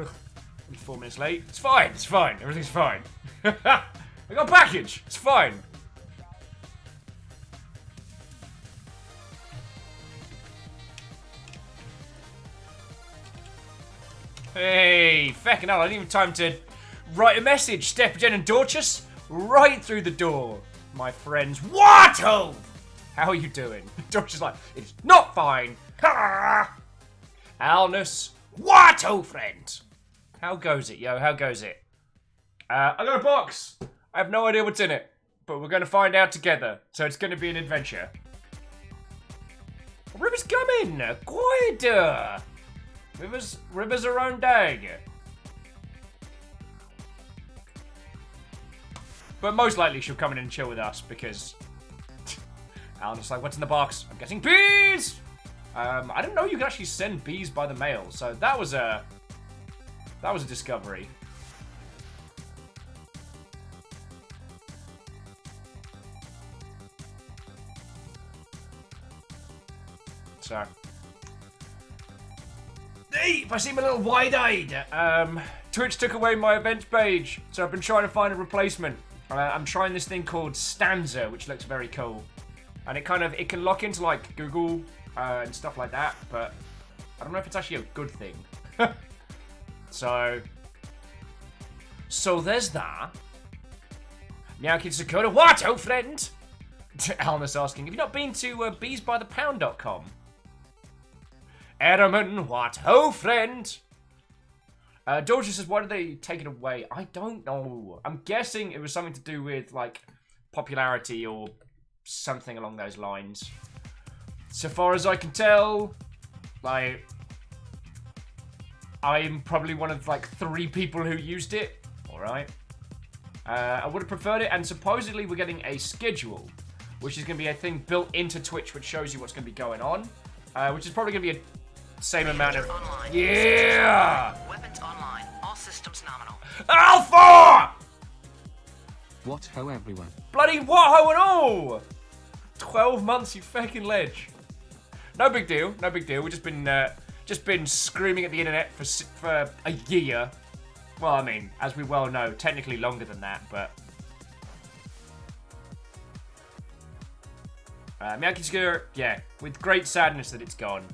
Ugh. 4 minutes late. It's fine. It's fine. Everything's fine. I got a package. It's fine. Hey, feckin' hell, I didn't even have time to write a message. Stepgen and Dorcas, right through the door. My friends, what? How are you doing? Dorcas is like, it's not fine. Ha! Alnus, what, friend? How goes it, yo? How goes it? I got a box. I have no idea what's in it, but we're going to find out together. So it's going to be an adventure. River's coming. Quiet. River's her own dag. But most likely she'll come in and chill with us because Alan's like, what's in the box? I'm getting bees! I didn't know you could actually send bees by the mail, so that was a discovery. So hey, if I seem a little wide-eyed, Twitch took away my events page, so I've been trying to find a replacement. I'm trying this thing called Stanza, which looks very cool, and it can lock into like Google and stuff like that, but I don't know if it's actually a good thing. so there's that. Meow Kid Sakota, what, oh friend? Alnus asking, have you not been to beesbythepound.com? Ehrman, what ho, friend? Doja says, why did they take it away? I don't know. I'm guessing it was something to do with, like, popularity or something along those lines. So far as I can tell, like, I'm probably one of, like, 3 people who used it. Alright. I would have preferred it, and supposedly we're getting a schedule, which is going to be a thing built into Twitch which shows you what's going to be going on, which is probably going to be a same amount of... Online. Yeah! Weapons online. All systems nominal. Alpha! What ho, everyone? Bloody what ho and all! 12 months, you fucking ledge. No big deal, no big deal. We've just been screaming at the internet for a year. Well, I mean, as we well know, technically longer than that, but... Miyaki-Skura, yeah, with great sadness that it's gone.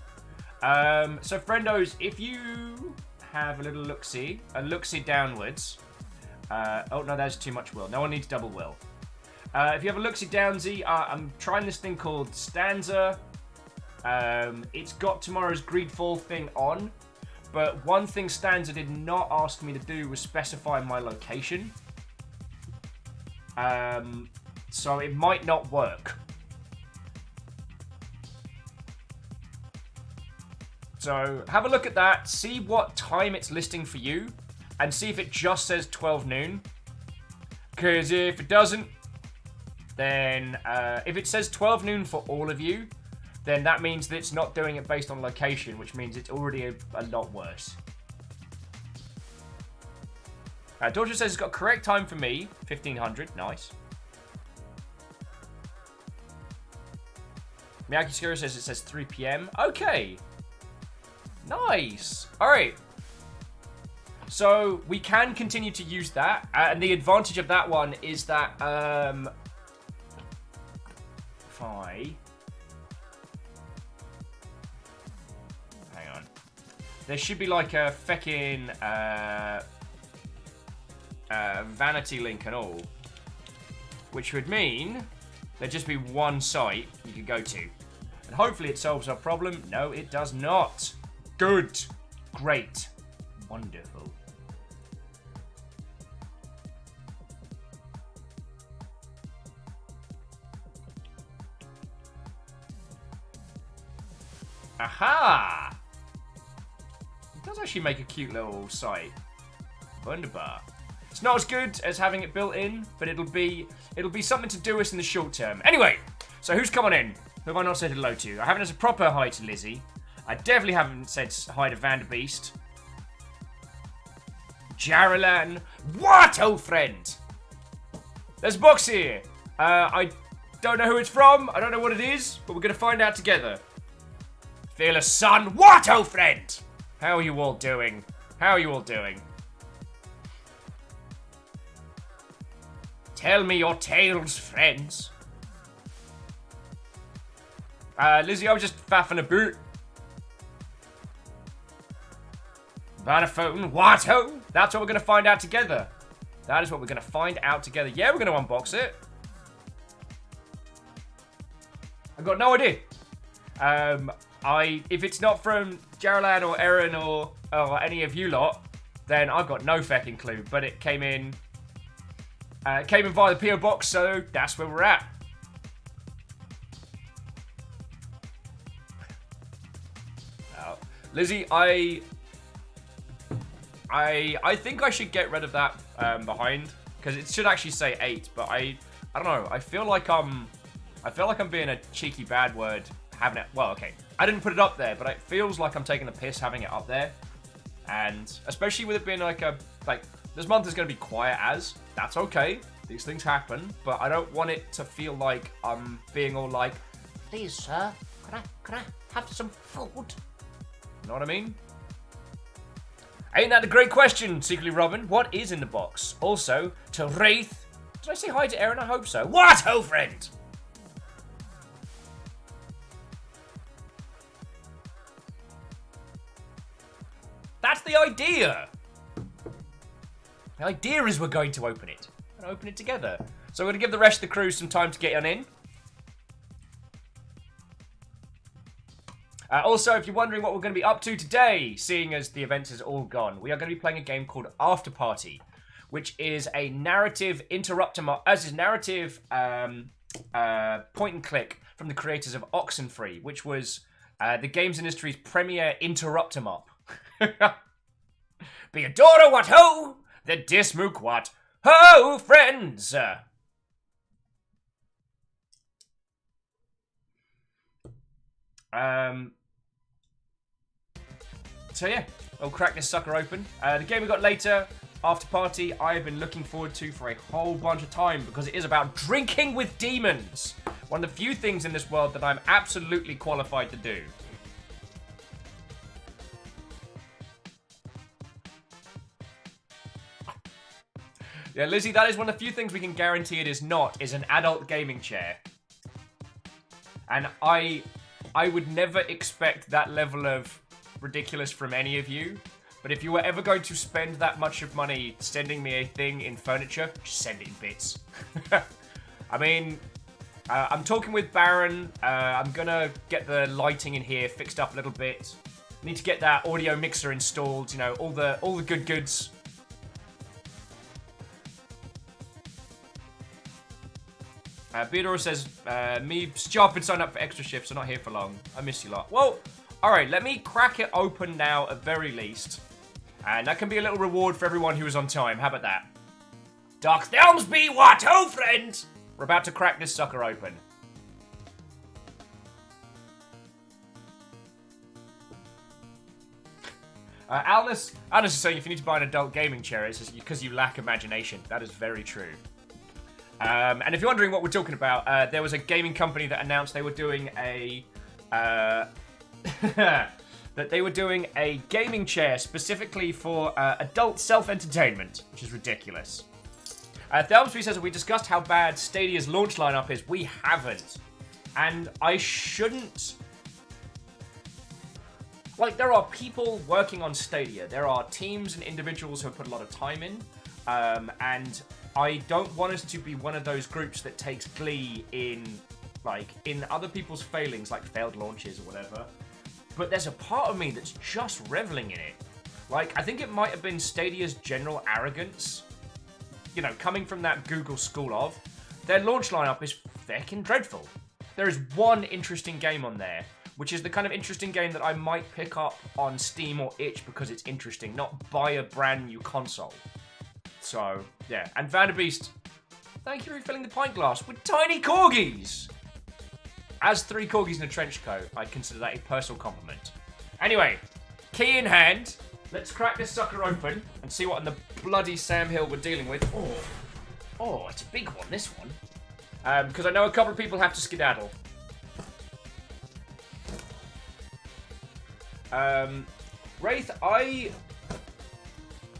So friendos, if you have a little look-see, downwards. Oh no, that's too much will. No one needs double will. If you have a look-see downsy, I'm trying this thing called Stanza. It's got tomorrow's Greedfall thing on, but one thing Stanza did not ask me to do was specify my location. So it might not work. So have a look at that, see what time it's listing for you, and see if it just says 12 noon. Because if it doesn't, then if it says 12 noon for all of you, then that means that it's not doing it based on location, which means it's already a lot worse. Dorja says it's got correct time for me, 1500, nice. Miyaki-Skura says it says 3 PM, okay. Nice. All right. So we can continue to use that, and the advantage of that one is that if I hang on, there should be like a feckin' vanity link and all, which would mean there'd just be one site you could go to, and hopefully it solves our problem. No, it does not. Good. Great. Wonderful. Aha! It does actually make a cute little site. Wunderbar. It's not as good as having it built in, but it'll be something to do us in the short term. Anyway, so who's coming in? Who have I not said hello to? I haven't said a proper hi to Lizzie. I definitely haven't said hi to Vanderbeest. Jaralan. What, old friend? There's a box here. I don't know who it's from. I don't know what it is, but we're going to find out together. Fearless son. What, old friend? How are you all doing? How are you all doing? Tell me your tales, friends. Lizzie, I was just faffing a boot. Vanaphone, what-ho? That's what we're going to find out together. That is what we're going to find out together. Yeah, we're going to unbox it. I've got no idea. If it's not from Geraldine or Erin or any of you lot, then I've got no fucking clue. But it came in via the PO box, so that's where we're at. Lizzie, I think I should get rid of that behind, because it should actually say 8, but I don't know. I feel like I'm being a cheeky bad word having it. Well, okay, I didn't put it up there, but it feels like I'm taking the piss having it up there, and especially with it being like this month is going to be quiet as. That's okay. These things happen, but I don't want it to feel like I'm being all like, please, sir, can I have some food? You know what I mean? Ain't that a great question, Secretly Robin? What is in the box? Also, to Wraith. Did I say hi to Erin? I hope so. What, ho friend? That's the idea. The idea is we're going to open it. We're going to open it together. So we're going to give the rest of the crew some time to get on in. Also, if you're wondering what we're going to be up to today, seeing as the event is all gone, we are going to be playing a game called Afterparty, which is a narrative point and click from the creators of Oxenfree, which was the games industry's premier interrupt-em-up. Be a daughter, what ho? The dismook, what ho, friends? So yeah, we'll crack this sucker open. The game we got later, Afterparty, I've been looking forward to for a whole bunch of time because it is about drinking with demons. One of the few things in this world that I'm absolutely qualified to do. Yeah, Lizzie, that is one of the few things we can guarantee it is not, is an adult gaming chair. And I would never expect that level of ridiculous from any of you, but if you were ever going to spend that much of money sending me a thing in furniture, just send it in bits. I mean, I'm talking with Baron. I'm gonna get the lighting in here fixed up a little bit. Need to get that audio mixer installed. You know, all the good goods. Beador says, me, Sharp been signed up for extra shifts, so not here for long. I miss you lot. Well, alright, let me crack it open now at very least. And that can be a little reward for everyone who was on time. How about that? Dark Thelmsby, what ho, friend? We're about to crack this sucker open. Alnus is saying if you need to buy an adult gaming chair, it's because you lack imagination. That is very true. And if you're wondering what we're talking about, there was a gaming company that announced they were doing a gaming chair specifically for adult self-entertainment, which is ridiculous. Thelmsby says, have we discussed how bad Stadia's launch lineup is? We haven't. And I shouldn't... Like, there are people working on Stadia. There are teams and individuals who have put a lot of time in. And I don't want us to be one of those groups that takes glee in other people's failings, like failed launches or whatever. But there's a part of me that's just reveling in it. Like, I think it might have been Stadia's general arrogance. You know, coming from that Google school of. Their launch lineup is feckin' dreadful. There is one interesting game on there, which is the kind of interesting game that I might pick up on Steam or itch because it's interesting, not buy a brand new console. So, yeah. And Vanderbeest, thank you for refilling the pint glass with tiny corgis! As 3 corgis in a trench coat, I consider that a personal compliment. Anyway, key in hand, let's crack this sucker open and see what in the bloody Sam Hill we're dealing with. Oh, it's a big one, this one. Because I know a couple of people have to skedaddle. Wraith,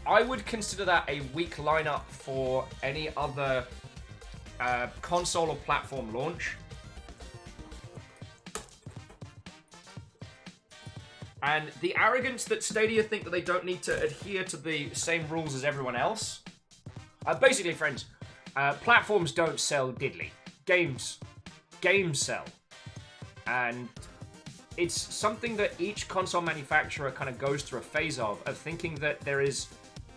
I would consider that a weak lineup for any other console or platform launch. And the arrogance that Stadia think that they don't need to adhere to the same rules as everyone else. Basically, friends, platforms don't sell diddly. Games sell. And it's something that each console manufacturer kind of goes through a phase of thinking that there is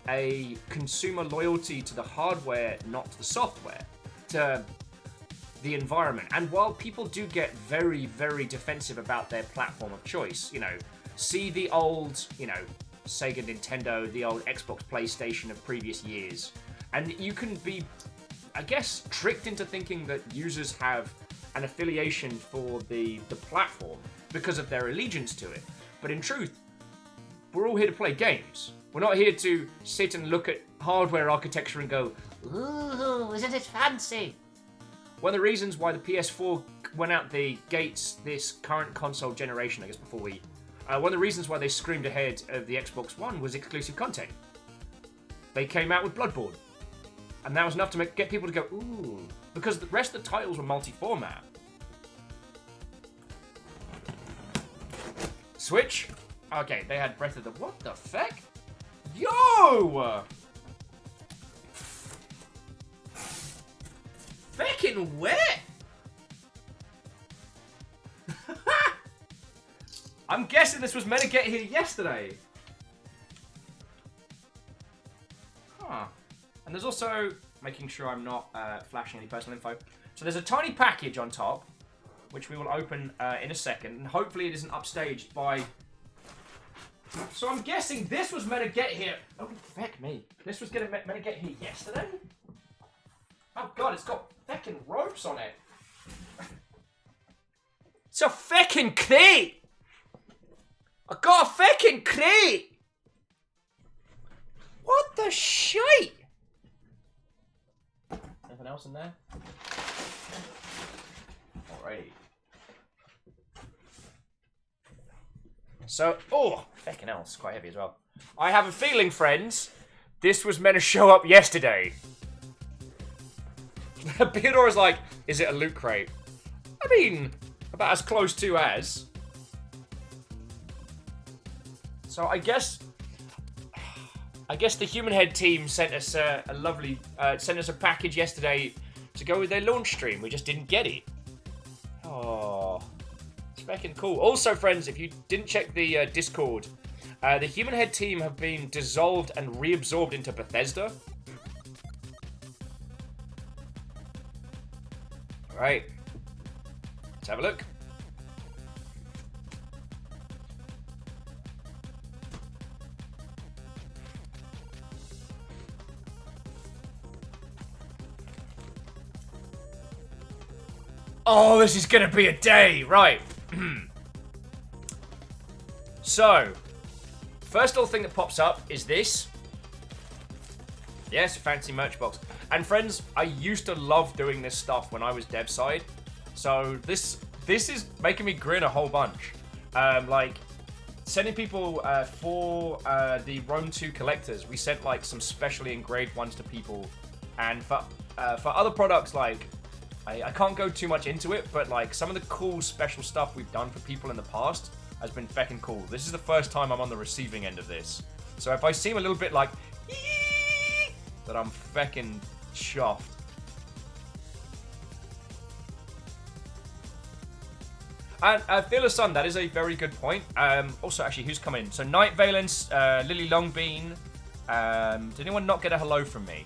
a consumer loyalty to the hardware, not to the software, to the environment. And while people do get very, very defensive about their platform of choice, you know, see the old, you know, Sega, Nintendo, the old Xbox, PlayStation of previous years, and you can be, I guess, tricked into thinking that users have an affiliation for the platform because of their allegiance to it. But in truth, we're all here to play games. We're not here to sit and look at hardware architecture and go, ooh, isn't it fancy? One of the reasons why the PS4 went out the gates this current console generation, I guess before we... one of the reasons why they screamed ahead of the Xbox One was exclusive content. They came out with Bloodborne. And that was enough to get people to go, ooh. Because the rest of the titles were multi-format. Switch? Okay, they had Breath of the... What the feck? Yo! Feckin' wet! I'm guessing this was meant to get here yesterday. Huh. And there's also, making sure I'm not flashing any personal info. So there's a tiny package on top, which we will open in a second. And hopefully it isn't upstaged by... So I'm guessing this was meant to get here... Oh, feck me. This was meant to get here yesterday? Oh god, it's got feckin' ropes on it. It's a feckin' crate! I got a feckin' crate! What the shite? Anything else in there? Alrighty. So, oh, feckin' hell, it's quite heavy as well. I have a feeling, friends, this was meant to show up yesterday. Theodora's like, is it a loot crate? I mean, about as close to as. So I guess the Human Head team sent us a lovely, sent us a package yesterday to go with their launch stream. We just didn't get it. Oh, it's fucking cool. Also, friends, if you didn't check the Discord, the Human Head team have been dissolved and reabsorbed into Bethesda. All right, let's have a look. Oh, this is gonna be a day, right? So, first little thing that pops up is this. Yes, a fancy merch box. And friends, I used to love doing this stuff when I was dev side. So this is making me grin a whole bunch. Like, sending people for the Rome 2 collectors, we sent like some specially engraved ones to people. And for other products, like, I can't go too much into it, but like some of the cool special stuff we've done for people in the past has been feckin' cool. This is the first time I'm on the receiving end of this. So if I seem a little bit like, that I'm feckin' chuffed. And Fearless Sun, that is a very good point. Also, actually, who's come in? So Night Valence, Lily Longbean. Did anyone not get a hello from me?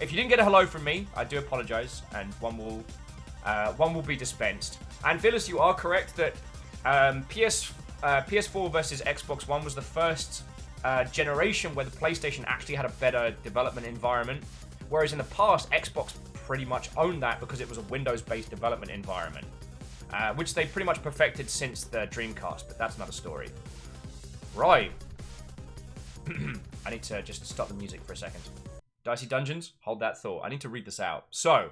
If you didn't get a hello from me, I do apologize, and one will be dispensed. And Fearless, you are correct that PS4 versus Xbox One was the first generation where the PlayStation actually had a better development environment, whereas in the past, Xbox pretty much owned that because it was a Windows-based development environment, which they pretty much perfected since the Dreamcast, but that's another story. Right. I need to just stop the music for a second. Dicey Dungeons, hold that thought. I need to read this out. So,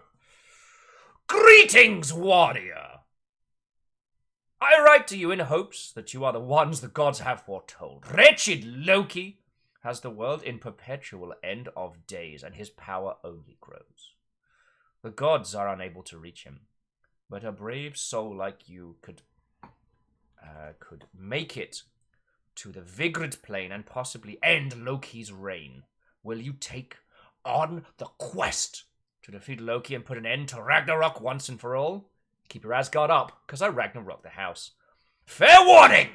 greetings, warrior. I write to you in hopes that you are the ones the gods have foretold. Wretched Loki, has the world in perpetual end of days, and his power only grows. The gods are unable to reach him, but a brave soul like you could make it to the Vigrid plane and possibly end Loki's reign. Will you take on the quest to defeat Loki and put an end to Ragnarok once and for all? Keep your Asgard up, because I Ragnarok the house. Fair warning!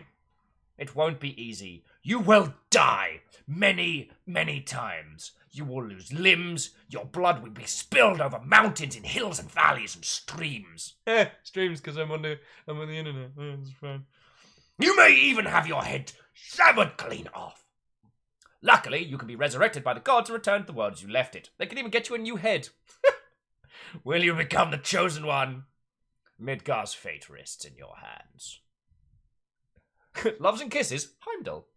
It won't be easy. You will die many, many times. You will lose limbs. Your blood will be spilled over mountains and hills and valleys and streams. Streams, because I'm on the internet. It's fine. You may even have your head severed clean off. Luckily, you can be resurrected by the gods and returned to the world as you left it. They can even get you a new head. Will you become the chosen one? Midgar's fate rests in your hands. Loves and kisses, Heimdall.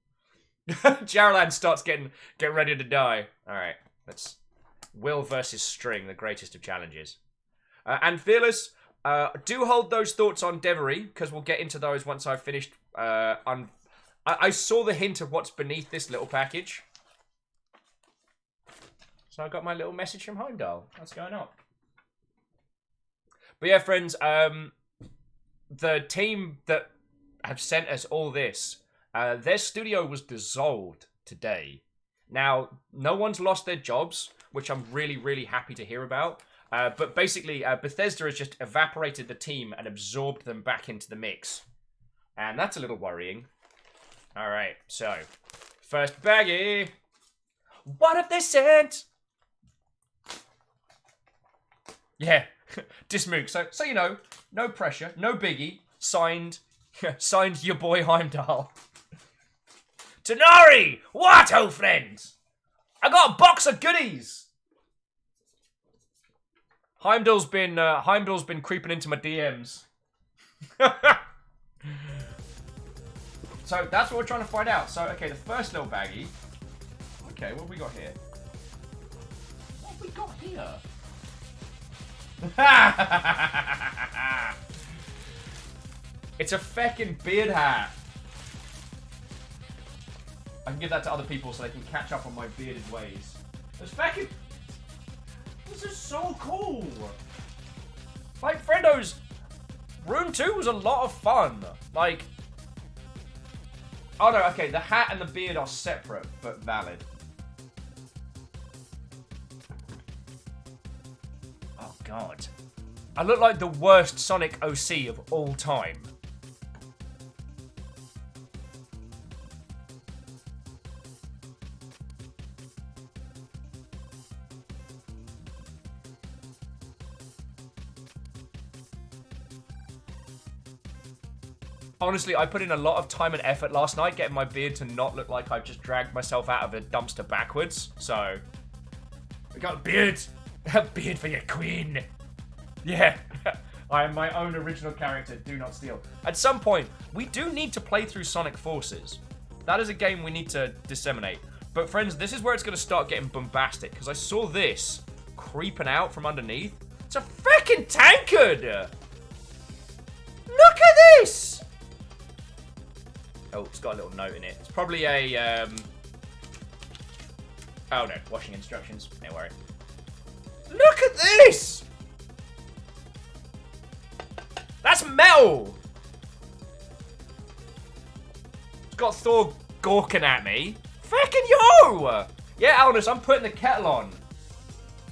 Jarlan starts getting ready to die. Alright, that's Will versus String, the greatest of challenges. And Fearless, do hold those thoughts on Devery, because we'll get into those once I've finished. I saw the hint of what's beneath this little package. So I got my little message from Heimdall. What's going on? But yeah, friends, the team that have sent us all this, their studio was dissolved today. Now, no one's lost their jobs, which I'm really, really happy to hear about. But basically, Bethesda has just evaporated the team and absorbed them back into the mix. And that's a little worrying. Alright, so, first baggie. What have they sent? Yeah, Dismoog. So you know, no pressure, no biggie. Signed your boy Heimdall. Tanari! What, oh friends? I got a box of goodies! Heimdall's been creeping into my DMs. So that's what we're trying to find out. So, okay, the first little baggie. Okay, what have we got here? What have we got here? It's a feckin' beard hat. I can give that to other people so they can catch up on my bearded ways. It's feckin'... This is so cool. Like, friendos, Room 2 was a lot of fun. Like... Oh no, okay, the hat and the beard are separate, but valid. Oh god. I look like the worst Sonic OC of all time. Honestly, I put in a lot of time and effort last night getting my beard to not look like I've just dragged myself out of a dumpster backwards. So, I got a beard. A beard for your queen. Yeah, I am my own original character. Do not steal. At some point, we do need to play through Sonic Forces. That is a game we need to disseminate. But friends, this is where it's going to start getting bombastic. Because I saw this creeping out from underneath. It's a freaking tankard. Look at this. Oh, it's got a little note in it. It's probably a, Oh, no. Washing instructions. No worry. Look at this! That's metal! It's got Thor gawking at me. Frickin' yo! Yeah, Aldous, I'm putting the kettle on.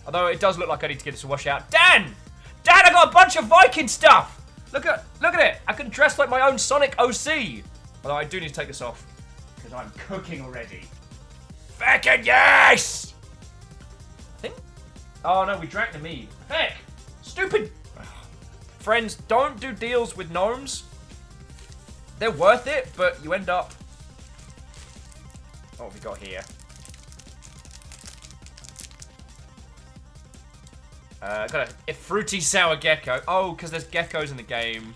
Although it does look like I need to get this to wash out. Dan! Dan, I got a bunch of Viking stuff! Look at it! I can dress like my own Sonic OC! Although I do need to take this off, because I'm cooking already. Fucking yes! I think... Oh no, we drank the mead. Heck! Stupid... Friends, don't do deals with gnomes. They're worth it, but you end up... What have we got here? Got a fruity sour gecko. Oh, because there's geckos in the game.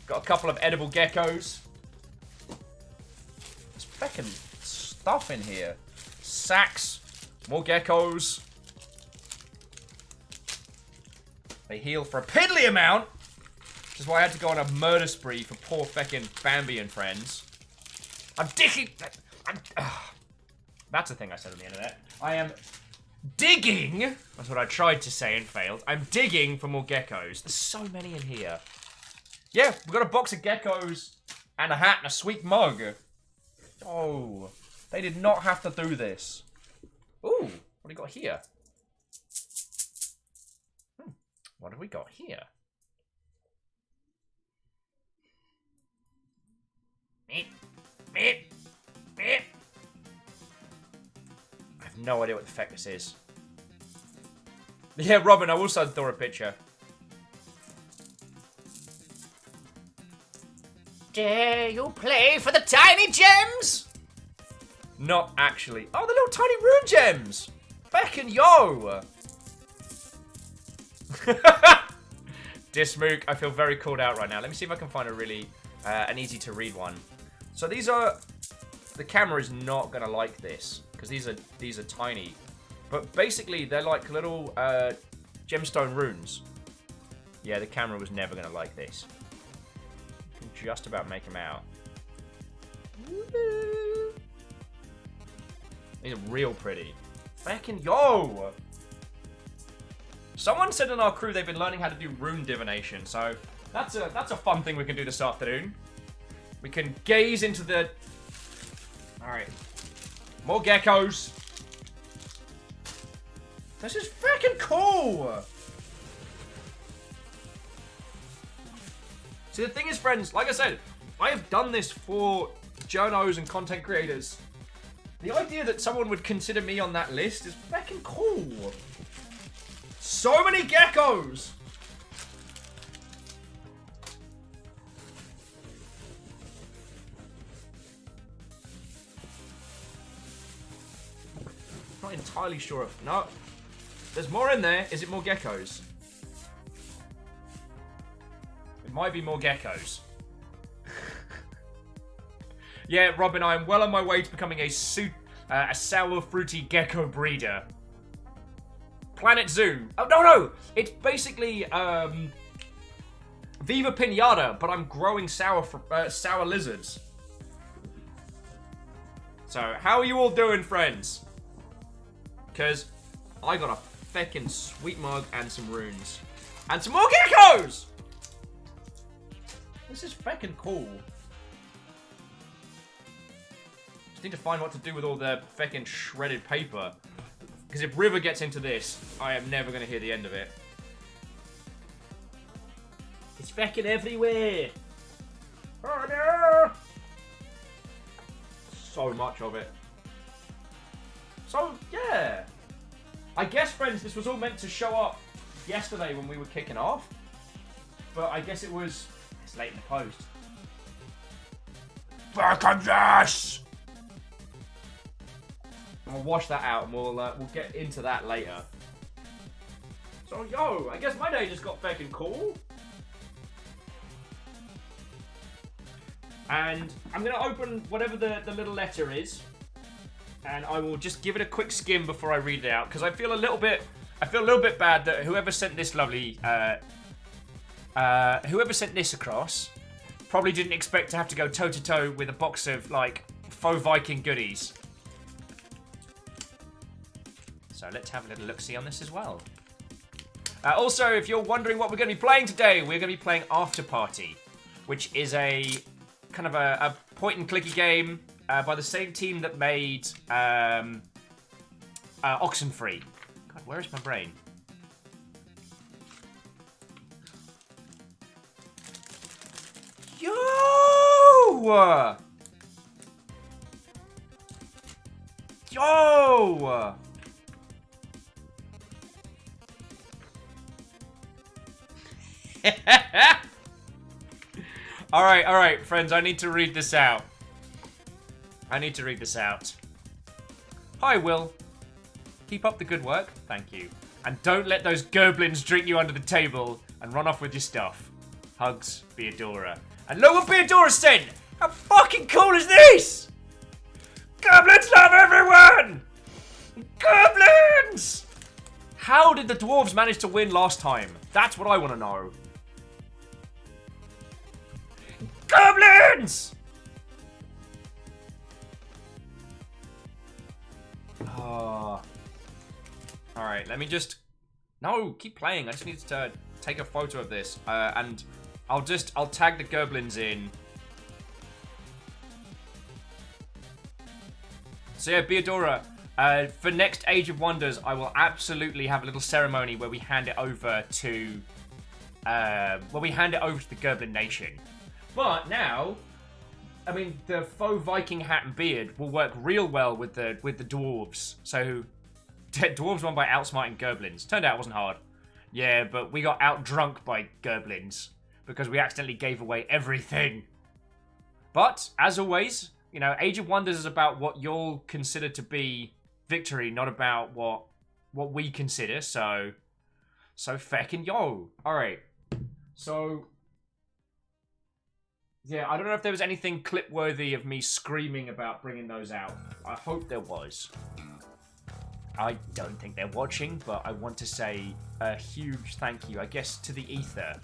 Got a couple of edible geckos. There's feckin' stuff in here. Sacks. More geckos. They heal for a piddly amount. Which is why I had to go on a murder spree for poor feckin' Bambi and friends. I'm digging. That's a thing I said on the internet. I am digging. That's what I tried to say and failed. I'm digging for more geckos. There's so many in here. Yeah, we've got a box of geckos and a hat and a sweet mug. Oh, they did not have to do this. Ooh, what have we got here? What have we got here? Meep, meep, meep. I have no idea what the fuck this is. Yeah, Robin, I will send Thor a picture. Dare you play for the tiny gems? Not actually. Oh, the little tiny rune gems. Feckin' yo. Dismook, I feel very called out right now. Let me see if I can find a really, an easy to read one. So these are, the camera is not gonna like this because these are tiny, but basically they're like little gemstone runes. Yeah, the camera was never gonna like this. You can just about make them out. These are real pretty. Feckin' yo! Someone said in our crew they've been learning how to do rune divination, so that's a fun thing we can do this afternoon. We can gaze into the... Alright. More geckos. This is freaking cool! See, the thing is, friends, like I said, I have done this for journos and content creators. The idea that someone would consider me on that list is freaking cool. So many geckos! Not entirely sure if... No. There's more in there. Is it more geckos? It might be more geckos. Yeah, Robin, I am well on my way to becoming a sour fruity gecko breeder. Planet Zoo. Oh, no! It's basically, Viva Pinata, but I'm growing sour lizards. So, how are you all doing, friends? Because I got a feckin' sweet mug and some runes. And some more geckos! This is feckin' cool. Just need to find what to do with all the feckin' shredded paper. Because if River gets into this, I am never going to hear the end of it. It's feckin' everywhere! Oh no! So much of it. So, yeah. I guess, friends, this was all meant to show up yesterday when we were kicking off. But I guess it's late in the post. Back on this! I'll wash that out and we'll get into that later. So, yo, I guess my day just got feckin' cool. And I'm going to open whatever the little letter is. And I will just give it a quick skim before I read it out. Because I feel a little bit bad that whoever sent this lovely... whoever sent this across probably didn't expect to have to go toe-to-toe with a box of, like, faux Viking goodies. So let's have a little look-see on this as well. Also, if you're wondering what we're going to be playing today, we're going to be playing Afterparty, which is a kind of a point-and-clicky game by the same team that made Oxenfree. God, where is my brain? Yo! Yo! Alright, friends, I need to read this out. Hi, Will. Keep up the good work, thank you. And don't let those goblins drink you under the table and run off with your stuff. Hugs, Beadora. And look what Beadora said! How fucking cool is this? Goblins love everyone! Goblins! How did the dwarves manage to win last time? That's what I want to know. Goblins! Alright, let me just... No, keep playing. I just need to take a photo of this. And I'll tag the goblins in. So yeah, Beadora, for next Age of Wonders, I will absolutely have a little ceremony where we hand it over to... the Goblin Nation. But now... I mean, the faux Viking hat and beard will work real well with the dwarves. So, dwarves won by outsmarting goblins. Turned out it wasn't hard. Yeah, but we got out-drunk by goblins because we accidentally gave away everything. But, as always, you know, Age of Wonders is about what you'll consider to be victory, not about what we consider. So feckin' yo. Alright. So... yeah, I don't know if there was anything clip-worthy of me screaming about bringing those out. I hope there was. I don't think they're watching, but I want to say a huge thank you, I guess, to the Ether,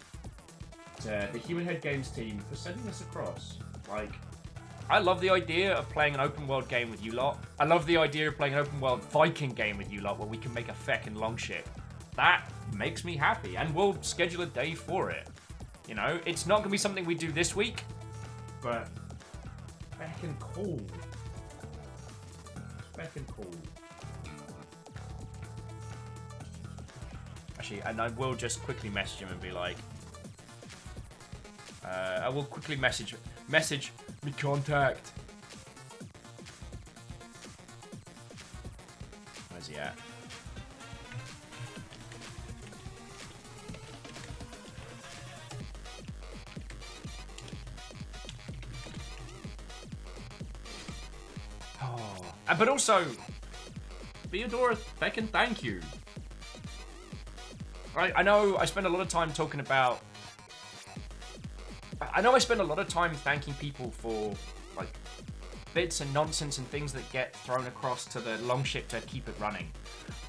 to the Human Head Games team for sending this across. Like, I love the idea of playing an open-world game with you lot. I love the idea of playing an open-world Viking game with you lot where we can make a feckin' longship. That makes me happy, and we'll schedule a day for it. You know, it's not going to be something we do this week, but feckin' cool. It's feckin' cool. Actually, and I will just quickly message him and be like, I will quickly message me contact. Where's he at? But also, Theodora, feckin' thank you. Right, I know I spend a lot of time talking about... I know I spend a lot of time thanking people for, like, bits and nonsense and things that get thrown across to the longship to keep it running.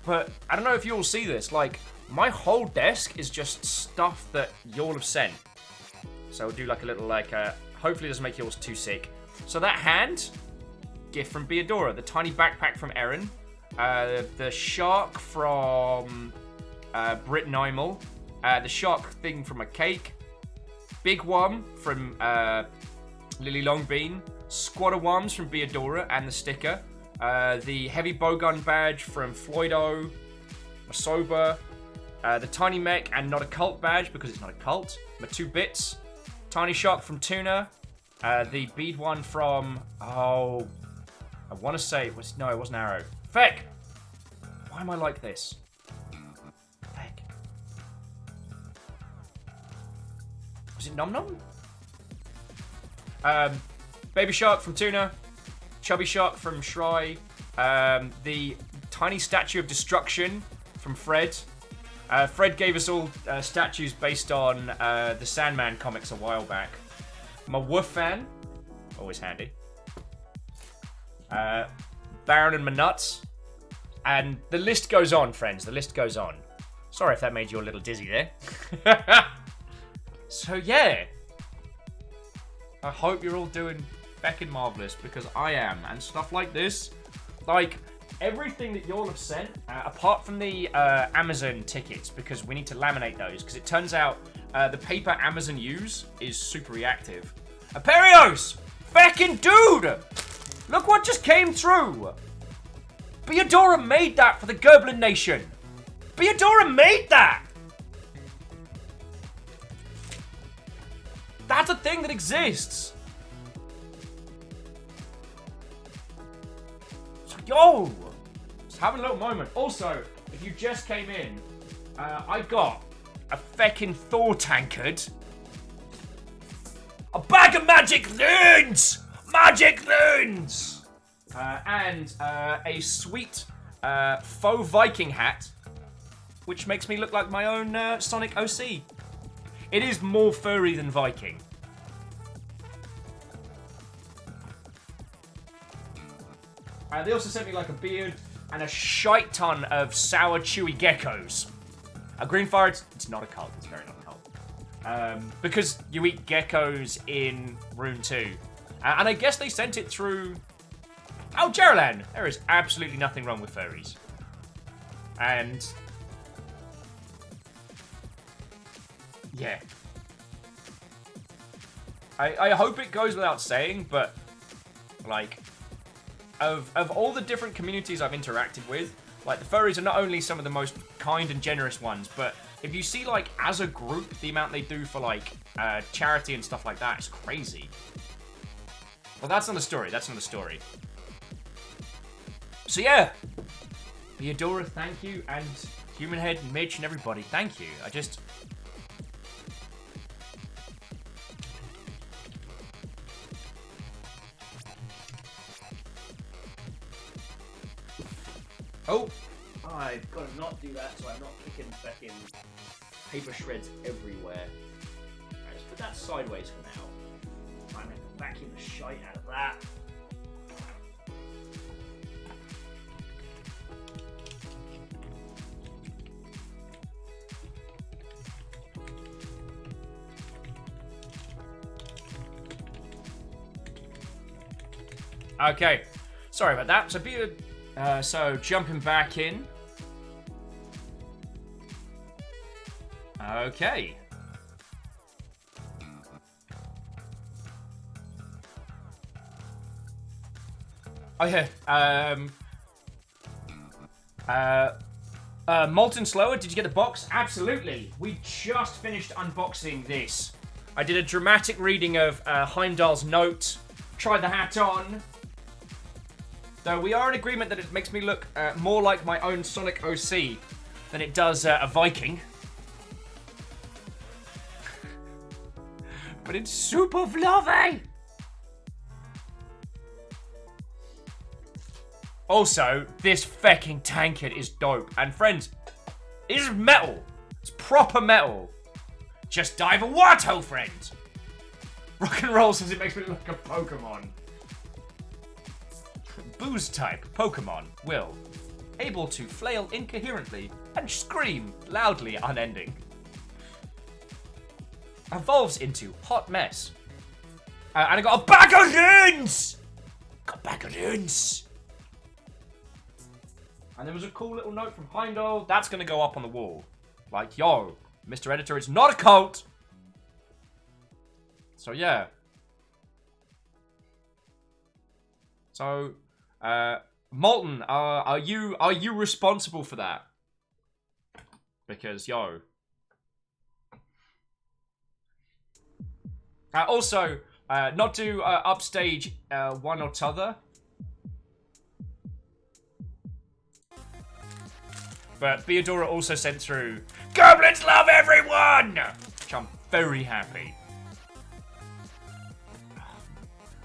But I don't know if you all see this, like, my whole desk is just stuff that y'all have sent. So we'll do like a little, like, hopefully it doesn't make yours too sick. So that hand... gift from Beadora, the tiny backpack from Erin, the shark from Brit Nymel, the shark thing from a cake, big worm from Lily Longbean, squad of worms from Beadora and the sticker, the heavy bowgun badge from Floydo, Masoba, the tiny mech and not a cult badge because it's not a cult, my 2 bits, tiny shark from Tuna, the bead one from, oh... I want to say it was... no, it wasn't Arrow. Feck! Why am I like this? Feck. Was it Nom Nom? Baby Shark from Tuna. Chubby Shark from Shry. The Tiny Statue of Destruction from Fred. Fred gave us all statues based on the Sandman comics a while back. My Woof fan. Always handy. Baron and my nuts. And the list goes on, friends. The list goes on. Sorry if that made you a little dizzy there. So, yeah. I hope you're all doing feckin' marvellous, because I am. And stuff like this, like, everything that y'all have sent, apart from the Amazon tickets, because we need to laminate those, because it turns out the paper Amazon use is super reactive. Aperios! Feckin' dude! Look what just came through! Beadora made that for the Goblin Nation! Beadora made that! That's a thing that exists! So, yo! Just having a little moment. Also, if you just came in, I got a feckin' Thor tankard, a bag of magic loons! Magic loons! And a sweet faux Viking hat, which makes me look like my own Sonic OC. It is more furry than Viking. They also sent me like a beard and a shite ton of sour, chewy geckos. A green fire, it's not a cult. It's very not a cult. Because you eat geckos in Rune 2. And I guess they sent it through... Oh, Geraldine! There is absolutely nothing wrong with furries. And Yeah. I hope it goes without saying, but, like, of all the different communities I've interacted with, like, the furries are not only some of the most kind and generous ones, but if you see, like, as a group, the amount they do for, like, charity and stuff like that is crazy. Well, that's another story. That's another story. So, yeah. Theodora, thank you, and Human Head, Mitch, and everybody, thank you. I just... Oh! I've got to not do that so I'm not kicking fucking paper shreds everywhere. Alright, let's put that sideways for now. I'm going to vacuum the shite out of that. Okay, sorry about that. So jumping back in. Okay. Oh yeah. Molten Slower, did you get the box? Absolutely. We just finished unboxing this. I did a dramatic reading of Heimdall's note. Tried the hat on. Though we are in agreement that it makes me look more like my own Sonic OC than it does a Viking. But it's super fluffy! Also, this fucking tankard is dope. And friends, it is metal. It's proper metal. Just dive a water, friend. Rock and Roll says it makes me look like a Pokemon. Booze type Pokemon will able to flail incoherently and scream loudly unending. Evolves into hot mess. And I got a bag of runes! Got a bag of runes! And there was a cool little note from Heimdall. That's gonna go up on the wall. Like, yo, Mr. Editor, it's not a cult! So, yeah. So, Molten, are you responsible for that? Because, yo. Also, not to upstage one or t'other, but Theodora also sent through Goblins love everyone! Which I'm very happy.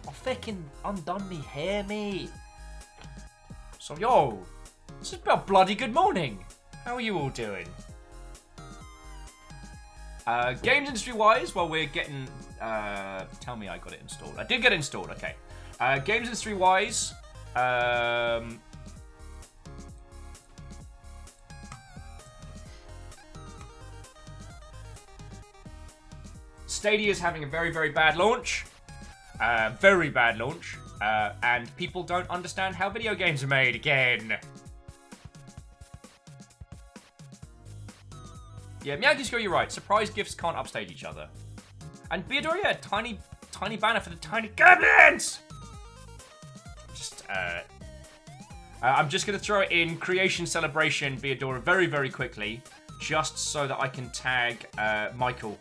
I fucking undone me hair, mate. So, yo, this is about bloody good morning. How are you all doing? Games industry-wise, well, we're getting... tell me I got it installed. I did get it installed, okay. Games industry-wise... Stadia is having a very, very bad launch. Very bad launch. And people don't understand how video games are made again. Yeah, Miyagi-Sco, you're right. Surprise gifts can't upstage each other. And Theodora, yeah, tiny banner for the tiny goblins! Just, I'm just gonna throw it in Creation Celebration Theodora very, very quickly. Just so that I can tag, Michael.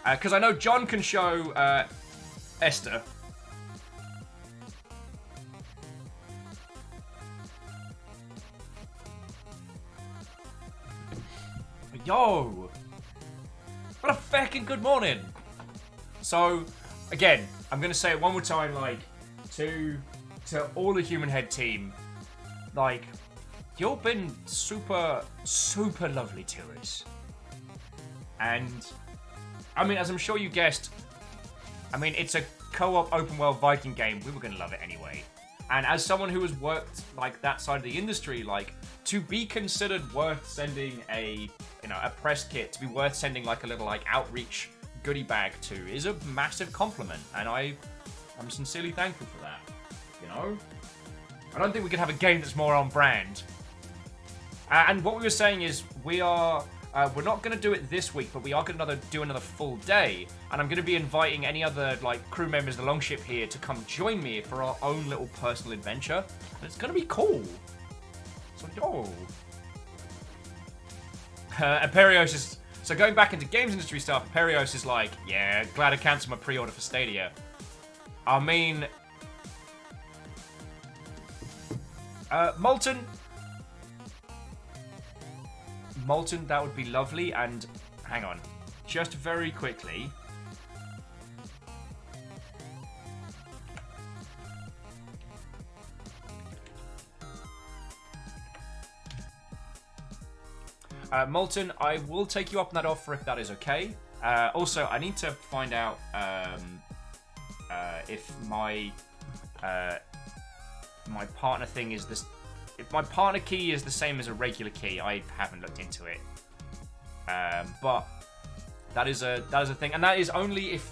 Because I know John can show, Esther. Yo! What a fucking good morning! So, again, I'm gonna say it one more time, like, to all the Human Head team, like, you've been super, super lovely to us. And, I mean, as I'm sure you guessed, I mean, it's a co-op open world Viking game. We were gonna love it anyway. And as someone who has worked, like, that side of the industry, like, to be considered worth sending a, you know, a press kit, to be worth sending, like, a little, like, outreach goodie bag to is a massive compliment. And I'm sincerely thankful for that, you know? I don't think we can have a game that's more on brand. And what we were saying is we're not going to do it this week, but we are going to do another full day. And I'm going to be inviting any other like crew members of the Longship here to come join me for our own little personal adventure. And it's going to be cool. So, Aperios is... So going back into games industry stuff, Aperios is like, yeah, glad I cancelled my pre-order for Stadia. I mean... Molten, that would be lovely. And hang on, just very quickly. Molten, I will take you up on that offer if that is okay. Also, I need to find out if my partner thing is this. If my partner key is the same as a regular key, I haven't looked into it. But that is a thing, and that is only if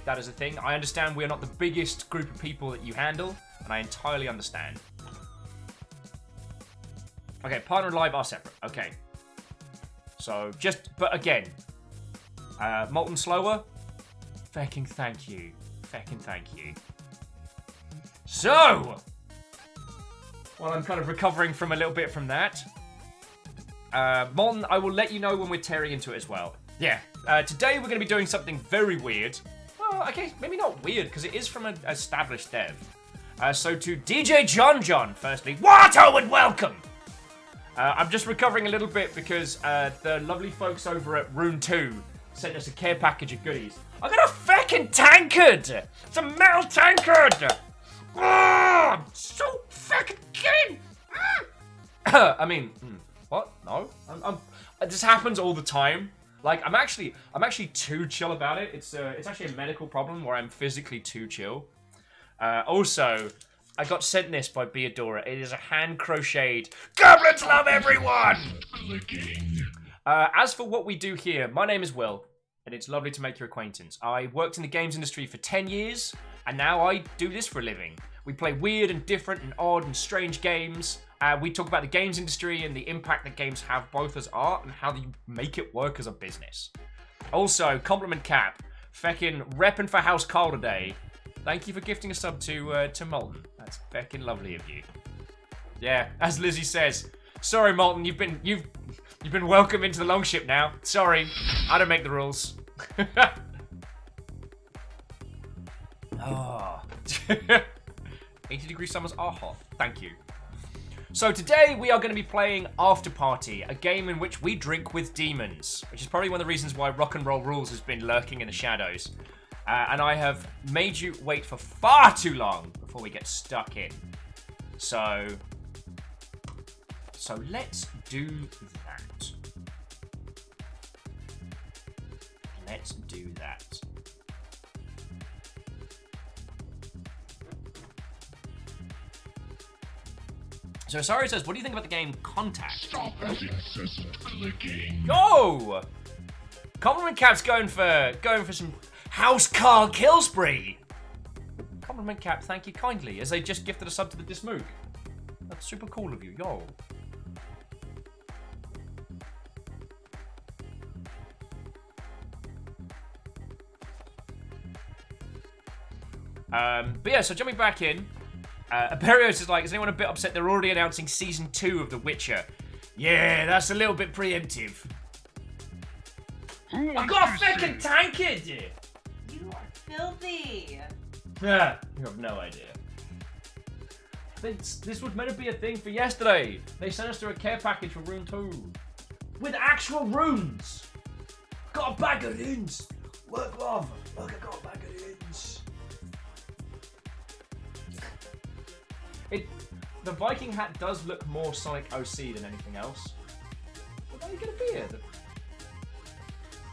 that is a thing. I understand we are not the biggest group of people that you handle, and I entirely understand. Okay, partner and live are separate. Okay. So but again, Molten slower. Fecking thank you. Fecking thank you. So. Well, I'm kind of recovering from a little bit from that. Molten, I will let you know when we're tearing into it as well. Yeah. Today we're going to be doing something very weird. Well, okay, maybe not weird, because it is from an established dev. So to DJ John, firstly, Watto and welcome! I'm just recovering a little bit because the lovely folks over at Rune 2 sent us a care package of goodies. I got a feckin' tankard! It's a metal tankard! Oh, so fucking good! I mean, what? No, this happens all the time. Like, I'm actually too chill about it. It's actually a medical problem where I'm physically too chill. Also, I got sent this by Beadora. It is a hand-crocheted Goblins Love Everyone! As for what we do here, my name is Will, and it's lovely to make your acquaintance. I worked in the games industry for 10 years, and now I do this for a living. We play weird and different and odd and strange games. We talk about the games industry and the impact that games have both as art and how you make it work as a business. Also, compliment Cap, feckin' reppin' for House Call today. Thank you for gifting a sub to Molten. That's feckin' lovely of you. Yeah, as Lizzie says, sorry Molten, you've been welcome into the Longship now. Sorry, I don't make the rules. Oh. 80-degree summers are hot. Thank you. So today we are going to be playing Afterparty, a game in which we drink with demons, which is probably one of the reasons why Rock and Roll Rules has been lurking in the shadows. And I have made you wait for far too long before we get stuck in. So let's do that. Let's do that. So Sorry says, what do you think about the game Contact? Stop that incessant clicking. Yo! Compliment Cap's going for some house car kill spree. Compliment Cap, thank you kindly, as they just gifted a sub to the Dismook. That's super cool of you, yo. But yeah, so jumping back in, Aperios is like, is anyone a bit upset they're already announcing Season 2 of The Witcher? Yeah, that's a little bit preemptive. I got a fucking tankard! You are filthy. Yeah, you have no idea. This was meant to be a thing for yesterday. They sent us through a care package for Rune 2. With actual runes! Got a bag of runes! Work, love! Look, I got a bag of runes. The Viking hat does look more Sonic OC than anything else. What are you gonna be here?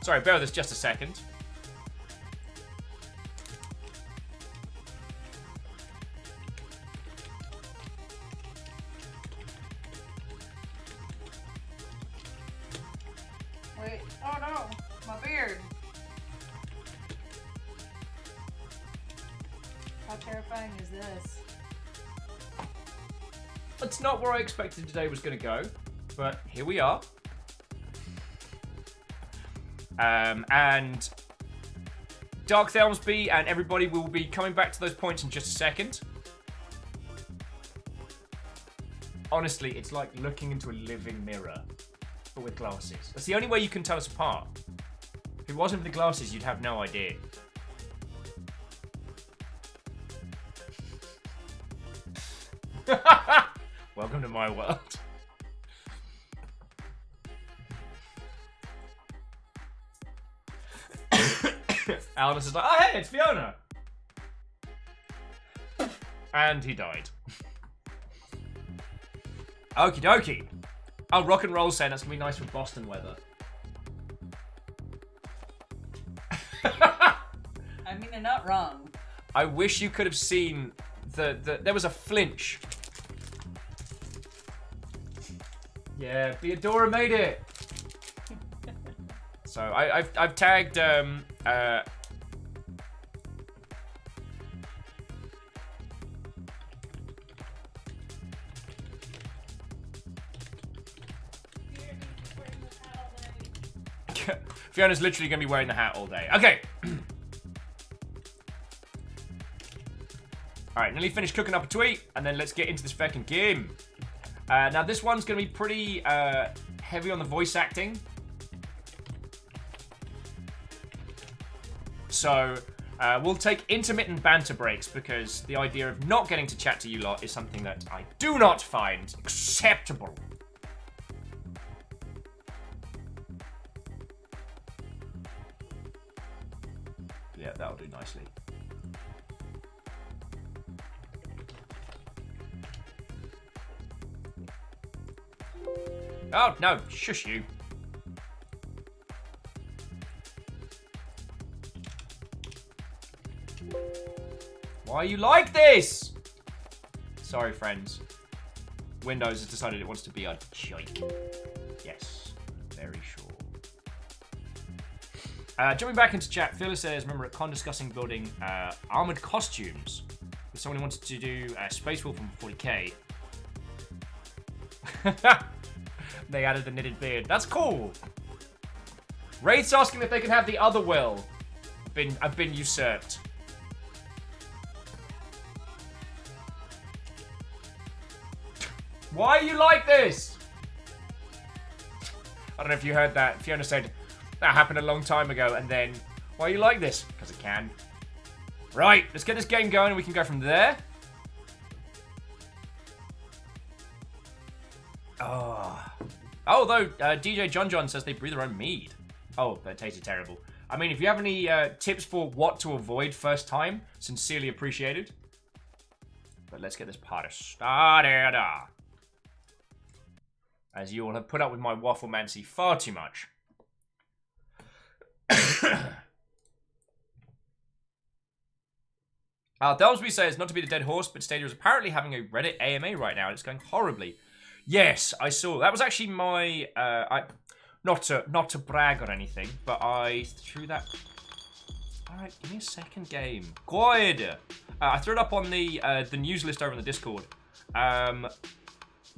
Sorry, bear with us just a second. Wait, oh no, my beard. How terrifying is this? It's not where I expected today was going to go, but here we are. And Dark Thelmsby and everybody will be coming back to those points in just a second. Honestly, it's like looking into a living mirror, but with glasses. That's the only way you can tell us apart. If it wasn't for the glasses, you'd have no idea. Welcome to my world. Alice is like, oh hey, it's Fiona! And he died. Okie dokie. Oh, rock and roll saying that's gonna be nice for Boston weather. I mean, they're not wrong. I wish you could have seen there was a flinch. Yeah, Theodora made it. So I've tagged Fiona's literally gonna be wearing the hat all day. Okay. Alright, nearly finished cooking up a tweet, and then let's get into this fucking game. Now this one's gonna be pretty heavy on the voice acting. So we'll take intermittent banter breaks because the idea of not getting to chat to you lot is something that I do not find acceptable. Yeah, that'll do nicely. Oh, no, shush you. Why are you like this? Sorry, friends. Windows has decided it wants to be a joke. Yes, very sure. Jumping back into chat, Phyllis says, remember at con discussing building armored costumes with someone who wanted to do Space Wolf from 40k. They added the knitted beard. That's cool. Wraith's asking if they can have the other will. I've been usurped. Why are you like this? I don't know if you heard that. Fiona said, that happened a long time ago, and then, why are you like this? Because I can. Right, let's get this game going, and we can go from there. Oh. Although, DJ John says they brew their own mead. Oh, that tasted terrible. I mean, if you have any tips for what to avoid first time, sincerely appreciated. But let's get this party started. As you all have put up with my wafflemancy far too much. Delsby says, not to be the dead horse, but Stadia is apparently having a Reddit AMA right now, and it's going horribly. Yes, I saw. That was actually my... not to brag or anything, but I threw that... Alright, give me a second game. Good! I threw it up on the news list over on the Discord.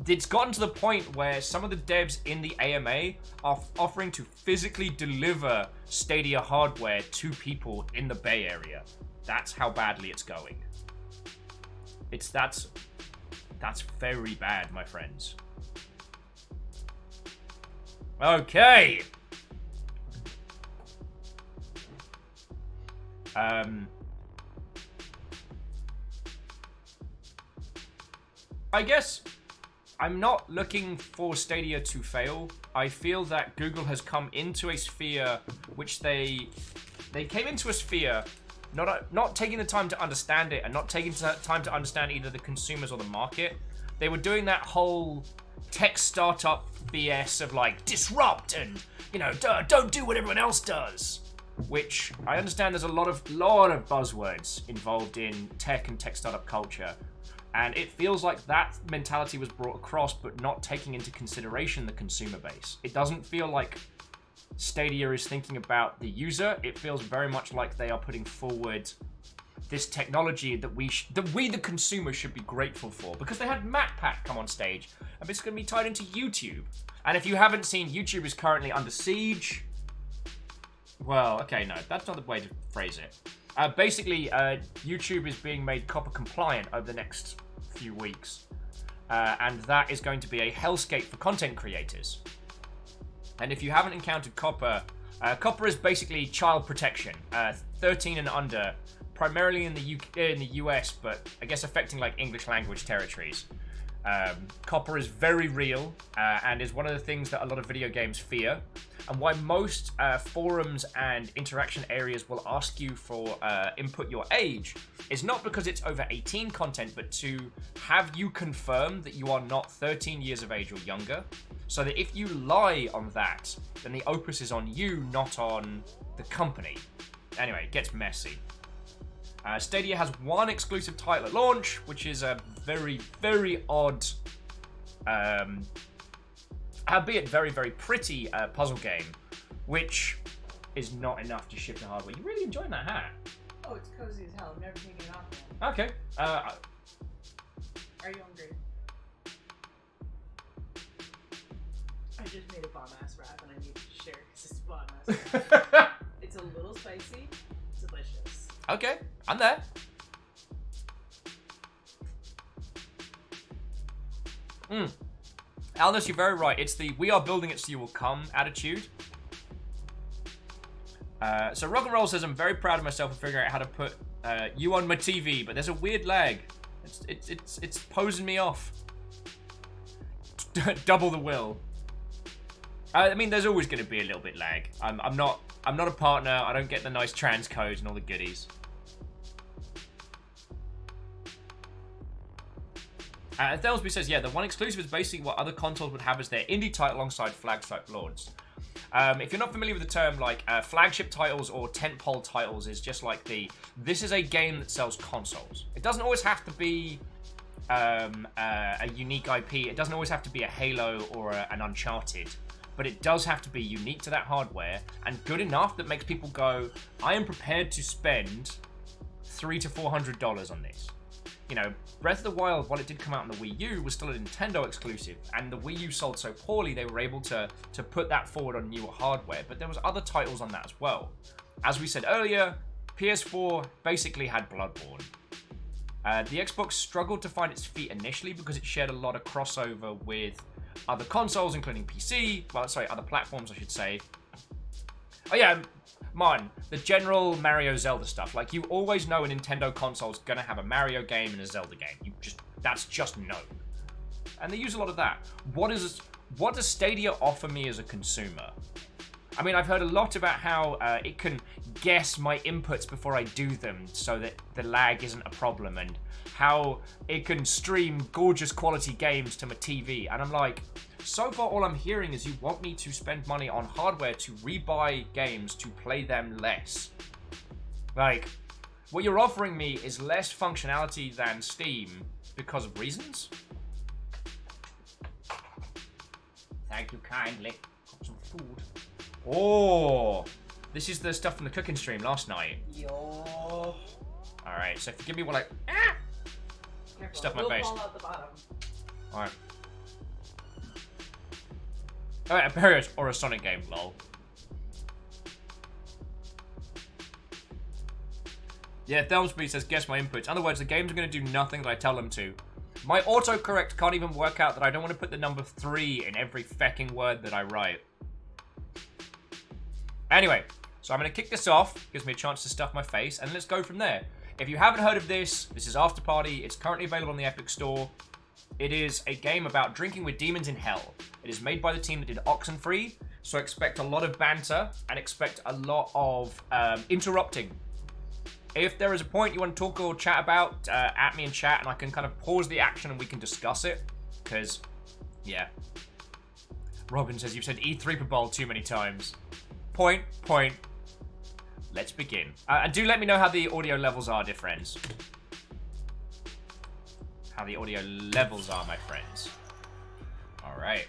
It's gotten to the point where some of the devs in the AMA are offering to physically deliver Stadia hardware to people in the Bay Area. That's how badly it's going. That's very bad, my friends. Okay. I guess I'm not looking for Stadia to fail. I feel that Google has come into a sphere which they came into a sphere not taking the time to understand it and not taking the time to understand either the consumers or the market. They were doing that whole tech startup BS of like disrupt and, you know, don't do what everyone else does. Which I understand there's a lot of buzzwords involved in tech and tech startup culture. And it feels like that mentality was brought across, but not taking into consideration the consumer base. It doesn't feel like Stadia is thinking about the user. It feels very much like they are putting forward this technology that we the consumer should be grateful for, because they had MatPat come on stage, and it's going to be tied into YouTube. And if you haven't seen, YouTube is currently under siege. Well, okay, no, that's not the way to phrase it. Basically, YouTube is being made copper compliant over the next few weeks, and that is going to be a hellscape for content creators. And if you haven't encountered copper, copper is basically child protection, 13 and under, primarily in the US, but I guess affecting like English language territories. Copper is very real, and is one of the things that a lot of video games fear, and why most forums and interaction areas will ask you for input your age is not because it's over 18 content, but to have you confirm that you are not 13 years of age or younger, so that if you lie on that, then the opus is on you, not on the company. Anyway, it gets messy. Stadia has one exclusive title at launch, which is a very, very odd, albeit very, very pretty puzzle game, which is not enough to ship to hardware. You're really enjoying that hat. Oh, it's cozy as hell. I've never taken it off yet. Okay. Are you hungry? I just made a bomb-ass wrap, and I need to share because it's bomb-ass wrap. It's a little spicy. Delicious. Okay, I'm there. Aldous, you're very right. It's the "we are building it so you will come" attitude. So Rock and Roll says, I'm very proud of myself for figuring out how to put you on my TV, but there's a weird lag. It's posing me off. Double the will. I mean, there's always going to be a little bit lag. I'm not a partner. I don't get the nice trans codes and all the goodies. Thelsby says, yeah, the one exclusive is basically what other consoles would have as their indie title alongside flagship launch. If you're not familiar with the term, like flagship titles or tentpole titles is just like this is a game that sells consoles. It doesn't always have to be a unique IP. It doesn't always have to be a Halo or an Uncharted. But it does have to be unique to that hardware and good enough that makes people go, I am prepared to spend $300 to $400 on this. You know, Breath of the Wild, while it did come out on the Wii U, was still a Nintendo exclusive, and the Wii U sold so poorly they were able to put that forward on newer hardware, but there was other titles on that as well. As we said earlier, PS4 basically had Bloodborne. The Xbox struggled to find its feet initially because it shared a lot of crossover with other consoles, including PC, other platforms, I should say. Oh yeah, Martin, the general Mario Zelda stuff. Like, you always know a Nintendo console's gonna have a Mario game and a Zelda game. That's just known. And they use a lot of that. What does Stadia offer me as a consumer? I mean, I've heard a lot about how it can guess my inputs before I do them so that the lag isn't a problem, and how it can stream gorgeous quality games to my TV. And I'm like, so far all I'm hearing is you want me to spend money on hardware to rebuy games to play them less. Like, what you're offering me is less functionality than Steam because of reasons? Thank you kindly. Got some food. Oh, this is the stuff from the cooking stream last night. Yo. Alright, so forgive me while I Careful, stuff my it'll face. fall out the bottom. Alright. Alright, a Mario or a Sonic game, lol. Yeah, Thelsby says, guess my inputs. In other words, the games are going to do nothing that I tell them to. My autocorrect can't even work out that I don't want to put the number 3 in every fecking word that I write. Anyway, so I'm going to kick this off. Gives me a chance to stuff my face, and let's go from there. If you haven't heard of this, this is Afterparty. It's currently available on the Epic Store. It is a game about drinking with demons in hell. It is made by the team that did Oxenfree, so expect a lot of banter and expect a lot of interrupting. If there is a point you want to talk or chat about, at me in chat, and I can kind of pause the action and we can discuss it. Because, yeah. Robin says, you've said E3 Bowl too many times. Point. Let's begin. And do let me know how the audio levels are, dear friends. How the audio levels are, my friends. Alright.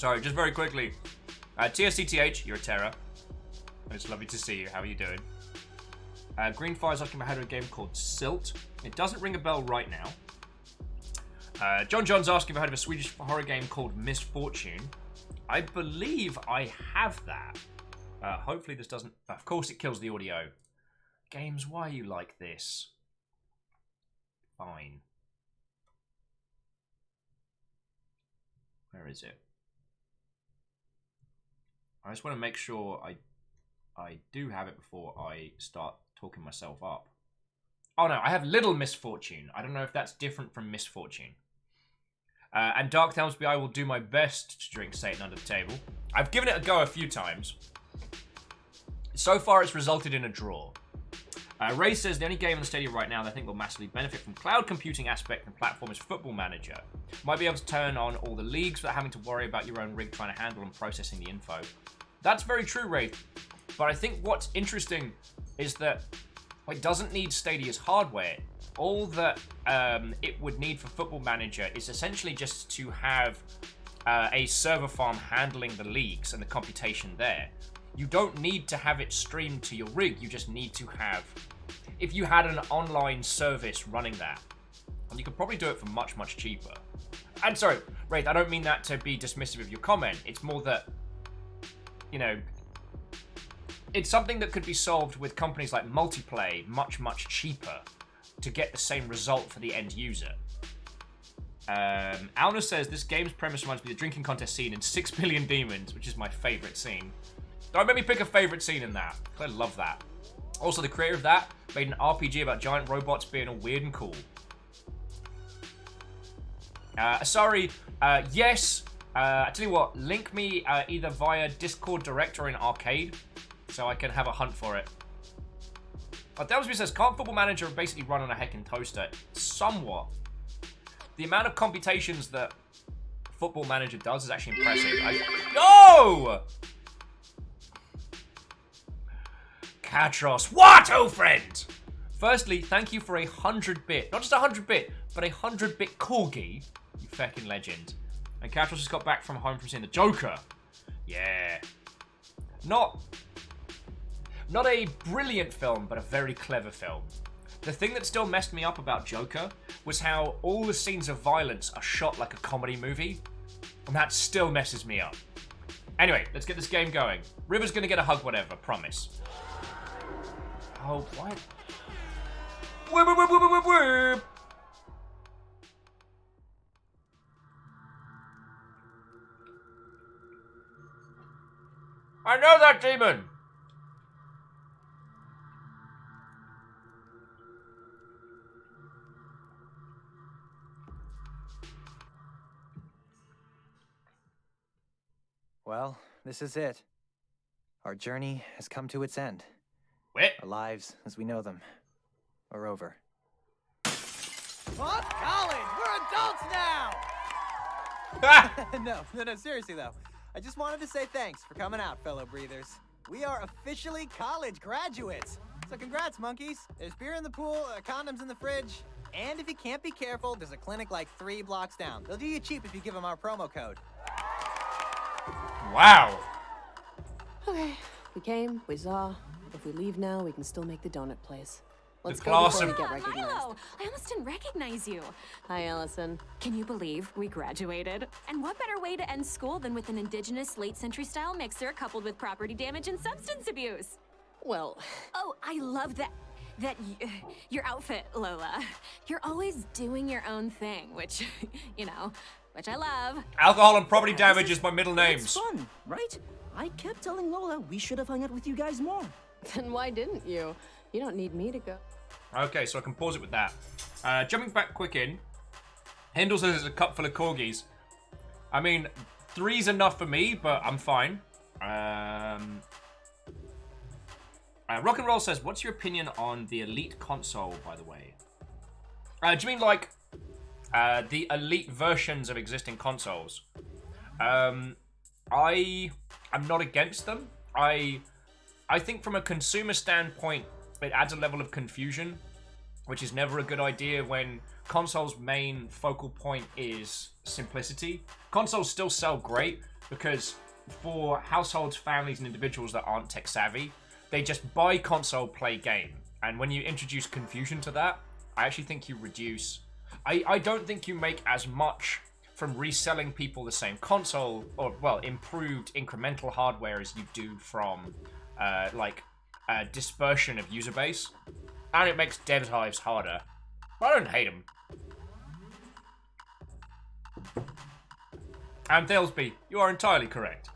Sorry, just very quickly. TSCTH, you're a terror. It's lovely to see you. How are you doing? Greenfire's asking about how to a game called Silt. It doesn't ring a bell right now. John's asking about a Swedish horror game called Misfortune. I believe I have that. Hopefully this doesn't... Of course it kills the audio. Games, why are you like this? Fine. Where is it? I just want to make sure I do have it before I start talking myself up. Oh no, I have Little Misfortune. I don't know if that's different from Misfortune. And Dark tells me I will do my best to drink Satan under the table. I've given it a go a few times. So far, it's resulted in a draw. Ray says the only game on the Stadia right now that I think will massively benefit from cloud computing aspect and platform is Football Manager. Might be able to turn on all the leagues without having to worry about your own rig trying to handle and processing the info. That's very true, Ray. But I think what's interesting is that it doesn't need Stadia's hardware. All that it would need for Football Manager is essentially just to have a server farm handling the leagues and the computation there. You don't need to have it streamed to your rig, you just need to have... If you had an online service running that, and you could probably do it for much, much cheaper. And sorry, Wraith, I don't mean that to be dismissive of your comment. It's more that, you know, it's something that could be solved with companies like Multiplay much, much cheaper to get the same result for the end user. Alna says, this game's premise reminds me of the drinking contest scene in 6 Billion Demons, which is my favourite scene. Don't make me pick a favourite scene in that, because I love that. Also, the creator of that made an RPG about giant robots being all weird and cool. Sorry, yes. I tell you what, link me either via Discord Direct or in Arcade, so I can have a hunt for it. Delsby says, can't Football Manager basically run on a heckin' toaster? Somewhat. The amount of computations that Football Manager does is actually impressive. No! Katros, what, oh friend? Firstly, thank you for 100-bit, not just 100-bit, but 100-bit corgi, you feckin' legend. And Katros just got back from home from seeing the Joker. Yeah. Not a brilliant film, but a very clever film. The thing that still messed me up about Joker was how all the scenes of violence are shot like a comedy movie, and that still messes me up. Anyway, let's get this game going. River's gonna get a hug, whatever, promise. Oh, what? Whip. I know that demon! Well, this is it. Our journey has come to its end. What? Our lives, as we know them, are over. What? College! We're adults now! No, seriously though. I just wanted to say thanks for coming out, fellow breathers. We are officially college graduates. So congrats, monkeys. There's beer in the pool, condoms in the fridge, and if you can't be careful, there's a clinic like 3 blocks down. They'll do you cheap if you give them our promo code. Wow. Okay, we came, we saw. If we leave now, we can still make the donut place. Let's The go class before we of- get recognized. Milo! I almost didn't recognize you. Hi, Allison. Can you believe we graduated? And what better way to end school than with an indigenous late-century style mixer coupled with property damage and substance abuse? Well, Oh, I love your outfit, Lola. You're always doing your own thing, which, which I love. Alcohol and property damage is my middle names. It's fun, right? I kept telling Lola we should have hung out with you guys more. then why didn't you? You don't need me to go. Okay, so I can pause it with that. Jumping back quick in. Hindle says it's a cup full of corgis. I mean, 3's enough for me, but I'm fine. Rock and Roll says, what's your opinion on the Elite console, by the way? Do you mean like the Elite versions of existing consoles? I'm not against them. I think from a consumer standpoint, it adds a level of confusion. which is never a good idea when console's main focal point is simplicity. Consoles still sell great because for households, families, and individuals that aren't tech savvy, they just buy console, play game. And when you introduce confusion to that, I actually think you reduce... I don't think you make as much from reselling people the same console, or, well, improved incremental hardware as you do from, dispersion of user base. And it makes devs' lives harder. But I don't hate them. And Thalesby, you are entirely correct.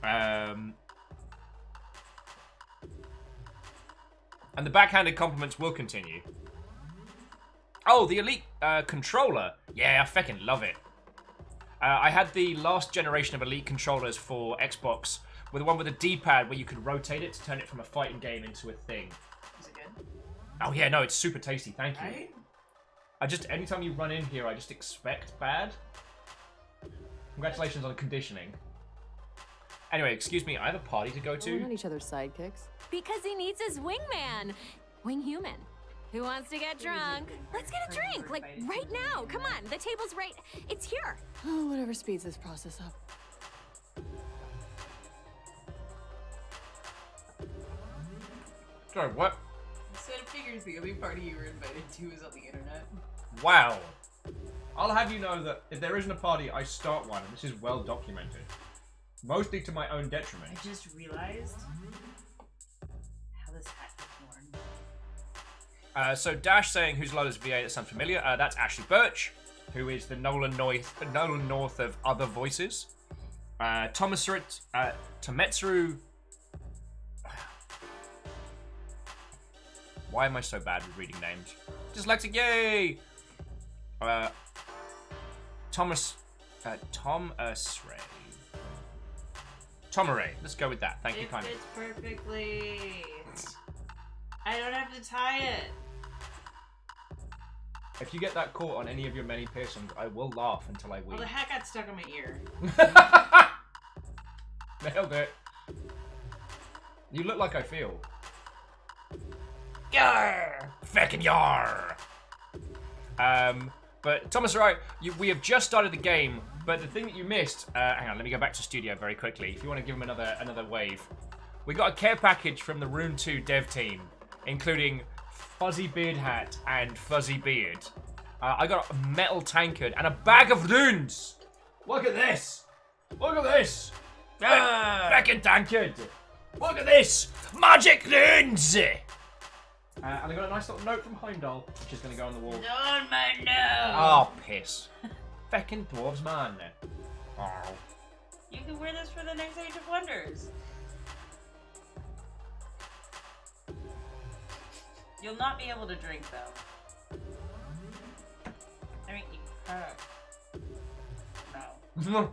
And the backhanded compliments will continue. Oh, the Elite controller. Yeah, I fucking love it. I had the last generation of Elite controllers for Xbox, with the one with a D-pad where you could rotate it to turn it from a fighting game into a thing. Is it good? Oh yeah, no, it's super tasty, thank you. Right? Anytime you run in here, I just expect bad. Congratulations on conditioning. Anyway, excuse me, I have a party to go We're to. not each other's sidekicks. Because he needs his wingman. Wing human. Who wants to get drunk? Let's get a drink, like right now. Come on, the table's right. It's here. Oh, whatever speeds this process up. Sorry, what? So I figured the only party you were invited to is on the internet. Wow. I'll have you know that if there isn't a party, I start one, and this is well documented. Mostly to my own detriment. I just realized how this hat was worn. So Dash saying, who's Lola's VA? That sounds familiar. That's Ashley Birch, who is the Nolan North of other voices. Tometsuru. Why am I so bad with reading names? Dyslexic, yay! Tomaray. Let's go with that. Thank you It kindly. fits perfectly. I don't have to tie it. If you get that caught on any of your many piercings, I will laugh until I Well, weep. the hat got stuck on my ear. Nailed it. You look like I feel. Yar! Feckin' yar! But Thomas, right, we have just started the game, but the thing that you missed, hang on, let me go back to studio very quickly. If you want to give him another wave. We got a care package from the Rune 2 dev team, including Fuzzy Beard Hat and Fuzzy Beard. I got a metal tankard and a bag of runes! Look at this! Look at this! Feckin' tankard! Look at this! Magic runes! And I got a nice little note from Heimdall, which is going to go on the wall. On my nose! Oh, piss. Feckin' dwarves, man. Oh. You can wear this for the next Age of Wonders. You'll not be able to drink, though. I mean, you could. No.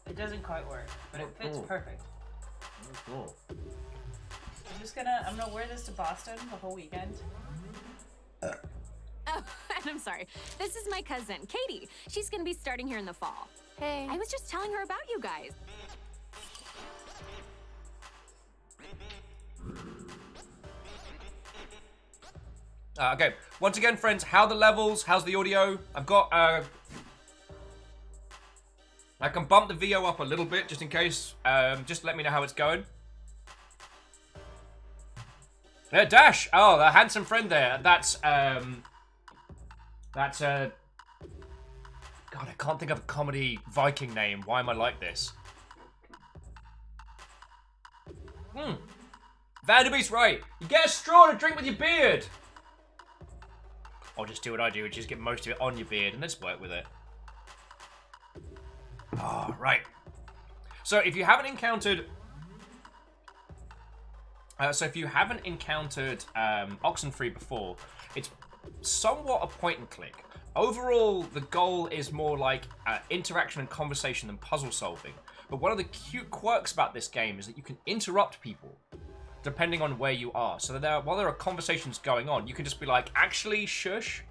It doesn't quite work, but it fits perfect. Cool. I'm gonna wear this to Boston the whole weekend. Oh, and I'm sorry. This is my cousin, Katie. She's gonna be starting here in the fall. Hey. I was just telling her about you guys. Okay, once again, friends, how are the levels? How's the audio? I've got, I can bump the VO up a little bit, just in case. Just let me know how it's going. Dash! Oh, the handsome friend there. That's, God, I can't think of a comedy Viking name. Why am I like this? Vanderbeest's right. You get a straw to drink with your beard. Or just do what I do, which is get most of it on your beard and let's work with it. Oh, right. So if you haven't encountered... Oxenfree before, it's somewhat a point and click. Overall, the goal is more like interaction and conversation than puzzle solving. But one of the cute quirks about this game is that you can interrupt people depending on where you are. So that while there are conversations going on, you can just be like, actually, shush,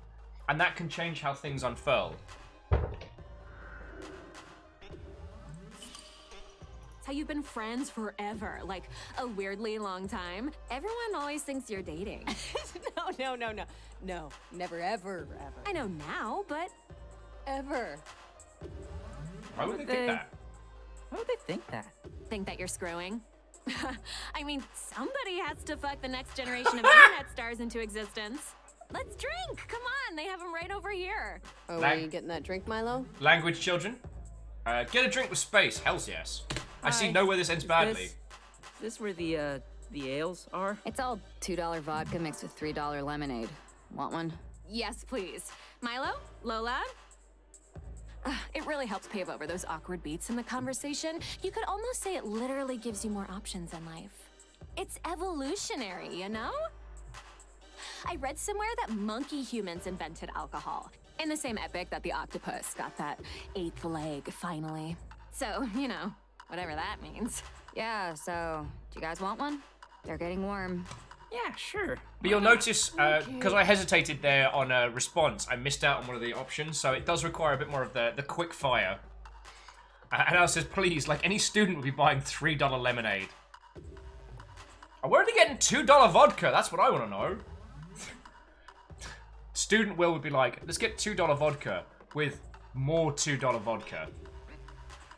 and that can change how things unfurl. how you've been friends forever, like a weirdly long time. Everyone always thinks you're dating. No, never, ever. I know now, but Ever. Why would they think that? Why would they think that? think that you're screwing. I mean, somebody has to fuck the next generation of internet stars into existence. Let's drink. Come on, they have them right over here. Oh, are you getting that drink, Milo? Language, children. Get a drink with space. Hells yes. I see Hi. nowhere this ends badly. Is this where the ales are? It's all $2 vodka mixed with $3 lemonade. Want one? Yes, please. Milo? Lola? It really helps pave over those awkward beats in the conversation. You could almost say it literally gives you more options in life. It's evolutionary, you know? I read somewhere that monkey humans invented alcohol. In the same epic that the octopus got that 8th leg, finally. So, you know, whatever that means. Yeah, so, do you guys want one? They're getting warm. Yeah, sure. But you'll notice, because I hesitated there on a response, I missed out on one of the options, so it does require a bit more of the quick fire. And Alice says, please, like any student would be buying $3 lemonade. Oh, where are they getting $2 vodka? That's what I want to know. Student Will would be like, let's get $2 vodka with more $2 vodka.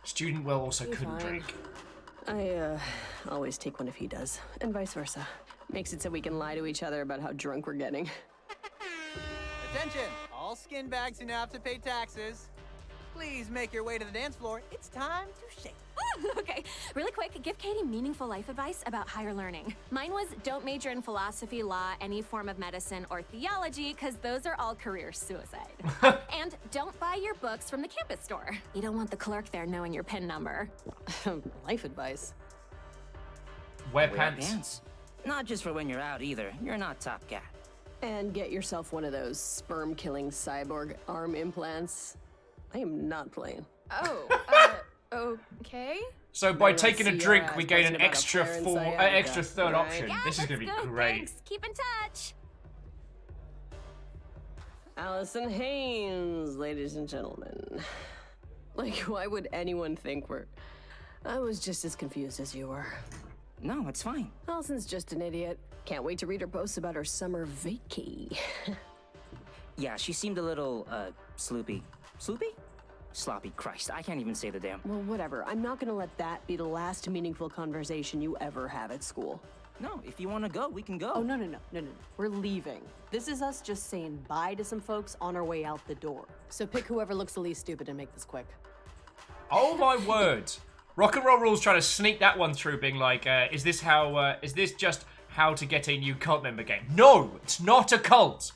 Student Will also couldn't drink. I always take one if he does, and vice versa. Makes it so we can lie to each other about how drunk we're getting. Attention! All skin bags who now have to pay taxes. Please make your way to the dance floor. It's time to shake. Okay, really quick, give Katie meaningful life advice about higher learning. Mine was don't major in philosophy, law, any form of medicine, or theology, because those are all career suicide. And don't buy your books from the campus store. You don't want the clerk there knowing your PIN number. Life advice. Wear pants. Not just for when you're out either. You're not Top Cat. And get yourself one of those sperm-killing cyborg arm implants. I am not playing. Okay. So by Maybe I'll taking a see your drink, ass we gain posting an about a extra flare in full, sciatica, extra third right? option. Yeah, This is gonna be let's go, great. thanks. Keep in touch. Allison Haynes, ladies and gentlemen. Like, why would anyone think we're... I was just as confused as you were. No, it's fine. Allison's just an idiot. Can't wait to read her posts about her summer vacay. Yeah, she seemed a little, sloopy. Sloopy? Sloppy. Christ, I can't even say the damn. Well, whatever. I'm not gonna let that be the last meaningful conversation you ever have at school. No, if you want to go, we can go. Oh, no. We're leaving. This is us just saying bye to some folks on our way out the door. So pick whoever looks the least stupid and make this quick. Oh my word! Rock and Roll Rules trying to sneak that one through, being like, is this just how to get a new cult member game? No, it's not a cult.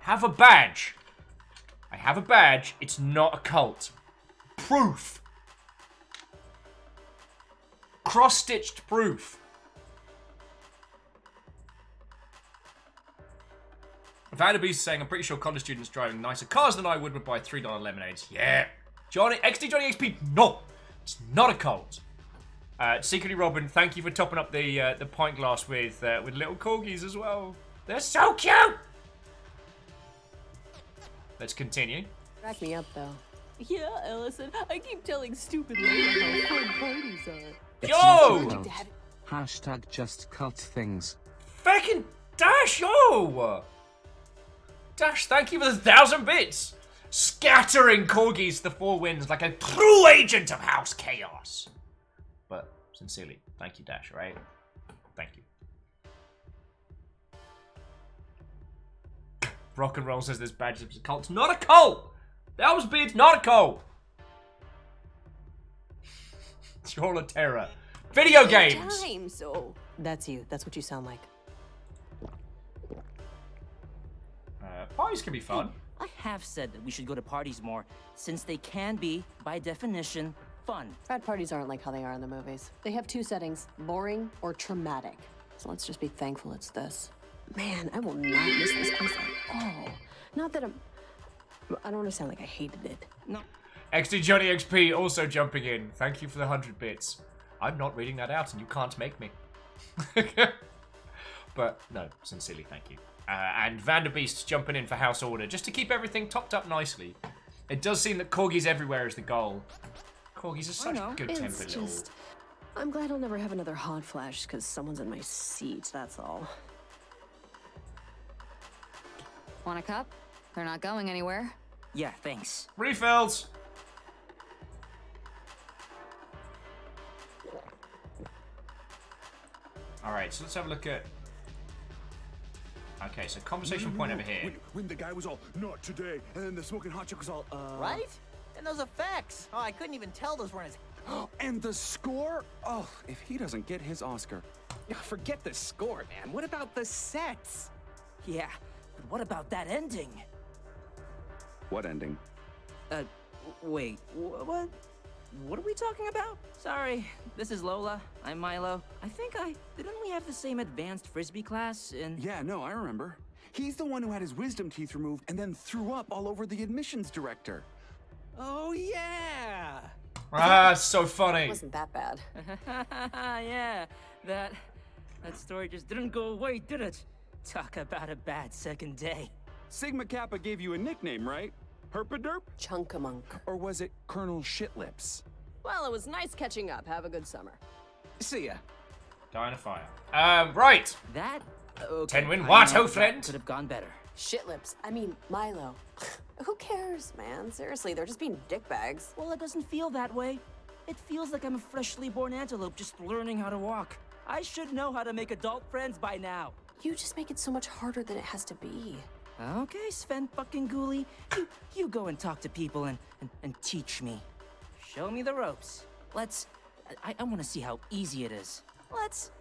Have a badge. I have a badge. It's not a cult. Proof. Cross-stitched proof. Vanderbeest saying, I'm pretty sure college students driving nicer cars than I would buy $3 lemonades. Yeah. Johnny XP, no. It's not a cult. Secretly Robin, thank you for topping up the pint glass with little corgis as well. They're so cute. Let's continue. Crack me up, though. Yeah, Ellison, I keep telling stupid ladies how fun parties are. Yo! Hashtag just cult things. Feckin' Dash, yo! Dash, thank you for the 1,000 bits. Scattering corgis to the four winds like a true agent of House Chaos. But, sincerely, thank you, Dash, right? Thank you. Rock and Roll says this badge is a cult. It's not a cult! That was bid, not a cult! It's all a terror. Video games! Time, so... That's you. That's what you sound like. Parties can be fun. I have said that we should go to parties more, since they can be, by definition, fun. Frat parties aren't like how they are in the movies. They have two settings, boring or traumatic. So let's just be thankful it's this. Man, I will not miss this place at all. Not that I don't want to sound like I hated it. No. XD Johnny XP also jumping in. Thank you for the 100 bits. I'm not reading that out and you can't make me. But, no, sincerely, thank you. And Vanderbeest jumping in for House Order, just to keep everything topped up nicely. It does seem that corgis everywhere is the goal. Corgis are such know. good-tempered It's little... just... I'm glad I'll never have another hot flash because someone's in my seat, that's all. Want a cup? They're not going anywhere. Yeah, thanks. Refills! Alright, so let's have a look at... Okay, so conversation point over here. When the guy was all, not today, and then the smoking hot chick was all, Right? And those effects. Oh, I couldn't even tell those weren't his... And the score? Oh, if he doesn't get his Oscar. Forget the score, man. What about the sets? Yeah, but what about that ending? What ending? Wait, what? What are we talking about? Sorry, this is Lola. I'm Milo. Didn't we have the same advanced frisbee class in... Yeah, no, I remember. He's the one who had his wisdom teeth removed and then threw up all over the admissions director. Oh, yeah! Ah, so funny. It wasn't that bad. Yeah, that story just didn't go away, did it? Talk about a bad second day. Sigma Kappa gave you a nickname, right? Herpaderp? Chunkamunk. Or was it Colonel Shitlips? Well, it was nice catching up. Have a good summer. See ya. Die in a fire. Right. That... Okay, 10 win. I What, know oh, friend? Could have gone better. Shitlips. I mean, Milo. Who cares, man? Seriously, they're just being dickbags. Well, it doesn't feel that way. It feels like I'm a freshly born antelope just learning how to walk. I should know how to make adult friends by now. You just make it so much harder than it has to be. Okay, Sven fucking Ghoulie. You go and talk to people and teach me. Show me the ropes. I want to see how easy it is. Let's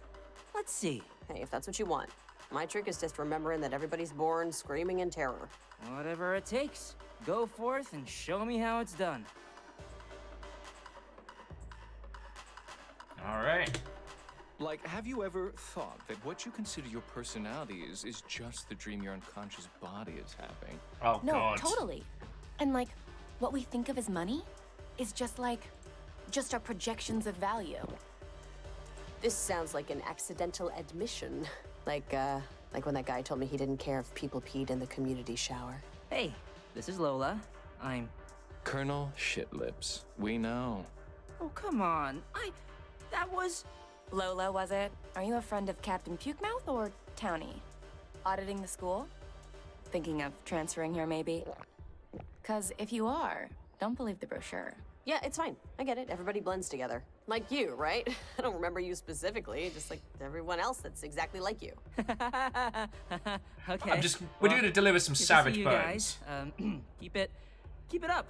see. Hey, if that's what you want. My trick is just remembering that everybody's born screaming in terror. Whatever it takes. Go forth and show me how it's done. All right. Like, have you ever thought that what you consider your personality is just the dream your unconscious body is having? Oh, No, God. totally. And like, what we think of as money is just our projections of value. This sounds like an accidental admission. Like when that guy told me he didn't care if people peed in the community shower. Hey, this is Lola. I'm... Colonel Shitlips. We know. Oh, come on. That was... Lola, was it? Are you a friend of Captain Pukemouth or Townie? Auditing the school? Thinking of transferring here, maybe? 'Cause if you are, don't believe the brochure. Yeah, it's fine. I get it. Everybody blends together. Like you, right? I don't remember you specifically, just like everyone else that's exactly like you. Okay. We're going to deliver some good to savage see you bones. guys. Keep it up.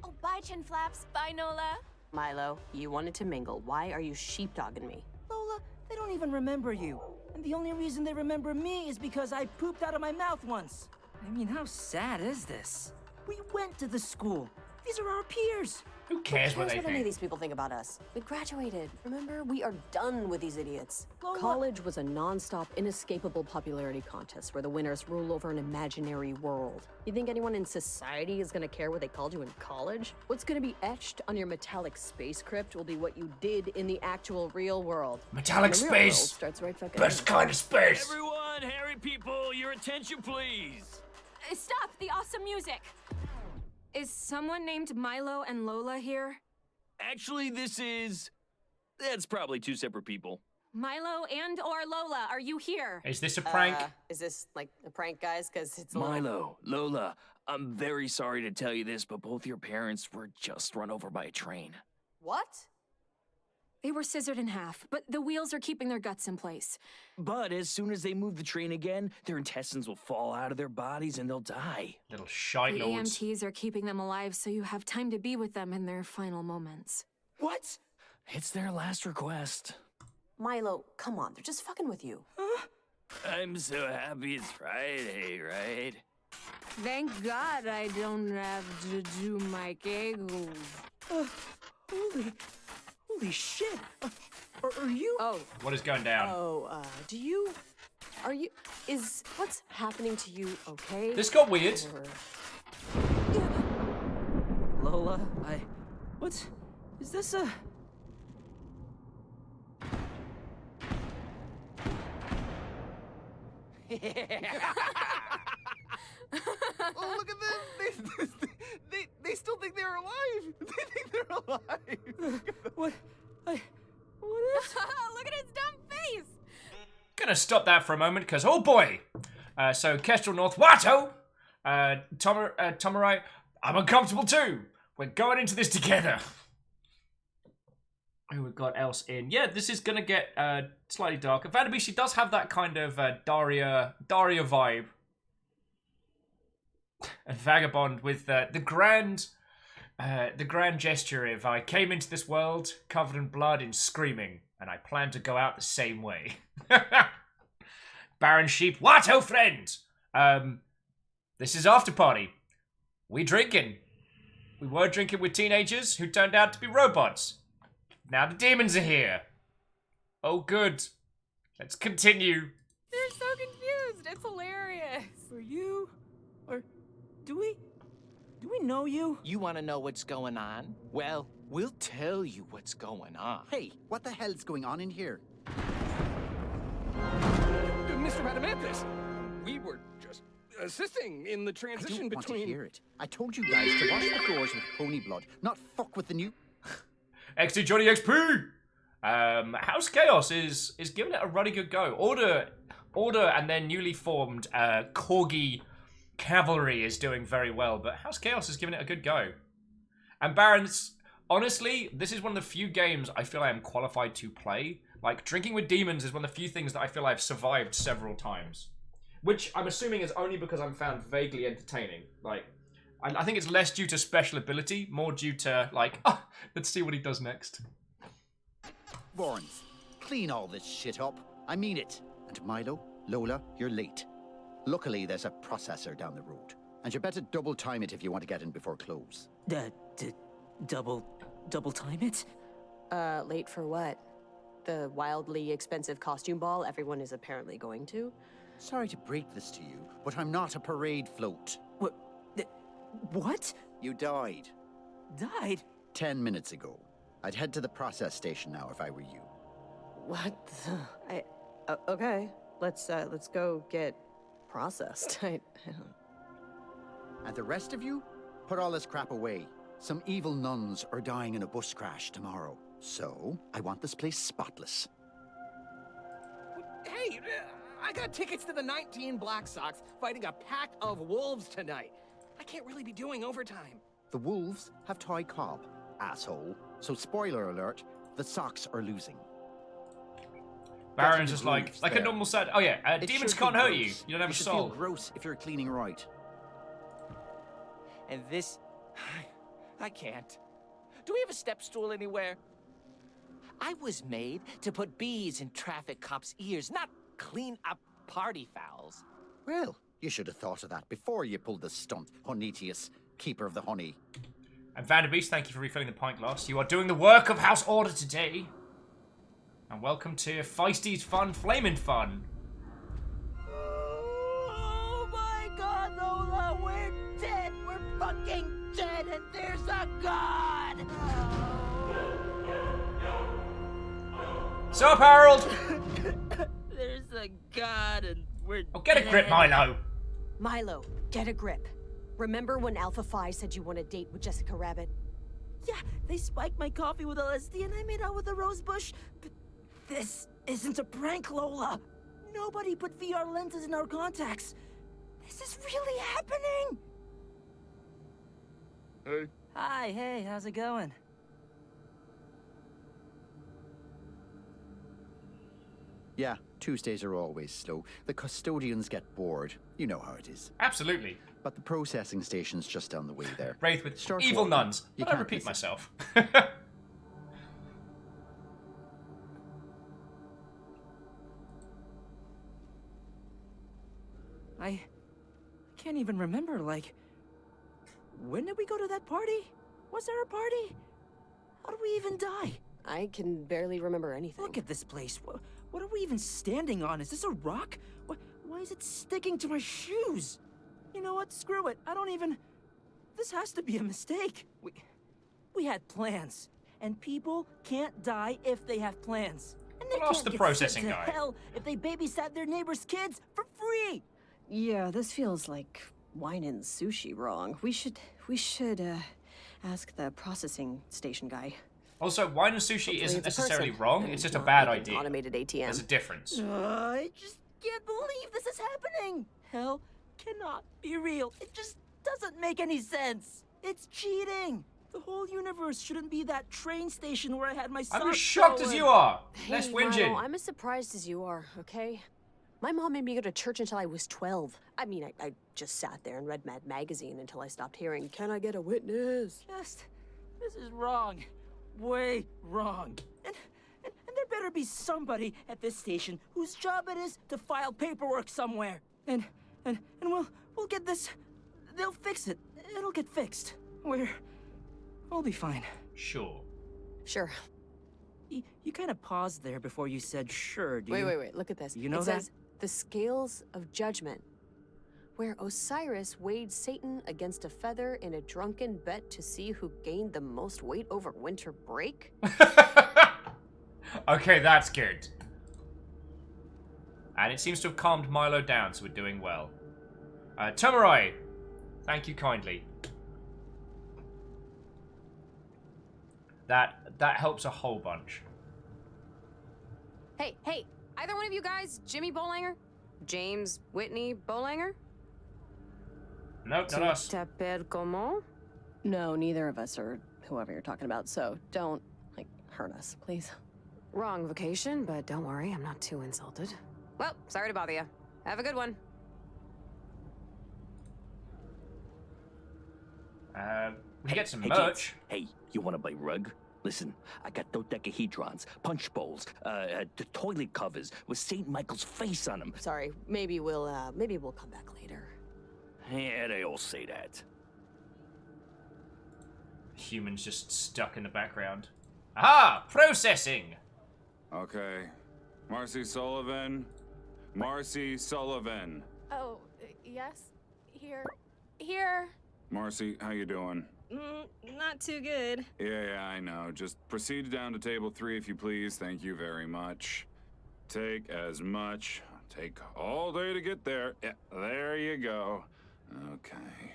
Oh, bye, Chin Flaps. Bye, Nola. Milo, you wanted to mingle. Why are you sheepdogging me? Lola, they don't even remember you. And the only reason they remember me is because I pooped out of my mouth once. I mean, how sad is this? We went to the school. These are our peers. Who cares what they any of think? these people think about us? We graduated. Remember? We are done with these idiots. Lola. College was a non-stop, inescapable popularity contest where the winners rule over an imaginary world. You think anyone in society is gonna care what they called you in college? What's gonna be etched on your metallic space crypt will be what you did in the actual real world. Metallic And the real world space. starts right fucking Best kind of space. Everyone, hairy people, your attention, please. Stop the awesome music. Is someone named Milo and Lola here? Actually, that's probably two separate people. Milo and or Lola, are you here? Is this a prank? Is this like a prank, guys? Because it's Milo, Lola, I'm very sorry to tell you this, but both your parents were just run over by a train. What? They were scissored in half, but the wheels are keeping their guts in place. But as soon as they move the train again, their intestines will fall out of their bodies and they'll die. Little shite The lords. EMTs are keeping them alive so you have time to be with them in their final moments. What? It's their last request. Milo, come on, they're just fucking with you. I'm so happy it's Friday, right? Thank God I don't have to do my kegels. Holy shit! Are you? Oh. What is going down? Oh, what's happening to you okay? This got weird. Lola, is this a... Oh, look at them! They still think they're alive! They think they're alive. What? What is? Look at his dumb face! Gonna stop that for a moment, because, oh boy! So, Kestrel North, Watto! Tomorai, I'm uncomfortable too! We're going into this together! Who we got else in? Yeah, this is gonna get slightly darker. Vanabishi does have that kind of Daria vibe. And Vagabond with the grand gesture of I came into this world covered in blood and screaming, and I plan to go out the same way. Baron Sheep, Watto friend! This is Afterparty. We drinking. We were drinking with teenagers who turned out to be robots. Now the demons are here. Oh, good. Let's continue. They're so confused. It's hilarious. For you? Or do we know you? You want to know what's going on? Well, we'll tell you what's going on. Hey, what the hell's going on in here? Mr. Radamanthus, we were just assisting in the I transition don't want between... to hear it. I told you guys to wash the floors with pony blood, not fuck with the new... XD Johnny XP! House Chaos is giving it a really good go. Order and their newly formed Corgi Cavalry is doing very well, but House Chaos is giving it a good go. And Barons, honestly, this is one of the few games I feel I am qualified to play. Like, Drinking with Demons is one of the few things that I feel I've survived several times. Which I'm assuming is only because I'm found vaguely entertaining. Like, I think it's less due to special ability, more due to, like, oh, let's see what he does next. Warrens, clean all this shit up. I mean it. And Milo, Lola, you're late. Luckily, there's a processor down the road. And you better double time it if you want to get in before close. Double time it? Late for what? The wildly expensive costume ball everyone is apparently going to? Sorry to break this to you, but I'm not a parade float. What? You died. Died? 10 minutes ago. I'd head to the process station now if I were you. What the... okay. Let's go get processed. I don't... And the rest of you? Put all this crap away. Some evil nuns are dying in a bus crash tomorrow. So, I want this place spotless. Hey, I got tickets to the 19 Black Sox fighting a pack of wolves tonight. I can't really be doing overtime. The Wolves have Toy Cobb, asshole. So spoiler alert, the Sox are losing. Baron's just like a normal set. Oh yeah, demons can't hurt you. You don't have a soul. Feel gross if you're cleaning right. And this... I can't. Do we have a step stool anywhere? I was made to put bees in traffic cops' ears, not clean up party fouls. Well, you should have thought of that before you pulled the stunt, Honetius, keeper of the honey. And Vanderbeest, thank you for refilling the pint glass. You are doing the work of House Order today. And welcome to Feisty's Fun Flamin' Fun. Oh my god, Lola, we're dead! We're fucking dead, and there's a god! Sup, Harold? There's a god, and we're Oh, get a grip, Milo. Milo, get a grip. Remember when Alpha Phi said you want to date with Jessica Rabbit? Yeah, they spiked my coffee with LSD and I made out with a rose bush. But this isn't a prank, Lola. Nobody put VR lenses in our contacts. This is really happening. Hey. Hi, hey, how's it going? Yeah, Tuesdays are always slow. The custodians get bored. You know how it is. Absolutely. But the processing station's just down the way there. Wraith with Start evil walking. nuns. You But I can't repeat miss it. myself. I can't even remember, like... When did we go to that party? Was there a party? How did we even die? I can barely remember anything. Look at this place. What are we even standing on? Is this a rock? Why is it sticking to my shoes? You know what? Screw it. I don't even... This has to be a mistake. We had plans. And people can't die if they have plans. And they Well, ask can't the get processing sent to guy. hell if they babysat their neighbors' kids for free. Yeah, this feels like wine and sushi wrong. We should Ask the processing station guy. Also, wine and sushi Hopefully isn't it's a necessarily person wrong. and It's just a not bad like an idea. automated ATM. There's a difference. I just can't believe this is happening. Hell cannot be real. It just doesn't make any sense. It's cheating. The whole universe shouldn't be that train station where I had my I'm as socks shocked as stolen. you are. Hey, Less Milo, whinging. I'm as surprised as you are, okay? My mom made me go to church until I was 12. I mean, I just sat there and read Mad Magazine until I stopped hearing, "Can I get a witness?" This is wrong. Way wrong. And there better be somebody at this station whose job it is to file paperwork somewhere. And we'll get this. They'll fix it. It'll get fixed. We'll be fine. Sure. Sure. You kind of paused there before you said sure, do you? Wait. Look at this. You know it that? says, "The Scales of Judgment," where Osiris weighed Satan against a feather in a drunken bet to see who gained the most weight over winter break. Okay, that's good. And it seems to have calmed Milo down, so we're doing well. Tomorai, thank you kindly. That helps a whole bunch. Hey, either one of you guys, Jimmy Bolanger? James Whitney Bolanger? Nope, not us. Tu t'appelles comment? No, neither of us are whoever you're talking about, so don't, hurt us, please. Wrong vocation, but don't worry, I'm not too insulted. Well, sorry to bother you. Have a good one. We get some hey, merch. Kids. Hey, you want to buy rug? Listen, I got dodecahedrons, punch bowls, the toilet covers with St. Michael's face on them. Sorry, maybe we'll come back later. Yeah, they all say that. Humans just stuck in the background. Aha! Processing! Okay. Marcy Sullivan. Marcy Sullivan. Oh, yes? Here. Marcy, how you doing? Not too good. Yeah, I know. Just proceed down to table 3 if you please. Thank you very much. Take as much. Take all day to get there. Yeah, there you go. Okay.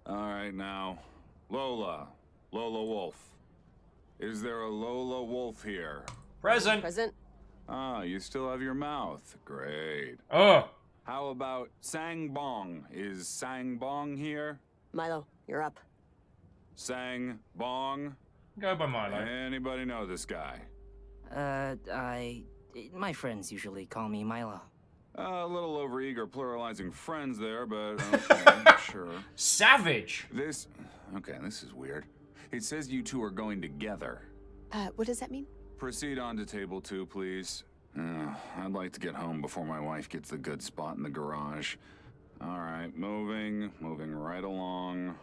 All right, now. Lola Wolf. Is there a Lola Wolf here? Present. Present. Ah, you still have your mouth. Great. Oh. How about Sang Bong? Is Sang Bong here? Milo, you're up. Sang Bong? Go by Milo. Anybody know this guy? My friends usually call me Milo. A little overeager pluralizing friends there, but okay, sure. Savage! This is weird. It says you two are going together. What does that mean? Proceed on to table 2, please. I'd like to get home before my wife gets the good spot in the garage. All right, moving right along.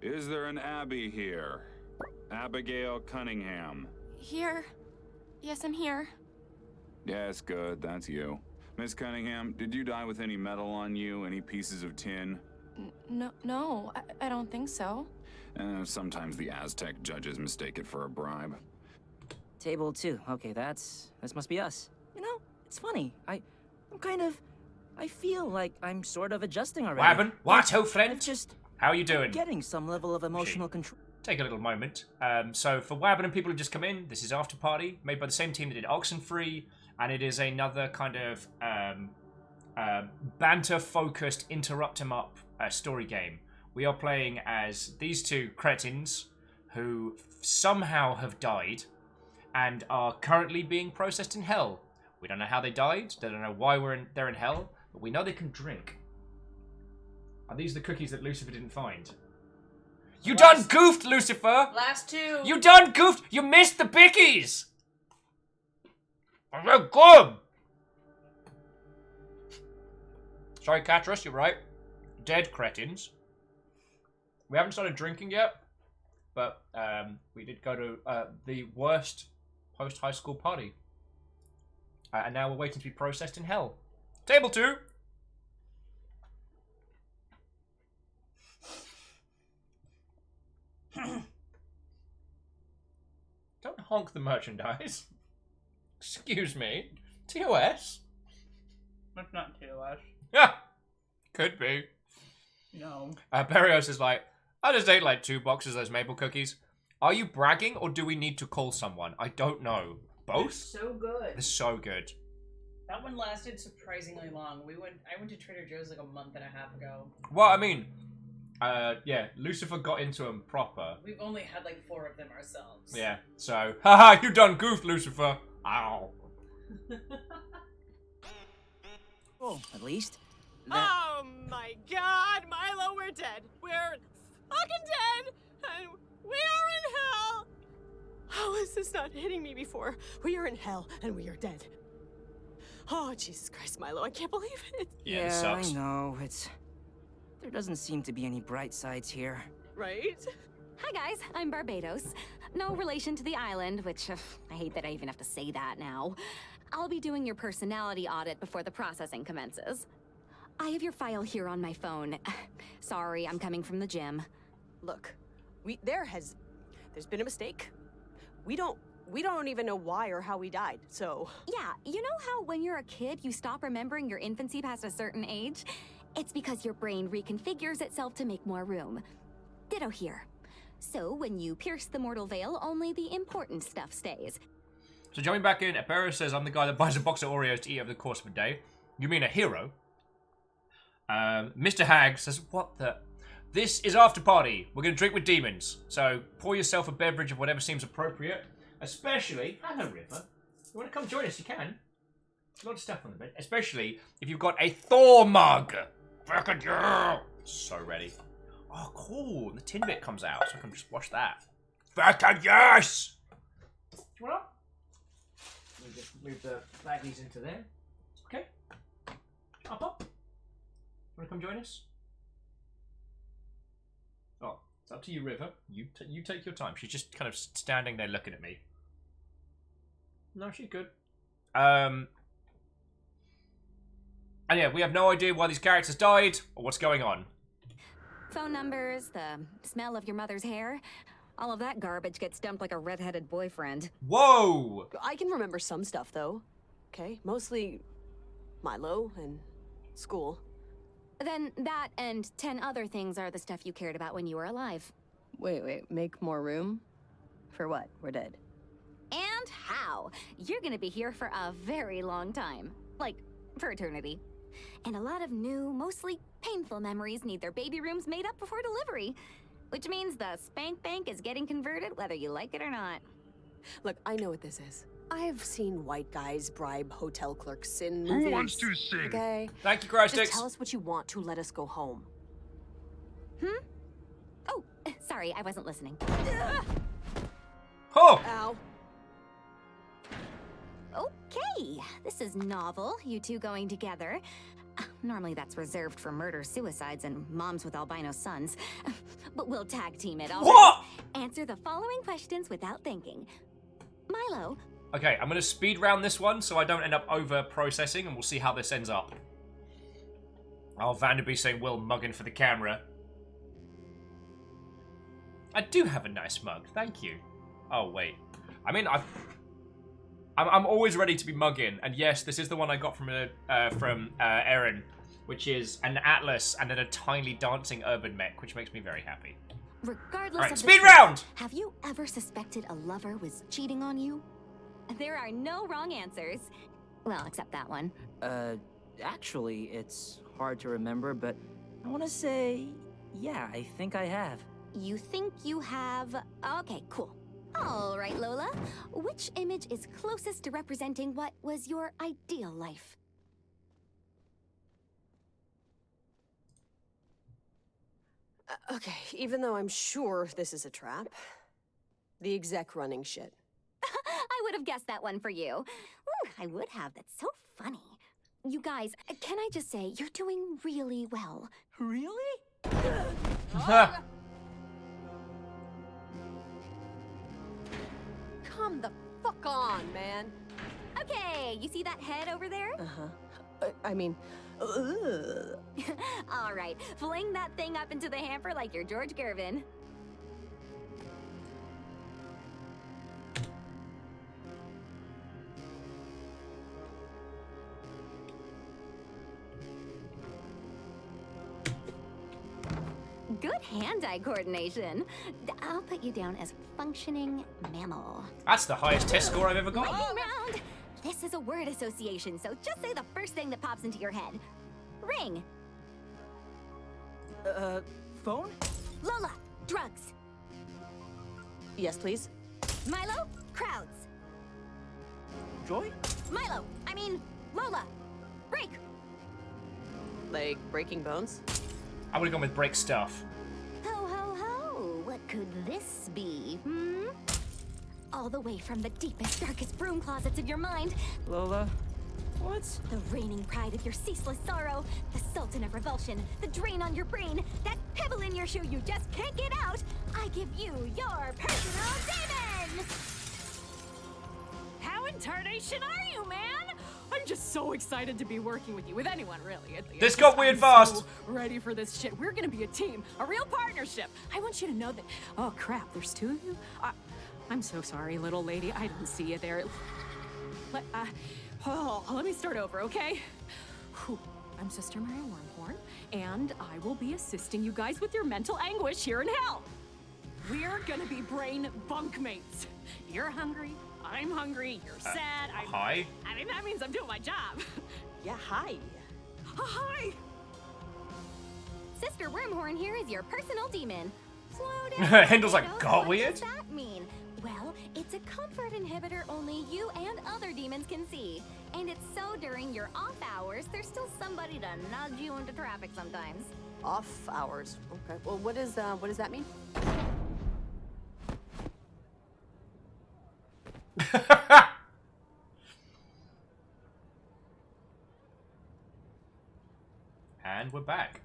Is there an Abby here? Abigail Cunningham. Here. Yes, I'm here. Yes, good, that's you. Miss Cunningham, did you die with any metal on you? Any pieces of tin? No, I don't think so. Sometimes the Aztec judges mistake it for a bribe. Table 2. Okay, this must be us. You know, it's funny. I feel like I'm sort of adjusting already. What happened? What, old friend? How are you doing? Getting some level of emotional control. Take a little moment. So for Wabbin and people who just come in, this is Afterparty, made by the same team that did Oxenfree, and it is another kind of banter-focused, interrupt-em-up story game. We are playing as these two cretins who somehow have died and are currently being processed in hell. We don't know how they died, they don't know why they're in hell, but we know they can drink. Are these the cookies that Lucifer didn't find? You done goofed, Lucifer! Last 2. You done goofed! You missed the bickies! They're good! Sorry, Catrus, you're right. Dead cretins. We haven't started drinking yet, but we did go to the worst post-high school party. And now we're waiting to be processed in hell. Table 2! Don't honk the merchandise. Excuse me. TOS? That's not TOS. Yeah. Could be. No. Barrios is like, I just ate like 2 boxes of those maple cookies. Are you bragging or do we need to call someone? I don't know. Both? So good. They're so good. That one lasted surprisingly long. I went to Trader Joe's like a month and a half ago. Well, I mean, yeah, Lucifer got into them proper. We've only had like 4 of them ourselves. Yeah, so, haha, you done goofed, Lucifer. Ow. Oh, at least. Oh my god, Milo, we're dead. We're fucking dead, and we are in hell. How is this not hitting me before? We are in hell, and we are dead. Oh, Jesus Christ, Milo, I can't believe it. Yeah, it sucks. I know. There doesn't seem to be any bright sides here. Right? Hi guys, I'm Barbados. No relation to the island, which I hate that I even have to say that now. I'll be doing your personality audit before the processing commences. I have your file here on my phone. Sorry, I'm coming from the gym. Look, there's been a mistake. We don't even know why or how we died, so... Yeah, you know how when you're a kid, you stop remembering your infancy past a certain age? It's because your brain reconfigures itself to make more room. Ditto here. So when you pierce the mortal veil, only the important stuff stays. So jumping back in, Apera says, I'm the guy that buys a box of Oreos to eat over the course of a day. You mean a hero? Mr. Hag says, what the... This is Afterparty. We're going to drink with demons. So pour yourself a beverage of whatever seems appropriate. Especially... Hello, River. You want to come join us, you can. There's a lot of stuff on the bed. Especially if you've got a Thor mug. Fucking yeah. So ready. Oh, cool. The tin bit comes out, so I can just watch that. Fucking yes! Do you want to? Let me just move the baggies into there. Okay. Up. Want to come join us? Oh, it's up to you, River. You take your time. She's just kind of standing there looking at me. No, she's good. And yeah, we have no idea why these characters died or what's going on. Phone numbers, the smell of your mother's hair. All of that garbage gets dumped like a redheaded boyfriend. Whoa! I can remember some stuff, though. Okay? Mostly Milo and school. Then that and 10 other things are the stuff you cared about when you were alive. Wait, make more room? For what? We're dead. And how? You're gonna be here for a very long time. Like, for eternity. And a lot of new, mostly painful memories need their baby rooms made up before delivery. Which means the spank bank is getting converted whether you like it or not. Look, I know what this is. I've seen white guys bribe hotel clerks in movies. Who wants to sing? Okay? Thank you, Christ Just tell us what you want to let us go home. Oh, sorry, I wasn't listening. Oh! Ow. Okay, this is novel, you two going together. Normally that's reserved for murder-suicides and moms with albino sons. But we'll tag team it, all right? Answer the following questions without thinking. Milo. Okay, I'm going to speed round this one so I don't end up over-processing, and we'll see how this ends up. Oh, Vanderby saying Will mugging for the camera. I do have a nice mug, thank you. Oh, wait. I mean, I'm always ready to be mugging, and yes, this is the one I got from Erin, which is an atlas and then a tiny dancing urban mech, which makes me very happy. Regardless Right, of speed the round! truth, have you ever suspected a lover was cheating on you? There are no wrong answers. Well, except that one. Actually, it's hard to remember, but I want to say, yeah, I think I have. You think you have... Okay, cool. All right, Lola. Which image is closest to representing what was your ideal life? Okay, even though I'm sure this is a trap, the exec running shit. I would have guessed that one for you. Ooh, I would have. That's so funny. You guys, can I just say, you're doing really well. Really? Come the fuck on, man. Okay, you see that head over there? I mean, All right, fling that thing up into the hamper like you're George Gervin. Good hand-eye coordination. I'll put you down as functioning mammal. That's the highest test score I've ever got. Lightning round! This is a word association, so just say the first thing that pops into your head. Ring. Phone? Lola, drugs. Yes, please. Milo, crowds. Joy? Milo, I mean, Lola, break. Like breaking bones? I would have gone with break stuff. Ho, ho, ho. What could this be, hmm? All the way from the deepest, darkest broom closets of your mind. Lola, what's... The reigning pride of your ceaseless sorrow, the sultan of revulsion, the drain on your brain, that pebble in your shoe you just can't get out. I give you your personal demon! How in tarnation are you, man? I'm just so excited to be working with you, with anyone really. This got weird fast. So ready for this shit. We're gonna be a team, a real partnership. I want you to know that. Oh crap, there's two of you. I'm so sorry, little lady. I didn't see you there. Let me start over, okay? Whew. I'm Sister Mary Wormhorn, and I will be assisting you guys with your mental anguish here in hell. We're gonna be brain bunkmates. You're hungry. I'm hungry. You're sad. Hi. I mean, that means I'm doing my job. Yeah, hi. Hi. Sister Wormhorn here is your personal demon. Slow down. Hendel's like, kiddos. got What weird? does that mean? Well, it's a comfort inhibitor only you and other demons can see. And it's so during your off hours, there's still somebody to nudge you into traffic sometimes. Off hours. Okay. Well, what does that mean? And we're back.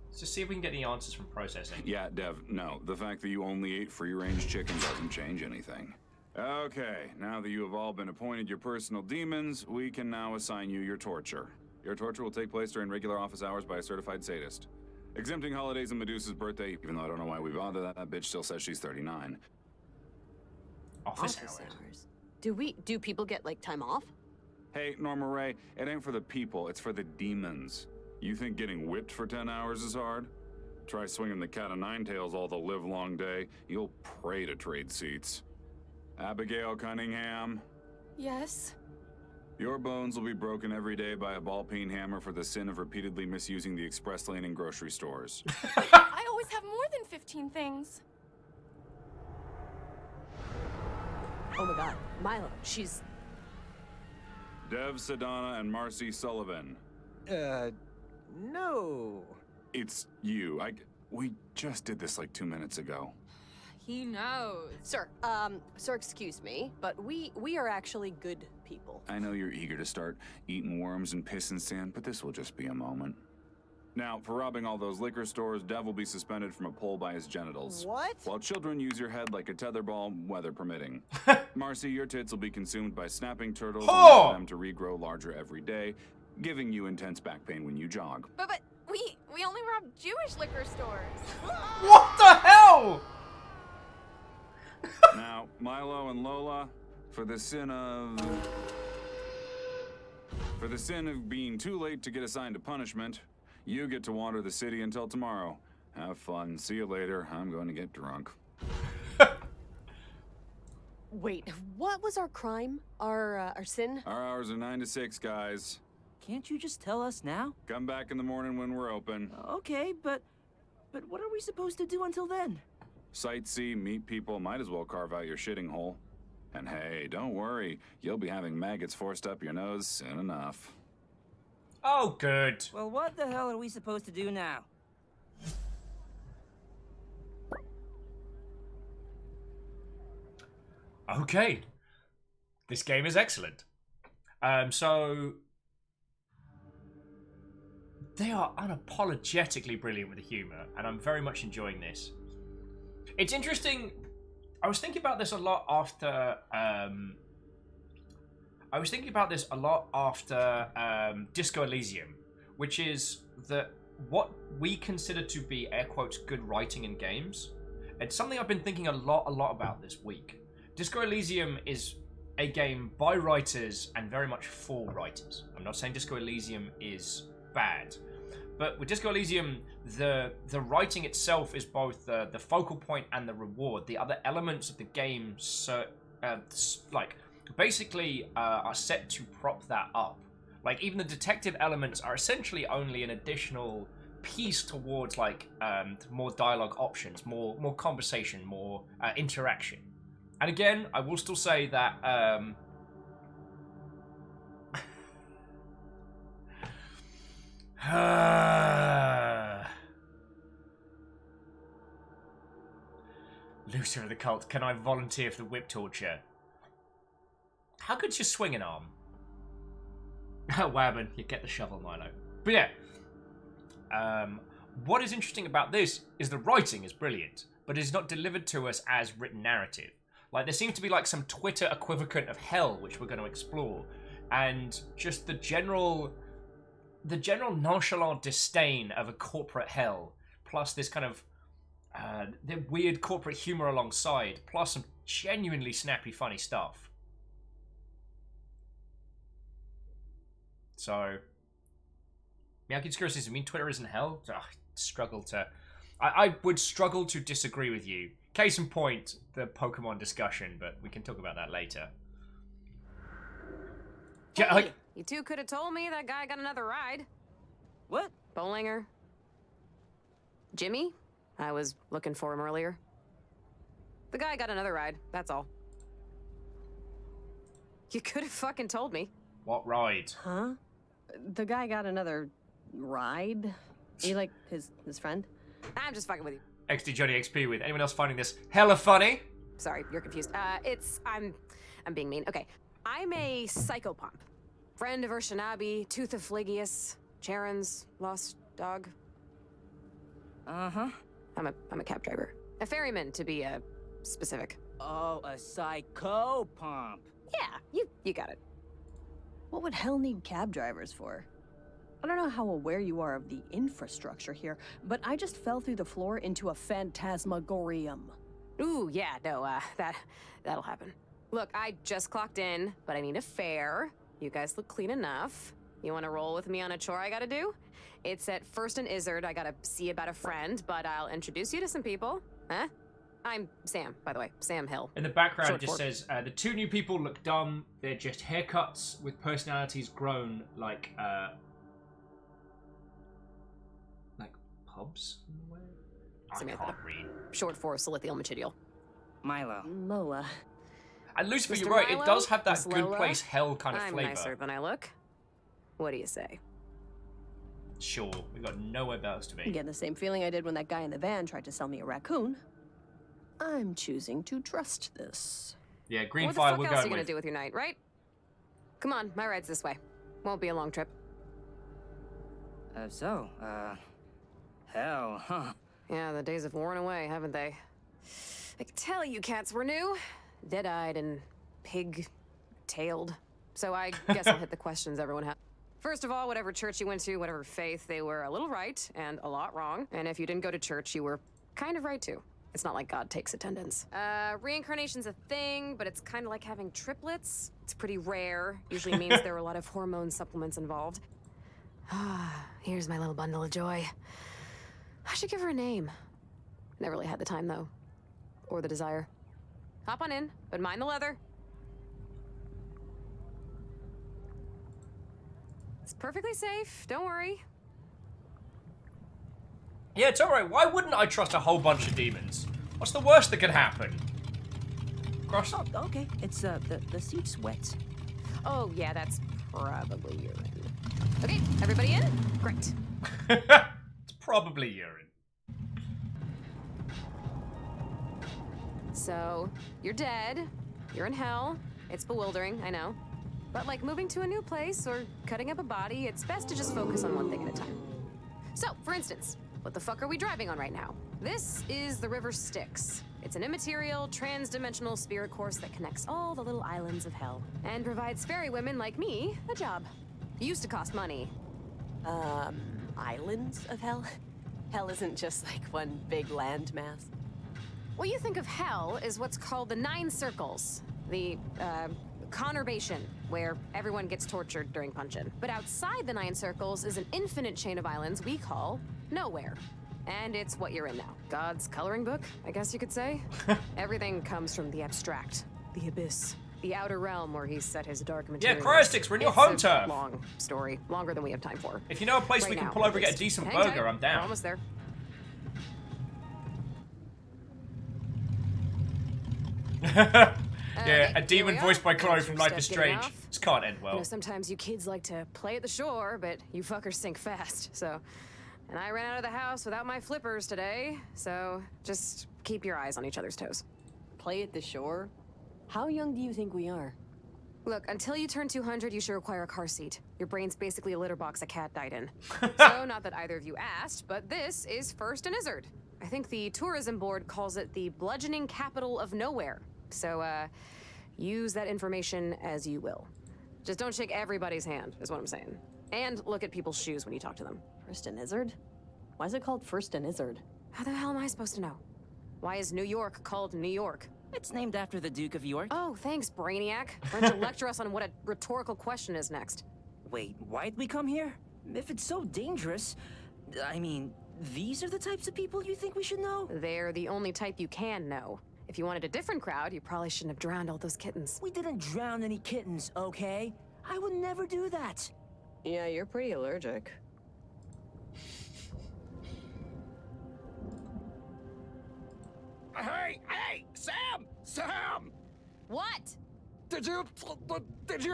Let's just see if we can get the answers from processing. Yeah, Dev, no. The fact that you only ate free-range chicken doesn't change anything. Okay, now that you have all been appointed your personal demons, we can now assign you your torture. Your torture will take place during regular office hours by a certified sadist. Exempting holidays and Medusa's birthday, even though I don't know why we bother, that bitch still says she's 39. Office hours. Do people get, like, time off? Hey, Norma Ray, it ain't for the people, it's for the demons. You think getting whipped for 10 hours is hard? Try swinging the cat o' nine tails all the live-long day. You'll pray to trade seats. Abigail Cunningham, Yes? your bones will be broken every day by a ball-peen hammer for the sin of repeatedly misusing the express lane in grocery stores. I always have more than 15 things. Oh my god. Milo, she's... Dev Sedana and Marcy Sullivan. No. It's you. We just did this like 2 minutes ago. He knows. Sir, excuse me, but we are actually good people. I know you're eager to start eating worms and pissing sand, but this will just be a moment. Now, for robbing all those liquor stores, Dev will be suspended from a pole by his genitals. What? While children use your head like a tetherball, weather permitting. Marcy, your tits will be consumed by snapping turtles and allow them to regrow larger every day, giving you intense back pain when you jog. But we only rob Jewish liquor stores. What the hell? Now, Milo and Lola, for the sin of being too late to get assigned a punishment, you get to wander the city until tomorrow. Have fun. See you later. I'm going to get drunk. Wait, what was our crime? Our sin? Our hours are 9 to 6, guys. Can't you just tell us now? Come back in the morning when we're open. Okay, but what are we supposed to do until then? Sightsee, meet people, might as well carve out your shitting hole. And hey, don't worry, you'll be having maggots forced up your nose soon enough. Oh, good. Well, what the hell are we supposed to do now? Okay. This game is excellent. So they are unapologetically brilliant with the humor, and I'm very much enjoying this. It's interesting. I was thinking about this a lot after Disco Elysium, which is that what we consider to be air quotes good writing in games. It's something I've been thinking a lot about this week. Disco Elysium is a game by writers and very much for writers. I'm not saying Disco Elysium is bad, But with Disco Elysium, the writing itself is both the focal point and the reward. The other elements of the game, basically are set to prop that up. Like, even the detective elements are essentially only an additional piece towards, like, more dialogue options, more conversation, more interaction. And again, I will still say that... Lucifer of the Cult, can I volunteer for the whip torture? How could you swing an arm? Wabban, you get the shovel, Milo. But yeah, what is interesting about this is the writing is brilliant, but it is not delivered to us as written narrative. Like, there seems to be like some Twitter equivalent of hell, which we're going to explore, and just the general nonchalant disdain of a corporate hell, plus this kind of the weird corporate humor alongside, plus some genuinely snappy, funny stuff. So, Miyagi Conspiracies, I mean, Twitter isn't hell? I would struggle to disagree with you. Case in point, the Pokemon discussion, but we can talk about that later. Hey, you two could have told me that guy got another ride. What? Bollinger. Jimmy? I was looking for him earlier. The guy got another ride, that's all. You could have fucking told me. What ride? Huh? The guy got another ride? You like his friend? I'm just fucking with you. XD Johnny XP with. Anyone else finding this hella funny? Sorry, you're confused. I'm being mean. Okay. I'm a psychopomp. Friend of Urshanabi, Tooth of Phlegius, Charon's lost dog. Uh-huh. I'm a cab driver. A ferryman, to be specific. Oh, a psychopomp. Yeah, you got it. What would hell need cab drivers for? I don't know how aware you are of the infrastructure here, but I just fell through the floor into a phantasmagorium. Ooh, yeah, no, that'll happen. Look, I just clocked in, but I need a fare. You guys look clean enough. You want to roll with me on a chore I gotta do? It's at First and Izzard. I gotta see about a friend, but I'll introduce you to some people. Huh? I'm Sam, by the way. Sam Hill. In the background, it just says, the two new people look dumb. They're just haircuts with personalities grown like pubs in a way? I can't read. Short for silithial machidial. Milo. Lola. And Lucifer, Mr. you're right. Milo? It does have that Miss good Lola? place hell kind of I'm flavor. nicer than I look. What do you say? Sure, we've got nowhere else to be. I'm getting the same feeling I did when that guy in the van tried to sell me a raccoon. I'm choosing to trust this. Yeah, green What fire the we're fuck else are going you gonna with. do with your night, right? Come on, my ride's this way. Won't be a long trip. Hell, huh? Yeah, the days have worn away, haven't they? I could tell you cats were new. Dead-eyed and pig-tailed. So I guess I'll hit the questions everyone has. First of all, whatever church you went to, whatever faith, they were a little right and a lot wrong. And if you didn't go to church, you were kind of right too. It's not like God takes attendance. Reincarnation's a thing, but it's kind of like having triplets. It's pretty rare. Usually means there are a lot of hormone supplements involved. Here's my little bundle of joy. I should give her a name. Never really had the time, though. Or the desire. Hop on in, but mind the leather. It's perfectly safe, don't worry. Yeah, it's alright. Why wouldn't I trust a whole bunch of demons? What's the worst that could happen? Cross. Oh, okay. It's the seat's wet. Oh, yeah, that's probably urine. Okay, everybody in? Great. It's probably urine. So, you're dead. You're in hell. It's bewildering, I know. But like moving to a new place or cutting up a body, it's best to just focus on one thing at a time. So, for instance, what the fuck are we driving on right now? This is the River Styx. It's an immaterial, trans-dimensional spirit course that connects all the little islands of hell and provides fairy women like me a job. It used to cost money. Islands of hell? Hell isn't just like one big landmass. What you think of hell is what's called the 9 circles. The conurbation, where everyone gets tortured during punch-in. But outside the 9 circles is an infinite chain of islands we call Nowhere. And it's what you're in now. God's coloring book, I guess you could say. Everything comes from the abstract, the abyss, the outer realm where he's set his dark material. Yeah, Cryosticks, we're in your home turf. Long story, longer than we have time for. If you know a place we can pull over and get a decent burger, I'm down. We're almost there. Yeah, a demon voiced by Chloe from Life is Strange. This can't end well. You know, sometimes you kids like to play at the shore, but you fuckers sink fast, so... And I ran out of the house without my flippers today, so just keep your eyes on each other's toes. Play at the shore? How young do you think we are? Look, until you turn 200, you should require a car seat. Your brain's basically a litter box a cat died in. So, not that either of you asked, but this is First and Izzard. I think the tourism board calls it the bludgeoning capital of nowhere. So, use that information as you will. Just don't shake everybody's hand, is what I'm saying. And look at people's shoes when you talk to them. First and Izzard? Why is it called First and Izzard? How the hell am I supposed to know? Why is New York called New York? It's named after the Duke of York. Oh, thanks, Brainiac. Why don't you lecture us on what a rhetorical question is next? Wait, why'd we come here? If it's so dangerous, I mean, these are the types of people you think we should know? They're the only type you can know. If you wanted a different crowd, you probably shouldn't have drowned all those kittens. We didn't drown any kittens, okay? I would never do that. Yeah, you're pretty allergic. Hey, Sam! Sam! What? Did you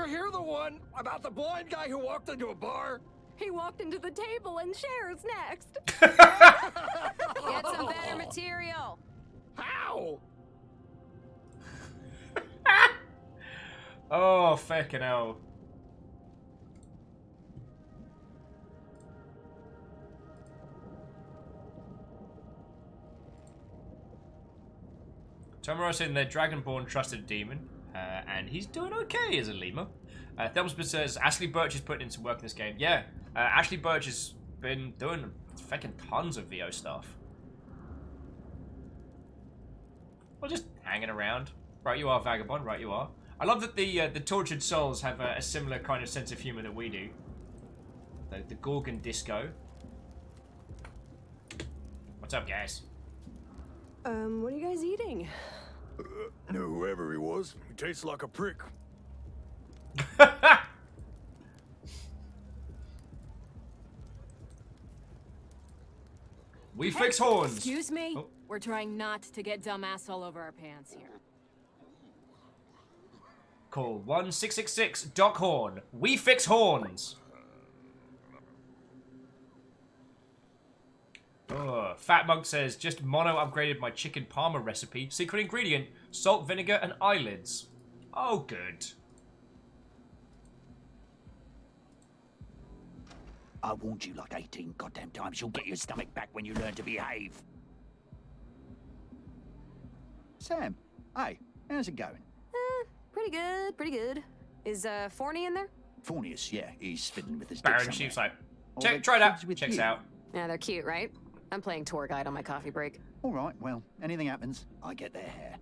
hear the one about the blind guy who walked into a bar? He walked into the table and Cher's next. Get some better material. How? Oh, fucking hell. Tomorrow saying their Dragonborn trusted a demon, and he's doing okay as a lemur. Thelmsman says Ashley Birch is putting in some work in this game. Yeah, Ashley Birch has been doing fucking tons of VO stuff. Well, just hanging around. Right, you are, Vagabond. Right, you are. I love that the Tortured Souls have a similar kind of sense of humor that we do. The Gorgon Disco. What's up, guys? What are you guys eating? Whoever he was, he tastes like a prick. We fix horns. Excuse me? Oh. We're trying not to get dumbass all over our pants here. Call 1666 Doc Horn. We fix horns. Fat Monk says, just mono upgraded my chicken parma recipe. Secret ingredient, salt, vinegar, and eyelids. Oh, good. I warned you like 18 goddamn times. You'll get your stomach back when you learn to behave. Sam, hey, how's it going? Pretty good, pretty good. Is, Forney in there? Fornius, yeah, he's fiddling with his dick Baron somewhere. Sheep's like, Or check, the try that. kids with Checks you. out. Yeah, they're cute, right? I'm playing tour guide on my coffee break. All right, well, anything happens, I get their hair.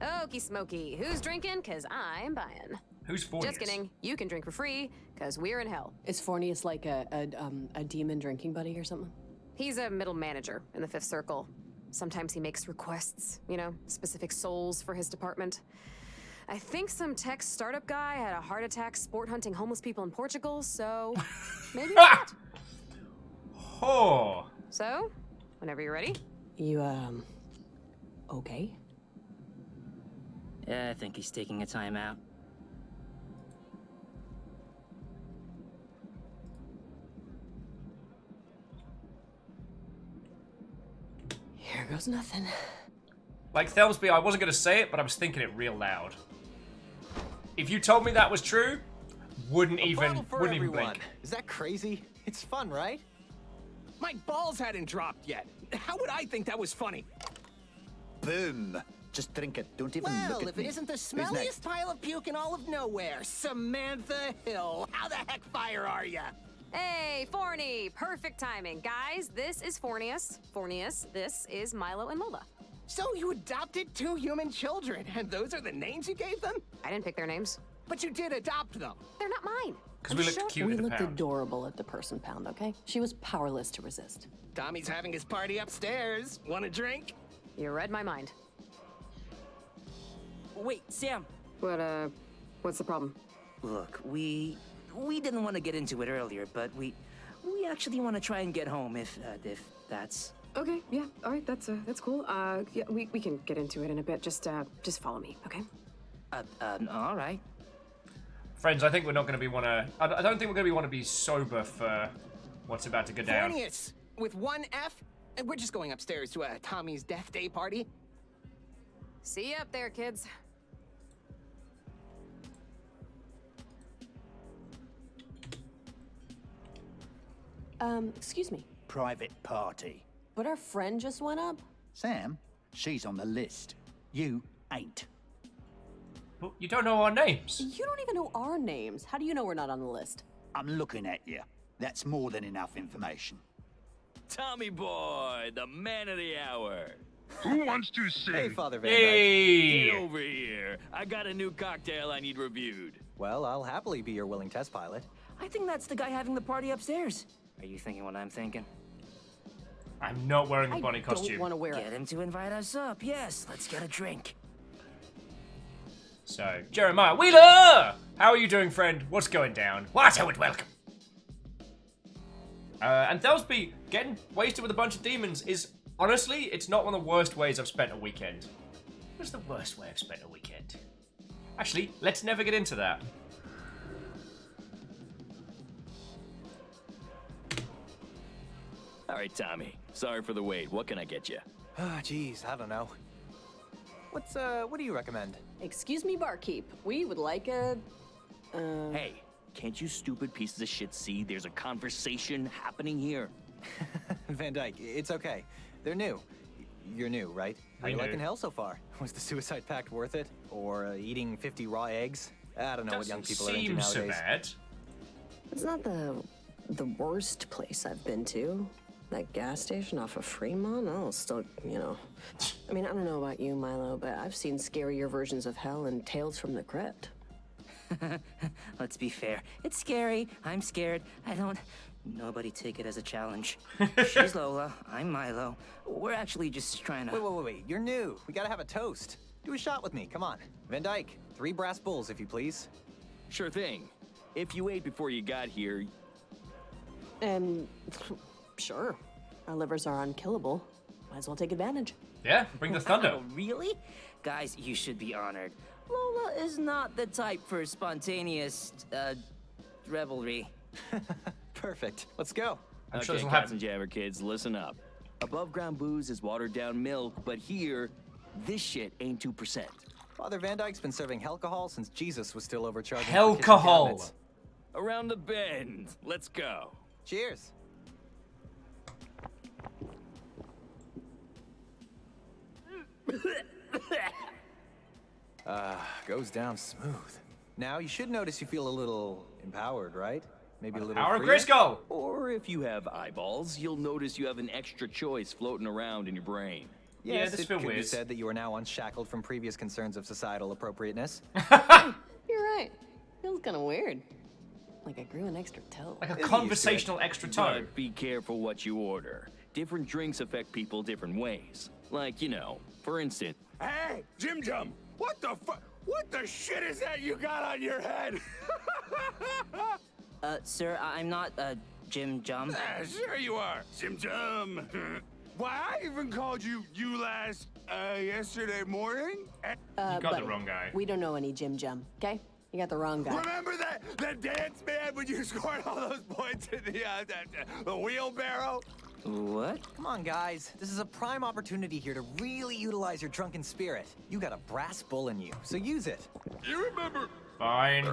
Okie smoky. Who's drinking? Cause I'm buying. Who's Fornius? Just kidding. You can drink for free, cause we're in hell. Is Fornius like a demon drinking buddy or something? He's a middle manager in the 5th Circle. Sometimes he makes requests, you know, specific souls for his department. I think some tech startup guy had a heart attack sport hunting homeless people in Portugal, so maybe not. Oh. So, whenever you're ready. You, okay? Yeah, I think he's taking a time out. Here goes nothing. Like Thelsby, I wasn't going to say it, but I was thinking it real loud. If you told me that was true, wouldn't even blink. Is that crazy? It's fun, right? My balls hadn't dropped yet. How would I think that was funny? Boom. Just drink it. Don't even Well, look at if me. it isn't the Who's next? smelliest pile of puke in all of nowhere, Samantha Hill. How the heck fire are ya? Hey, Forney! Perfect timing. Guys, this is Fornius. Fornius, this is Milo and Lola. So you adopted 2 human children, and those are the names you gave them? I didn't pick their names. But you did adopt them. They're not mine. Because we looked cute We at the looked pound. adorable at the person pound, okay? She was powerless to resist. Tommy's having his party upstairs. Want a drink? You read my mind. Wait, Sam. What's the problem? Look, we didn't want to get into it earlier, but we actually want to try and get home if that's Okay, yeah, all right, that's cool. Yeah, we can get into it in a bit. Just follow me, okay? all right. Friends, I think we're not going to be I don't think we're going to want to be sober for what's about to go down. Phineas, with 1 F, and we're just going upstairs to Tommy's death day party. See you up there, kids. Excuse me, Private party. but our friend just went up? Sam, she's on the list. You ain't. But you don't know our names. You don't even know our names. How do you know we're not on the list? I'm looking at you. That's more than enough information. Tommy boy, the man of the hour. Who wants to sing? Hey, Father Van Hey! Get over here. I got a new cocktail I need reviewed. Well, I'll happily be your willing test pilot. I think that's the guy having the party upstairs. Are you thinking what I'm thinking? I'm not wearing the bunny I costume. don't want to wear Get it. him to invite us up. Yes, let's get a drink. So, Jeremiah Wheeler! How are you doing, friend? What's going down? What? I would welcome. And Thelsby, getting wasted with a bunch of demons is, honestly, it's not one of the worst ways I've spent a weekend. What's the worst way I've spent a weekend? Actually, let's never get into that. All right, Tommy. Sorry for the wait. What can I get you? Ah, geez, I don't know. What do you recommend? Excuse me, barkeep. We would like a... Hey, can't you stupid pieces of shit see there's a conversation happening here? Van Dyke, it's okay. They're new. You're new, right? How you liking hell so far? Was the suicide pact worth it? Or eating 50 raw eggs? I don't know what young people are into nowadays. Seems so bad. It's not the worst place I've been to. That gas station off of Fremont, I'll still, you know. I mean, I don't know about you, Milo, but I've seen scarier versions of hell and Tales from the Crypt. Let's be fair. It's scary. I'm scared. Nobody take it as a challenge. She's Lola. I'm Milo. We're actually just trying to... Wait. You're new. We gotta have a toast. Do a shot with me. Come on. Van Dyke, 3 brass bulls, if you please. Sure thing. If you ate before you got here... Sure. Our livers are unkillable. Might as well take advantage. Yeah, bring the thunder. Oh, really? Guys, you should be honored. Lola is not the type for spontaneous, revelry. Perfect. Let's go. I'm sure Okay, this'll cats happen. and jabber kids, listen up. Above ground booze is watered down milk, but here, this shit ain't 2%. Father Van Dyke's been serving alcohol since Jesus was still overcharging. Alcohol. Around the bend. Let's go. Cheers. Goes down smooth. Now you should notice you feel a little empowered, right? Maybe a little Power freer? Grisco! Or if you have eyeballs, you'll notice you have an extra choice floating around in your brain. Yes, this it feel could be weird. said that you are now unshackled from previous concerns of societal appropriateness. You're right. Feels kind of weird. Like I grew an extra toe. Like a conversational extra toe. But be careful what you order. Different drinks affect people different ways. Like, you know, for instance... Hey, Jim Jum, what the shit is that you got on your head? Sir, I'm not, Jim Jum. Sure you are, Jim Jum. Why, I even called you last, yesterday morning? You got buddy, the wrong guy. We don't know any Jim Jum, okay? You got the wrong guy. Remember that dance, man, when you scored all those points in the wheelbarrow? What? Come on, guys. This is a prime opportunity here to really utilize your drunken spirit. You got a brass bull in you, so use it. You remember? Fine.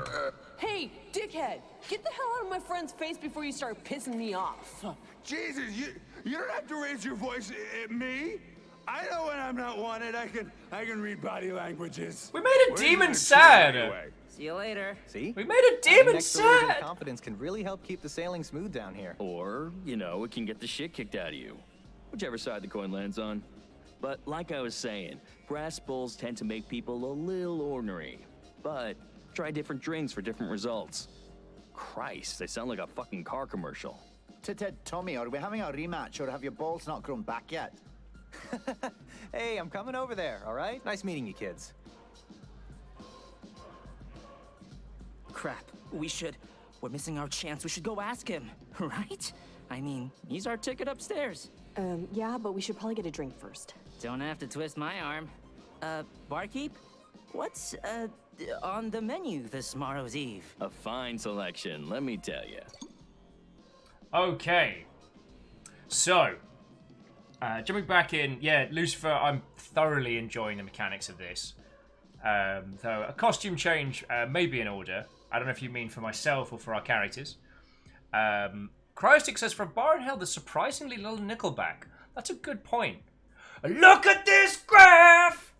Hey, dickhead! Get the hell out of my friend's face before you start pissing me off. Jesus, you don't have to raise your voice at me. I know when I'm not wanted. I can read body languages. We made a Where's demon the sad. anyway? See you later. See? We made a demon Next illusion of sad. confidence can really help keep the sailing smooth down here. Or, you know, it can get the shit kicked out of you. Whichever side the coin lands on. But like I was saying, brass bowls tend to make people a little ornery. But try different drinks for different results. Christ, they sound like a fucking car commercial. Tommy, are we having a rematch or have your balls not grown back yet? Hey, I'm coming over there, all right? Nice meeting you kids. Crap, we're missing our chance. We should go ask him, right? I mean, he's our ticket upstairs. Yeah, but we should probably get a drink first. Don't have to twist my arm. Barkeep? What's, on the menu this morrow's eve? A fine selection, let me tell you. Okay. So, jumping back in, yeah, Lucifer, I'm thoroughly enjoying the mechanics of this. Though a costume change may be in order. I don't know if you mean for myself or for our characters. Cryostic says, for a bar in hell, there's surprisingly little Nickelback. That's a good point. Look at this graph!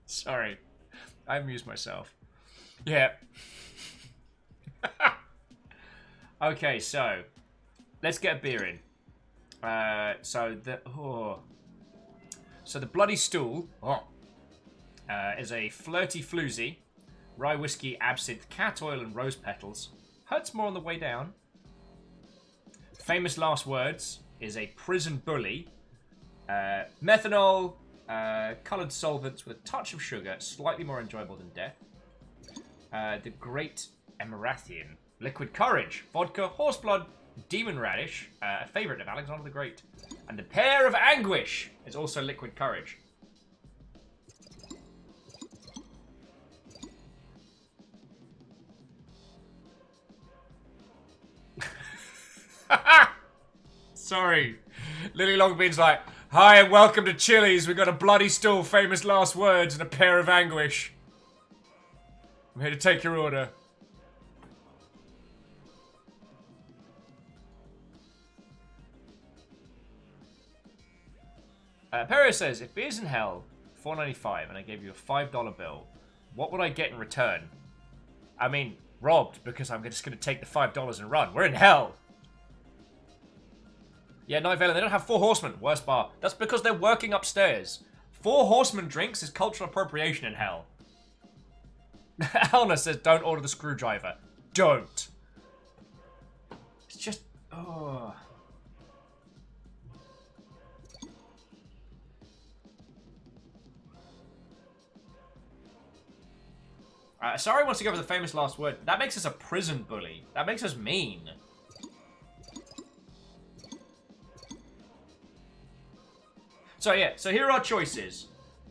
Sorry. I amused myself. Yeah. Okay, so let's get a beer in. So the Bloody Stool is a flirty floozy, rye whiskey, absinthe, cat oil, and rose petals. Hurts more on the way down. Famous Last Words is a prison bully, methanol, coloured solvents with a touch of sugar, slightly more enjoyable than death. The Great Emerathian, liquid courage, vodka, horseblood, demon radish, a favourite of Alexander the Great. And the Pear of Anguish is also liquid courage. Sorry. Lily Longbean's like, hi and welcome to Chili's. We've got a bloody stool, famous last words, and a Pear of Anguish. I'm here to take your order. Perio says, if beer's in hell, $4.95, and I gave you a $5 bill, what would I get in return? I mean, robbed, because I'm just going to take the $5 and run. We're in hell. Yeah, Night Vale, they don't have 4 horsemen. Worst bar. That's because they're working upstairs. 4 horsemen drinks is cultural appropriation in hell. Elna says, don't order the screwdriver. Don't. It's just... Oh... Sorry wants to go for the famous last word. That makes us a prison bully. That makes us mean. So yeah, so here are our choices.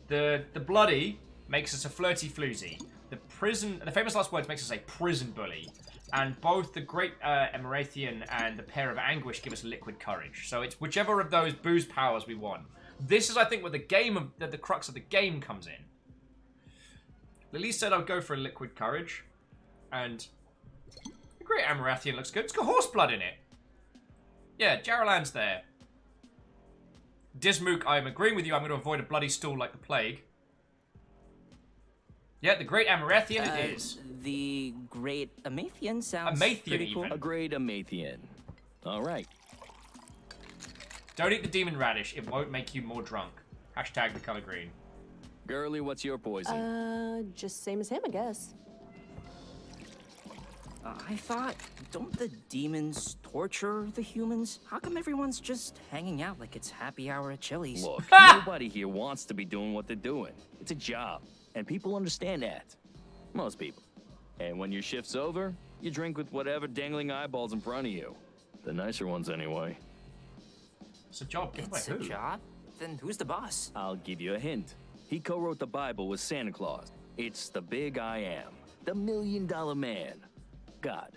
The bloody makes us a flirty floozy. The famous last words makes us a prison bully. And both the Great Emerathian and the Pear of Anguish give us liquid courage. So it's whichever of those booze powers we want. This is, I think, where the crux of the game comes in. Lily said I'd go for a liquid courage. And the Great Emerathian looks good. It's got horse blood in it. Yeah, Jaralan's there. Dismook, I'm agreeing with you. I'm going to avoid a bloody stool like the plague. Yeah, the Great Emerathian it is. The Great Amathian sounds Amathian pretty cool. even. A great Amathian. All right. Don't eat the demon radish. It won't make you more drunk. Hashtag the color green. Girly, what's your poison? Just same as him, I guess. I thought, don't the demons torture the humans? How come everyone's just hanging out like it's happy hour at Chili's? Look, nobody here wants to be doing what they're doing. It's a job, and people understand that. Most people. And when your shift's over, you drink with whatever dangling eyeballs in front of you. The nicer ones, anyway. It's a job. It's a job? Then who's the boss? I'll give you a hint. He co-wrote the Bible with Santa Claus. It's the big I am. The $1 Million Man. God.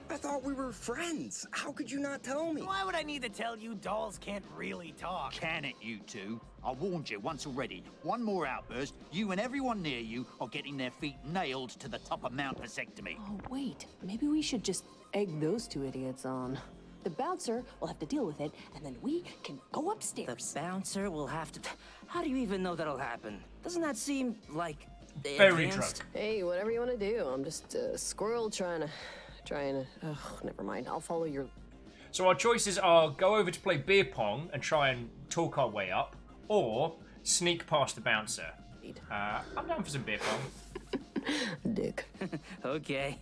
I thought we were friends. How could you not tell me? Why would I need to tell you dolls can't really talk? Can it, you two? I warned you once already. One more outburst, you and everyone near you are getting their feet nailed to the top of Mount Vasectomy. Oh, wait. Maybe we should just egg those 2 idiots on. The bouncer will have to deal with it, and then we can go upstairs. The bouncer will have to... How do you even know that'll happen? Doesn't that seem like... Very advanced? drunk. Hey, whatever you want to do. I'm just a squirrel trying to... Oh, never mind. I'll follow your... So our choices are go over to play beer pong and try and talk our way up, or sneak past the bouncer. I'm down for some beer pong. Dick. Okay.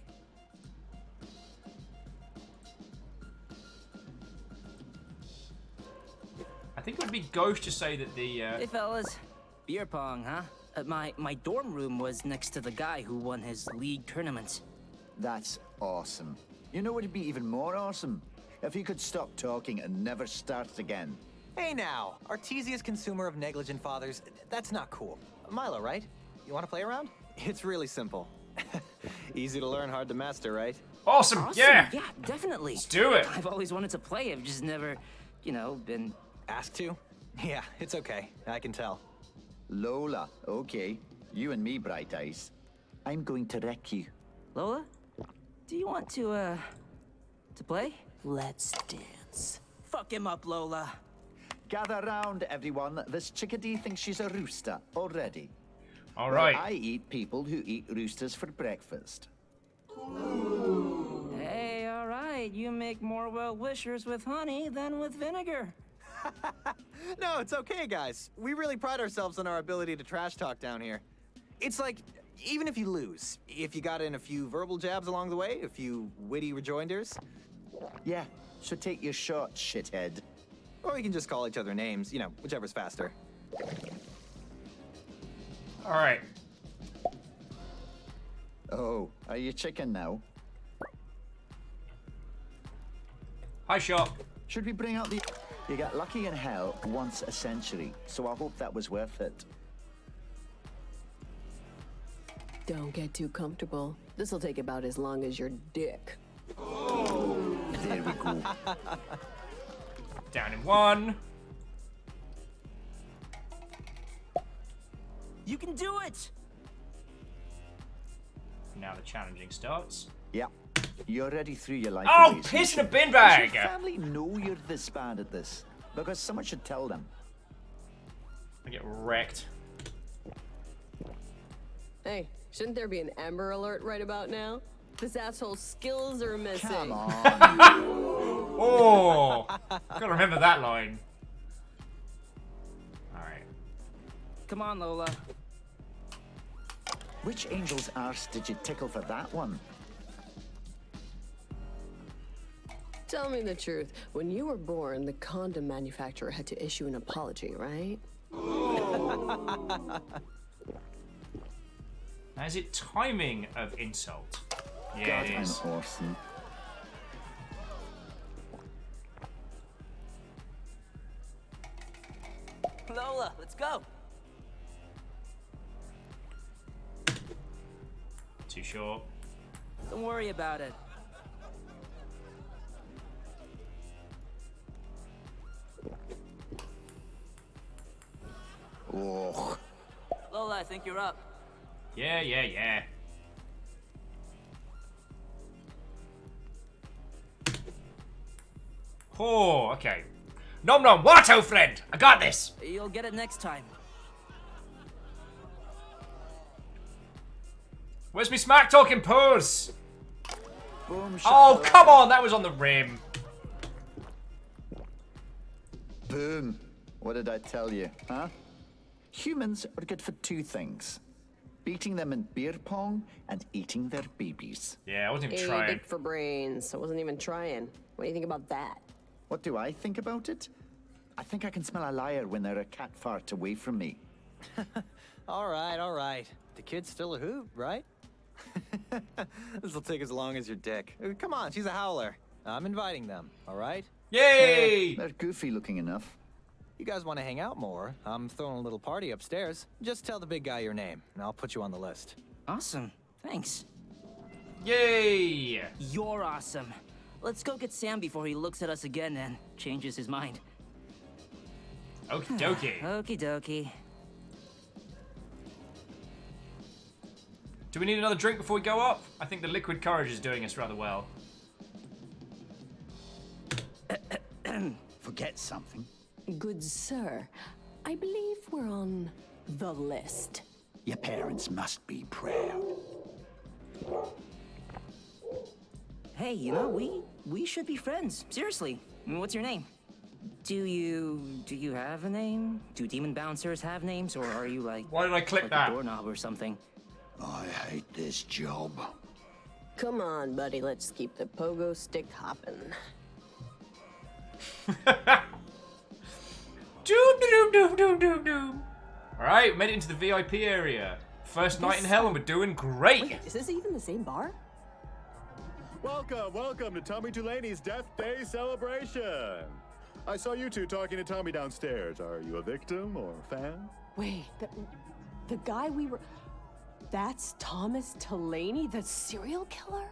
I think it would be gauche to say that the... Hey, fellas. Beer pong, huh? My dorm room was next to the guy who won his league tournament. That's awesome. You know what would be even more awesome? If he could stop talking and never start again. Hey now, Artesia's consumer of negligent fathers, that's not cool. Milo, right? You want to play around? It's really simple. Easy to learn, hard to master, right? Awesome, yeah! Yeah, definitely. Let's do it! I've always wanted to play, I've just never, been... Asked to? Yeah, it's okay. I can tell. Lola, okay. You and me, Bright Eyes. I'm going to wreck you. Lola? Do you want to play? Let's dance. Fuck him up, Lola. Gather round, everyone. This chickadee thinks she's a rooster already. All right. Well, I eat people who eat roosters for breakfast. Hey, all right. You make more well-wishers with honey than with vinegar. No, it's okay, guys. We really pride ourselves on our ability to trash talk down here. It's like, even if you lose, if you got in a few verbal jabs along the way, a few witty rejoinders. Yeah, so take your shot, shithead. Or we can just call each other names, whichever's faster. All right. Oh, are you chicken now? Hi, Shop. Should we bring out the... You got lucky in hell once a century, so I hope that was worth it. Don't get too comfortable. This'll take about as long as your dick. There we go. Down in one. You can do it! Now the challenging starts. Yeah. You're already through your life. Oh, away, piss in a so bin does bag! your family know you're this bad at this? Because someone should tell them. I get wrecked. Hey, shouldn't there be an Amber Alert right about now? This asshole's skills are missing. Come on. Oh! Gotta remember that line. Alright. Come on, Lola. Which angel's arse did you tickle for that one? Tell me the truth. When you were born, the condom manufacturer had to issue an apology, right? Now, is it timing of insult? Yeah, God, it is. I'm awesome. Lola, let's go. Too short. Don't worry about it. Oh. Lola, I think you're up. Yeah, yeah, yeah. Oh, okay. Nom nom, Watto friend! I got this! You'll get it next time. Where's me smack talking pose? Boom, Oh, come on, that was on the rim. Boom. What did I tell you, huh? Humans are good for two things. Beating them in beer pong and eating their babies. Yeah, I wasn't even Hey, trying. dick for brains. I wasn't even trying. What do you think about that? What do I think about it? I think I can smell a liar when they're a cat fart away from me. All right. The kid's still a hoot, right? This'll take as long as your dick. Come on, she's a howler. I'm inviting them, all right? Yay! They're goofy looking enough. You guys want to hang out more? I'm throwing a little party upstairs. Just tell the big guy your name, and I'll put you on the list. Awesome. Thanks. Yay! You're awesome. Let's go get Sam before he looks at us again and changes his mind. Okie dokie. Okie dokie. Do we need another drink before we go up? I think the liquid courage is doing us rather well. Forget something? Good sir, I believe we're on the list. Your parents must be proud. Hey, you know, we should be friends. Seriously. What's your name? Do you have a name? Do demon bouncers have names, or are you like... Why did I click like that? a doorknob or something? I hate this job. Come on, buddy, let's keep the pogo stick hopping. Doom, doom, doom, doom, doom, doom. Alright, made it into the VIP area. First night in hell and we're doing great. Wait, is this even the same bar? Welcome to Tommy Tulaney's Death Day celebration. I saw you two talking to Tommy downstairs. Are you a victim or a fan? Wait, the guy we were... That's Thomas Tulaney, the serial killer?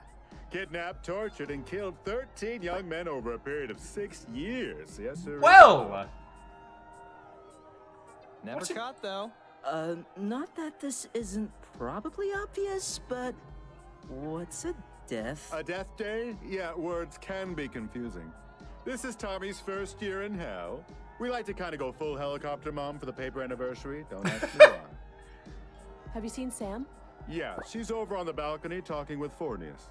Kidnapped, tortured, and killed 13 young men over a period of 6 years. Yes, sir. Well! Never caught, though. Not that this isn't probably obvious, but what's a death? A death day? Yeah, words can be confusing. This is Tommy's first year in hell. We like to kind of go full helicopter mom for the paper anniversary. Don't ask me why. Have you seen Sam? Yeah, she's over on the balcony talking with Fornius.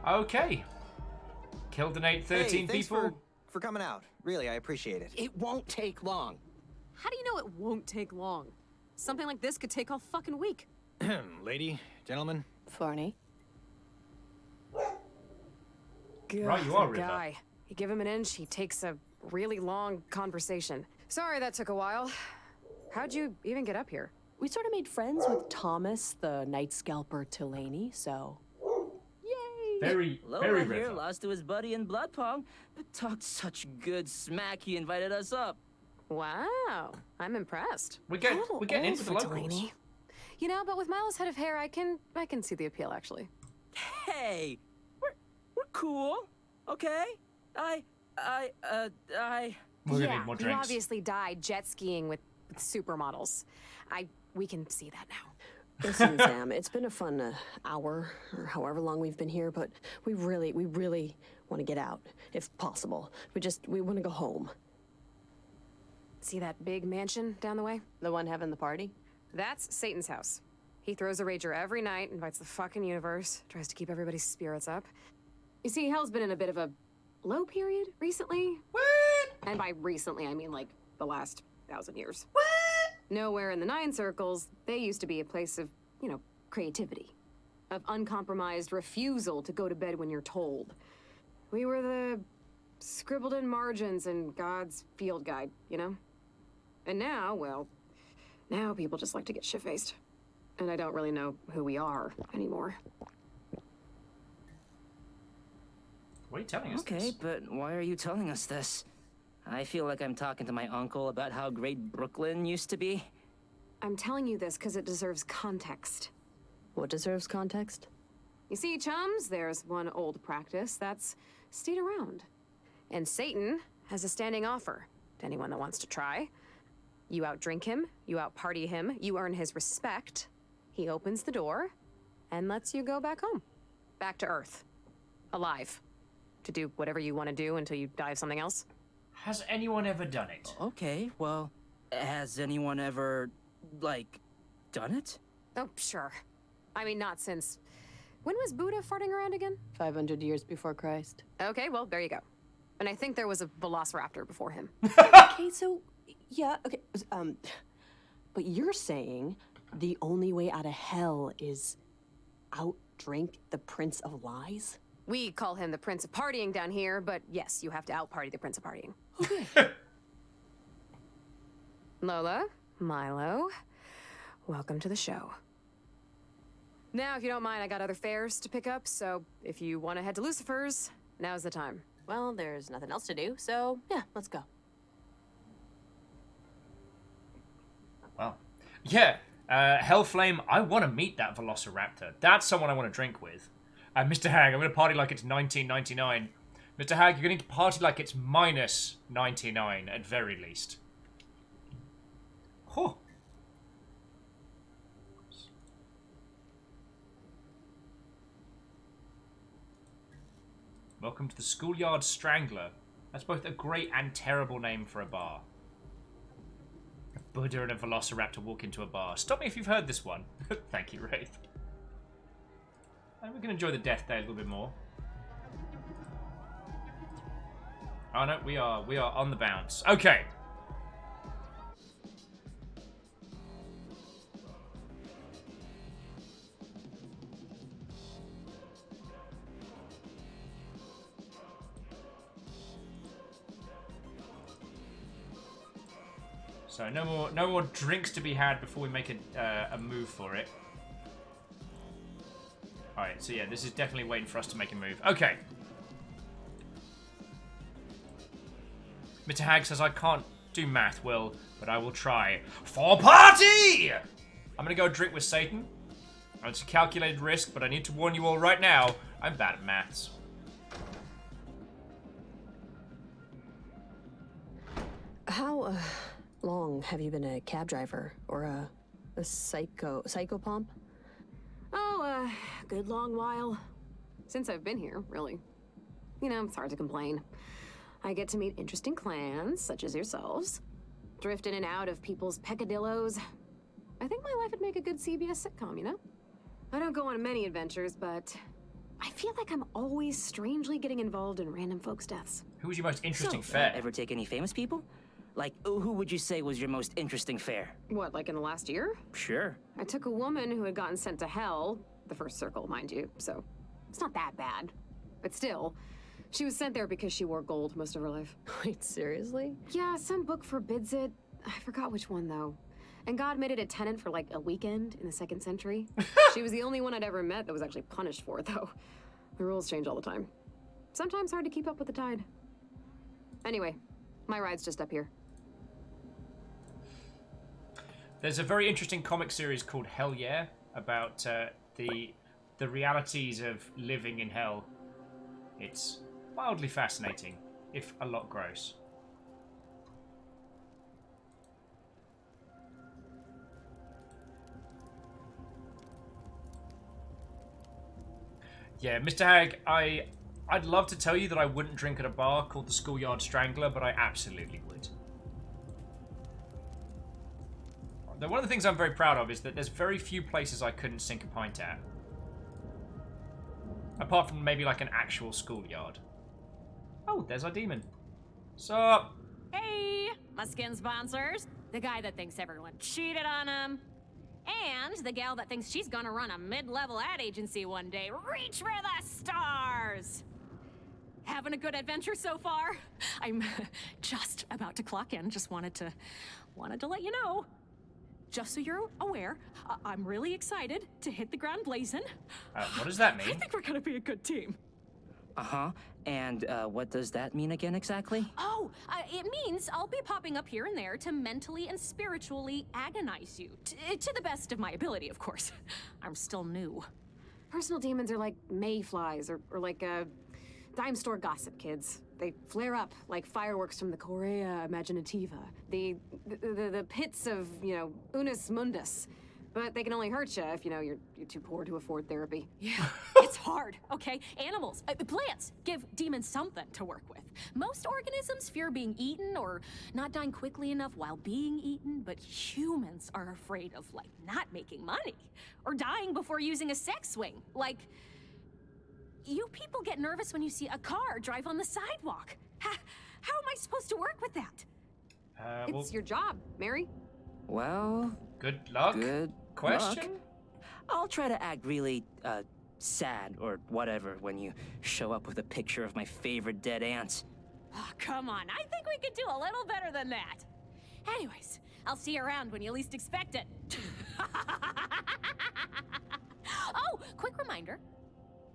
Okay. Killed and ate 13 thanks people. for coming out. Really, I appreciate it. It won't take long. How do you know it won't take long? Something like this could take all fucking week. Lady, gentlemen. Forney. Right, you are, that River. guy. You give him an inch, he takes a really long conversation. Sorry that took a while. How'd you even get up here? We sort of made friends with Thomas, the night scalper Tulaney, so... Yay! Very Lola very here River. lost to his buddy in blood pong, but talked such good smack he invited us up. Wow, I'm impressed. We're getting in with the locals. Delaney. You know, but with Milo's head of hair, I can see the appeal actually. Hey, we're cool, okay? We're gonna Yeah, need more you drinks. obviously died jet skiing with supermodels. We can see that now. Listen, Sam, it's been a fun hour, or however long we've been here, but we really want to get out, if possible. We want to go home. See that big mansion down the way? The one having the party? That's Satan's house. He throws a rager every night, invites the fucking universe, tries to keep everybody's spirits up. You see, Hell's been in a bit of a low period recently. What? And by recently, I mean like the last 1,000 years. What? Nowhere in the Nine Circles, they used to be a place of, creativity. Of uncompromised refusal to go to bed when you're told. We were the scribbled in margins in God's field guide, And now, well, now people just like to get shit-faced. And I don't really know who we are anymore. Why are you telling us Okay, this? but why are you telling us this? I feel like I'm talking to my uncle about how great Brooklyn used to be. I'm telling you this because it deserves context. What deserves context? You see, chums, there's one old practice that's stayed around. And Satan has a standing offer to anyone that wants to try. You outdrink him, you outparty him, you earn his respect. He opens the door and lets you go back home. Back to Earth. Alive. To do whatever you want to do until you die of something else. Has anyone ever done it? Okay, well, has anyone ever, done it? Oh, sure. I mean, not since... When was Buddha farting around again? 500 years before Christ. Okay, well, there you go. And I think there was a velociraptor before him. Okay, so... Yeah, okay. But you're saying the only way out of hell is outdrink the Prince of Lies? We call him the Prince of Partying down here, but yes, you have to out-party the Prince of Partying. Okay. Lola, Milo, welcome to the show. Now, if you don't mind, I got other fares to pick up, so if you want to head to Lucifer's, now's the time. Well, there's nothing else to do, so yeah, let's go. Well, yeah. Hellflame, I want to meet that Velociraptor. That's someone I want to drink with. Mr. Hag, I'm going to party like it's 1999. Mr. Hag, you're going to party like it's minus 99 at very least. Huh. Welcome to the Schoolyard Strangler. That's both a great and terrible name for a bar. A Buddha and a Velociraptor walk into a bar. Stop me if you've heard this one. Thank you, Wraith. And we can enjoy the Death Day a little bit more. Oh no, we are on the bounce. Okay. So no more drinks to be had before we make a move for it. Alright, so yeah, this is definitely waiting for us to make a move. Okay. Mr. Hag says I can't do math, Will, but I will try. For party! I'm gonna go drink with Satan. It's a calculated risk, but I need to warn you all right now, I'm bad at maths. How long have you been a cab driver or a psychopomp? Oh, a good long while. Since I've been here, really. You know, it's hard to complain. I get to meet interesting clans, such as yourselves. Drift in and out of people's peccadillos. I think my life would make a good CBS sitcom, you know? I don't go on many adventures, but I feel like I'm always strangely getting involved in random folks' deaths. Who was your most interesting So, fare? ever take any famous people? Like, who would you say was your most interesting fare? What, like in the last year? Sure. I took a woman who had gotten sent to hell, the first circle, mind you, so it's not that bad. But still, she was sent there because she wore gold most of her life. Wait, seriously? Yeah, some book forbids it. I forgot which one, though. And God made it a tenant for like a weekend in the 2nd century. She was the only one I'd ever met that was actually punished for it, though. The rules change all the time. Sometimes hard to keep up with the tide. Anyway, my ride's just up here. There's a very interesting comic series called Hell Yeah about the realities of living in hell. It's mildly fascinating, if a lot gross. Yeah, Mr. Hag, I'd love to tell you that I wouldn't drink at a bar called the Schoolyard Strangler, but I absolutely would. Now, one of the things I'm very proud of is that there's very few places I couldn't sink a pint at. Apart from maybe like an actual schoolyard. Oh, there's our demon. Sup? Hey, my skin sponsors. The guy that thinks everyone cheated on him. And the gal that thinks she's gonna run a mid-level ad agency one day. Reach for the stars! Having a good adventure so far? I'm just about to clock in. Just wanted to let you know. Just so you're aware, I'm really excited to hit the ground blazing. What does that mean? I think we're gonna be a good team. Uh-huh. And what does that mean again exactly? Oh, it means I'll be popping up here and there to mentally and spiritually agonize you. To the best of my ability, of course. I'm still new. Personal demons are like mayflies or like dime store gossip kids. They flare up like fireworks from the Correa Imaginativa. The pits of, you know, Unus Mundus. But they can only hurt you if, you know, you're too poor to afford therapy. Yeah, it's hard, okay? Animals, plants give demons something to work with. Most organisms fear being eaten or not dying quickly enough while being eaten, but humans are afraid of, like, not making money or dying before using a sex swing. Like, you people get nervous when you see a car drive on the sidewalk. How am I supposed to work with that? It's your job, Mary. Well... Good luck? Good question? luck. I'll try to act really, sad or whatever when you show up with a picture of my favorite dead ants. Oh, come on. I think we could do a little better than that. Anyways, I'll see you around when you least expect it. Oh, quick reminder.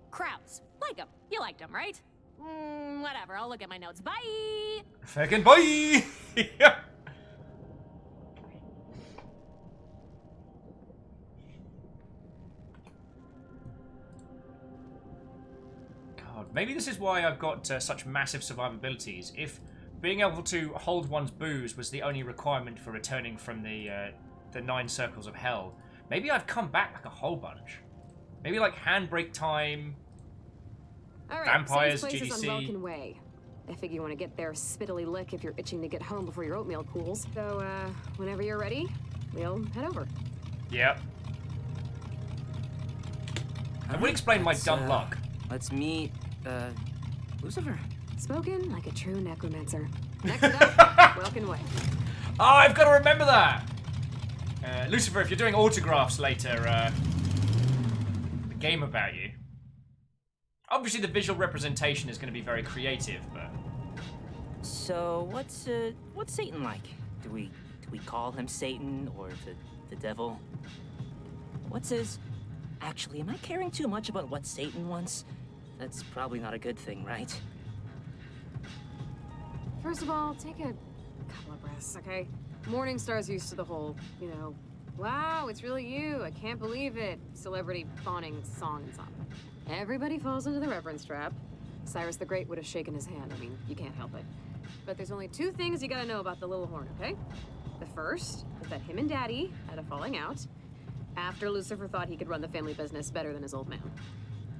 Crowds. Like them. You liked them, right? Whatever. I'll look at my notes. Bye! Fucking bye! God, maybe this is why I've got such massive survivabilities. If being able to hold one's booze was the only requirement for returning from the 9 circles of hell, maybe I've come back like a whole bunch. Maybe like handbrake time, All right, Vampires, Satan's place is on GDC. Welkin Way. I figure you want to get there spittily lick if you're itching to get home before your oatmeal cools. So, whenever you're ready, we'll head over. Yep. I will explain my dumb luck. Let's meet, Lucifer. Spoken like a true necromancer. Next up, Welkin Way. Oh, I've got to remember that. Lucifer, if you're doing autographs later, the game about you. Obviously, the visual representation is going to be very creative, but. So, what's Satan like? Do we call him Satan or the devil? What's his... Actually, am I caring too much about what Satan wants? That's probably not a good thing, right? First of all, take a couple of breaths, okay? Morningstar's used to the whole, wow, it's really you, I can't believe it, celebrity fawning song and song. Everybody falls into the reverence trap. Cyrus the Great would have shaken his hand. I mean, you can't help it. But there's only two things you gotta know about the little horn, okay? The first is that him and Daddy had a falling out after Lucifer thought he could run the family business better than his old man.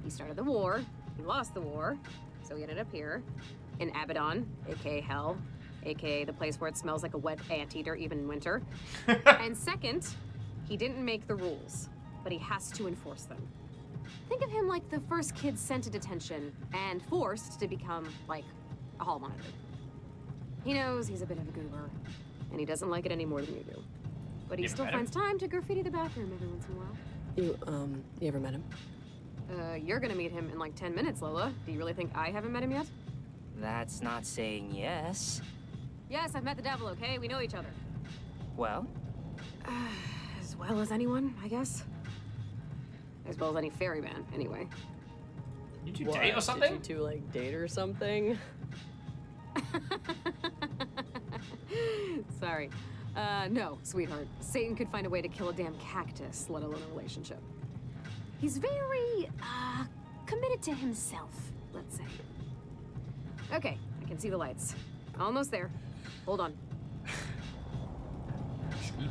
He started the war, he lost the war, so he ended up here, in Abaddon, aka Hell, aka the place where it smells like a wet anteater even in winter. And second, he didn't make the rules, but he has to enforce them. Think of him like the first kid sent to detention and forced to become, like, a hall monitor. He knows he's a bit of a goober, and he doesn't like it any more than you do. But he still finds time to graffiti the bathroom every once in a while. You ever met him? You're gonna meet him in like 10 minutes, Lola. Do you really think I haven't met him yet? That's not saying yes. Yes, I've met the devil, okay? We know each other. Well? As well as anyone, I guess. As well as any ferryman, anyway. You two date or something? Did you two, like, date or something? Sorry. No, sweetheart. Satan could find a way to kill a damn cactus, let alone a relationship. He's very, committed to himself, let's say. Okay, I can see the lights. Almost there. Hold on.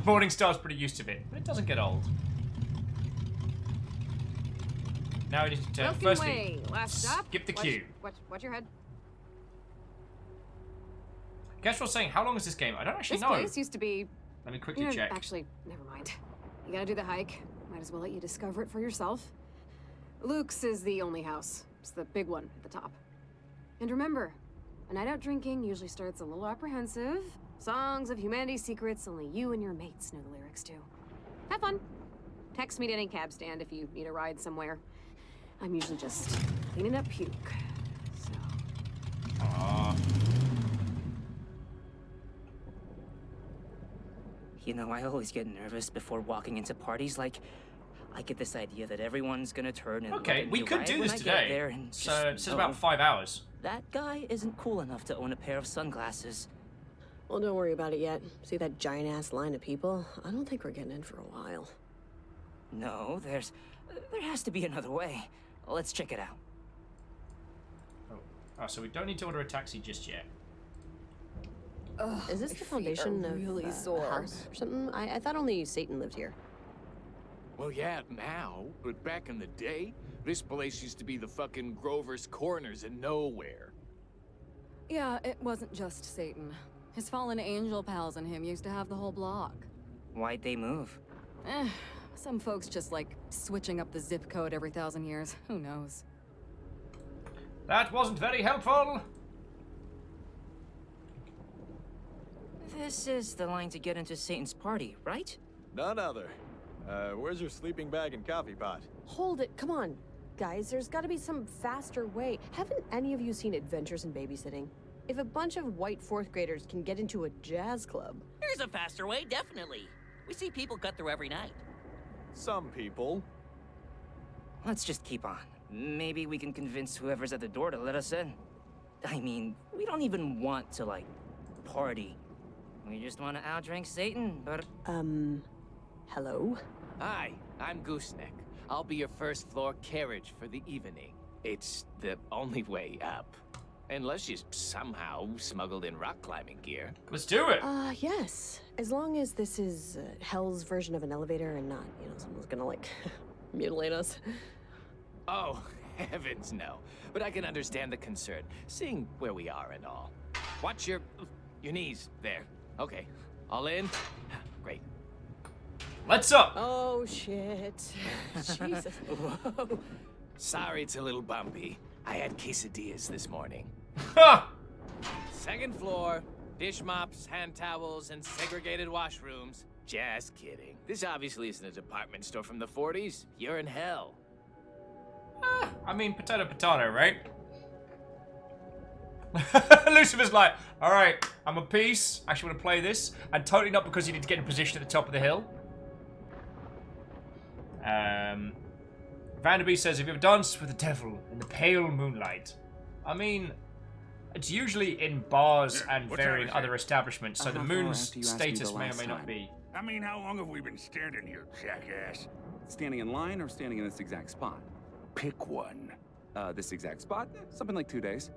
Morningstar's pretty used to it, but it doesn't get old. Now we need to turn. Firstly, way. Last stop. skip the queue. Watch your head. Guess what's saying? How long is this game? I don't actually This know. place used to be... Let me quickly check. Actually, never mind. You gotta do the hike. Might as well let you discover it for yourself. Luke's is the only house. It's the big one at the top. And remember, a night out drinking usually starts a little apprehensive. Songs of humanity's secrets only you and your mates know the lyrics to. Have fun. Text me to any cab stand if you need a ride somewhere. I'm usually just cleaning up puke. So... Aww. You know, I always get nervous before walking into parties. Like, I get this idea that everyone's gonna turn and Okay, look at we me could right do when this I get today. there and So just it says know about 5 hours. That guy isn't cool enough to own a pair of sunglasses. Well, don't worry about it yet. See that giant-ass line of people? I don't think we're getting in for a while. No, there has to be another way. Let's check it out. Oh, so we don't need to order a taxi just yet. Is this the foundation of really a sore. house or something? I thought only Satan lived here. Well, yeah, now, but back in the day, this place used to be the fucking Grover's Corners in nowhere. Yeah, it wasn't just Satan. His fallen angel pals and him used to have the whole block. Why'd they move? Some folks just like switching up the zip code every 1,000 years. Who knows? That wasn't very helpful. This is the line to get into Satan's party, right? None other. Where's your sleeping bag and coffee pot? Hold it, come on. Guys, there's gotta be some faster way. Haven't any of you seen Adventures in Babysitting? If a bunch of white fourth graders can get into a jazz club... There's a faster way, definitely. We see people cut through every night. Some people. Let's just keep on. Maybe we can convince whoever's at the door to let us in. I mean, we don't even want to, like, party. We just want to outdrink Satan, but... hello? Hi, I'm Gooseneck. I'll be your first floor carriage for the evening. It's the only way up. Unless you somehow smuggled in rock climbing gear. Let's do it! Yes. As long as this is Hell's version of an elevator and not, someone's gonna, like, mutilate us. Oh, Heavens, no. But I can understand the concern, seeing where we are and all. Watch your knees there. Okay. All in? Great. Let's up! Oh, shit. Jesus. Whoa. Sorry it's a little bumpy. I had quesadillas this morning. Ha! Second floor, dish mops, hand towels, and segregated washrooms. Just kidding. This obviously isn't a department store from the 40s. You're in hell. I mean, potato, potato, right? Lucifer's like, alright, I'm a piece. Actually want to play this. And totally not because you need to get in position at the top of the hill. Vanderby says, have you ever danced with the devil in the pale moonlight? I mean, it's usually in bars and varying other establishments, so the moon's status may or may not be. I mean, how long have we been standing here, jackass? Standing in line or standing in this exact spot? Pick one. This exact spot? Something like 2 days.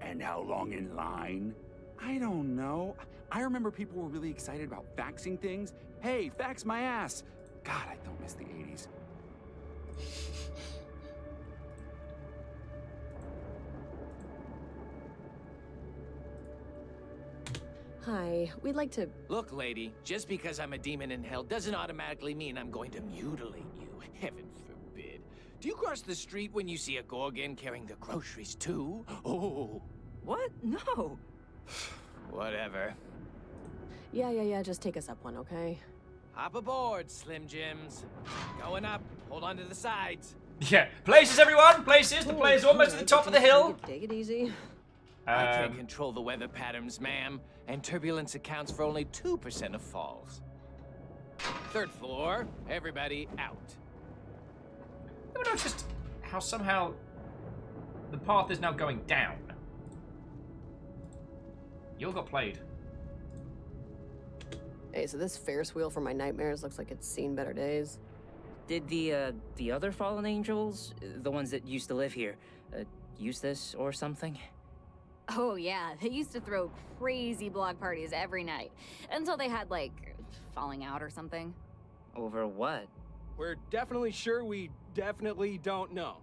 And how long in line? I don't know. I remember people were really excited about faxing things. Hey, fax my ass. God, I don't miss the 80s. Hi, we'd like to... Look, lady, just because I'm a demon in hell doesn't automatically mean I'm going to mutilate you. Heaven forbid. Do you cross the street when you see a Gorgon carrying the groceries too? Oh. What? No. Whatever. Yeah, just take us up one, okay? Hop aboard, Slim Jims. Going up. Hold on to the sides. Yeah, places, everyone! Places! The player's almost at the top of the hill! Take it easy. I can't control the weather patterns, ma'am, and turbulence accounts for only 2% of falls. Third floor, everybody out. Never noticed how somehow the path is now going down. You all got played. Hey, so this Ferris wheel from my nightmares looks like it's seen better days. Did the other fallen angels, the ones that used to live here, use this or something? Oh, yeah. They used to throw crazy block parties every night. Until they had, like, falling out or something. Over what? We're definitely sure we definitely don't know.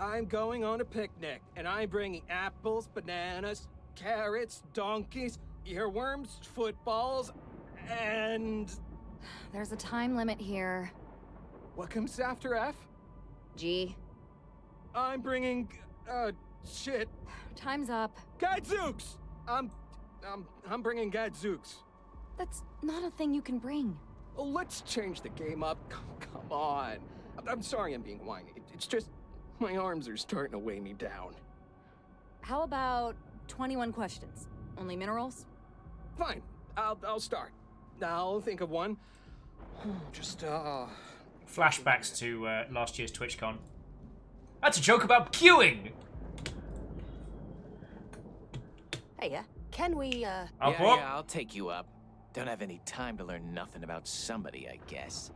I'm going on a picnic, and I'm bringing apples, bananas, carrots, donkeys, earworms, footballs, and... There's a time limit here. What comes after F? G. I'm bringing, shit. Time's up. Gadzooks! I'm bringing gadzooks. That's not a thing you can bring. Oh, let's change the game up. Come on. I'm sorry I'm being whiny. It's just my arms are starting to weigh me down. How about 21 questions? Only minerals? Fine. I'll start. I'll think of one. Just, Flashbacks to last year's TwitchCon. That's a joke about queuing! Hey, can we, Yeah, I'll take you up. Don't have any time to learn nothing about somebody, I guess.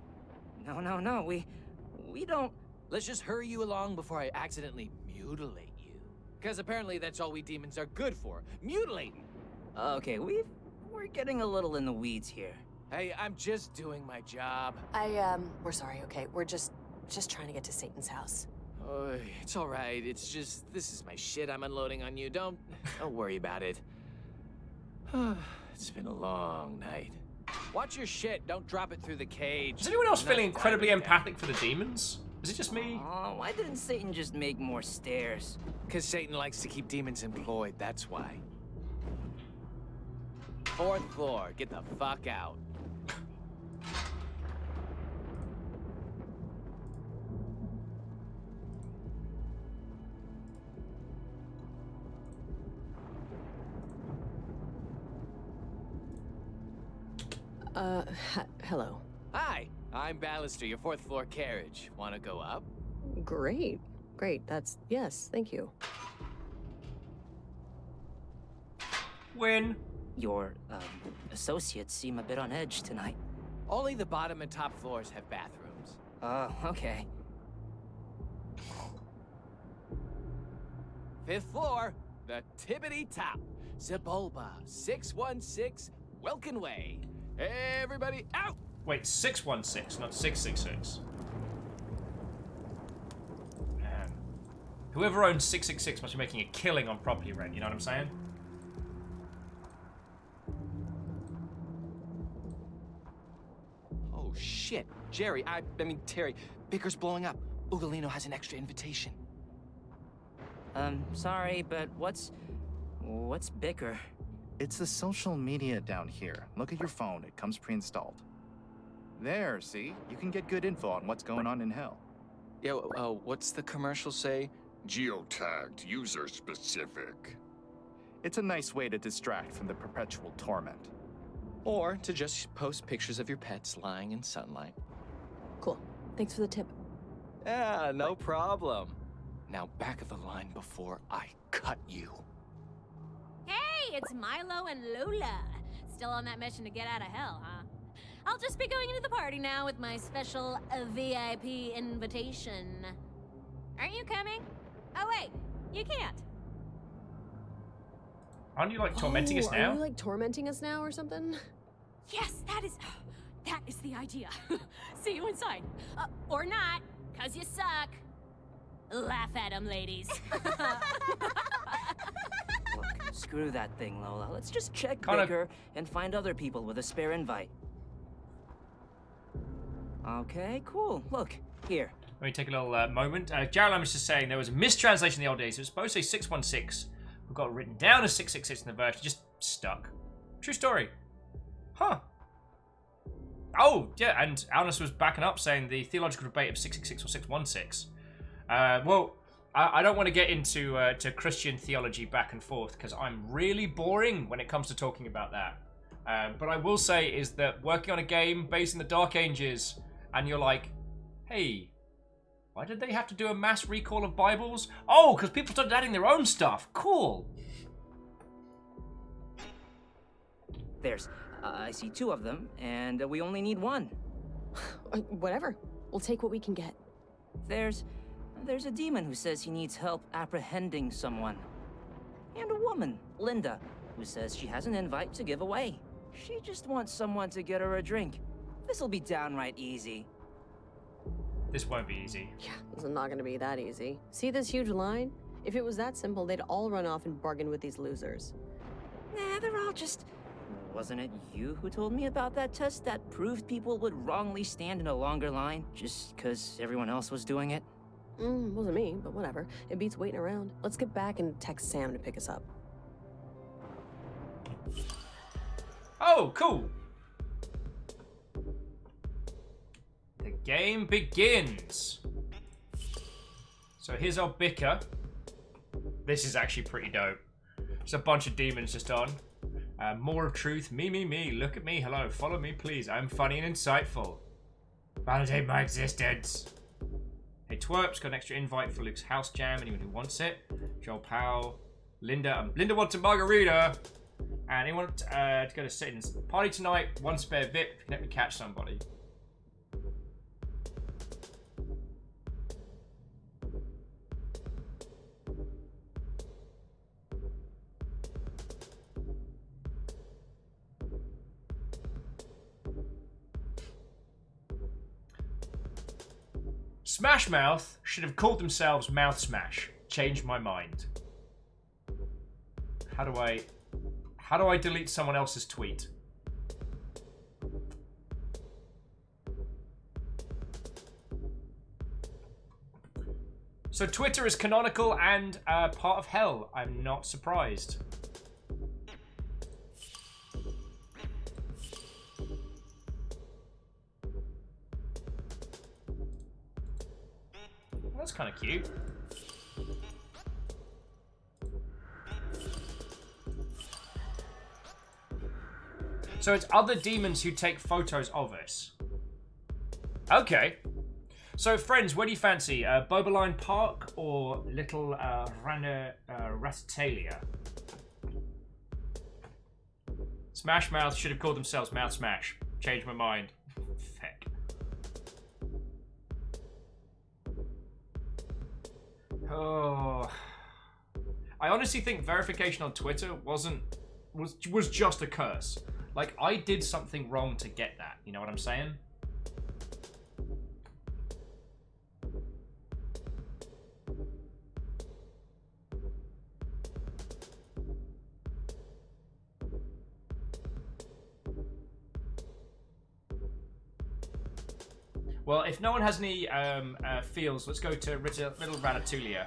No, we don't... Let's just hurry you along before I accidentally mutilate you. Because apparently that's all we demons are good for. Mutilating. Okay, we're getting a little in the weeds here. Hey, I'm just doing my job. we're sorry, okay? We're just trying to get to Satan's house. It's all right. It's just, this is my shit I'm unloading on you. Don't worry about it. It's been a long night. Watch your shit. Don't drop it through the cage. Is anyone else feeling incredibly empathic for the demons? Is it just me? Oh, why didn't Satan just make more stairs? Because Satan likes to keep demons employed, that's why. Fourth floor. Get the fuck out. Hello. Hi, I'm Ballister, your fourth floor carriage. Wanna go up? Great. Yes, thank you. Win. Your, associates seem a bit on edge tonight. Only the bottom and top floors have bathrooms. Oh, okay. Fifth floor, the tippity top. Sebulba, 616, Welkin Way. Everybody out! Wait, 616, not 666. Whoever owns 666 must be making a killing on property rent, you know what I'm saying? Oh, shit. Jerry, I mean, Terry, Bicker's blowing up. Ugolino has an extra invitation. Sorry, but what's Bicker? It's the social media down here. Look at your phone. It comes pre-installed. There, see? You can get good info on what's going on in hell. Yeah, what's the commercial say? Geotagged, user specific. It's a nice way to distract from the perpetual torment. Or to just post pictures of your pets lying in sunlight. Cool. Thanks for the tip. Yeah, no problem. Now back of the line before I cut you. Hey, it's Milo and Lola. Still on that mission to get out of hell, huh? I'll just be going into the party now with my special VIP invitation. Aren't you coming? Oh, wait, you can't. Aren't you, like, tormenting us now? Are you, like, tormenting us now or something? Yes, that is the idea. See you inside. Or not, cause you suck. Laugh at them, ladies. Look, screw that thing, Lola. Let's just check Kinda- Bicker and find other people with a spare invite. Okay, cool. Look, here. Let me take a little moment. Jarolam was just saying there was a mistranslation in the old days. It was supposed to say 616. We've got it written down as 666 in the version. Just stuck. True story. Huh. Oh, yeah, and Alnus was backing up saying the theological debate of 666 or 616. Well, I don't want to get into to Christian theology back and forth because I'm really boring when it comes to talking about that. But I will say is that working on a game based in the Dark Ages and you're like, hey, why did they have to do a mass recall of Bibles? Oh, because people started adding their own stuff. Cool. There's, I see 2 of them, and we only need 1. Whatever. We'll take what we can get. There's a demon who says he needs help apprehending someone. And a woman, Linda, who says she has an invite to give away. She just wants someone to get her a drink. This'll be downright easy. This won't be easy. Yeah, this is not gonna be that easy. See this huge line? If it was that simple, they'd all run off and bargain with these losers. Nah, they're all just... Wasn't it you who told me about that test that proved people would wrongly stand in a longer line just because everyone else was doing it? Wasn't me, but whatever. It beats waiting around. Let's get back and text Sam to pick us up. Oh, cool. The game begins. So here's our bicker. This is actually pretty dope. It's a bunch of demons just on. More of truth. Me. Look at me. Hello. Follow me, please. I'm funny and insightful. Validate my existence. Hey, Twerp's got an extra invite for Luke's house jam. Anyone who wants it. Joel Powell. Linda. Linda wants a margarita. And anyone to go to Satan's party tonight. 1 spare VIP. Let me catch somebody. Smash Mouth should have called themselves Mouth Smash. Changed my mind. How do I delete someone else's tweet? So Twitter is canonical and part of hell. I'm not surprised. That's kind of cute. So it's other demons who take photos of us. Okay. So friends, where do you fancy? Boboline Park or Little Ratatalia? Smash Mouth should have called themselves Mouth Smash. Changed my mind. Feck. Oh, I honestly think verification on Twitter was just a curse. Like, I did something wrong to get that. You know what I'm saying? Well, if no one has any feels, let's go to Little Ratatouille.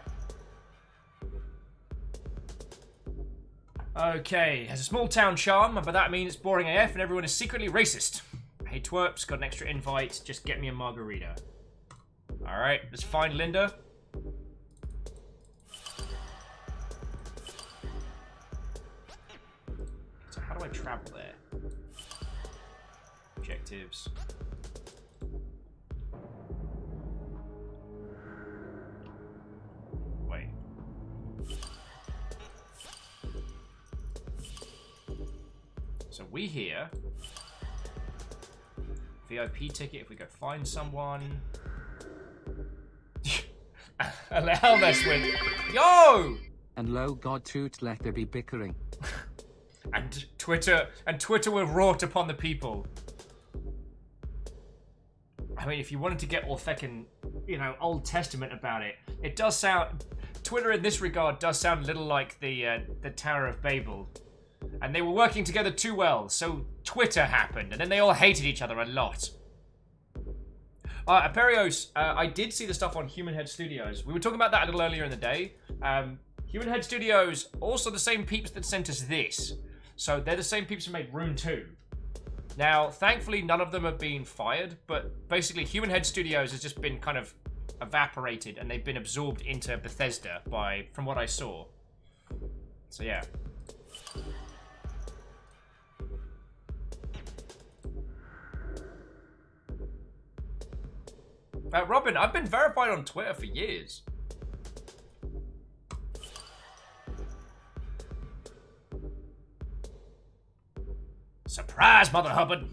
Okay, has a small town charm, but that means it's boring AF and everyone is secretly racist. Hey twerps, got an extra invite, just get me a margarita. Alright, let's find Linda. So how do I travel there? Objectives. Wait. So we here. VIP ticket if we go find someone. Allow this win. Yo! And lo God toot let there be bickering. And Twitter will rot upon the people. I mean, if you wanted to get all feckin', you know, Old Testament about it, it does sound... Twitter in this regard does sound a little like the Tower of Babel. And they were working together too well, so Twitter happened, and then they all hated each other a lot. Aperios, I did see the stuff on Human Head Studios. We were talking about that a little earlier in the day. Human Head Studios, also the same peeps that sent us this. So they're the same peeps who made Rune 2. Now, thankfully, none of them have been fired, but basically Human Head Studios has just been kind of evaporated, and they've been absorbed into Bethesda from what I saw. So yeah. Robin, I've been verified on Twitter for years. Surprise, Mother Hubbard!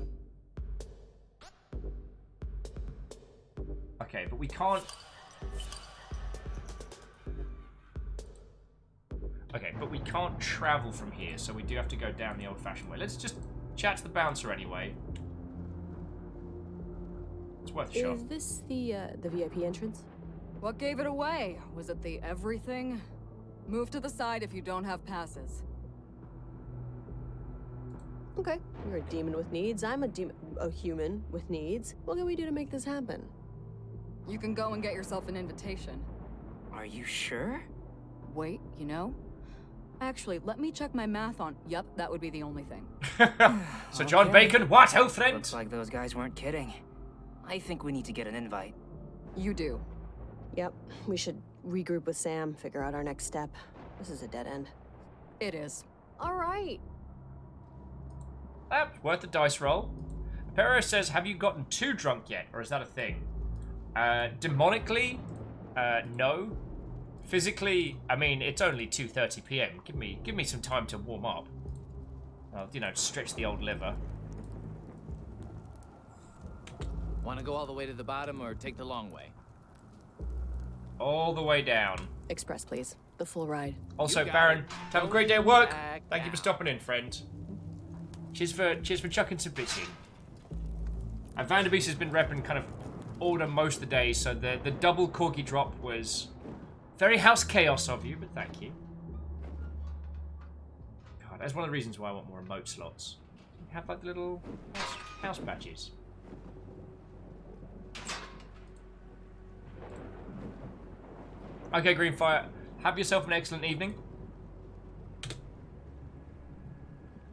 Okay, but we can't... Okay, but we can't travel from here, so we do have to go down the old-fashioned way. Let's just chat to the bouncer anyway. It's worth a shot. Is this the VIP entrance? What gave it away? Was it the everything? Move to the side if you don't have passes. Okay, you're a demon with needs. I'm a human with needs. What can we do to make this happen? You can go and get yourself an invitation. Are you sure? Wait, you know? Actually, let me check my math on... Yep, that would be the only thing. So John Bacon, what, old friend? Looks like those guys weren't kidding. I think we need to get an invite. You do. Yep, we should regroup with Sam, figure out our next step. This is a dead end. It is. All right. Worth the dice roll. Pero says, have you gotten too drunk yet? Or is that a thing? Demonically? No. Physically, I mean, it's only 2:30 PM. Give me some time to warm up. Well, you know, stretch the old liver. Want to go all the way to the bottom or take the long way? All the way down. Express, please. The full ride. Also, Baron, have a great day at work. Thank you for stopping in, friend. Cheers for chucking some bits in. And Vanderbeest has been repping kind of order most of the day, so the double corgi drop was very house chaos of you, but thank you. God, that's one of the reasons why I want more remote slots. Have like the little house badges. Okay, Greenfire, have yourself an excellent evening.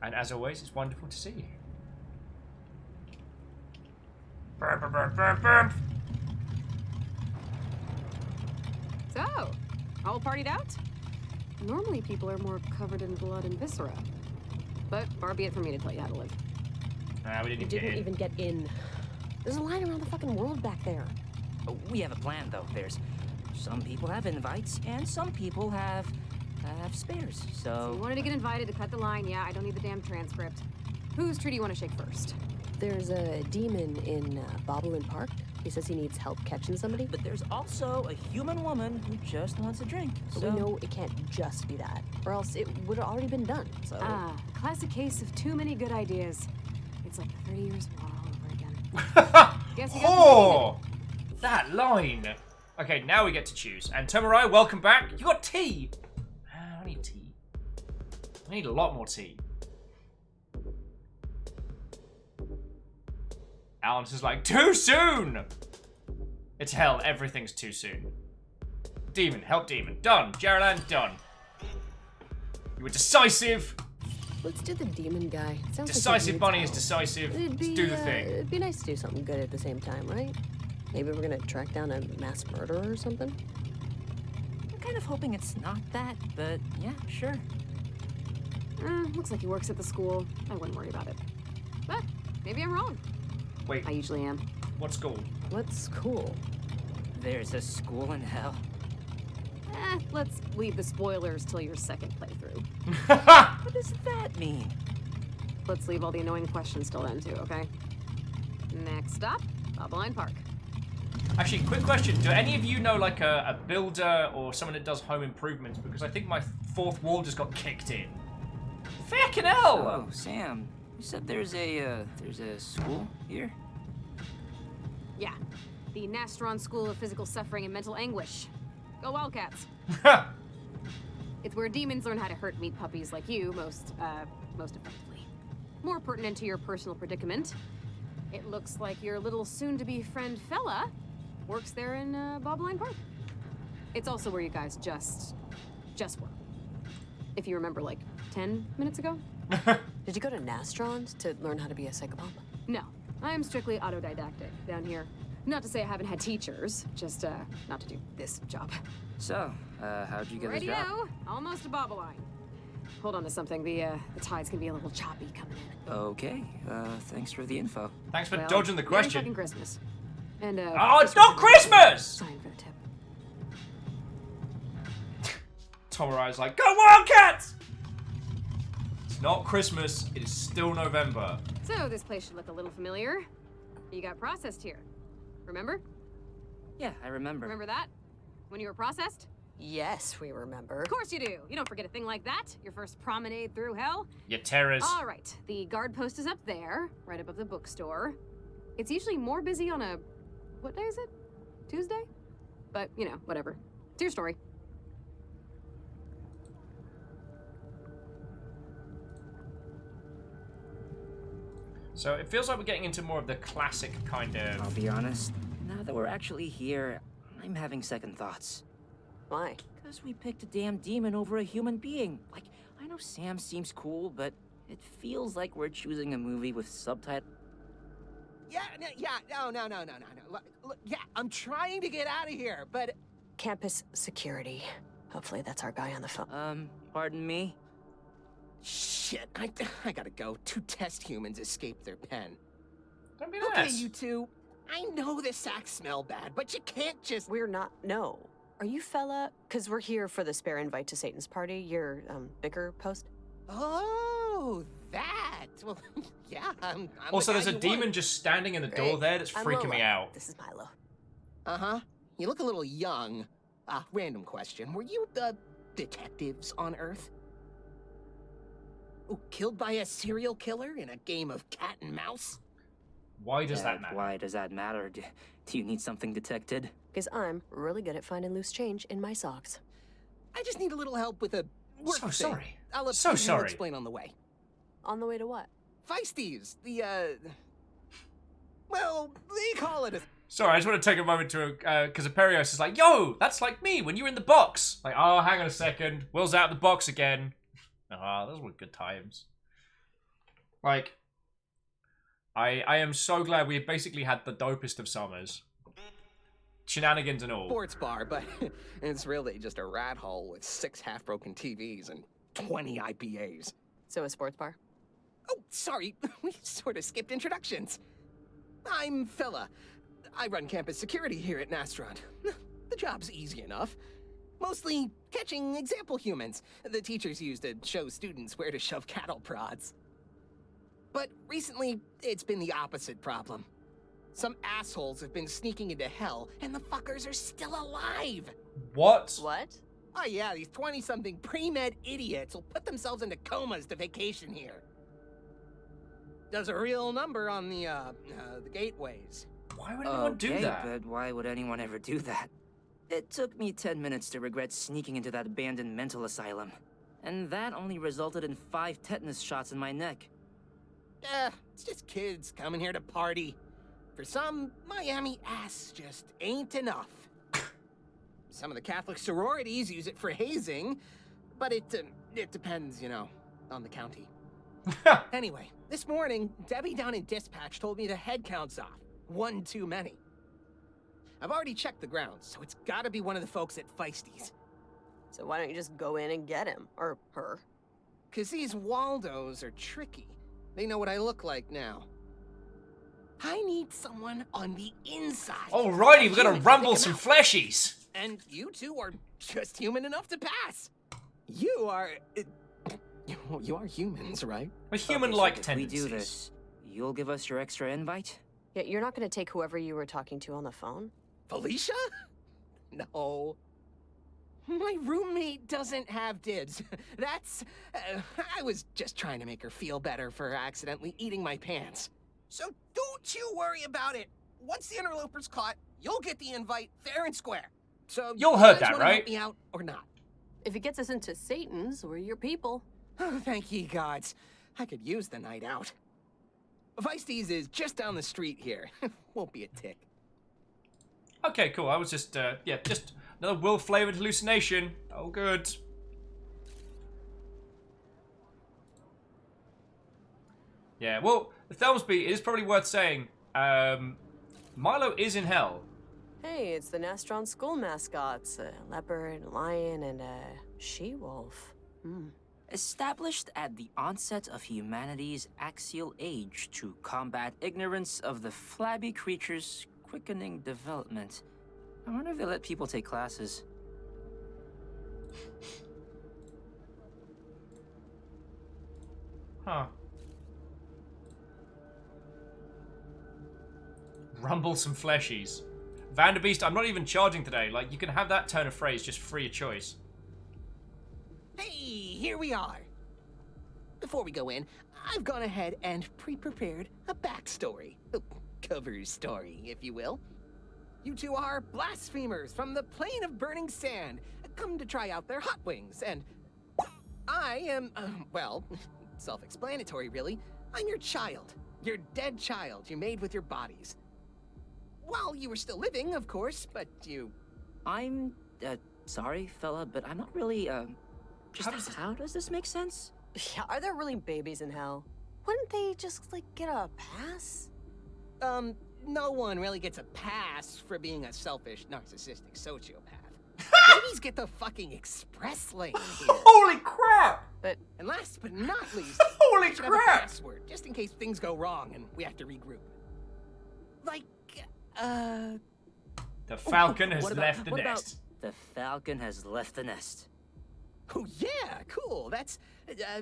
And as always, it's wonderful to see you. Burp, burp, burp, burp, burp. So, all partied out? Normally people are more covered in blood and viscera. But far be it for me to tell you how to live. We didn't even get in. There's a line around the fucking world back there. We have a plan, though. There's some people have invites, and some people have spares, So you wanted to get invited to cut the line, yeah, I don't need the damn transcript. Whose tree do you want to shake first? There's a demon in Bobbleman Park. He says he needs help catching somebody. But there's also a human woman who just wants a drink. But we know it can't just be that, or else it would have already been done, so... Classic case of too many good ideas. It's like 30 years war all over again. Guess you got that line. Okay, now we get to choose. And Tomorai, welcome back. You got tea. I need tea. I need a lot more tea. Alan's is like, too soon! It's hell. Everything's too soon. Demon. Help demon. Done. Jeralan, done. You were decisive. Let's do the demon guy. Sounds Decisive like bunny is decisive. Let's do the thing. It'd be nice to do something good at the same time, right? Maybe we're gonna track down a mass murderer or something? I'm kind of hoping it's not that, but yeah, sure. Looks like he works at the school. I wouldn't worry about it. But maybe I'm wrong. Wait. I usually am. What school? What school? There's a school in hell. Let's leave the spoilers till your second playthrough. What does that mean? Let's leave all the annoying questions till then, too, okay? Next stop, Bobbleline Park. Actually, quick question. Do any of you know, like, a builder or someone that does home improvements? Because I think my fourth wall just got kicked in. Fucking hell! Oh, Sam, you said there's a school here? Yeah, the Nastron School of Physical Suffering and Mental Anguish. Go Wildcats. It's where demons learn how to hurt meat puppies like you most effectively. More pertinent to your personal predicament, it looks like your little soon-to-be friend fella works there in Bobbleline Park. It's also where you guys just were. If you remember, like, 10 minutes ago? Did you go to Nastron to learn how to be a psychobomb? No, I am strictly autodidactic down here. Not to say I haven't had teachers, just not to do this job. So, how'd you get this job? Radio, almost a Bobbleline. Hold on to something, the tides can be a little choppy coming in. Okay, thanks for the info. Thanks for Well, dodging the Merry question. fucking Christmas. And Oh, it's not Christmas! Sign for the tip. Tomorrow's like, go Wildcats! It's not Christmas, it is still November. So this place should look a little familiar. You got processed here. Remember? Yeah, I remember. Remember that? When you were processed? Yes, we remember. Of course you do. You don't forget a thing like that. Your first promenade through hell. Your terrors. All right. The guard post is up there, right above the bookstore. It's usually more busy on a... What day is it? Tuesday? But, you know, whatever. It's your story. So it feels like we're getting into more of the classic kind of... I'll be honest, now that we're actually here, I'm having second thoughts. Why? Because we picked a damn demon over a human being. Like, I know Sam seems cool, but it feels like we're choosing a movie with subtitles. Yeah, no. Look, yeah, I'm trying to get out of here, but... Campus security. Hopefully that's our guy on the phone. Pardon me? Shit, I gotta go. 2 test humans escaped their pen. Don't be Okay, nice. you two. I know the sacks smell bad, but you can't just... We're not... No. Are you fella? Because we're here for the spare invite to Satan's party, your, bicker post. Oh, that. Well, yeah, I'm Also, the there's guy a you demon want. just standing in the door Great. there that's I'm freaking me Lola. out. This is Milo. Uh-huh. You look a little young. Random question. Were you the detectives on Earth? Oh, killed by a serial killer in a game of cat and mouse? Why does that matter? Why does that matter? Do you need something detected? Because I'm really good at finding loose change in my socks. I just need a little help with a work So thing. sorry. I'll So sorry. explain on the way. On the way to what? Feisties, well, they call it a... Sorry, I just want to take a moment to, because Aperios is like, yo, that's like me when you were in the box. Like, oh, hang on a second. Will's out of the box again. Ah, those were good times. Like, I am so glad we basically had the dopest of summers. Shenanigans and all. sports bar, but it's really just a rat hole with 6 half-broken TVs and 20 IPAs. So a sports bar? Oh, sorry, we sort of skipped introductions. I'm Fella. I run campus security here at Nastron. The job's easy enough. Mostly catching example humans the teachers use to show students where to shove cattle prods. But recently, it's been the opposite problem. Some assholes have been sneaking into hell, and the fuckers are still alive! What? What? Oh yeah, these 20-something pre-med idiots will put themselves into comas to vacation here. Does a real number on the gateways. Why would anyone do that? But why would anyone ever do that? It took me 10 minutes to regret sneaking into that abandoned mental asylum. And that only resulted in 5 tetanus shots in my neck. It's just kids coming here to party. For some, Miami ass just ain't enough. Some of the Catholic sororities use it for hazing, but it depends, you know, on the county. Anyway, this morning, Debbie down in dispatch told me the head count's off. One too many. I've already checked the grounds, so it's gotta be one of the folks at Feisty's. So why don't you just go in and get him? Or her? 'Cause these Waldos are tricky. They know what I look like now. I need someone on the inside. Alrighty, we're gonna rumble some fleshies. And you two are just human enough to pass. You are... You are humans, right? With human-like If we tendencies. do this, you'll give us your extra invite? Yeah, you're not gonna take whoever you were talking to on the phone? Felicia? No. My roommate doesn't have dibs. That's... I was just trying to make her feel better for accidentally eating my pants. So don't you worry about it. Once the interloper's caught, you'll get the invite fair and square. So You'll you heard guys that, wanna right? help me out or not? If it gets us into Satan's, we're your people. Oh, thank ye gods. I could use the night out. Feisty's is just down the street here. Won't be a tick. Okay, cool. I was just, yeah, just another Will-flavored hallucination. Oh, good. Yeah, well, the Thelsby, it is probably worth saying, Milo is in hell. Hey, it's the Nastron school mascots. A leopard, a lion, and a she-wolf. Established at the onset of humanity's axial age to combat ignorance of the flabby creature's quickening development. I wonder if they let people take classes. Huh. Rumble some fleshies. Vanderbeest, I'm not even charging today. Like, you can have that turn of phrase just free of choice. Hey, here we are. Before we go in, I've gone ahead and pre-prepared a backstory. A cover story, if you will. You two are blasphemers from the plane of burning sand, come to try out their hot wings, and I am, well, self-explanatory, really. I'm your child. Your dead child you made with your bodies. While you were still living, of course, but you... I'm, sorry, fella, but I'm not really, how does this make sense? Yeah, are there really babies in hell? Wouldn't they just, like, get a pass? No one really gets a pass for being a selfish, narcissistic sociopath. Babies get the fucking express lane here. Holy crap! But, and last but not least, holy we should have a password, just in case things go wrong and we have to regroup. Like, The falcon has What about- left the what about nest. The falcon has left the nest. Oh yeah, cool. That's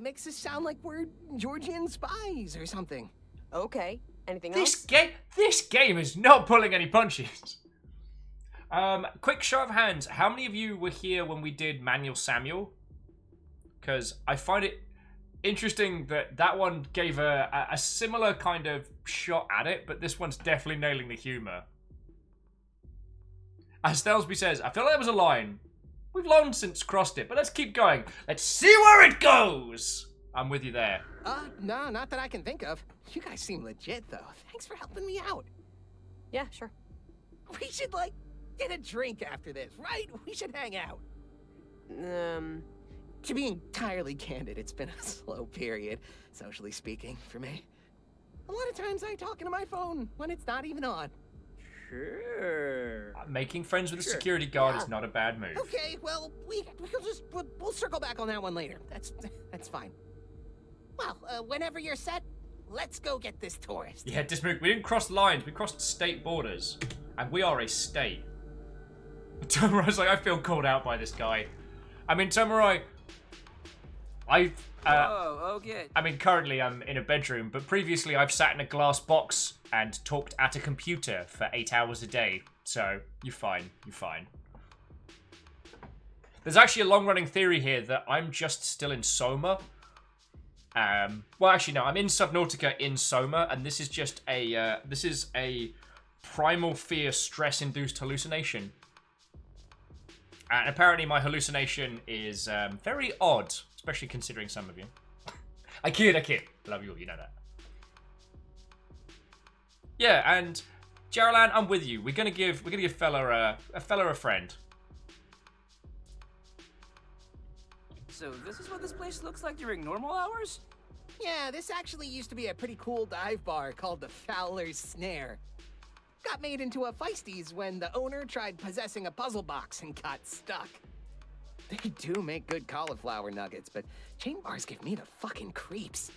makes us sound like we're Georgian spies or something. Okay. Anything This else? this game is not pulling any punches. Quick show of hands. How many of you were here when we did Manuel Samuel? Because I find it interesting that that one gave a similar kind of shot at it, but this one's definitely nailing the humor. As Thelsby says, I feel like there was a line. We've long since crossed it, but let's keep going. Let's see where it goes. I'm with you there. No, not that I can think of. You guys seem legit, though. Thanks for helping me out. Yeah, sure. We should, like, get a drink after this, right? We should hang out. To be entirely candid, it's been a slow period, socially speaking, for me. A lot of times I talk into my phone when it's not even on. Sure. Making friends with a security guard is not a bad move. Okay, well, we'll circle back on that one later. That's fine. Well, whenever you're set, let's go get this tourist. Yeah, Dismook, we didn't cross lines, we crossed state borders. And we are a state. Tomorrow's like, I feel called out by this guy. I mean, Tomorai, oh, okay. I mean, currently I'm in a bedroom, but previously I've sat in a glass box and talked at a computer for 8 hours a day. So, you're fine, you're fine. There's actually a long-running theory here that I'm just still in Soma. Well, actually, no, I'm in Subnautica in Soma, and this is just a, this is a primal fear stress-induced hallucination. And apparently my hallucination is very odd, especially considering some of you. I kid. Love you all, you know that. Yeah, and Geraldine, I'm with you. We're gonna give fella a friend. So this is what this place looks like during normal hours? Yeah, this actually used to be a pretty cool dive bar called the Fowler's Snare. Got made into a Feisties when the owner tried possessing a puzzle box and got stuck. They do make good cauliflower nuggets, but chain bars give me the fucking creeps.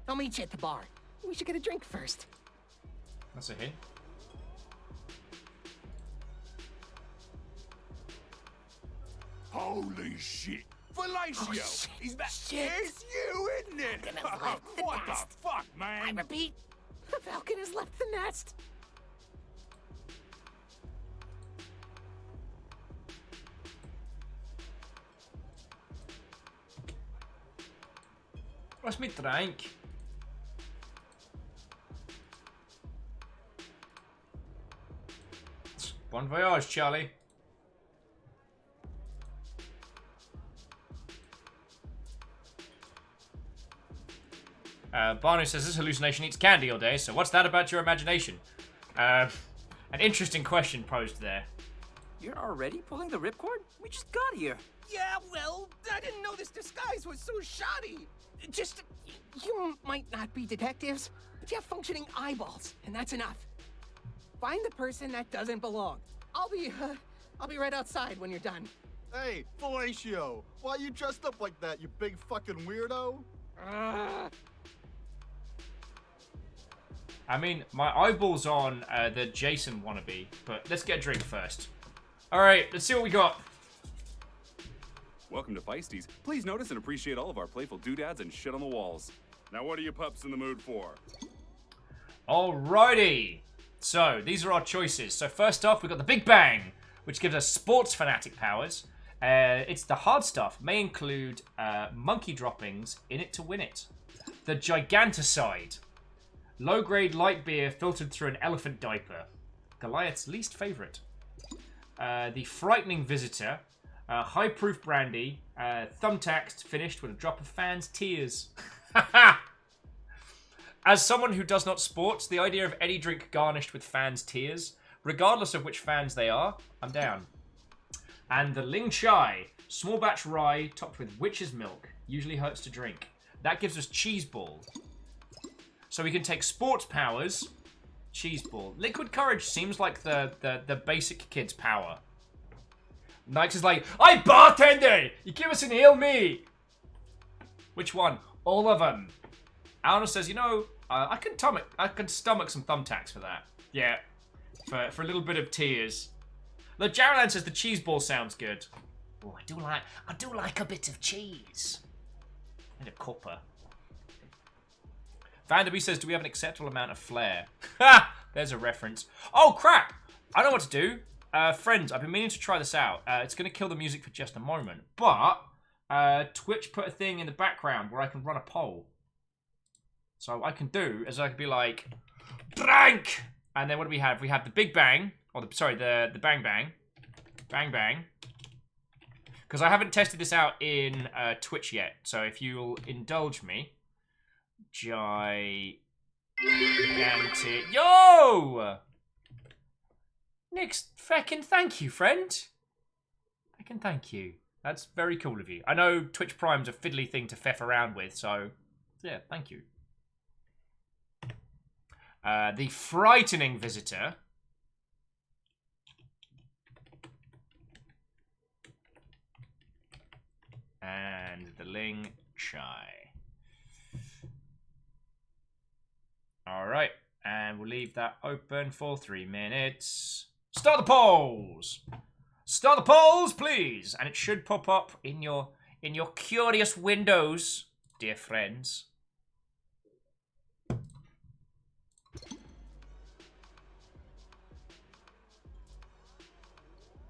I'll meet you at the bar. We should get a drink first. That's a hint. Holy shit. Felicio! Oh, shit. He's back. Shit. It's you, isn't it? Falcon has left the What nest. the fuck, man? I repeat, the Falcon has left the nest. What's me drink? Bon voyage, Charlie. Barney says this hallucination eats candy all day, so what's that about your imagination? An interesting question posed there. You're already pulling the ripcord? We just got here. Yeah, well, I didn't know this disguise was so shoddy. Just, you might not be detectives, but you have functioning eyeballs, and that's enough. Find the person that doesn't belong. I'll be right outside when you're done. Hey, Felicio, why you dressed up like that, you big fucking weirdo? I mean, my eyeball's on the Jason wannabe, but let's get a drink first. Alright, let's see what we got. Welcome to Feisties. Please notice and appreciate all of our playful doodads and shit on the walls. Now what are you pups in the mood for? Alrighty. So, these are our choices. So first off, we've got the Big Bang, which gives us sports fanatic powers. It's the hard stuff. May include monkey droppings in it to win it. The Giganticide. Low-grade light beer filtered through an elephant diaper. Goliath's least favourite. The Frightening Visitor. High-proof brandy. Thumbtacked finished with a drop of fans' tears. As someone who does not sports, the idea of any drink garnished with fans' tears, regardless of which fans they are, I'm down. And the Ling Chai. Small batch rye topped with witch's milk. Usually hurts to drink. That gives us cheese ball. So we can take sports powers. Cheese ball. Liquid courage seems like the basic kid's power. Nikes is like, I bartender! You give us an ale me! Which one? All of them. Alna says, you know, I can stomach some thumbtacks for that. Yeah. For a little bit of tears. The Jaralan says the cheese ball sounds good. Oh, I do like a bit of cheese. And a copper. Vanderby says, do we have an acceptable amount of flair? Ha! There's a reference. Oh, crap! I know what to do. Friends, I've been meaning to try this out. It's going to kill the music for just a moment. But, Twitch put a thing in the background where I can run a poll. So what I can do is I can be like, Drank! And then what do we have? We have the Big Bang. Or, the Bang Bang. Bang Bang. Because I haven't tested this out in Twitch yet. So if you'll indulge me. Gigantic. Yo! Nick's feckin' thank you, friend. Feckin' thank you. That's very cool of you. I know Twitch Prime's a fiddly thing to feff around with, so yeah, thank you. The Frightening Visitor. And the Ling Chai. Alright, and we'll leave that open for 3 minutes. Start the polls! Start the polls, please! And it should pop up in your curious windows, dear friends.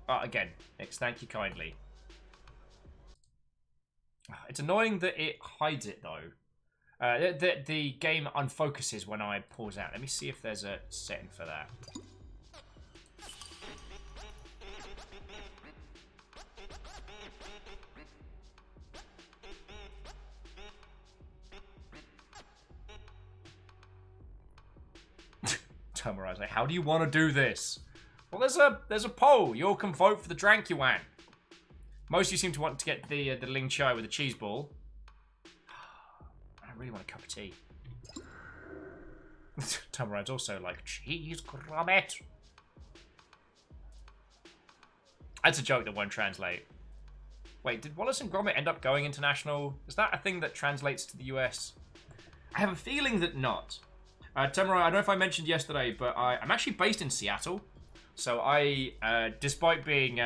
Again, Nix, thank you kindly. It's annoying that it hides it, though. The game unfocuses when I pause out. Let me see if there's a setting for that. Tomorrow's like, how do you want to do this? Well, there's a poll. You all can vote for the Drankuan. Most of you seem to want to get the Ling Chai with the cheese ball. I really want a cup of tea. Tomorrow's also like, cheese grommet. That's a joke that won't translate. Wait, did Wallace and Gromit end up going international? Is that a thing that translates to the US? I have a feeling that not. Temurai, I don't know if I mentioned yesterday, but I'm actually based in Seattle. So I, despite being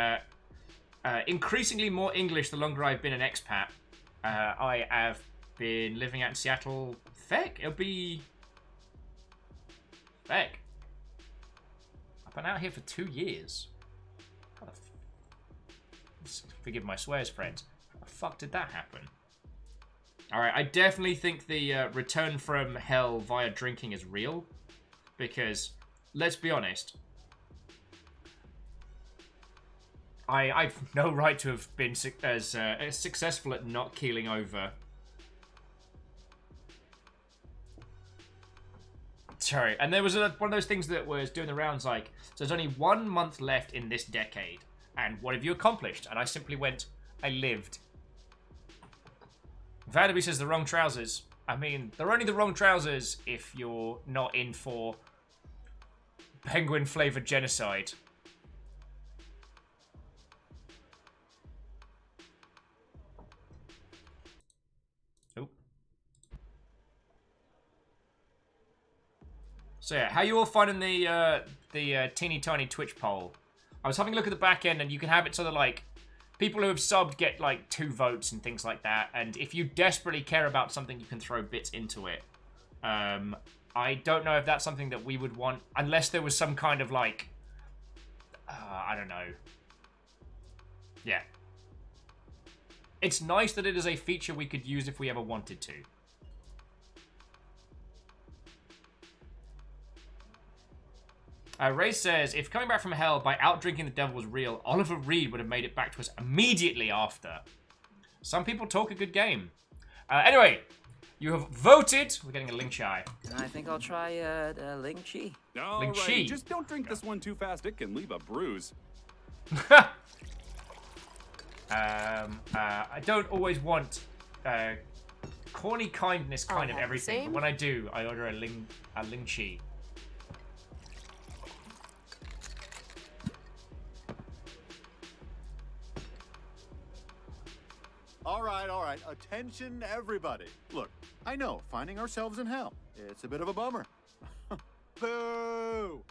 increasingly more English the longer I've been an expat, I have been living out in Seattle. Feck, it'll be... Feck. I've been out here for 2 years. How the forgive my swears, friends. How the fuck did that happen? Alright, I definitely think the return from hell via drinking is real. Because, let's be honest, I've no right to have been as successful at not keeling over. Sorry, and there was one of those things that was doing the rounds like, so there's only 1 month left in this decade, and what have you accomplished? And I simply went, I lived. Vanderby says the wrong trousers. I mean, they're only the wrong trousers if you're not in for penguin-flavored genocide. Oop. So yeah, how you all finding the teeny tiny Twitch poll? I was having a look at the back end, and you can have it so that like people who have subbed get like 2 votes and things like that. And if you desperately care about something, you can throw bits into it. I don't know if that's something that we would want, unless there was some kind of like, I don't know. Yeah. It's nice that it is a feature we could use if we ever wanted to. Ray says, if coming back from hell by out-drinking the devil was real, Oliver Reed would have made it back to us immediately after. Some people talk a good game. Anyway, you have voted. We're getting a Ling Chai. I think I'll try Ling Chi. All right, just don't drink this one too fast. It can leave a bruise. I don't always want corny kindness kind of everything. But when I do, I order a Ling Chi. All right. Attention, everybody. Look, I know, finding ourselves in hell, it's a bit of a bummer. Boo!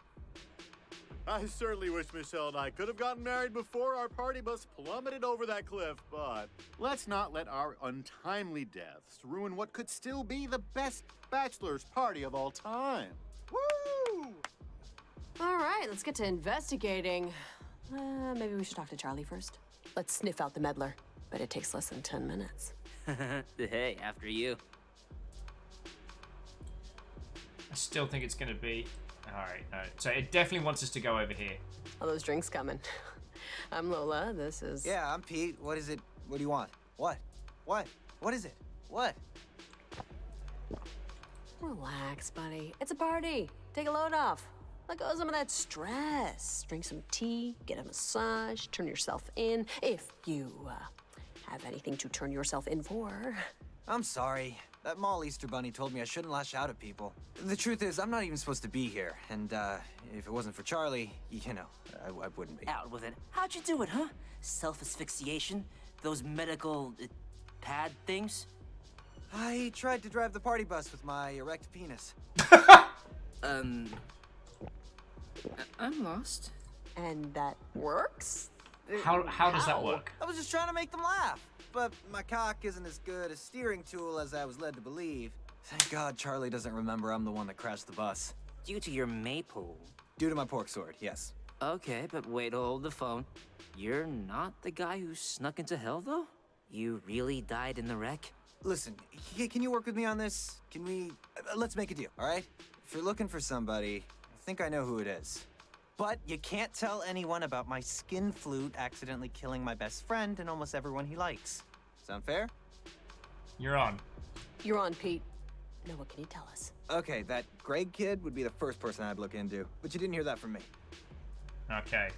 I certainly wish Michelle and I could have gotten married before our party bus plummeted over that cliff, but let's not let our untimely deaths ruin what could still be the best bachelor's party of all time. Woo! All right, let's get to investigating. Maybe we should talk to Charlie first. Let's sniff out the meddler. But it takes less than 10 minutes. Hey, after you. I still think it's going to be... Alright, so it definitely wants us to go over here. All those drinks coming. I'm Lola, this is... Yeah, I'm Pete. What is it? What do you want? What? What? What is it? What? Relax, buddy. It's a party. Take a load off. Let go of some of that stress. Drink some tea, get a massage, turn yourself in. If you have anything to turn yourself in for. I'm sorry. That mall Easter Bunny told me I shouldn't lash out at people. The truth is, I'm not even supposed to be here. And if it wasn't for Charlie, you know, I wouldn't be. Out with it. How'd you do it, huh? Self-asphyxiation? Those medical pad things? I tried to drive the party bus with my erect penis. I'm lost. And that works? How does that work? I was just trying to make them laugh. But my cock isn't as good a steering tool as I was led to believe. Thank God Charlie doesn't remember I'm the one that crashed the bus. Due to your maypole? Due to my pork sword, yes. Okay, but wait, hold the phone. You're not the guy who snuck into hell, though? You really died in the wreck? Listen, can you work with me on this? Can we... let's make a deal, all right? If you're looking for somebody, I think I know who it is. But you can't tell anyone about my skin flute accidentally killing my best friend and almost everyone he likes. Sound fair? You're on. You're on, Pete. Now, what can you tell us? Okay, that Greg kid would be the first person I'd look into, but you didn't hear that from me. Okay.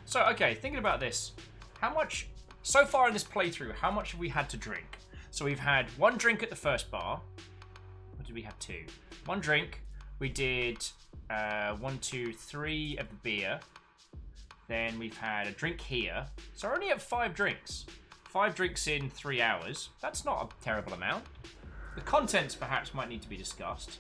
So, okay, thinking about this. How much, so far in this playthrough, how much have we had to drink? So we've had 1 drink at the first bar. Or did we have 2? 1 drink. We did 1, 2, 3 of the beer. Then we've had a drink here. So we're only at 5 drinks. 5 drinks in 3 hours. That's not a terrible amount. The contents perhaps might need to be discussed.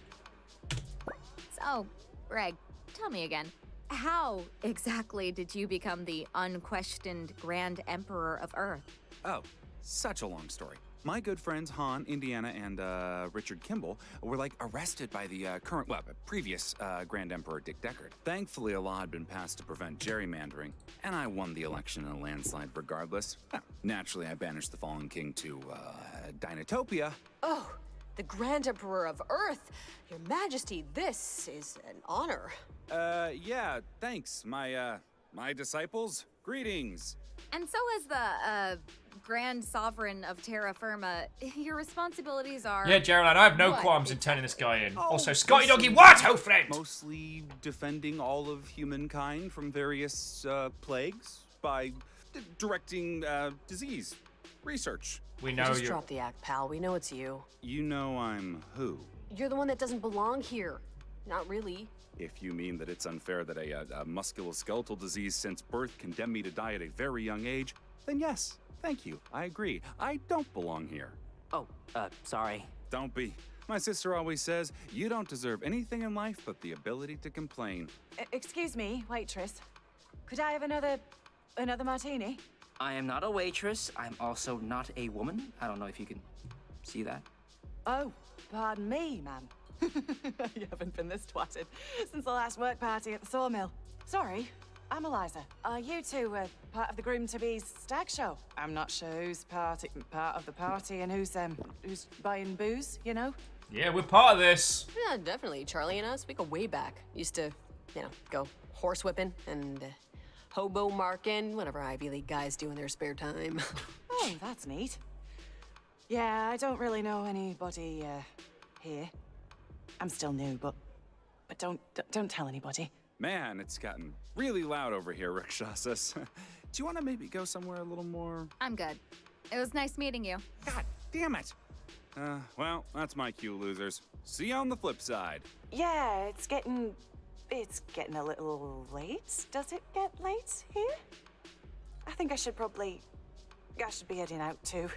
So, Greg, tell me again. How exactly did you become the unquestioned Grand Emperor of Earth? Oh, such a long story. My good friends Han, Indiana, and Richard Kimball were arrested by the previous Grand Emperor Dick Deckard. Thankfully, a law had been passed to prevent gerrymandering, and I won the election in a landslide regardless. Naturally, I banished the fallen king to Dinotopia. Oh, the Grand Emperor of Earth! Your Majesty, this is an honor. Yeah, thanks, my disciples. Greetings. And so as the, Grand Sovereign of Terra Firma, your responsibilities are... Yeah, Geraldine, I have no what? qualms in turning this guy in. Oh, Also, Scotty listen, Doggy, what, oh friend? Mostly defending all of humankind from various plagues by directing disease research. We know Just drop the act, pal. We know it's you. You know I'm who? You're the one that doesn't belong here. Not really. If you mean that it's unfair that a musculoskeletal disease since birth condemned me to die at a very young age, then yes, thank you. I agree. I don't belong here. Oh, sorry. Don't be. My sister always says, you don't deserve anything in life but the ability to complain. Excuse me, waitress. Could I have another martini? I am not a waitress. I'm also not a woman. I don't know if you can see that. Oh, pardon me, ma'am. You haven't been this twatted since the last work party at the sawmill. Sorry, I'm Eliza. Are you two part of the groom-to-be's stag show? I'm not sure who's part of the party and who's buying booze, you know? Yeah, we're part of this. Yeah, definitely. Charlie and us, we go way back. Used to, go horsewhipping and hobo marking, whatever Ivy League guys do in their spare time. Oh, that's neat. Yeah, I don't really know anybody here. I'm still new, but don't tell anybody. Man, it's gotten really loud over here, Rakshasas. Do you want to maybe go somewhere a little more... I'm good. It was nice meeting you. God damn it! Well, that's my cue, losers. See you on the flip side. Yeah, it's getting a little late. Does it get late here? I think I should be heading out too.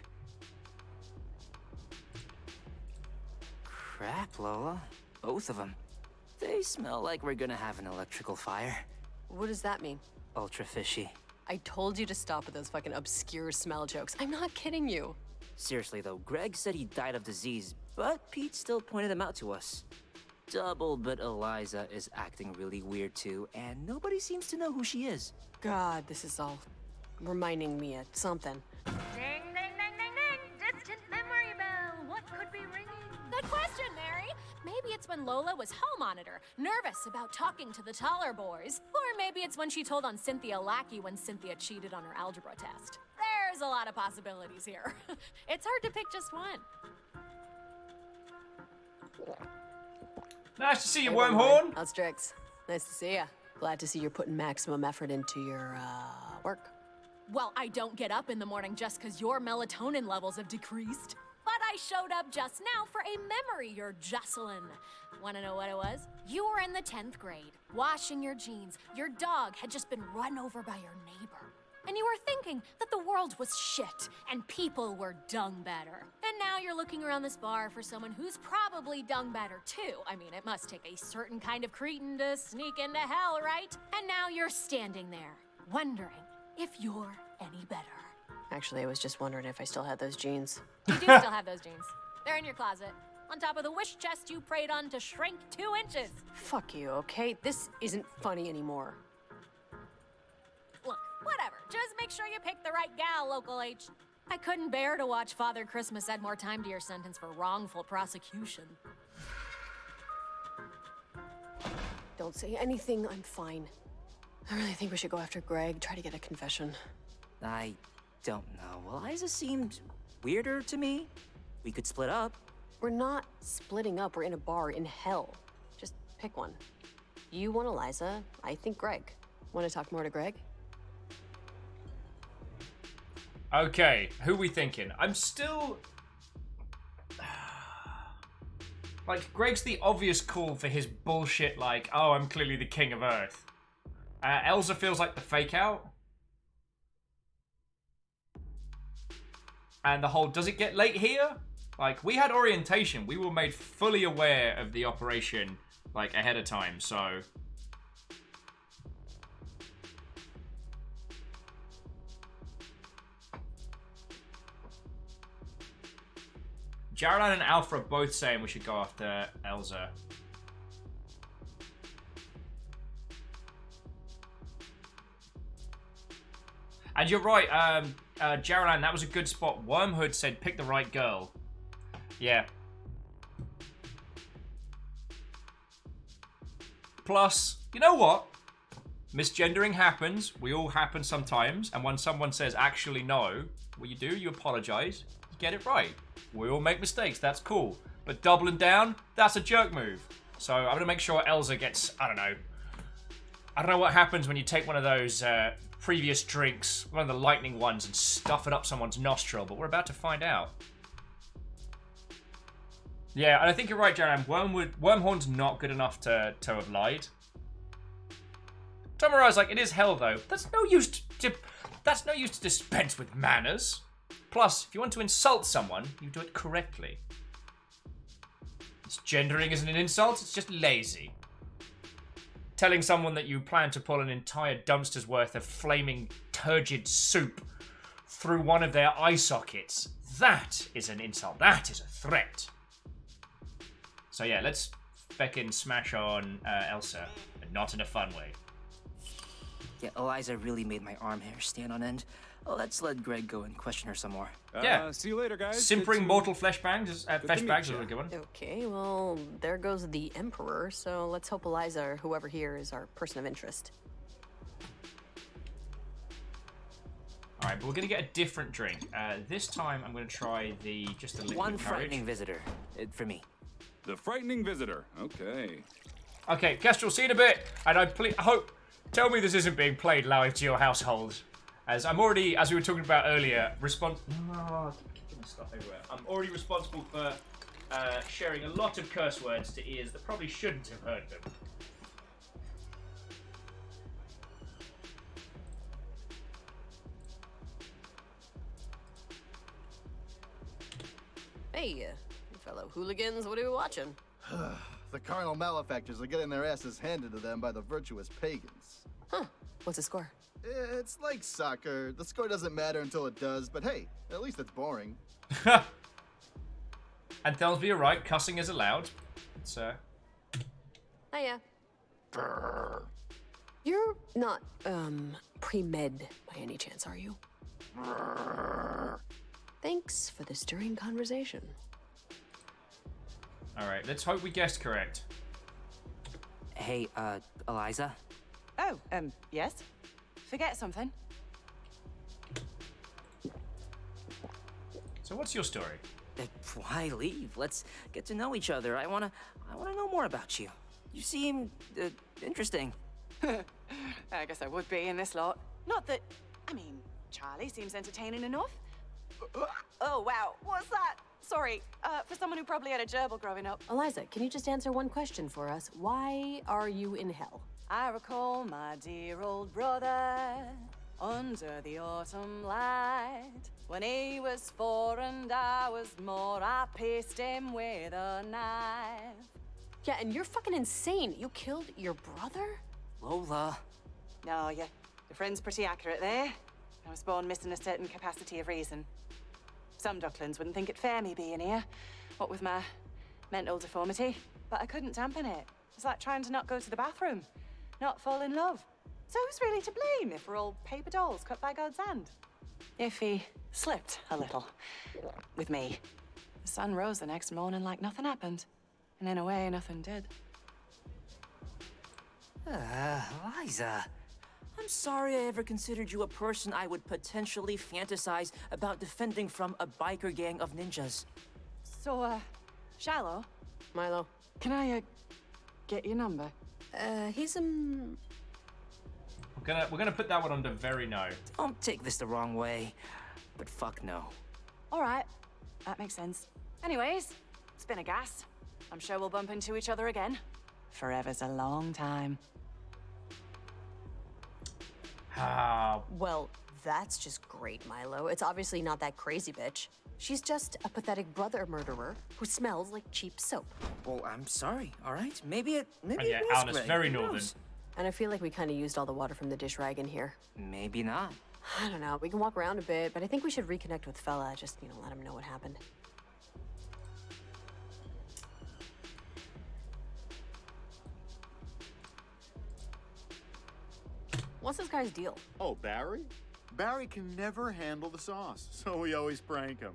Crap, Lola. Both of them. They smell like we're gonna have an electrical fire. What does that mean? Ultra fishy. I told you to stop with those fucking obscure smell jokes. I'm not kidding you. Seriously though, Greg said he died of disease, but Pete still pointed him out to us. Double, but Eliza is acting really weird too, and nobody seems to know who she is. God, this is all reminding me of something. Ding, ding, ding, ding, ding! Distant memory bell! What could be ringing? Good question, Mary. Maybe it's when Lola was home monitor, nervous about talking to the taller boys. Or maybe it's when she told on Cynthia Lackey when Cynthia cheated on her algebra test. There's a lot of possibilities here. It's hard to pick just one. Nice to see you, Hey, Wormhorn. How's Strix? Nice to see ya. Glad to see you're putting maximum effort into your, work. Well, I don't get up in the morning just because your melatonin levels have decreased. But I showed up just now for a memory you're Jocelyn. Wanna know what it was? You were in the 10th grade, washing your jeans. Your dog had just been run over by your neighbor. And you were thinking that the world was shit and people were dung better. And now you're looking around this bar for someone who's probably dung better too. I mean, it must take a certain kind of cretin to sneak into hell, right? And now you're standing there, wondering if you're any better. Actually, I was just wondering if I still had those jeans. You do still have those jeans. They're in your closet, on top of the wish chest you prayed on to shrink 2 inches. Fuck you, okay? This isn't funny anymore. Look, whatever. Just make sure you pick the right gal, Local H. I couldn't bear to watch Father Christmas add more time to your sentence for wrongful prosecution. Don't say anything, I'm fine. I really think we should go after Greg, try to get a confession. I don't know. Eliza seemed weirder to me. We could split up. We're not splitting up. We're in a bar in hell. Just pick one. You want Eliza. I think Greg. Want to talk more to Greg? Okay, who we thinking? I'm still... Like, Greg's the obvious call for his bullshit, like, oh, I'm clearly the king of Earth. Elsa feels like the fake out. And the whole, does it get late here? Like, we had orientation. We were made fully aware of the operation, like, ahead of time, so... Jarolan and Alpha are both saying we should go after Elsa. And you're right, Jarolan, that was a good spot. Wormhood said pick the right girl. Yeah. Plus, you know what? Misgendering happens. We all happen sometimes. And when someone says, actually no, what you do, you apologize. You get it right. We all make mistakes. That's cool. But doubling down, that's a jerk move. So I'm going to make sure Elsa gets, I don't know what happens when you take one of those previous drinks, one of the lightning ones, and stuff it up someone's nostril. But we're about to find out. Yeah, and I think you're right, Jaran. Wormhorn's not good enough to have lied. Tomorrow's like, it is hell though. That's no use to dispense with manners. Plus, if you want to insult someone, you do it correctly. Gendering isn't an insult, it's just lazy. Telling someone that you plan to pull an entire dumpster's worth of flaming turgid soup through one of their eye sockets, that is an insult. That is a threat. So yeah, let's feckin' smash on Elsa, but not in a fun way. Yeah, Eliza really made my arm hair stand on end. Oh, let's let Greg go and question her some more. Yeah. See you later, guys. Simpering mortal flesh bags is a good one. Okay, well, there goes the Emperor, so let's hope Eliza or whoever here is our person of interest. Alright, but we're going to get a different drink. This time I'm going to try just the liquid One courage. frightening visitor, for me. The frightening visitor. Okay. Okay, Kestrel, see you in a bit. And I hope, tell me this isn't being played live to your household. As I'm already, as we were talking about earlier, I'm already responsible for sharing a lot of curse words to ears that probably shouldn't have heard them. Hey, you fellow hooligans, what are we watching? The carnal malefactors are getting their asses handed to them by the virtuous pagans. Huh. What's the score? It's like soccer. The score doesn't matter until it does, but hey, at least it's boring. And Thelsby, you're right, cussing is allowed. It's, Hiya. You're not, pre-med by any chance, are you? Thanks for the stirring conversation. Alright, let's hope we guessed correct. Hey, Eliza? Oh, yes? Forget something? So what's your story? Why leave? Let's get to know each other. I wanna know more about you. You seem, interesting. I guess I would be in this lot. Not that, I mean, Charlie seems entertaining enough. Oh, wow, what's that? Sorry, for someone who probably had a gerbil growing up. Eliza, can you just answer one question for us? Why are you in hell? I recall my dear old brother under the autumn light. When he was 4 and I was more, I pierced him with a knife. Yeah, and you're fucking insane. You killed your brother? Lola. No, your friend's pretty accurate there. I was born missing a certain capacity of reason. Some ducklings wouldn't think it fair me being here, what with my mental deformity. But I couldn't dampen it. It's like trying to not go to the bathroom, not fall in love. So who's really to blame if we're all paper dolls cut by God's hand? If he slipped a little with me. The sun rose the next morning like nothing happened. And in a way, nothing did. Eliza. I'm sorry I ever considered you a person I would potentially fantasize about defending from a biker gang of ninjas. So, Shiloh, Milo. can I, get your number? He's We're gonna put that one under very no. Don't take this the wrong way, but fuck no. All right, that makes sense. Anyways, it's been a gas. I'm sure we'll bump into each other again. Forever's a long time. Well, that's just great, Milo. It's obviously not that crazy bitch. She's just a pathetic brother murderer who smells like cheap soap. Well, I'm sorry, all right? Maybe it was Alan is Greg. very Who northern. knows? And I feel like we kind of used all the water from the dish rag in here. Maybe not. I don't know. We can walk around a bit, but I think we should reconnect with Fella. Just, let him know what happened. What's this guy's deal? Oh, Barry? Barry can never handle the sauce, so we always prank him.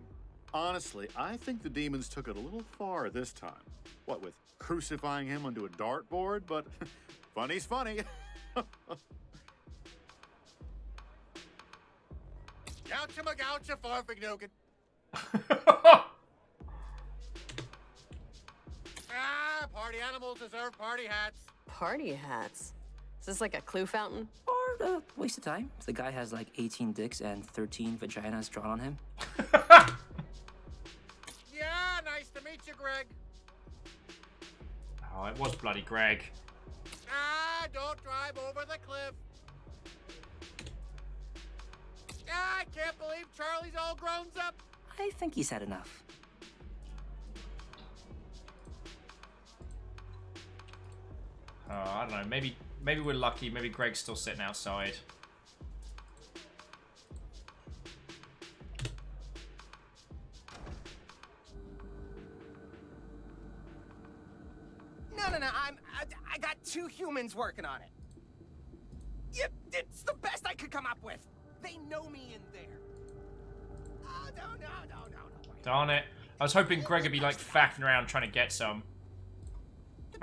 Honestly, I think the demons took it a little far this time. What with crucifying him onto a dartboard? But funny's funny. Goucha magoucha farfignugan. Party animals deserve party hats. Party hats? Is this like a clue fountain? Or a waste of time. If the guy has like 18 dicks and 13 vaginas drawn on him. Yeah, nice to meet you, Greg. Oh, it was bloody Greg. Don't drive over the cliff. I can't believe Charlie's all grown up. I think he's had enough. Oh, I don't know. Maybe we're lucky. Maybe Greg's still sitting outside. No. I got 2 humans working on it. Yep, it's the best I could come up with. They know me in there. Oh, no. Darn it. I was hoping Greg would be like faffing around trying to get some.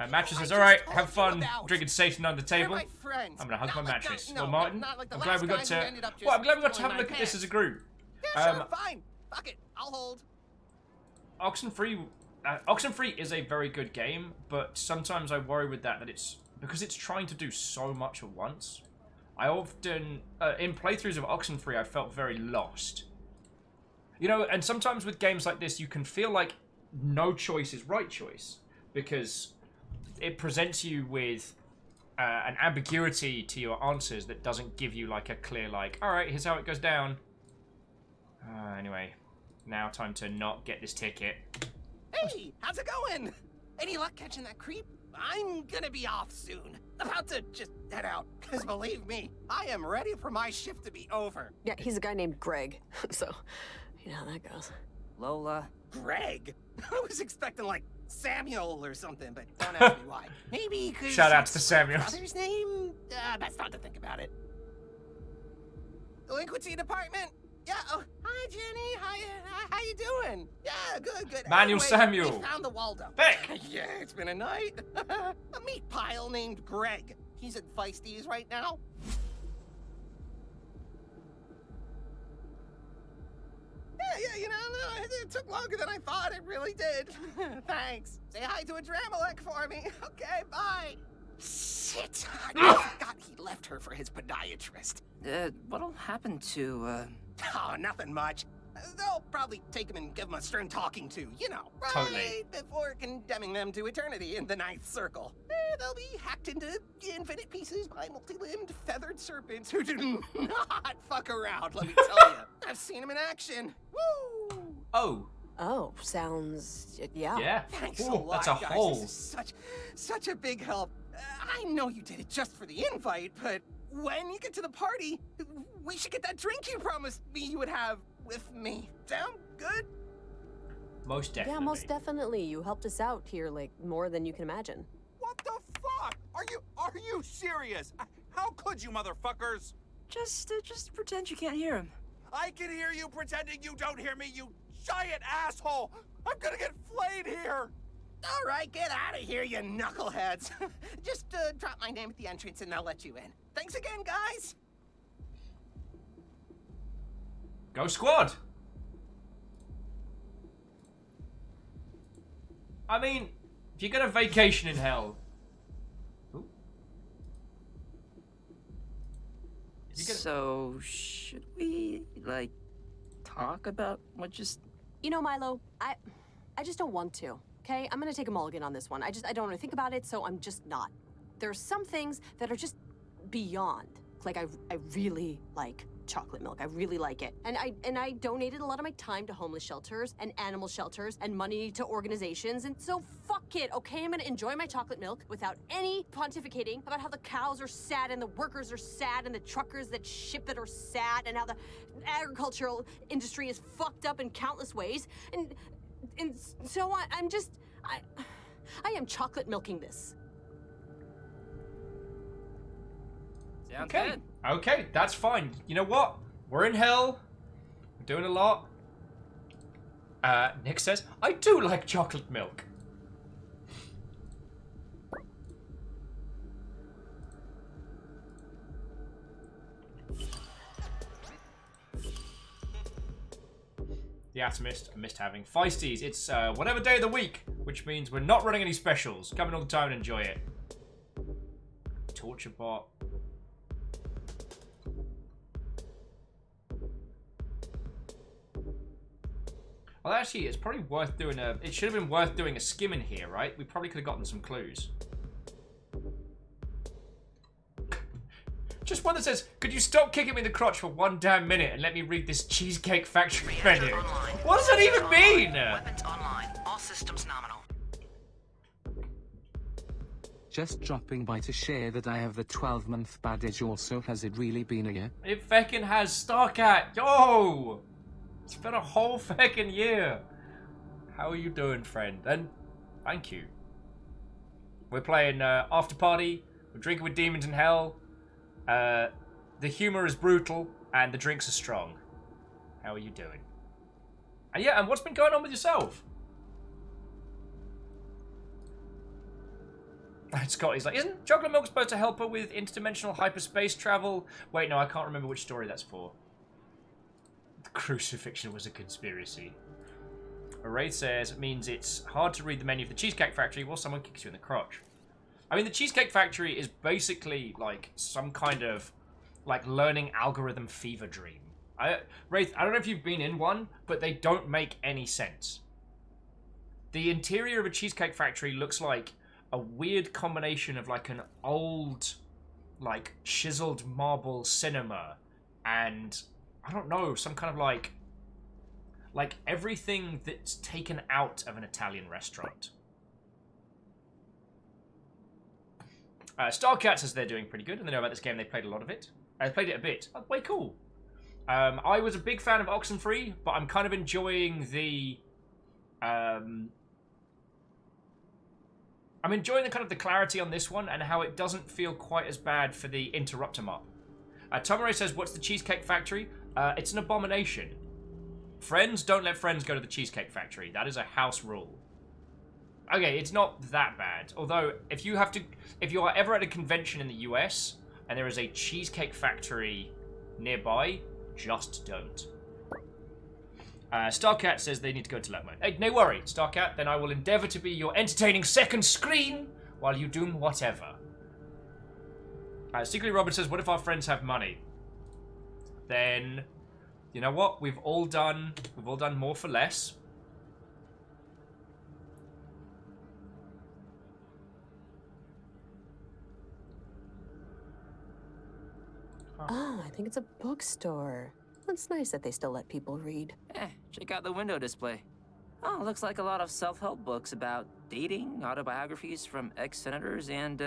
Mattress says, alright, have fun drinking Satan under the table. I'm gonna hug my mattress. Well, Martin, I'm glad we got to have a look at this as a group. Yeah, sure, fine. Fuck it, I'll hold. Oxenfree is a very good game, but sometimes I worry with that it's because it's trying to do so much at once. I often, in playthroughs of Oxenfree, I felt very lost. And sometimes with games like this, you can feel like no choice is right choice, because it presents you with an ambiguity to your answers that doesn't give you like a clear, like, alright, here's how it goes down. Anyway, now time to not get this ticket. Hey, how's it going? Any luck catching that creep? I'm gonna be off soon. About to just head out, because believe me, I am ready for my shift to be over. Yeah, he's a guy named Greg, so you know how that goes. Lola. Greg? I was expecting like Samuel or something, but don't ask me why. Maybe because Shout out to Samuel. Brother's name? Best not to think about it. Delinquency department? Yeah. Oh, hi Jenny. How you doing? Yeah, good. Manuel Anyway, Samuel. We found the Waldo. Hey. Yeah, it's been a night. A meat pile named Greg. He's at Feisties right now. Yeah, it took longer than I thought. It really did. Thanks. Say hi to a Dramalek for me. Okay, bye. Shit. I forgot he left her for his podiatrist. What'll happen to, Oh, nothing much. They'll probably take him and give him a stern talking to, right Totally. before condemning them to eternity in the ninth circle. They'll be hacked into infinite pieces by multi-limbed feathered serpents who do not fuck around, let me tell you. I've seen them in action. Woo! Oh, sounds... yeah. Yeah. Thanks Ooh, a lot, that's a guys. hole. This is such a big help. I know you did it just for the invite, but when you get to the party, we should get that drink you promised me you would have with me. Sound good? Most definitely. Yeah, most definitely. You helped us out here, like, more than you can imagine. What the fuck? Are you serious? How could you, motherfuckers? Just pretend you can't hear him. I can hear you pretending you don't hear me, you giant asshole! I'm gonna get flayed here! All right, get out of here, you knuckleheads. Just drop my name at the entrance and I'll let you in. Thanks again, guys. Go squad! I mean, if you're gonna vacation in hell... Ooh. So, should we, like, talk about what just... You know, Milo, I just don't want to, okay? I'm gonna take a mulligan on this one. I don't want to think about it, so I'm just not. There's some things that are just beyond. Like, I really like chocolate milk. I really like it. And I donated a lot of my time to homeless shelters and animal shelters and money to organizations. And so fuck it, okay? I'm gonna enjoy my chocolate milk without any pontificating about how the cows are sad and the workers are sad and the truckers that ship it are sad and how the agricultural industry is fucked up in countless ways. And so I am chocolate milking this. Okay. Okay, that's fine. You know what? We're in hell. We're doing a lot. Nick says, I do like chocolate milk. The Atomist, I missed having. Feisties, it's whatever day of the week, which means we're not running any specials. Come in all the time and enjoy it. Torture bot. Well, actually, it's probably worth doing a... It should have been worth doing a skim in here, right? We probably could have gotten some clues. Just one that says, could you stop kicking me in the crotch for 1 damn minute and let me read this Cheesecake Factory menu? What does that even mean? Weapons online. All systems nominal. Just dropping by to share that I have the 12-month badge also. Has it really been a year? It feckin' has, Starcat. Yo! It's been a whole feckin' year. How are you doing, friend? And thank you. We're playing Afterparty. We're drinking with demons in hell. The humor is brutal, and the drinks are strong. How are you doing? And yeah, and what's been going on with yourself? Scotty's like, isn't chocolate milk supposed to help her with interdimensional hyperspace travel? Wait, no, I can't remember which story that's for. The crucifixion was a conspiracy. Wraith says it means it's hard to read the menu of the Cheesecake Factory while someone kicks you in the crotch. I mean, the Cheesecake Factory is basically like some kind of like learning algorithm fever dream. Wraith, I don't know if you've been in one, but they don't make any sense. The interior of a Cheesecake Factory looks like a weird combination of like an old, like chiseled marble cinema and I don't know, some kind of like everything that's taken out of an Italian restaurant. Starcat says they're doing pretty good and they know about this game. They played a lot of it. I played it a bit. Oh, way cool. I was a big fan of Oxenfree, but I'm kind of enjoying the I'm enjoying the kind of the clarity on this one and how it doesn't feel quite as bad for the interrupt 'em up. Tomare says, what's the Cheesecake Factory? It's an abomination. Friends, don't let friends go to the Cheesecake Factory. That is a house rule. Okay, it's not that bad. Although, if you are ever at a convention in the US and there is a Cheesecake Factory nearby, just don't. Starcat says they need to go to let mode. Hey, no worry, Starcat. Then I will endeavour to be your entertaining second screen while you do whatever. Secretly Robert says, what if our friends have money? Then, you know what? We've all done more for less. Oh, I think it's a bookstore. It's nice that they still let people read. Check out the window display. Oh, looks like a lot of self-help books about dating, autobiographies from ex-senators, and,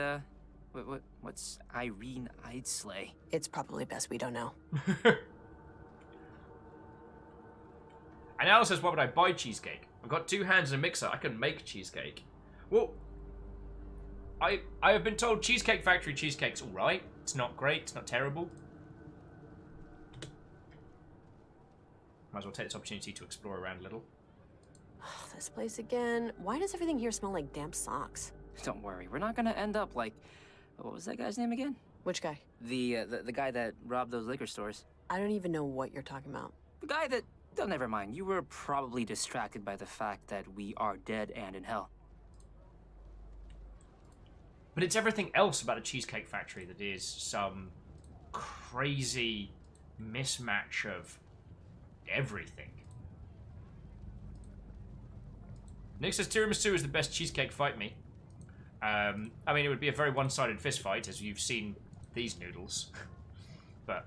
what's Irene Eidsley? It's probably best we don't know. And Alice says, why would I buy cheesecake? I've got 2 hands and a mixer. I can make cheesecake. Well, I have been told Cheesecake Factory cheesecake's alright. It's not great. It's not terrible. Might as well take this opportunity to explore around a little. Oh, this place again. Why does everything here smell like damp socks? Don't worry, we're not gonna end up like... What was that guy's name again? Which guy? The guy that robbed those liquor stores. I don't even know what you're talking about. The guy that... Oh, never mind. You were probably distracted by the fact that we are dead and in hell. But it's everything else about a Cheesecake Factory that is some crazy mismatch of everything. Nick says tiramisu is the best cheesecake, fight me. I mean, it would be a very one-sided fist fight, as you've seen these noodles. But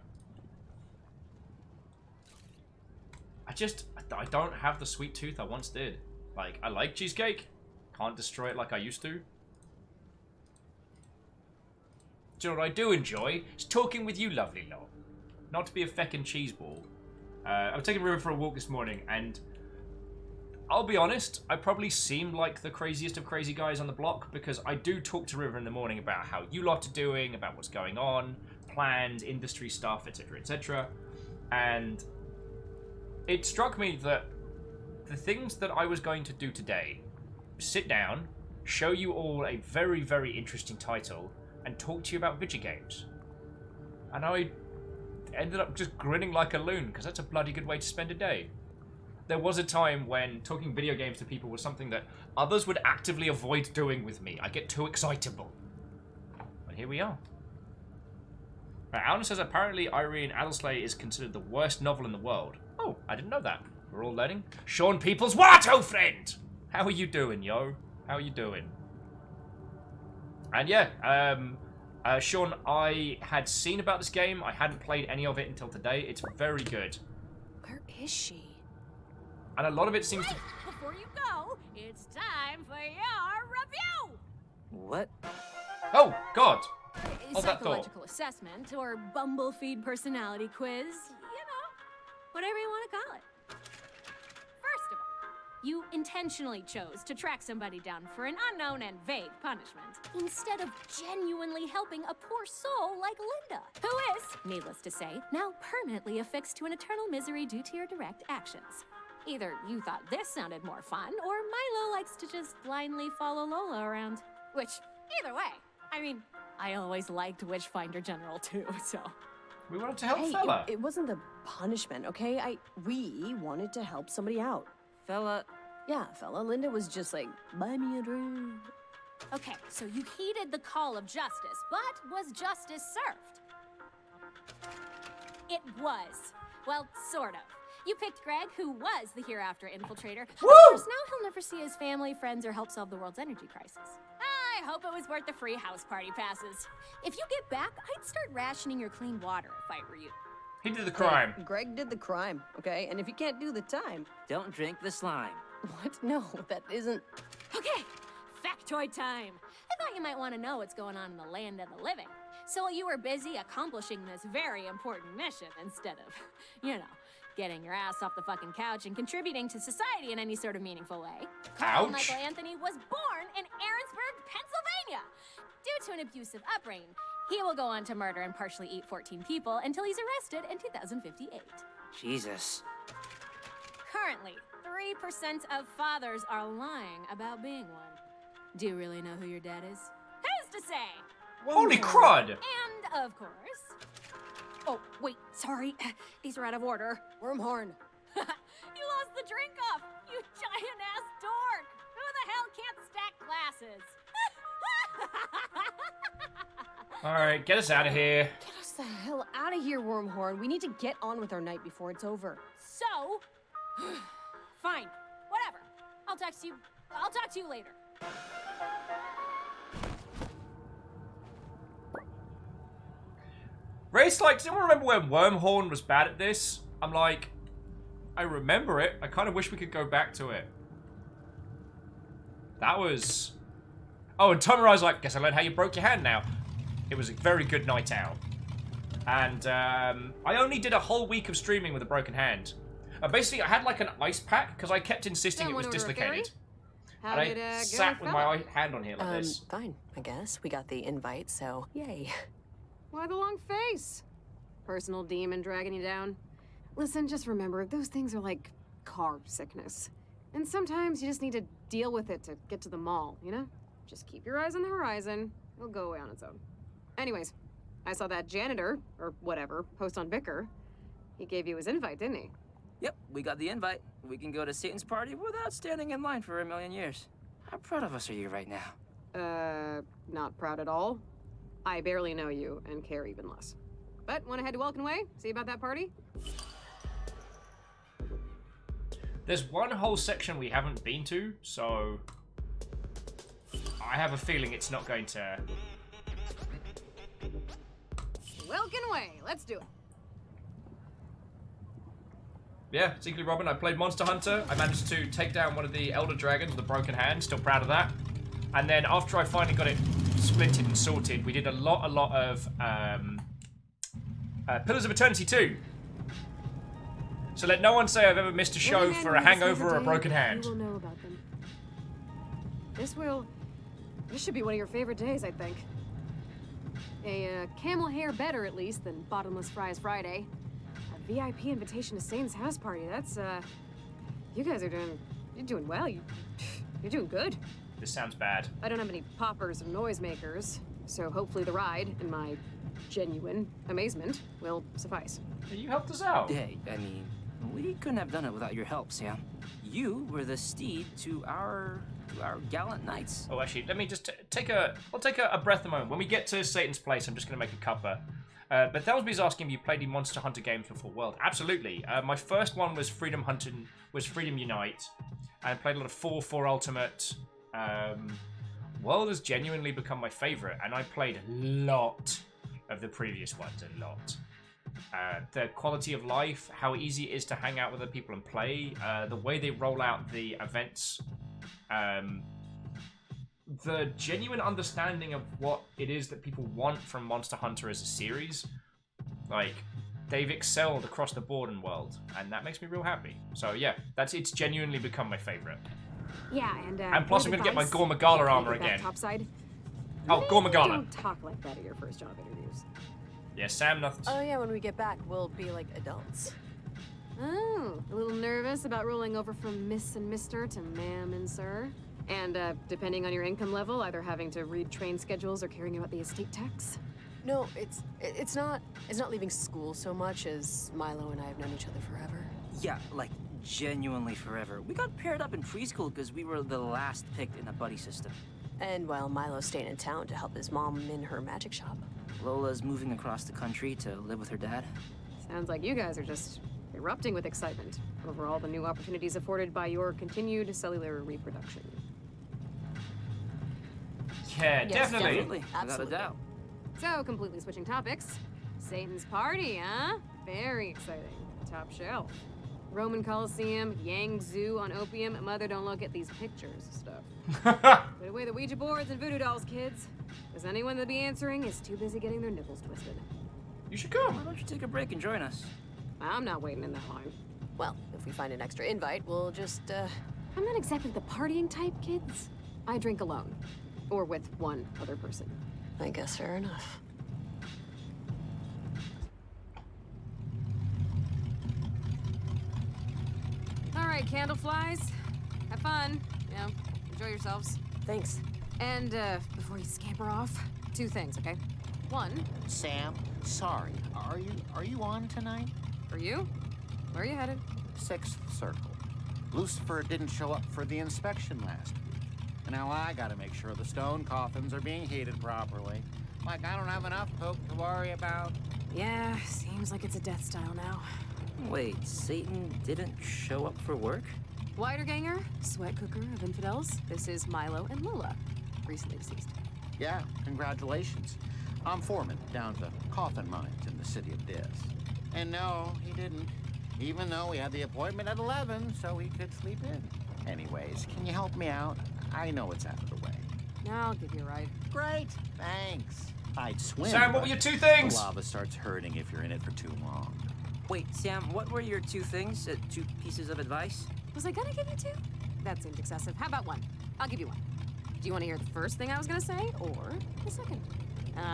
I don't have the sweet tooth I once did. Like, I like cheesecake, can't destroy it like I used to. Do you know what I do enjoy? It's talking with you lovely lot. Not to be a feckin' cheeseball. I was taking River for a walk this morning, and I'll be honest, I probably seem like the craziest of crazy guys on the block, because I do talk to River in the morning about how you lot are doing, about what's going on, plans, industry stuff, etc., etc. And it struck me that the things that I was going to do today, sit down, show you all a very, very interesting title, and talk to you about video games. And I ended up just grinning like a loon, because that's a bloody good way to spend a day. There was a time when talking video games to people was something that others would actively avoid doing with me. I get too excitable. But here we are. Alan says apparently Irene Addersley is considered the worst novel in the world. Oh, I didn't know that. We're all learning. Sean Peoples, what, old friend? How are you doing, yo? How are you doing? And yeah, Sean, I had seen about this game. I hadn't played any of it until today. It's very good. Where is she? And a lot of it seems to... Before you go, it's time for your review! What? Oh, God. Hold that thought. Psychological assessment or Bumblefeed personality quiz. You know, whatever you want to call it. First of all, you intentionally chose to track somebody down for an unknown and vague punishment, instead of genuinely helping a poor soul like Linda, who is, needless to say, now permanently affixed to an eternal misery due to your direct actions. Either you thought this sounded more fun, or Milo likes to just blindly follow Lola around. Which, either way, I mean, I always liked Witchfinder General too, so... We wanted to help Hey, Fella. it wasn't the punishment, okay? We wanted to help somebody out. Fella. Yeah, Fella. Linda was just like, buy me a drink. Okay, so you heeded the call of justice, but was justice served? It was. Well, sort of. You picked Greg, who was the hereafter infiltrator. Woo! Of course, now he'll never see his family, friends, or help solve the world's energy crisis. I hope it was worth the free house party passes. If you get back, I'd start rationing your clean water if I were you. He did the crime. Hey, Greg did the crime, okay? And if you can't do the time... Don't drink the slime. What? No, that isn't... Okay, factoid time. I thought you might want to know what's going on in the land of the living. So while you were busy accomplishing this very important mission instead of, you know, getting your ass off the fucking couch and contributing to society in any sort of meaningful way, Carl Michael Anthony was born in Aaronsburg, Pennsylvania. Due to an abusive upbringing, he will go on to murder and partially eat 14 people until he's arrested in 2058. Jesus. Currently, 3% of fathers are lying about being one. Do you really know who your dad is? Who's to say? Holy crud! And, of course... Oh, wait, sorry. These are out of order. Wormhorn. You lost the drink off, you giant-ass dork! Who the hell can't stack glasses? Alright, get us out of here. Get us the hell out of here, Wormhorn. We need to get on with our night before it's over. So... Fine. Whatever. I'll talk to you later. Ray's like, does anyone remember when Wormhorn was bad at this? I'm like, I remember it. I kind of wish we could go back to it. That was... Oh, and Tomarai's like, guess I learned how you broke your hand now. It was a very good night out. And I only did a whole week of streaming with a broken hand. Basically, I had like an ice pack because I kept insisting it was dislocated. How And did it I go, sat with fella? my hand on here like this. Fine, I guess. We got the invite, so yay. Why the long face? Personal demon dragging you down? Listen, just remember, those things are like carb sickness. And sometimes you just need to deal with it to get to the mall, you know? Just keep your eyes on the horizon. It'll go away on its own. Anyways, I saw that janitor, or whatever, post on Vicar. He gave you his invite, didn't he? Yep, we got the invite. We can go to Satan's party without standing in line for a million years. How proud of us are you right now? Not proud at all. I barely know you and care even less. But went ahead to Welcome Way. See about that party? There's one whole section we haven't been to, so I have a feeling it's not going to... Welcome Way. Let's do it. Yeah, Secretly Robin, I played Monster Hunter. I managed to take down one of the Elder Dragons with a broken hand. Still proud of that. And then after I finally got it splinted and sorted, we did a lot of Pillars of Eternity 2. So let no one say I've ever missed a show for a hangover or a broken hand. You will know about them. This should be one of your favorite days, I think. A camel hair better, at least, than Bottomless Fries Friday. A VIP invitation to Satan's house party. That's, you guys are you're doing well. You're doing good. This sounds bad. I don't have any poppers or noisemakers, so hopefully the ride, and my genuine amazement, will suffice. You helped us out. Hey, I mean, we couldn't have done it without your help, Sam. You were the steed to our gallant knights. Oh, actually, let me just I'll take a breath a moment. When we get to Satan's place, I'm just going to make a cuppa. But Thelsby's asking if you played any Monster Hunter games before World. Absolutely. My first one was Freedom Unite. I played a lot of 4 Ultimate. World has genuinely become my favorite, and I played a lot of the previous ones, a lot. The quality of life, how easy it is to hang out with other people and play, the way they roll out the events, the genuine understanding of what it is that people want from Monster Hunter as a series. Like, they've excelled across the board in World, and that makes me real happy. So yeah, it's genuinely become my favorite. Yeah, and plus I'm gonna get my Gore Magala armor again. Topside. Oh, Gore Magala. Don't talk like that at your first job interviews. Yeah, Sam, nothing. Oh yeah, when we get back, we'll be like adults. Oh, a little nervous about rolling over from Miss and Mister to Ma'am and Sir? And, depending on your income level, either having to read train schedules or caring about the estate tax? No, it's not leaving school so much as Milo and I have known each other forever. Yeah, like genuinely forever. We got paired up in preschool because we were the last picked in a buddy system. And while Milo's staying in town to help his mom in her magic shop. Lola's moving across the country to live with her dad. Sounds like you guys are just erupting with excitement over all the new opportunities afforded by your continued cellular reproduction. Yeah, Yes, definitely. Without a doubt. So, completely switching topics. Satan's party, huh? Very exciting. Top shelf. Roman Coliseum, Yang Zoo on opium. Mother, don't look at these pictures stuff. Put away the Ouija boards and voodoo dolls, kids. Because anyone that'll be answering is too busy getting their nipples twisted. You should come. Why don't you take a break and join us? I'm not waiting in that line. Well, if we find an extra invite, we'll just, I'm not exactly the partying type, kids. I drink alone. Or with one other person. I guess fair enough. All right, candleflies. Have fun. You know, enjoy yourselves. Thanks. And, before you scamper off, 2 things, okay? 1. Sam, sorry. Are you on tonight? For you? Where are you headed? 6th Circle. Lucifer didn't show up for the inspection last week. And now I gotta make sure the stone coffins are being heated properly. Like I don't have enough poke to worry about. Yeah, seems like it's a death style now. Wait, Satan didn't show up for work? Widerganger, sweat cooker of infidels. This is Milo and Lola, recently deceased. Yeah, congratulations. I'm foreman down to coffin mines in the city of Dis. And no, he didn't. Even though we had the appointment at 11 so he could sleep in. Anyways, can you help me out? I know it's out of the way. I'll give you a ride. Great, thanks. I'd swim. Sam, what were your 2 things? The lava starts hurting if you're in it for too long. Wait, Sam, what were your 2 things? 2 pieces of advice? Was I gonna give you 2? That seemed excessive. How about 1? I'll give you 1. Do you want to hear the first thing I was gonna say, or the second?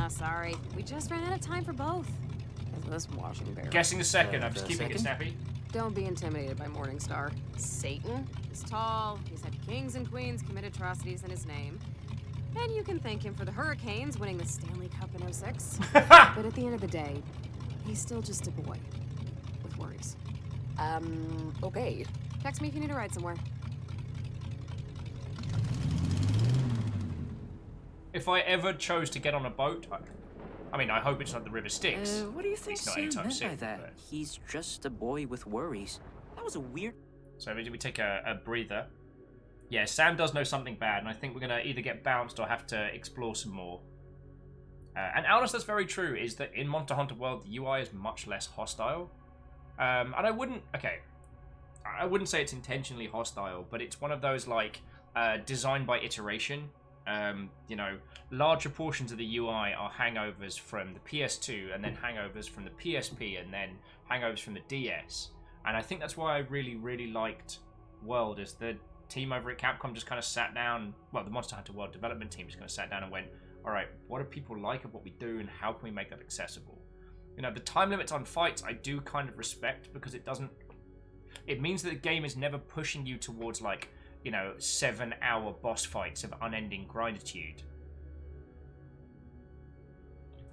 Sorry. We just ran out of time for both. This washing bear. Guessing the second. I'm just keeping it snappy. Don't be intimidated by Morningstar. Satan is tall. He's had kings and queens commit atrocities in his name. And you can thank him for the Hurricanes winning the Stanley Cup in 06. But at the end of the day, he's still just a boy with worries. Okay. Text me if you need a ride somewhere. if I ever chose to get on a boat, I mean, I hope it's not the River Styx. What do you think It's not Sam anytime meant soon, by that? but- He's just a boy with worries. That was a weird... So we take a breather. Yeah, Sam does know something bad, and I think we're going to either get bounced or have to explore some more. And honest, that's very true, is that in Monster Hunter World, the UI is much less hostile. And I wouldn't say it's intentionally hostile, but it's one of those, like, designed by iteration. You know, larger portions of the UI are hangovers from the PS2, and then hangovers from the PSP, and then hangovers from the DS. And I think that's why I really, really liked World, is the team over at Capcom just kind of sat down, well, the Monster Hunter World development team just kind of sat down and went, alright, what do people like of what we do, and how can we make that accessible? You know, the time limits on fights I do kind of respect, because it means that the game is never pushing you towards, like, you know, 7-hour boss fights of unending grinditude.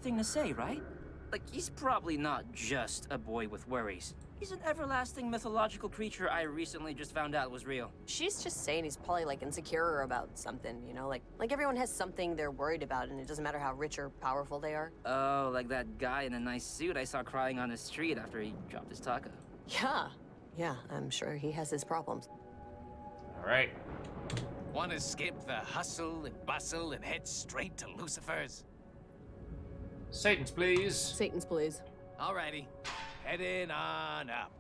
Thing to say, right? Like, he's probably not just a boy with worries. He's an everlasting mythological creature I recently just found out was real. She's just saying he's probably like insecure about something, you know, like everyone has something they're worried about, and it doesn't matter how rich or powerful they are. Oh, like that guy in a nice suit I saw crying on the street after he dropped his taco. Yeah, I'm sure he has his problems. All right. Want to skip the hustle and bustle and head straight to Lucifer's? Satan's, please. Satan's, please. Alrighty, heading on up.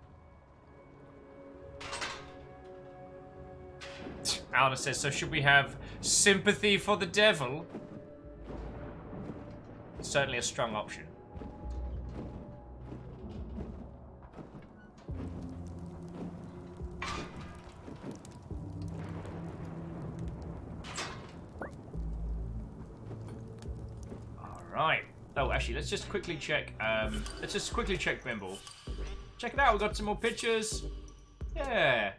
Alna says, so should we have sympathy for the devil? Certainly a strong option. Alright. Oh, actually, let's just quickly check, Bimble. Check it out, we got some more pictures. Yeah.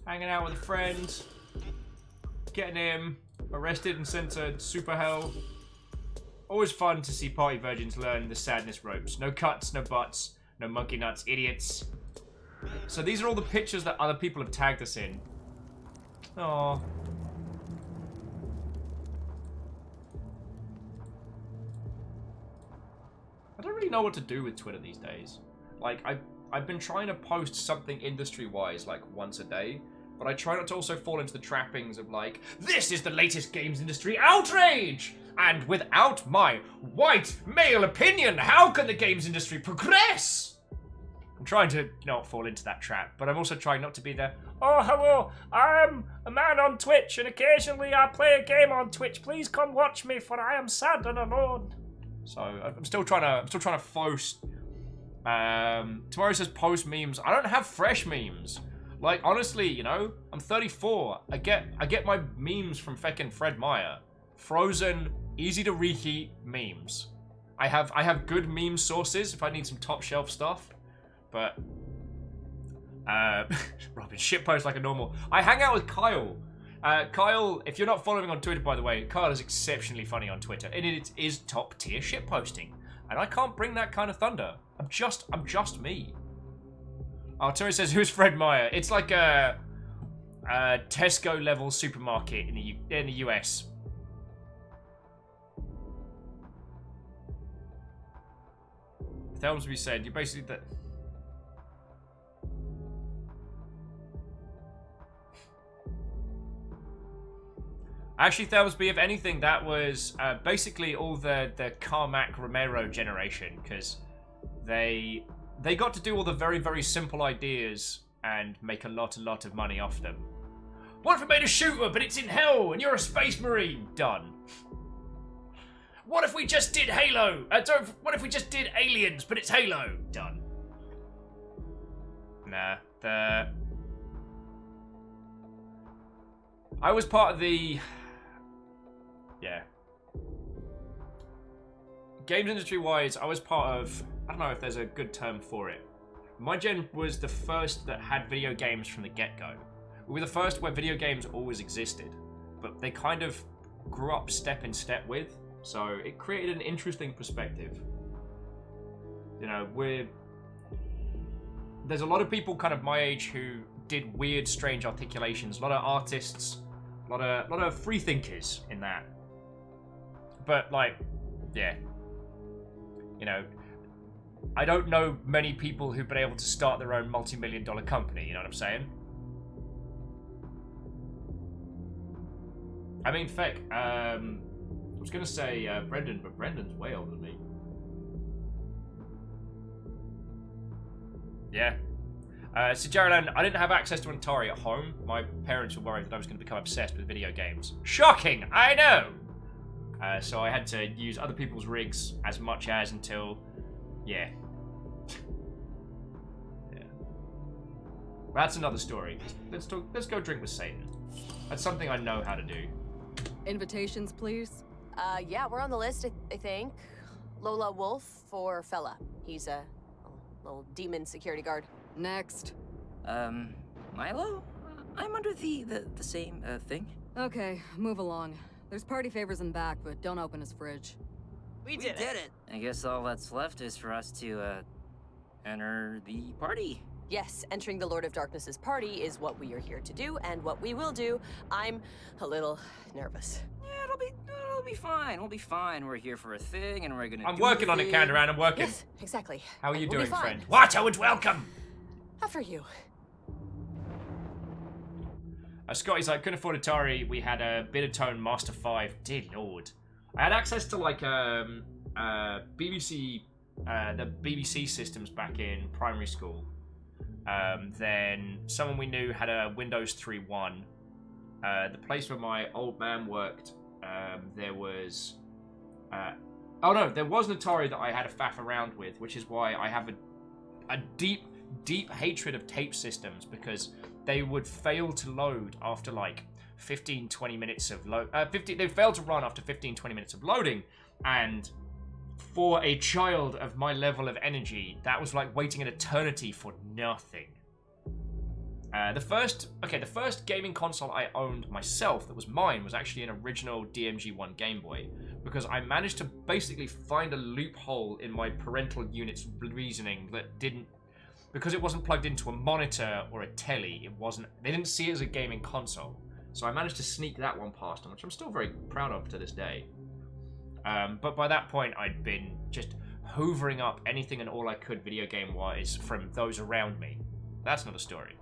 Hanging out with a friend. Getting him arrested and sent to super hell. Always fun to see party virgins learn the sadness ropes. No cuts, no butts, no monkey nuts, idiots. So these are all the pictures that other people have tagged us in. Aww. I don't really know what to do with Twitter these days. Like, I've been trying to post something industry-wise, like, once a day, but I try not to also fall into the trappings of, like, this is the latest games industry outrage! And without my white male opinion, how can the games industry progress? I'm trying to not fall into that trap, but I'm also trying not to be there. Oh, hello, I'm a man on Twitch, and occasionally I play a game on Twitch. Please come watch me, for I am sad and alone. So I'm still trying to post. Tomorrow says post memes. I don't have fresh memes. Like, honestly, you know, I'm 34. I get my memes from feckin' Fred Meyer. Frozen, easy to reheat memes. I have good meme sources if I need some top shelf stuff. But Robin, shitpost like a normal. I hang out with Kyle. Kyle, if you're not following on Twitter, by the way, Kyle is exceptionally funny on Twitter, and it is top tier shitposting. And I can't bring that kind of thunder. I'm just me. Oh, Terry says, who's Fred Meyer? It's like a Tesco level supermarket in the US. Thelmsby said, you basically that. Actually, Thelsby, if anything, that was basically all the Carmack Romero generation, because they got to do all the very, very simple ideas and make a lot of money off them. What if we made a shooter, but it's in hell, and you're a space marine? Done. What if we just did Halo? What if we just did Aliens, but it's Halo? Done. Nah, I was part of the... Yeah. Games industry-wise, I was part of... I don't know if there's a good term for it. My gen was the first that had video games from the get-go. We were the first where video games always existed, but they kind of grew up step in step with, so it created an interesting perspective. You know, there's a lot of people kind of my age who did weird, strange articulations, a lot of artists, a lot of free thinkers in that. But, like, yeah. You know, I don't know many people who've been able to start their own multi-million-dollar company, you know what I'm saying? I mean, Feck, I was gonna say Brendan, but Brendan's way older than me. Yeah. So Jared, I didn't have access to an Atari at home. My parents were worried that I was going to become obsessed with video games. Shocking, I know! So I had to use other people's rigs as much as until... Yeah. Yeah. Well, that's another story. Let's go drink with Satan. That's something I know how to do. Invitations, please. Yeah, we're on the list, I think. Lola Wolf for Fella. He's a little demon security guard. Next. Milo? I'm under the same thing. Okay, move along. There's party favors in back, but don't open his fridge. We did it. I guess all that's left is for us to, enter the party. Yes, entering the Lord of Darkness's party is what we are here to do, and what we will do. I'm a little nervous. Yeah, it'll be fine. We'll be fine. We're here for a thing, and we're gonna I'm working on it, Candaran, I'm working. Yes, exactly. How are you We'll be doing, fine. friend? Watto and welcome! After you. Scotty's like, couldn't afford Atari. We had a Biddertone Master 5. Dear Lord. I had access to, like, BBC, the BBC systems back in primary school. Then someone we knew had a Windows 3.1. The place where my old man worked, there was... oh no, there was an Atari that I had a faff around with, which is why I have a deep hatred of tape systems, because they would fail to load after like 15-20 minutes of load. They failed to run after 15-20 minutes of loading, and for a child of my level of energy, that was like waiting an eternity for nothing. The first gaming console I owned myself that was mine was actually an original DMG1 Game Boy, because I managed to basically find a loophole in my parental unit's reasoning that didn't, because it wasn't plugged into a monitor or a telly, they didn't see it as a gaming console. So I managed to sneak that one past them, which I'm still very proud of to this day. But by that point, I'd been just hoovering up anything and all I could video game-wise from those around me. That's another story.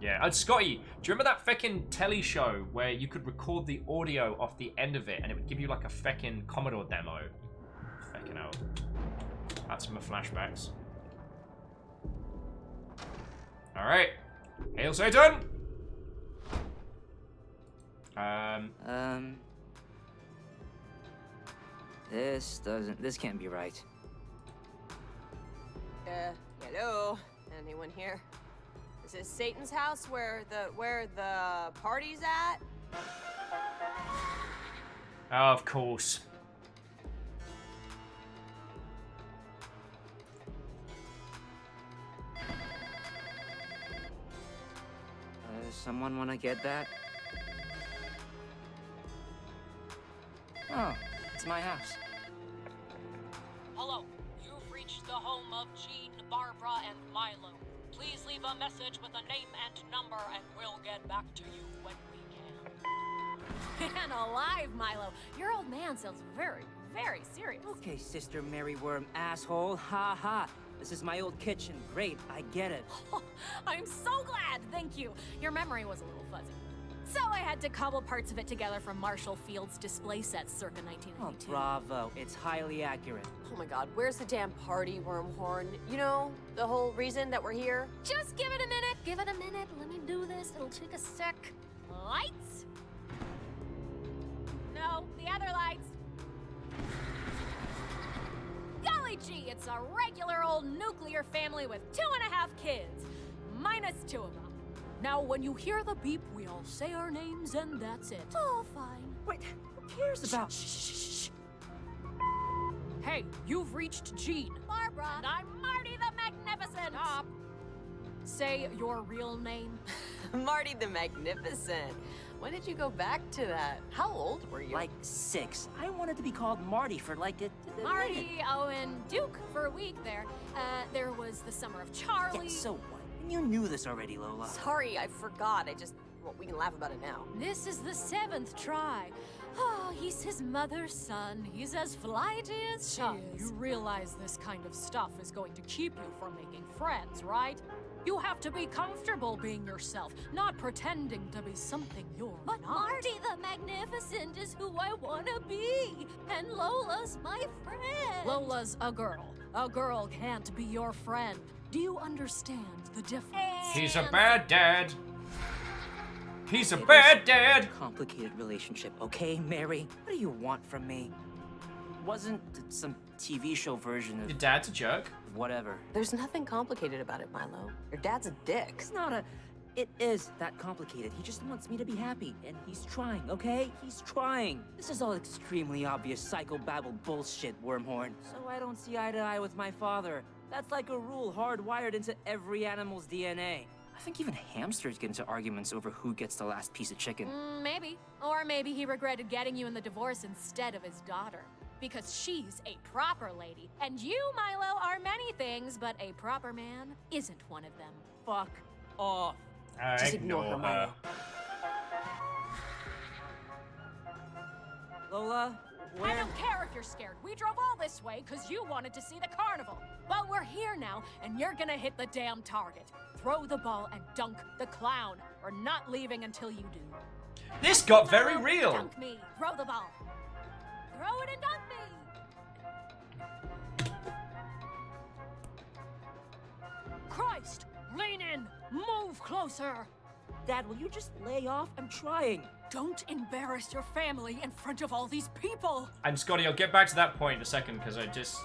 Yeah, and Scotty, do you remember that feckin' telly show where you could record the audio off the end of it and it would give you like a feckin' Commodore demo? Feckin' hell. That's my flashbacks. Alright. Hail Satan! This can't be right. Hello? Anyone here? Is this Satan's house where the party's at? Oh, of course. Someone wanna get that? Oh, it's my house. Hello, you've reached the home of Jean, Barbara, and Milo. Please leave a message with a name and number, and we'll get back to you when we can. Man alive, Milo. Your old man sounds very, very serious. Okay, Sister Maryworm, asshole. Ha ha. This is my old kitchen. Great, I get it. I'm so glad, thank you. Your memory was a little fuzzy. So I had to cobble parts of it together from Marshall Field's display sets circa 1992. Oh, bravo. It's highly accurate. Oh my god, where's the damn party, Wormhorn? You know, the whole reason that we're here? Just give it a minute, give it a minute. Let me do this, it'll take a sec. Lights? No, the other lights. Golly gee, it's a regular old nuclear family with 2.5 kids. Minus 2 of them. Now, when you hear the beep, we all say our names and that's it. All fine. Wait, who cares about... Shh. Hey, you've reached Jean. Barbara. And I'm Marty the Magnificent. Stop. Say your real name. Marty the Magnificent. When did you go back to that? How old were you? Like 6. I wanted to be called Marty for like a Marty, Owen, Duke for a week there. There was the Summer of Charlie. Yeah, so what? You knew this already, Lola. Sorry, I forgot. Well, we can laugh about it now. This is the 7th try. Oh, he's his mother's son. He's as flighty as she is. You realize this kind of stuff is going to keep you from making friends, right? You have to be comfortable being yourself, not pretending to be something you're But not. Marty the Magnificent is who I want to be, and Lola's my friend. Lola's a girl. A girl can't be your friend. Do you understand the difference? He's a bad dad. He's a bad dad. Complicated relationship, okay, Mary? What do you want from me? Wasn't some TV show version of Your dad's a jerk. whatever. There's nothing complicated about it, Milo. Your dad's a dick. It's not a... It is that complicated. He just wants me to be happy, and he's trying, okay? He's trying. This is all extremely obvious psychobabble bullshit, Wormhorn. So I don't see eye to eye with my father. That's like a rule hardwired into every animal's DNA. I think even hamsters get into arguments over who gets the last piece of chicken. Maybe. Or maybe he regretted getting you in the divorce instead of his daughter. Because she's a proper lady. And you, Milo, are many things, but a proper man isn't one of them. Fuck off. Just ignore her, Milo. Lola, I don't care if you're scared. We drove all this way because you wanted to see the carnival. But we're here now, and you're gonna hit the damn target. Throw the ball and dunk the clown. We're not leaving until you do. This got very real. Dunk me. Throw the ball. Throw it and dunk me. Christ! Lean in. Move closer. Dad, will you just lay off? I'm trying. Don't embarrass your family in front of all these people. And Scotty, I'll get back to that point in a second because I just...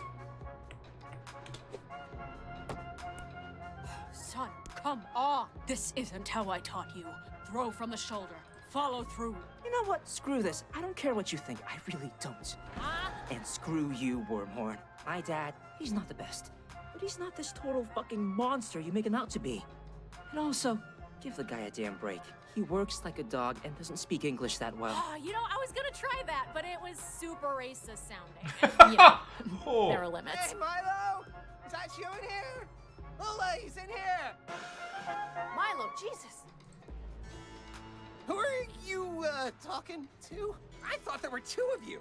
Son, come on. This isn't how I taught you. Throw from the shoulder. Follow through. You know what? Screw this. I don't care what you think. I really don't. And screw you, Wormhorn. My dad, he's not the best. But he's not this total fucking monster you make him out to be. And also, give the guy a damn break. He works like a dog and doesn't speak English that well. You know, I was gonna try that, but it was super racist sounding. And, you know, there are limits. Hey, Milo! Is that you in here? Lola, he's in here! Milo, Jesus. Who are you, talking to? I thought there were two of you.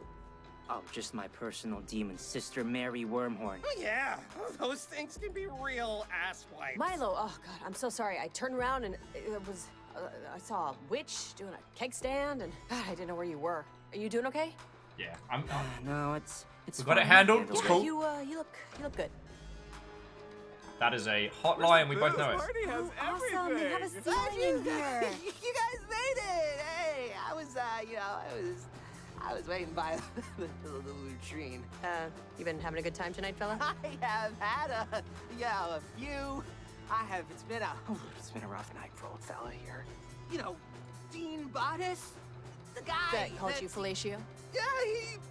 Oh, just my personal demon sister, Mary Wormhorn. Oh, yeah. Those things can be real asswipes. Milo, oh god, I'm so sorry. I turned around and it was, I saw a witch doing a keg stand, and God, I didn't know where you were. Are you doing okay? Yeah, I'm... No, it's we got it handled. It's Yeah, cool. you look good. That is a hotline, and we both know it. Awesome, they have a ceiling in here. You guys made it! Hey, I was, I was waiting by the latrine. You been having a good time tonight, fella? I have had a few. It's been a rough night for old fella here. You know, Dean Bodice, the guy That called you fellatio? Yeah,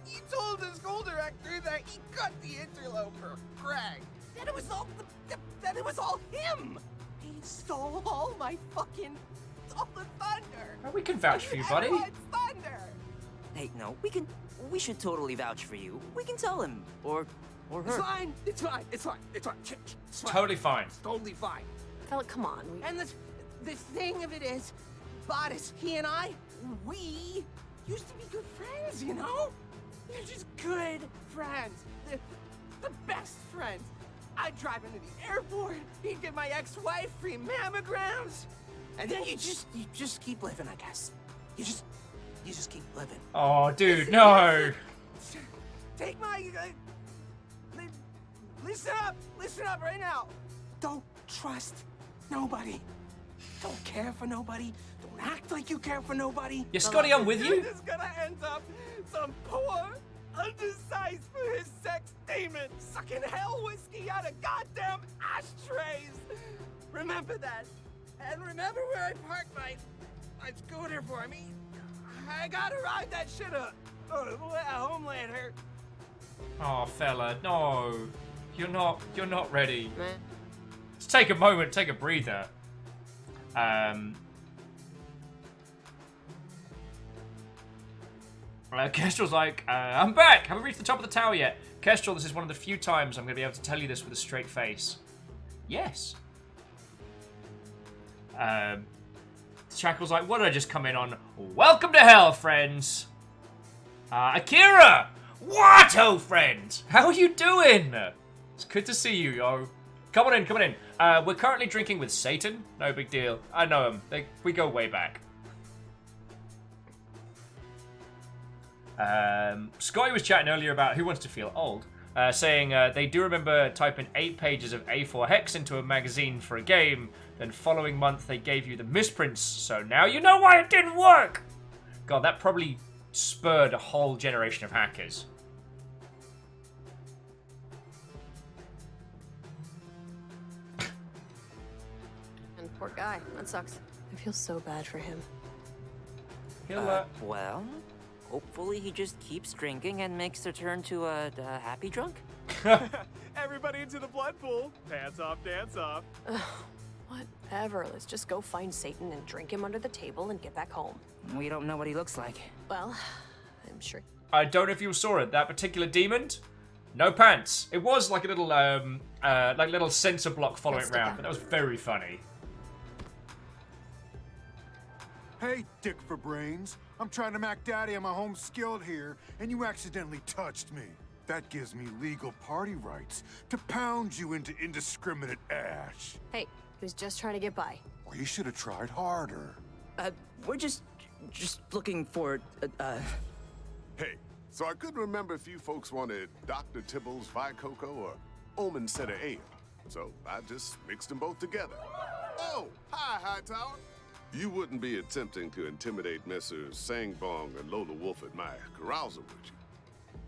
he told the school director that he cut the interloper, Greg. That it was all him. He stole all my fucking, all the thunder. We can vouch for you, buddy. Everyone's thunder. Hey, no, we should totally vouch for you. We can tell him, or her. It's fine. It's fine. It's fine. It's fine. It's fine. Totally fine. It's totally fine. Fella, come on. And the thing of it is, Bodice, he and I, we used to be good friends, you know? We're just good friends. The best friends. I'd drive him to the airport. He'd give my ex-wife free mammograms. And then you just keep living, I guess. You just keep living. Oh, dude, no. Take my... listen up right now. Don't trust nobody. Don't care for nobody. Don't act like you care for nobody. Yeah, Scotty, I'm with you. You're just gonna end up some poor, undersized for his sex demon sucking hell whiskey out of goddamn ashtrays. Remember that. And remember where I parked my scooter for me. I gotta ride that shit up. At home later. Oh, fella, no. You're not ready. Let's take a moment, take a breather. Kestrel's like, I'm back! Haven't reached the top of the tower yet. Kestrel, this is one of the few times I'm going to be able to tell you this with a straight face. Yes. Shackle's like, what did I just come in on? Welcome to hell, friends! Akira! What, old friend? How are you doing? It's good to see you, yo. Come on in, come on in. We're currently drinking with Satan. No big deal. I know him. We go way back. Scotty was chatting earlier about who wants to feel old, saying they do remember typing 8 pages of A4 hex into a magazine for a game, then following month they gave you the misprints, so now you know why it didn't work! God, that probably spurred a whole generation of hackers. And poor guy, that sucks. I feel so bad for him. Well, hopefully he just keeps drinking and makes the turn to a happy drunk. Everybody into the blood pool. Pants off, dance off. Whatever, let's just go find Satan and drink him under the table and get back home. We don't know what he looks like. Well, I'm sure. I don't know if you saw it. That particular demon, no pants. It was like a little, little sensor block following it around, but that was very funny. Hey, Dick for brains. I'm trying to Mac Daddy on my home skilled here, and you accidentally touched me. That gives me legal party rights to pound you into indiscriminate ash. Hey, he was just trying to get by. Well, you should have tried harder. We're just looking for, Hey, so I couldn't remember if you folks wanted Dr. Tibble's Vicoco or Omen Center Ale. So I just mixed them both together. Oh, hi, Hightower. You wouldn't be attempting to intimidate Messrs. Sangbong and Lola Wolf at my carousal, would you?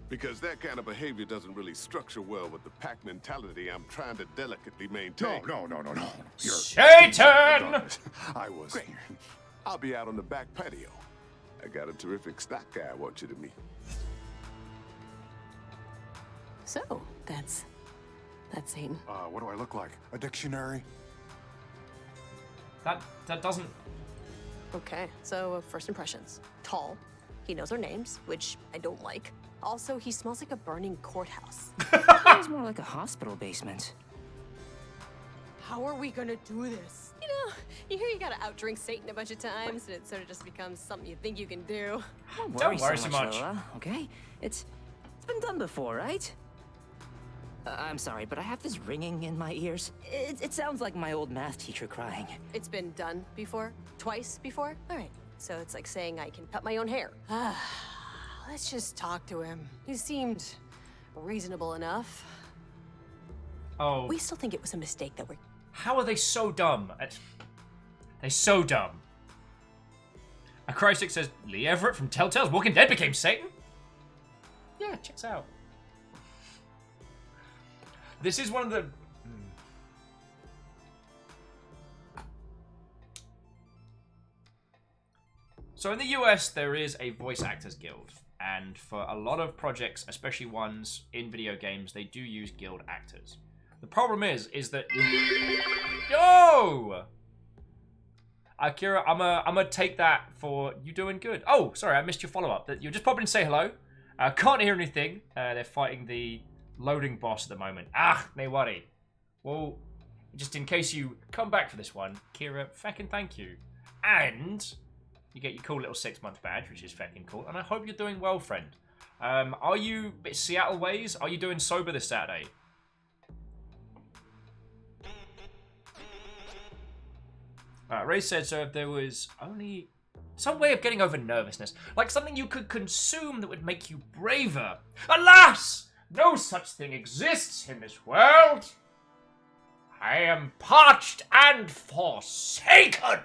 Because that kind of behavior doesn't really structure well with the pack mentality I'm trying to delicately maintain. No. You're Satan! I was. Great. I'll be out on the back patio. I got a terrific stock guy I want you to meet. So, that's Satan. What do I look like? A dictionary? That doesn't... Okay, so first impressions. Tall. He knows our names, which I don't like. Also, he smells like a burning courthouse. It's more like a hospital basement. How are we gonna do this? You hear you gotta outdrink Satan a bunch of times, and it sort of just becomes something you think you can do. Don't worry so much. Lola, okay? It's been done before, right? I'm sorry, but I have this ringing in my ears. It sounds like my old math teacher crying. It's been done before? Twice before? All right, so it's like saying I can cut my own hair. Let's just talk to him. He seemed reasonable enough. Oh. We still think it was a mistake that we're... How are they so dumb? They're so dumb. A Crystick says, Lee Everett from Telltale's Walking Dead became Satan? Yeah, checks out. This is one of the... So in the US, there is a voice actors guild. And for a lot of projects, especially ones in video games, they do use guild actors. The problem is that... Yo! Akira, I'm gonna take that for you doing good. Oh, sorry, I missed your follow-up. You're just popping in to say hello. Can't hear anything. They're fighting the loading boss at the moment. No worry. Well, just in case you come back for this one, Kira, feckin' thank you. And you get your cool little 6-month badge, which is feckin' cool. And I hope you're doing well, friend. Are you Seattle ways? Are you doing sober this Saturday? Ray said, so if there was only some way of getting over nervousness, like something you could consume that would make you braver. Alas! No such thing exists in this world. I am parched and forsaken.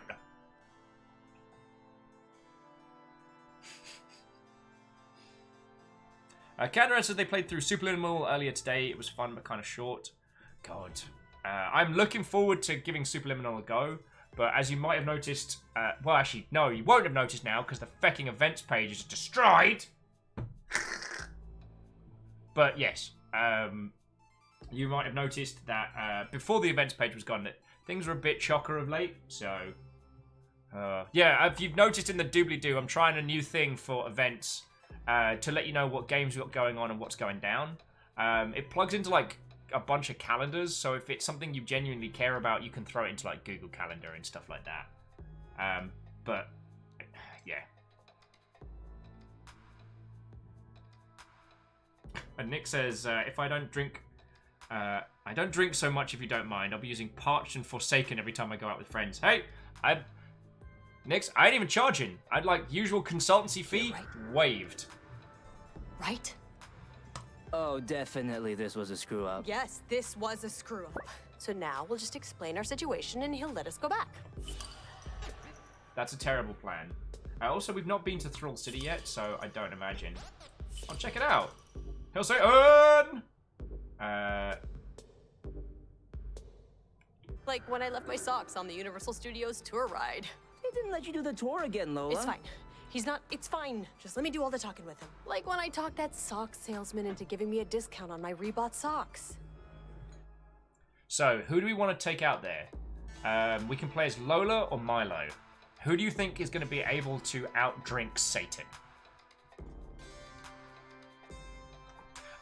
Cadran said they played through Superliminal earlier today. It was fun, but kind of short. God. I'm looking forward to giving Superliminal a go. But as you might have noticed, well, actually, no, you won't have noticed now because the fecking events page is destroyed. But yes, you might have noticed that before the events page was gone, that things were a bit chocker of late. So, yeah, if you've noticed in the doobly-doo, I'm trying a new thing for events to let you know what games we've got going on and what's going down. It plugs into, like, a bunch of calendars, so if it's something you genuinely care about, you can throw it into like Google Calendar and stuff like that. But yeah. And Nick says, if I don't drink... I don't drink so much if you don't mind. I'll be using Parched and Forsaken every time I go out with friends. Hey, Nix, I ain't even charging. I'd like usual consultancy fee waived. Right? Oh, definitely this was a screw up. Yes, this was a screw up. So now we'll just explain our situation and he'll let us go back. That's a terrible plan. Also, we've not been to Thrill City yet, so I don't imagine. I'll check it out. He'll say, Like when I left my socks on the Universal Studios tour ride. They didn't let you do the tour again, Lola. It's fine. He's not, it's fine. Just let me do all the talking with him. Like when I talked that sock salesman into giving me a discount on my rebought socks. So, who do we want to take out there? We can play as Lola or Milo. Who do you think is going to be able to outdrink Satan?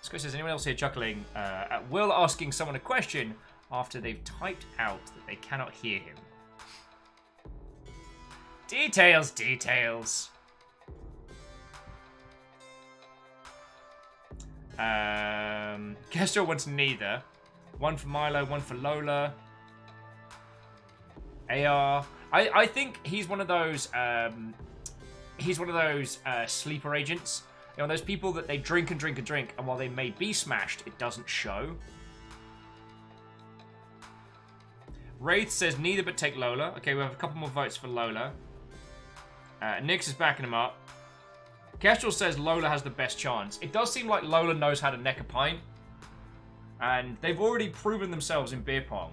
Squid says, anyone else here chuckling at Will asking someone a question after they've typed out that they cannot hear him? Details, details. Kestrel wants neither. One for Milo, one for Lola. AR. I think he's one of those sleeper agents. You know, those people that they drink and drink and drink, and while they may be smashed, it doesn't show. Wraith says neither but take Lola. Okay, we have a couple more votes for Lola. Nix is backing him up. Kestrel says Lola has the best chance. It does seem like Lola knows how to neck a pint. And they've already proven themselves in beer pong.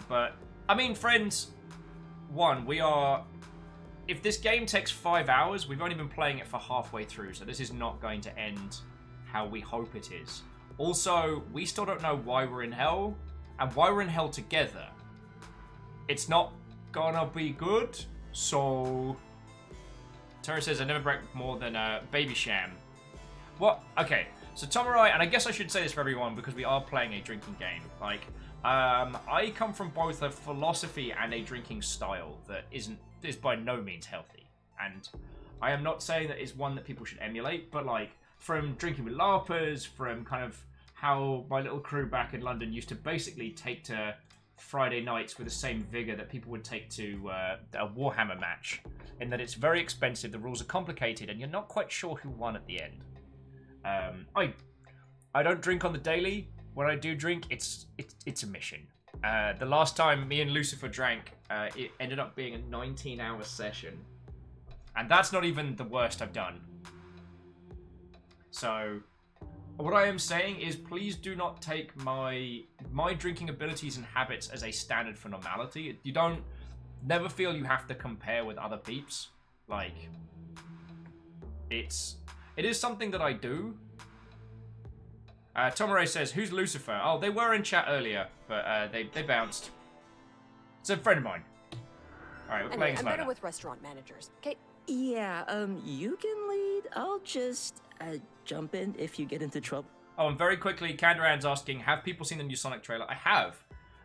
But, I mean, friends, if this game takes 5 hours, we've only been playing it for halfway through, so this is not going to end how we hope it is. Also, we still don't know why we're in hell, and why we're in hell together. It's not gonna be good, so... Terra says, I never break more than a baby sham. What? Okay, so Tomorai, and I guess I should say this for everyone because we are playing a drinking game. Like, I come from both a philosophy and a drinking style that is by no means healthy. And I am not saying that it's one that people should emulate, but like, from drinking with LARPers, from kind of how my little crew back in London used to basically take to Friday nights with the same vigor that people would take to a Warhammer match, in that it's very expensive, the rules are complicated, and you're not quite sure who won at the end. I don't drink on the daily. When I do drink, it's a mission. The last time me and Lucifer drank, it ended up being a 19-hour session, and that's not even the worst I've done. So, what I am saying is, please do not take my drinking abilities and habits as a standard for normality. You don't never feel you have to compare with other peeps. Like, it is something that I do. Tomoray says, who's Lucifer? Oh, they were in chat earlier, but they bounced. It's a friend of mine. Alright, we're playing I'm Lola. better with restaurant managers, okay? Yeah, you can lead. I'll just jump in if you get into trouble. Oh, and very quickly, Kandaran's asking, have people seen the new Sonic trailer? I have.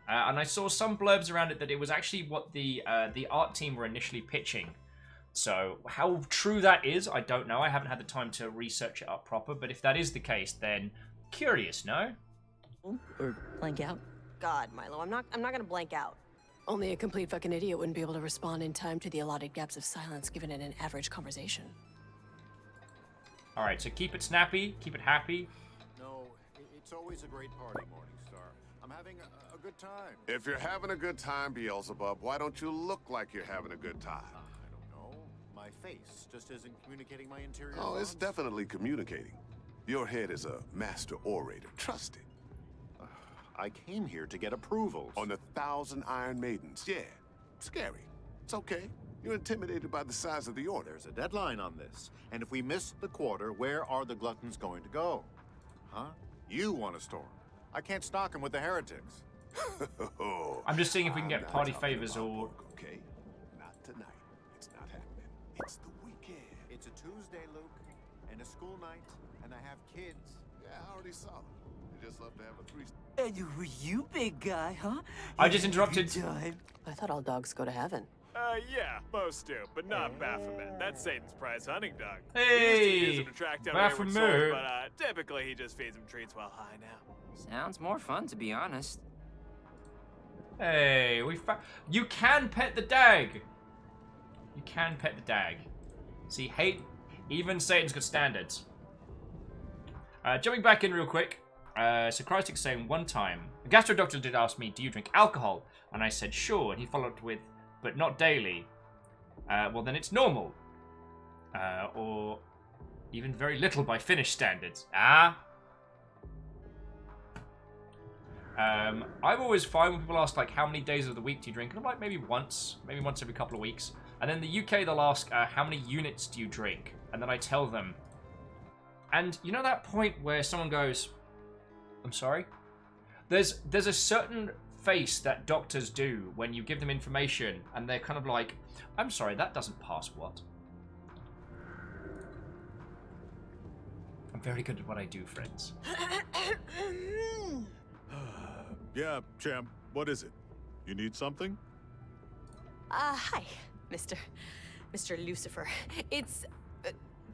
And I saw some blurbs around it that it was actually what the art team were initially pitching. So, how true that is, I don't know. I haven't had the time to research it up proper, but if that is the case, then curious, no? Or blank out? God, Milo, I'm not gonna blank out. Only a complete fucking idiot wouldn't be able to respond in time to the allotted gaps of silence given in an average conversation. Alright, so keep it snappy, keep it happy. No, it's always a great party, Morningstar. I'm having a good time. If you're having a good time, Beelzebub, why don't you look like you're having a good time? I don't know. My face just isn't communicating my interior Oh, it's thoughts. definitely communicating. Your head is a master orator. Trust it. I came here to get approvals. On the 1,000 Iron Maidens, yeah. Scary. It's okay. You're intimidated by the size of the order. There's a deadline on this. And if we miss the quarter, where are the gluttons going to go? Huh? You want a storm. I can't stock them with the heretics. I'm just seeing if we can get party favors or... Okay? Not tonight. It's not happening. It's the weekend. It's a Tuesday, Luke, and a school night, and I have kids. Yeah, I already saw them. You just love to have a three... And you big guy, huh? I just interrupted. I thought all dogs go to heaven. Yeah, most do, but not Baphomet. That's Satan's prize hunting dog. Hey, He used to use him to track down wayward souls, Baphomet. but typically he just feeds him treats while high now. Sounds more fun, to be honest. Hey, you can pet the dag. You can pet the dag. See, even Satan's got standards. Jumping back in real quick. So Christic's saying one time, the gastro doctor did ask me, do you drink alcohol? And I said, sure. And he followed with, but not daily. Well, then it's normal. Or even very little by Finnish standards. I'm always fine when people ask, like, how many days of the week do you drink? And I'm like, maybe once every couple of weeks. And then in the UK, they'll ask, how many units do you drink? And then I tell them. And you know that point where someone goes, I'm sorry? There's a certain face that doctors do when you give them information, and they're kind of like, I'm sorry, that doesn't pass what? I'm very good at what I do, friends. Yeah, champ, what is it? You need something? Hi, Mr. Lucifer. It's...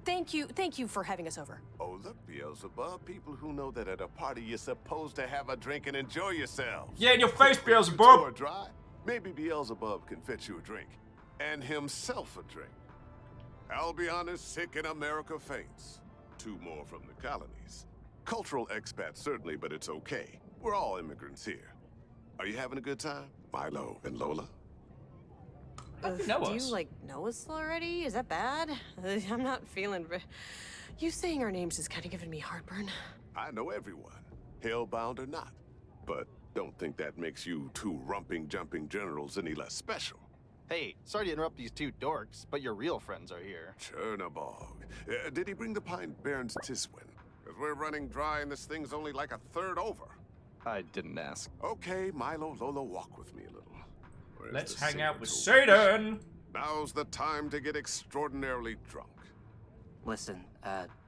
Thank you for having us over. Oh, look, Beelzebub. People who know that at a party you're supposed to have a drink and enjoy yourselves. Yeah, in your face, Beelzebub. Or dry. Maybe Beelzebub can fetch you a drink. And himself a drink. I'll be honest, sick in America faints. 2 more from the colonies. Cultural expats, certainly, but it's okay. We're all immigrants here. Are you having a good time, Milo and Lola? Do you, like, know us already? Is that bad? I'm not feeling... You saying our names is kind of giving me heartburn. I know everyone, hellbound or not. But don't think that makes you 2 rumping, jumping generals any less special. Hey, sorry to interrupt these 2 dorks, but your real friends are here. Chernabog. Did he bring the Pine Barrens Tiswin? Because we're running dry and this thing's only like a third over. I didn't ask. Okay, Milo, Lola, walk with me a little. Let's hang out with Satan! Now's the time to get extraordinarily drunk. Listen,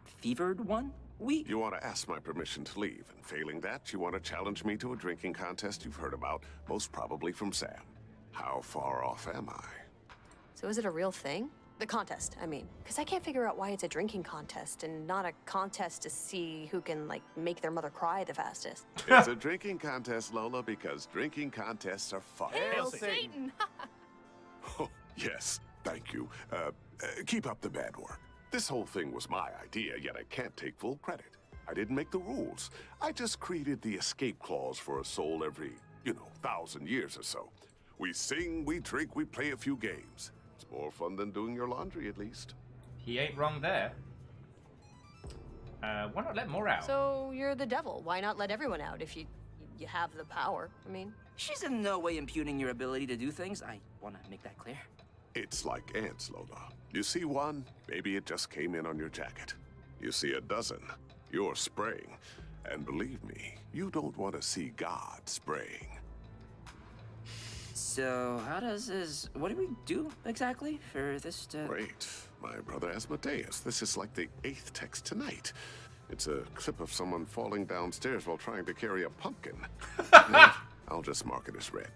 fevered one? You want to ask my permission to leave, and failing that, you want to challenge me to a drinking contest you've heard about, most probably from Sam. How far off am I? So is it a real thing? The contest, I mean. Because I can't figure out why it's a drinking contest and not a contest to see who can, like, make their mother cry the fastest. It's a drinking contest, Lola, because drinking contests are fun. Hail Satan! Oh, yes, thank you. Keep up the bad work. This whole thing was my idea, yet I can't take full credit. I didn't make the rules. I just created the escape clause for a soul every, 1,000 years or so. We sing, we drink, we play a few games. It's more fun than doing your laundry, at least. He ain't wrong there. Why not let more out? So you're the devil. Why not let everyone out if you have the power? I mean... She's in no way impugning your ability to do things. I want to make that clear. It's like ants, Lola. You see one, maybe it just came in on your jacket. You see a dozen, you're spraying. And believe me, you don't want to see God spraying. So, how does this... What do we do, exactly, for this to... Great. My brother Asmodeus. This is like the 8th text tonight. It's a clip of someone falling downstairs while trying to carry a pumpkin. I'll just mark it as red.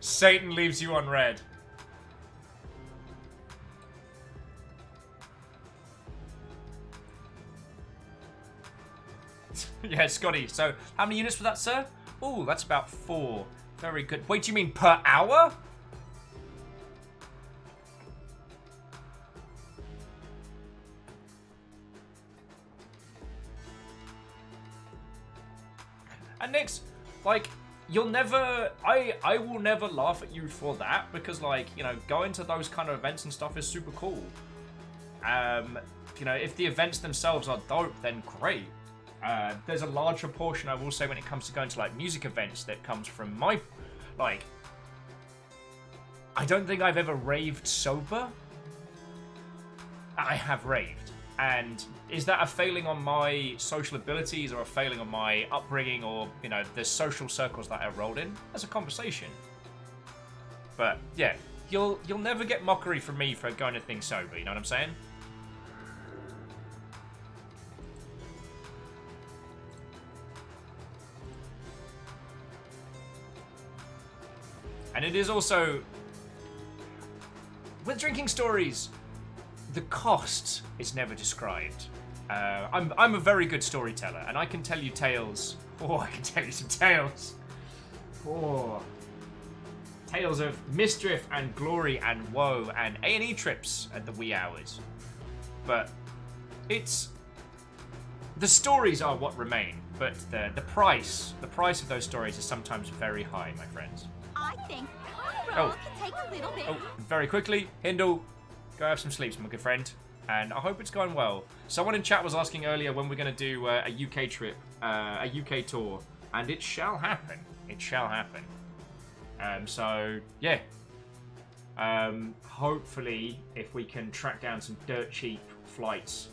Satan leaves you on red. Yeah, Scotty. So, how many units for that, sir? Oh, that's about 4. Very good. Wait, do you mean per hour? And next, like, you'll never... I will never laugh at you for that, because, like, going to those kind of events and stuff is super cool. If the events themselves are dope, then great. There's a large proportion, I will say, when it comes to going to, like, music events that comes from my... Like, I don't think I've ever raved sober. I have raved. And is that a failing on my social abilities or a failing on my upbringing or, the social circles that I rolled in? That's a conversation. But, yeah, you'll never get mockery from me for going to things sober, you know what I'm saying? And it is also with drinking stories, the cost is never described. I'm a very good storyteller, and I can tell you tales. Oh, I can tell you some tales. Oh. Tales of mischief and glory and woe and A&E trips at the wee hours. But it's... The stories are what remain, but the price of those stories is sometimes very high, my friends. I think Carl can take a little bit. Oh, very quickly, Hindle, go have some sleeps, my good friend. And I hope it's going well. Someone in chat was asking earlier when we're going to do a UK trip, a UK tour, and it shall happen. It shall happen. So, yeah. Hopefully, if we can track down some dirt cheap flights,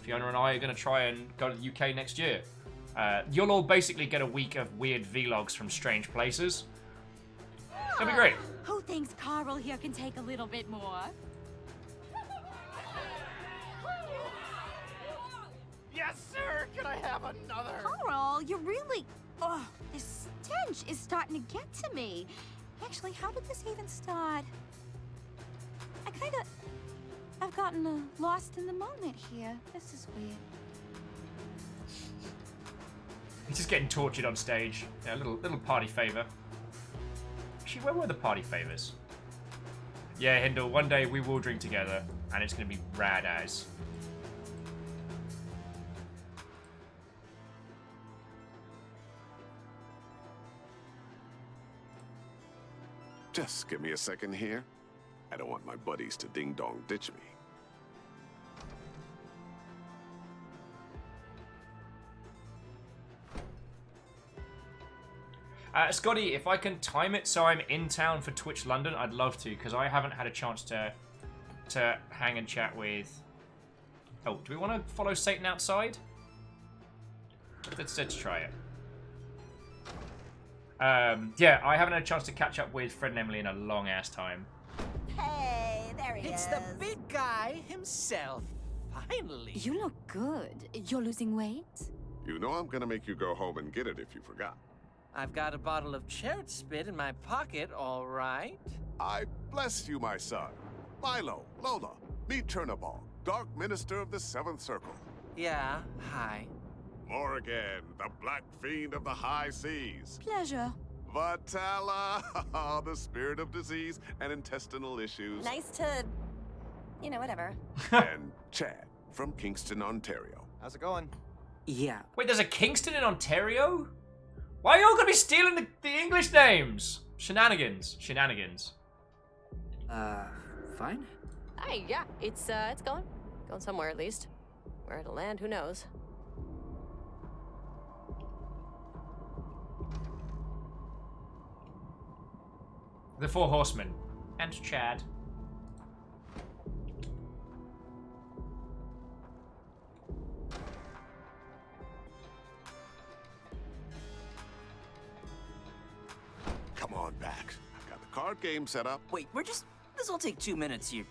Fiona and I are going to try and go to the UK next year. You'll all basically get a week of weird vlogs from strange places. It'll be great. Who thinks Carl here can take a little bit more? Yes, sir! Can I have another? Carl, you really... Oh, this stench is starting to get to me. Actually, how did this even start? I've gotten lost in the moment here. This is weird. He's just getting tortured on stage. Yeah, a little party favor. Actually, where were the party favors? Yeah, Hindle, one day we will drink together, and it's going to be rad as. Just give me a second here. I don't want my buddies to ding-dong ditch me. Scotty, if I can time it so I'm in town for Twitch London, I'd love to, because I haven't had a chance to hang and chat with... Oh, do we want to follow Satan outside? Let's try it. Yeah, I haven't had a chance to catch up with Fred and Emily in a long-ass time. Hey, there he is. It's the big guy himself. Finally. You look good. You're losing weight? You know I'm gonna make you go home and get it if you forgot. I've got a bottle of chariot spit in my pocket, all right. I bless you, my son. Milo, Lola, meet Turnaball, Dark Minister of the Seventh Circle. Yeah, hi. Morrigan, the Black Fiend of the High Seas. Pleasure. Vatala, the spirit of disease and intestinal issues. Nice to... You know, whatever. And Chad from Kingston, Ontario. How's it going? Yeah. Wait, there's a Kingston in Ontario? Why are you all gonna be stealing the English names? Shenanigans. Fine? Hey, yeah, it's going somewhere at least. Where it'll land, who knows? The Four Horsemen. And Chad. Come on back. I've got the card game set up. Wait, this'll take 2 minutes, your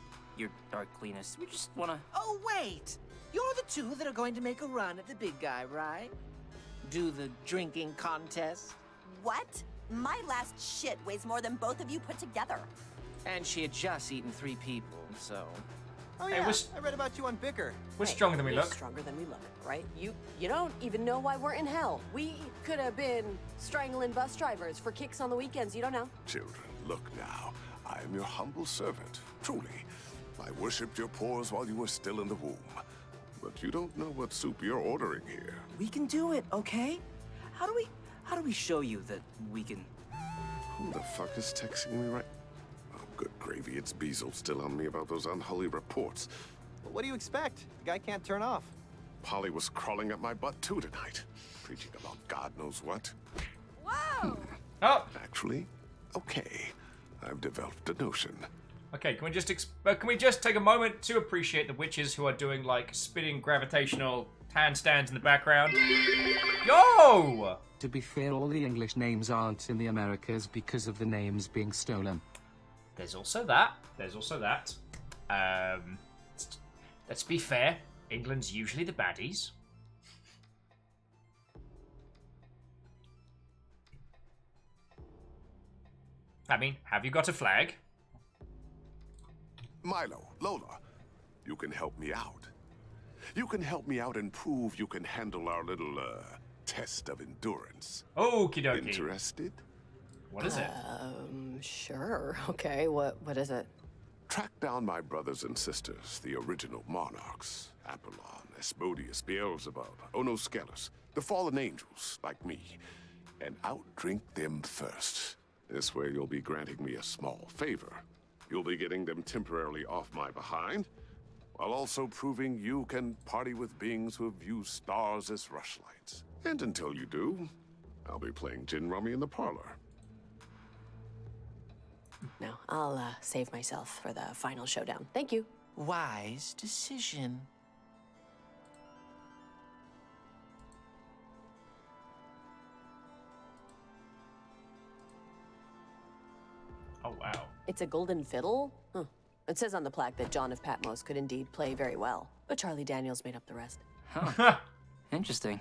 dark cleanest. We just wanna... Oh, wait! You're the two that are going to make a run at the big guy, right? Do the drinking contest? What? My last shit weighs more than both of you put together. And she had just eaten 3 people, so... Oh Hey, yeah, we're I read about you on Bicker. We're stronger than we We're look. stronger than we look, right? You don't even know why we're in hell. We could have been strangling bus drivers for kicks on the weekends. You don't know. Children, look now. I am your humble servant. Truly. I worshipped your pores while you were still in the womb. But you don't know what soup you're ordering here. We can do it, okay? How do we show you that we can... Who the fuck is texting me right... Oh, good gravy, it's Beazle still on me about those unholy reports. Well, what do you expect? The guy can't turn off. Polly was crawling at my butt too tonight. Preaching about God knows what. Whoa! Oh! Actually, okay. I've developed a notion. Okay, can we just take a moment to appreciate the witches who are doing, like, spinning gravitational handstands in the background? Yo! To be fair, all the English names aren't in the Americas because of the names being stolen. There's also that. Let's be fair. England's usually the baddies. I mean, have you got a flag? Milo, Lola, you can help me out. You can help me out and prove you can handle our little, test of endurance. Okie dokie. Interested? What is it? Sure. Okay, what is it? Track down my brothers and sisters, the original monarchs. Apollon, Asmodeus, Beelzebub, Onosceles, the fallen angels, like me. And outdrink them first. This way you'll be granting me a small favor. You'll be getting them temporarily off my behind, while also proving you can party with beings who view stars as rushlights. And until you do, I'll be playing gin rummy in the parlor. No, I'll save myself for the final showdown. Thank you. Wise decision. Oh, wow. It's a golden fiddle? Huh. It says on the plaque that John of Patmos could indeed play very well, but Charlie Daniels made up the rest. Huh. Interesting.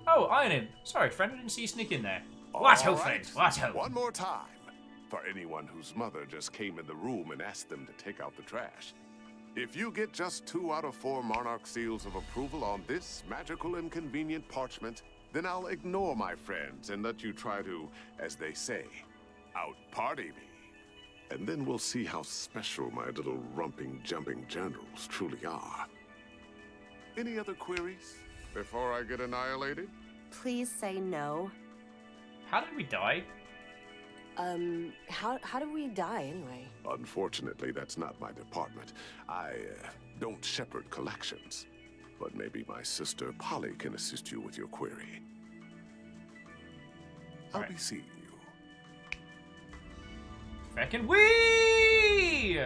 Oh, Iron him. Sorry, friend, I didn't see you sneak in there. What ho, friend? What ho? One more time. For anyone whose mother just came in the room and asked them to take out the trash. If you get just 2 out of 4 Monarch seals of approval on this magical and convenient parchment, then I'll ignore my friends and let you try to, as they say, out-party me. And then we'll see how special my little rumping, jumping generals truly are. Any other queries before I get annihilated? Please say no. How did we die? How do we die anyway? Unfortunately, that's not my department. I don't shepherd collections. But maybe my sister Polly can assist you with your query. I'll be seeing you. Feckin' wee!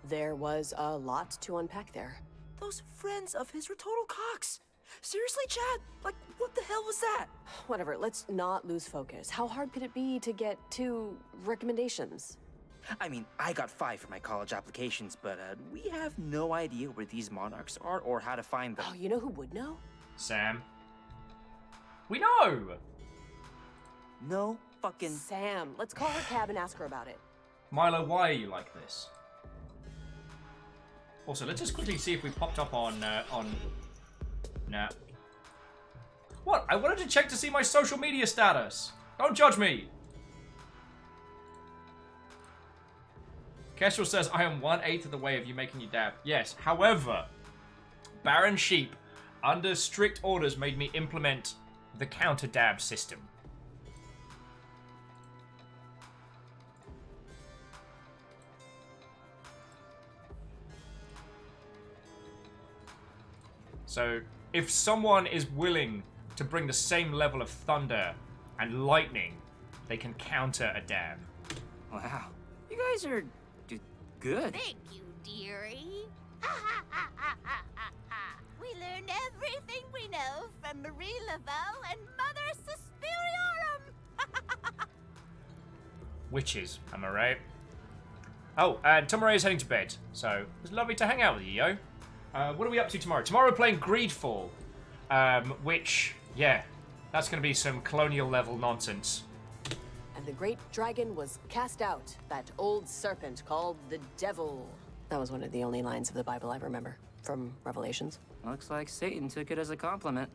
There was a lot to unpack there. Those friends of his were total cocks. Seriously, Chad? Like, what the hell was that? Whatever, let's not lose focus. How hard could it be to get 2 recommendations? I mean, I got 5 for my college applications, but we have no idea where these monarchs are or how to find them. Oh, you know who would know? Sam. We know! No fucking... Sam. Let's call her cab and ask her about it. Milo, why are you like this? Also, let's just quickly see if we popped up on... Nah. What? I wanted to check to see my social media status. Don't judge me. Kestrel says, I am 1/8 of the way of you making your dab. Yes, however, Baron Sheep, under strict orders, made me implement the counter dab system. So, if someone is willing to bring the same level of thunder and lightning, they can counter a dab. Wow. You guys are good. Thank you, dearie. We learned everything we know from Marie Laveau and Mother Suspiriorum. Witches, am I right? Oh, and Tomare is heading to bed, so it was lovely to hang out with you, yo. What are we up to tomorrow? Tomorrow we're playing Greedfall, which, yeah, that's going to be some colonial level nonsense. And the great dragon was cast out, that old serpent called the devil. That was one of the only lines of the Bible I remember, from Revelations. Looks like Satan took it as a compliment.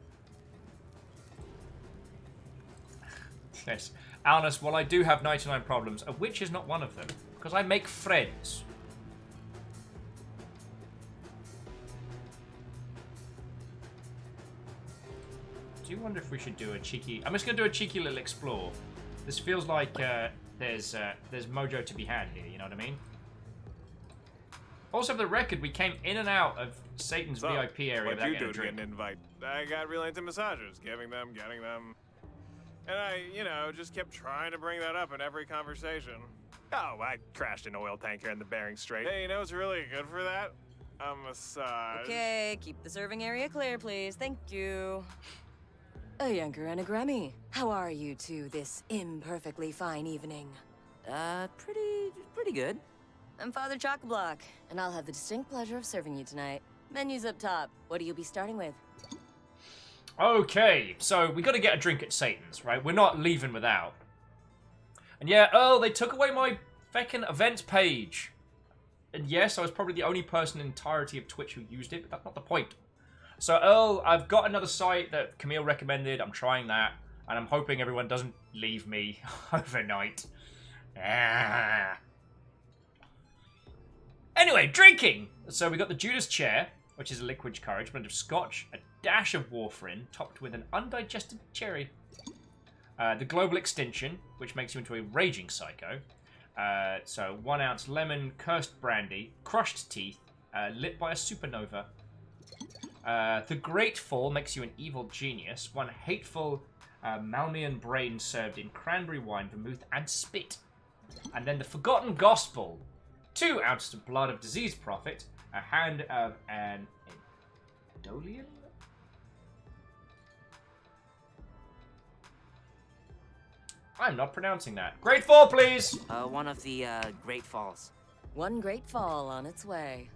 Yes. Alnus, while I do have 99 problems, a witch is not one of them, because I make friends. Do you wonder if we should do a cheeky... I'm just going to do a cheeky little explore. This feels like there's mojo to be had here, you know what I mean? Also, for the record, we came in and out of Satan's VIP area What without you getting do a to drink. get an invite? I got really into massages, giving them, getting them. And I, just kept trying to bring that up in every conversation. Oh, I crashed an oil tanker in the Bering Strait. Hey, you know what's really good for that? A massage. Okay, keep the serving area clear, please. Thank you. A Yanker and a Grammy. How are you two this imperfectly fine evening? Pretty good. I'm Father Chock-a-Block, and I'll have the distinct pleasure of serving you tonight. Menu's up top. What do you be starting with? Okay, so we got to get a drink at Satan's, right? We're not leaving without. And yeah, Earl, they took away my feckin' events page. And yes, I was probably the only person in the entirety of Twitch who used it, but that's not the point. So Earl, I've got another site that Camille recommended. I'm trying that, and I'm hoping everyone doesn't leave me overnight. Ah. Anyway, drinking! So we got the Judas Chair, which is a liquid courage, blend of scotch, a dash of warfarin, topped with an undigested cherry. The Global Extinction, which makes you into a raging psycho. So 1 ounce lemon, cursed brandy, crushed teeth, lit by a supernova. The Great Fall makes you an evil genius. 1 hateful Malmian brain served in cranberry wine, vermouth, and spit. And then the Forgotten Gospel. 2 ounces of blood of disease prophet, a hand of an Endolian? I'm not pronouncing that. Great Fall, please! One of the, Great Falls. 1 Great Fall on its way.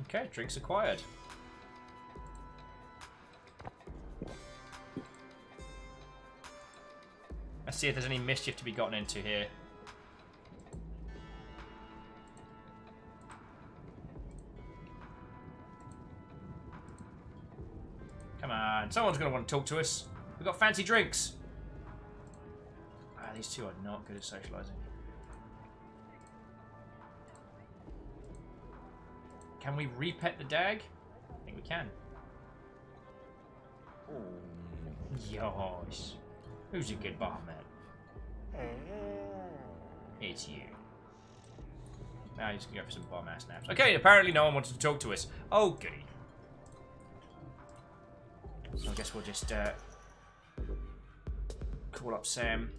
Okay, drinks acquired. Let's see if there's any mischief to be gotten into here. Come on, someone's going to want to talk to us. We've got fancy drinks. Ah, these two are not good at socializing. Can we repet the dag? I think we can. Yosh. Who's a good barman? It's you. Now you just can go for some bomb ass snaps. Okay, apparently no one wanted to talk to us. Oh, goody. So I guess we'll just call up Sam.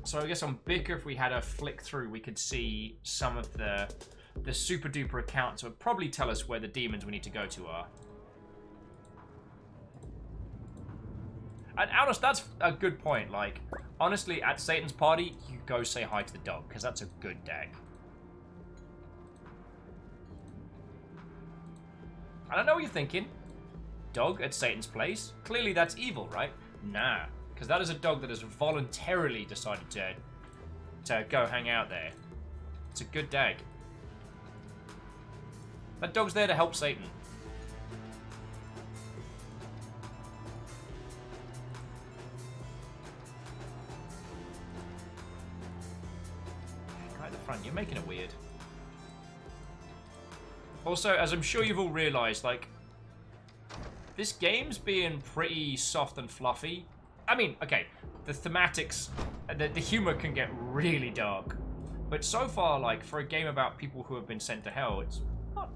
So I guess on Bicker, if we had a flick through, we could see some of the super duper accounts. It would probably tell us where the demons we need to go to are. And honest, that's a good point. Like, honestly, at Satan's party, you go say hi to the dog, because that's a good dag. I don't know what you're thinking. Dog at Satan's place? Clearly that's evil, right? Nah. Because that is a dog that has voluntarily decided to go hang out there. It's a good dag. That dog's there to help Satan. Right at the front, you're making it weird. Also, as I'm sure you've all realised, like, this game's being pretty soft and fluffy. I mean, okay, the thematics, the humor can get really dark. But so far, like, for a game about people who have been sent to hell, it's not...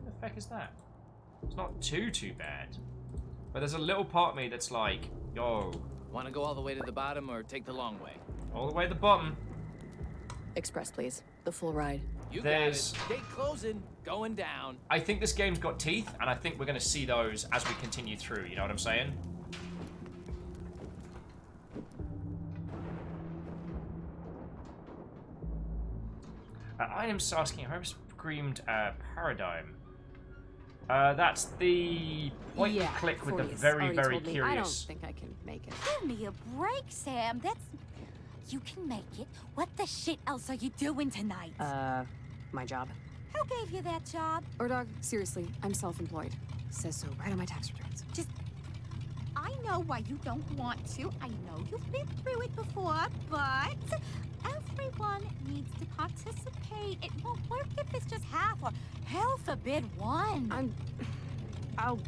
Who the heck is that? It's not too bad. But there's a little part of me that's like, yo... Want to go all the way to the bottom or take the long way? All the way to the bottom. Express, please. The full ride. You got it. Gate closing, going down. I think this game's got teeth, and I think we're going to see those as we continue through, you know what I'm saying? Items asking, I screamed paradigm. That's the point and click with the very curious. I don't think I can make it. Give me a break, Sam. That's... You can make it. What the shit else are you doing tonight? My job. Who gave you that job? Dog, seriously, I'm self-employed. Says so right on my tax returns. Just... I know why you don't want to. I know you've been through it before, but... Everyone needs to participate. It won't work if it's just half or, hell forbid, one. I'll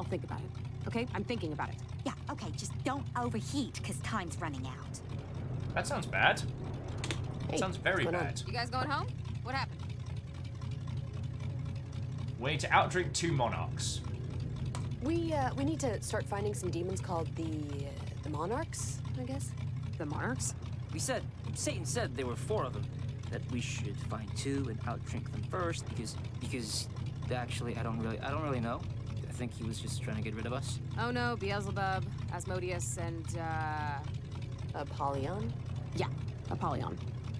think about it. Okay? I'm thinking about it. Yeah, okay, just don't overheat, because time's running out. That sounds bad. That sounds very bad. You guys going home? What happened? We need to outdrink 2 monarchs. We need to start finding some demons called the Monarchs, I guess. The Monarchs? Satan said there were 4 of them. That we should find 2 and outdrink them first because actually I don't really know. I think he was just trying to get rid of us. Oh no, Beelzebub, Asmodeus, and Apollyon? Yeah, Apollyon.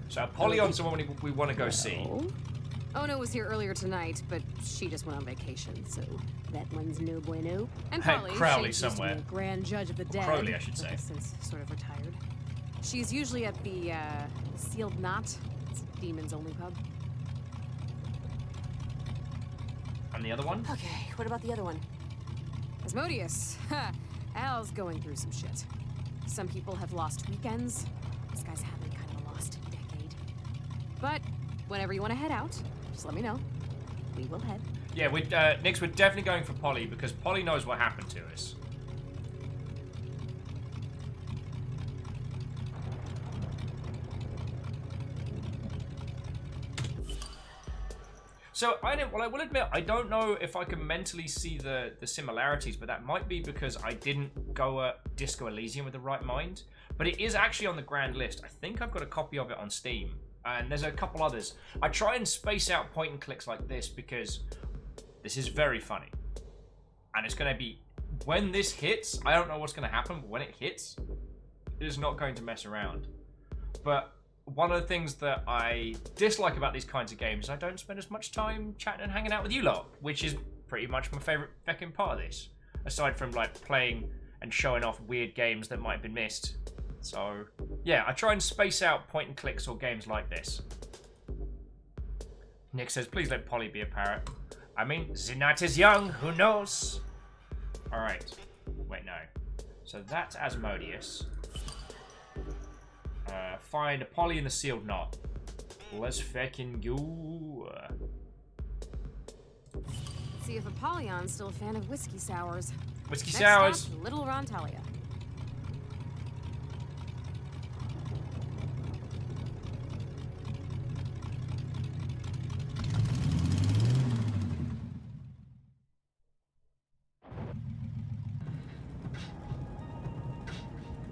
So Apollon's the one we want to go see. Oh no was here earlier tonight, but she just went on vacation, so that one's no bueno. And Crowley, Crowley she used to be somewhere. a Grand Judge of the Dead. Crowley, I should say. But since sort of retired. She's usually at the Sealed Knot. It's a demons only pub. And the other one? Okay, what about the other one? Asmodeus. Al's going through some shit. Some people have lost weekends. This guy's having kind of a lost decade. But whenever you want to head out, just let me know. We will head. Yeah, Nix, we're definitely going for Polly because Polly knows what happened to us. So, I will admit, I don't know if I can mentally see the similarities, but that might be because I didn't go at Disco Elysium with the right mind. But it is actually on the grand list. I think I've got a copy of it on Steam. And there's a couple others. I try and space out point and clicks like this because this is very funny. And it's going to be... When this hits, I don't know what's going to happen, but when it hits, it is not going to mess around. But... one of the things that I dislike about these kinds of games is I don't spend as much time chatting and hanging out with you lot, which is pretty much my favourite fucking part of this. Aside from, like, playing and showing off weird games that might have been missed. So, yeah, I try and space out point and clicks or games like this. Nick says, please let Polly be a parrot. I mean, the night is young, who knows? Alright. Wait, no. So that's Asmodeus. Find Polly in the Sealed Knot. Let's fucking go. See if Apollon's still a fan of whiskey sours. Whiskey Next sours. Stop, Little Rontalia.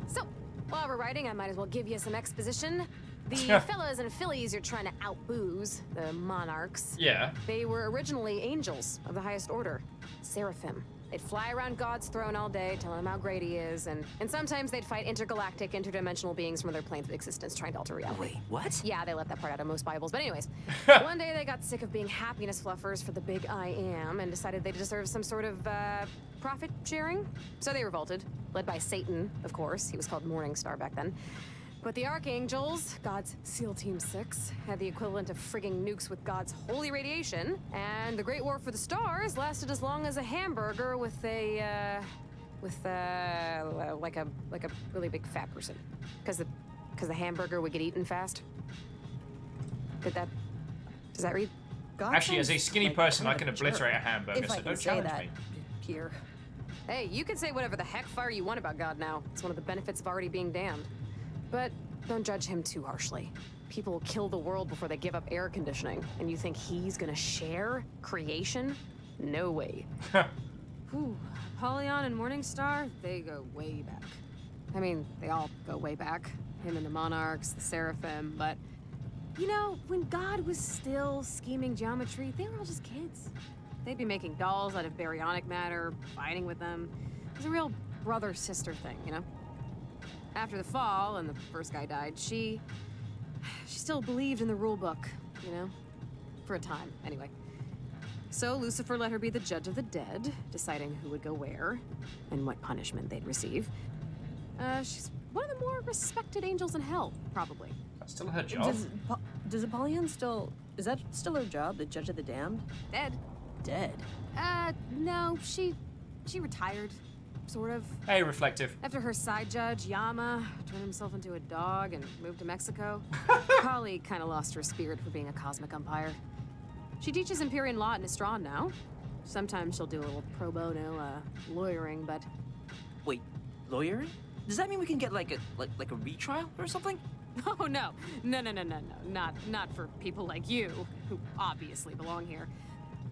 So, while we're riding, I might as well give you some exposition. The fellas and fillies you're trying to out-booze, the Monarchs. Yeah. They were originally angels of the highest order, seraphim. They'd fly around God's throne all day, telling him how great he is, and sometimes they'd fight intergalactic, interdimensional beings from other planes of existence trying to alter reality. Wait, what? Yeah, they left that part out of most Bibles. But anyways, one day they got sick of being happiness fluffers for the big I am and decided they deserved some sort of profit sharing. So they revolted, led by Satan, of course. He was called Morning Star back then. But the Archangels, God's SEAL Team 6, had the equivalent of frigging nukes with God's holy radiation, and the Great War for the Stars lasted as long as a hamburger with a like a really big fat person, because the hamburger would get eaten fast. Does that read? God Actually, as a skinny like person, kind I of can a obliterate jerk, a hamburger, if I so can don't say challenge that me. here. Hey, you can say whatever the heck fire you want about God now. It's one of the benefits of already being damned. But don't judge him too harshly. People will kill the world before they give up air conditioning, and you think he's gonna share creation? No way. Whew. Apollyon and Morningstar, they go way back. I mean, they all go way back. Him and the Monarchs, the Seraphim, but... You know, when God was still scheming geometry, they were all just kids. They'd be making dolls out of baryonic matter, fighting with them. It was a real brother-sister thing, you know? After the fall, and the first guy died, she still believed in the rule book, you know? For a time, anyway. So Lucifer let her be the judge of the dead, deciding who would go where, and what punishment they'd receive. She's one of the more respected angels in hell, probably. That's still her job. Does Apollyon still... Is that still her job, the judge of the damned? Dead. Dead? No, she retired. Sort of. Hey, reflective. After her side judge, Yama, turned himself into a dog and moved to Mexico, Polly kind of lost her spirit for being a cosmic umpire. She teaches Empyrean law at Nistron now. Sometimes she'll do a little pro bono, lawyering, but... Wait, lawyering? Does that mean we can get like a retrial or something? Oh, no. No. Not for people like you, who obviously belong here.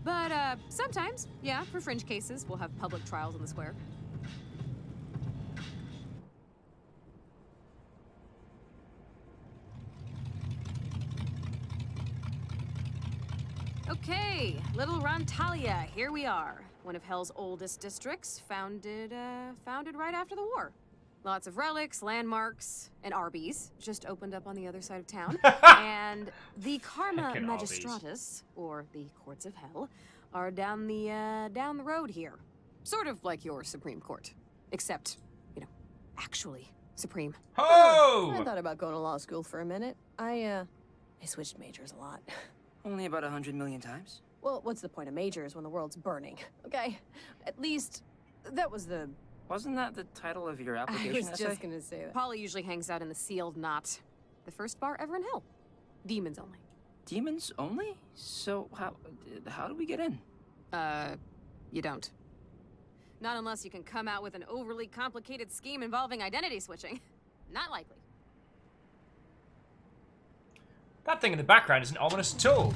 But sometimes, yeah, for fringe cases, we'll have public trials in the square. Okay, Little Rontalia, here we are. One of Hell's oldest districts, founded right after the war. Lots of relics, landmarks, and Arby's just opened up on the other side of town. And the Karma Heckin' Arby's. Magistratus, or the Courts of Hell, are down the road here. Sort of like your Supreme Court. Except, actually supreme. I thought about going to law school for a minute. I switched majors a lot. Only about 100 million times? Well, what's the point of majors when the world's burning? Okay? At least, that was the... Wasn't that the title of your application I was essay? just gonna say that. Polly usually hangs out in the sealed knot. The first bar ever in Hell. Demons only. Demons only? So how do we get in? You don't. Not unless you can come out with an overly complicated scheme involving identity switching. Not likely. That thing in the background isn't ominous at all.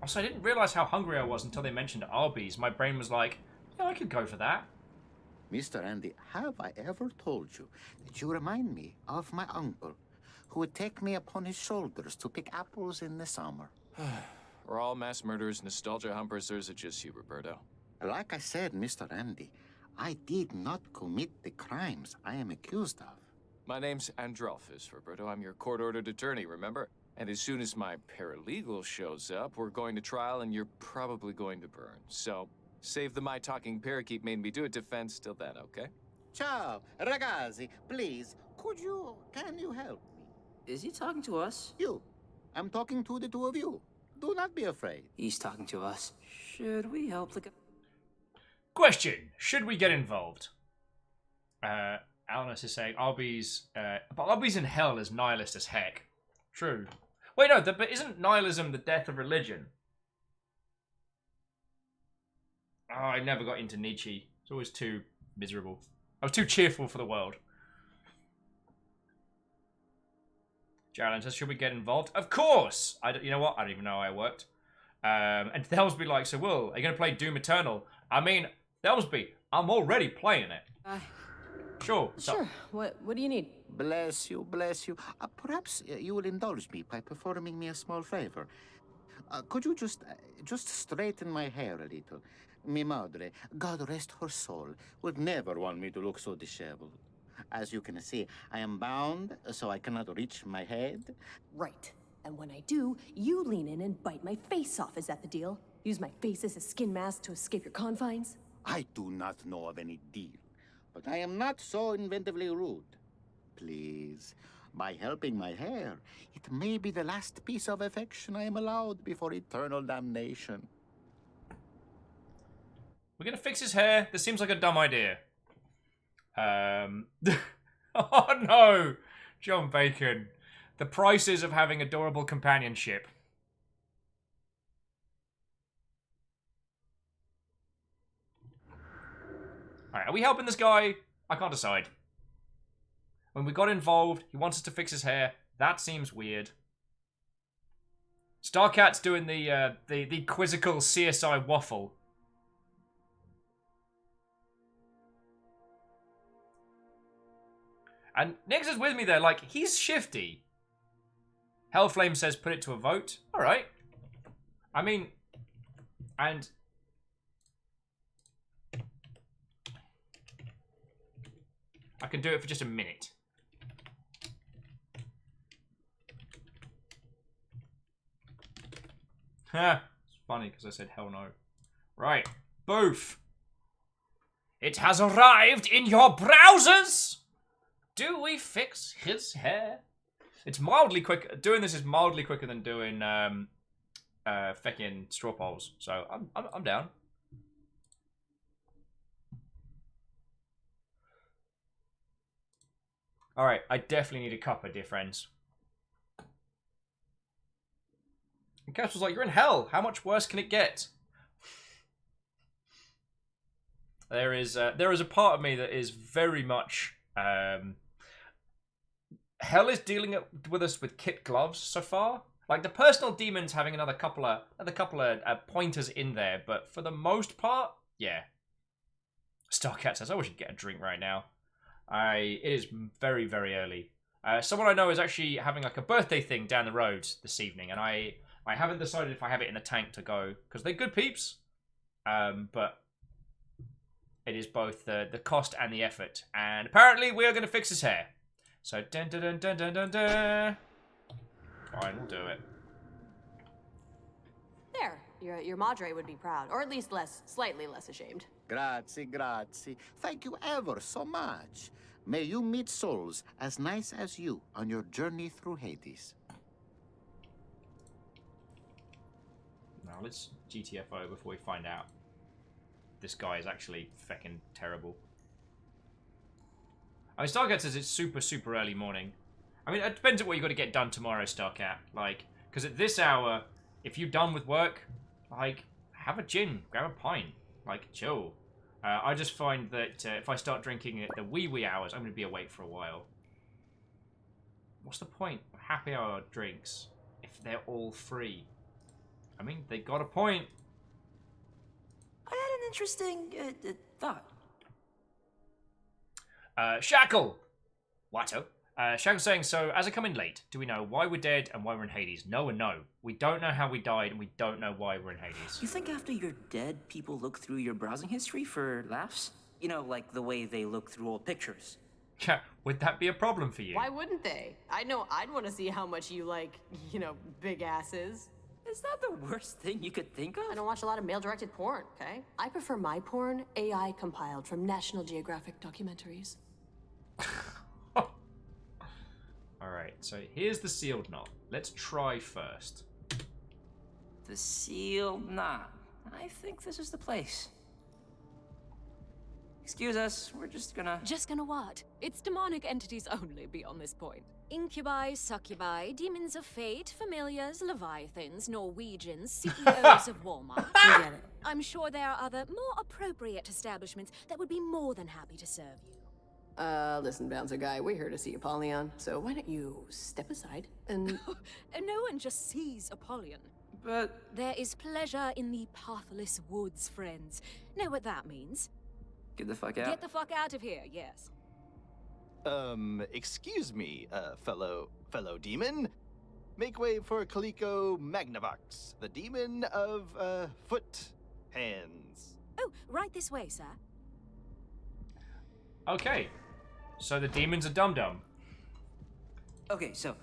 Also, I didn't realize how hungry I was until they mentioned Arby's. My brain was like, yeah, I could go for that. Mr. Andy, have I ever told you that you remind me of my uncle, who would take me upon his shoulders to pick apples in the summer? We're all mass murderers, nostalgia humpers, or is it just you, Roberto? Like I said, Mr. Andy, I did not commit the crimes I am accused of. My name's Androlphus, Roberto. I'm your court-ordered attorney, remember? And as soon as my paralegal shows up, we're going to trial and you're probably going to burn. So, save the my talking parakeet made me do it defense till then, okay? Ciao, ragazzi, please, can you help me? Is he talking to us? You. I'm talking to the two of you. Do not be afraid. He's talking to us. Should we help the guy? Question: should we get involved? Alnus is saying Arby's, but Arby's in Hell is nihilist as heck. True. Wait, no, but isn't nihilism the death of religion? Oh, I never got into Nietzsche. It's always too miserable. I was too cheerful for the world. Jalen says, should we get involved? Of course! You know what? I don't even know how it worked. And Thelsby like, so Will, are you going to play Doom Eternal? I mean, Thelsby, I'm already playing it. Sure. Sure. What do you need? Bless you, bless you. Perhaps you will indulge me by performing me a small favor. Could you just straighten my hair a little? Mi madre, God rest her soul, would never want me to look so disheveled. As you can see, I am bound, so I cannot reach my head. Right. And when I do, you lean in and bite my face off. Is that the deal? Use my face as a skin mask to escape your confines? I do not know of any deal, but I am not so inventively rude. Please, by helping my hair, it may be the last piece of affection I am allowed before eternal damnation. We're going to fix his hair. This seems like a dumb idea. Oh no! John Bacon. The prices of having adorable companionship. Alright, are we helping this guy? I can't decide. When we got involved, he wants us to fix his hair. That seems weird. Starcat's doing the quizzical CSI waffle. And Nix is with me there, like, he's shifty. Hellflame says put it to a vote. Alright. I mean, and... I can do it for just a minute. Ha! It's funny because I said hell no. Right. Boof. It has arrived in your browsers! Do we fix his hair? It's mildly quick. Doing this is mildly quicker than doing feckin' straw polls. So I'm down. All right, I definitely need a cuppa, dear friends. And Cass was like, "You're in hell. How much worse can it get?" There is a part of me that is very much Hell is dealing with us with kit gloves so far. Like, the personal demon's having another couple of pointers in there, but for the most part, yeah. Starcat says, I wish I'd get a drink right now. It is very, very early. Someone I know is actually having like a birthday thing down the road this evening, and I haven't decided if I have it in the tank to go, because they're good peeps. But it is both the cost and the effort. And apparently we are going to fix his hair. So, dun dun dun dun dun dun dun. Fine, we'll do it. There, your madre would be proud, or at least slightly less ashamed. Grazie, grazie. Thank you ever so much. May you meet souls as nice as you on your journey through Hades. Now let's GTFO before we find out this guy is actually feckin' terrible. I mean, Starcat says it's super, super early morning. I mean, it depends on what you got to get done tomorrow, Starcat. Like, because at this hour, if you're done with work, like, have a gin, grab a pint, like, chill. I just find that if I start drinking at the wee hours, I'm going to be awake for a while. What's the point of happy hour drinks if they're all free? I mean, they got a point. I had an interesting thought. Shackle! Watto. Shackle's saying, so, as I come in late, do we know why we're dead and why we're in Hades? No and no. We don't know how we died, and we don't know why we're in Hades. You think after you're dead, people look through your browsing history for laughs? You know, like the way they look through old pictures. Yeah, would that be a problem for you? Why wouldn't they? I know I'd want to see how much you like, big asses. Is that the worst thing you could think of? I don't watch a lot of male-directed porn, okay? I prefer my porn AI compiled from National Geographic documentaries. Alright, so here's the sealed knot. Let's try first. The sealed knot. I think this is the place. Excuse us, we're just gonna... Just gonna what? It's demonic entities only beyond this point. Incubi, succubi, demons of fate, familiars, leviathans, Norwegians, CEOs of Walmart. You get it. I'm sure there are other, more appropriate establishments that would be more than happy to serve you. Listen, bouncer guy, we're here to see Apollyon, so why don't you step aside and... And no one just sees Apollyon. But... There is pleasure in the pathless woods, friends. Know what that means? Get the fuck out. Get the fuck out of here, yes. Excuse me, fellow demon. Make way for Kaliko Magnavox, the demon of, foot hands. Oh, right this way, sir. Okay. So the demons are dum-dum. Okay, so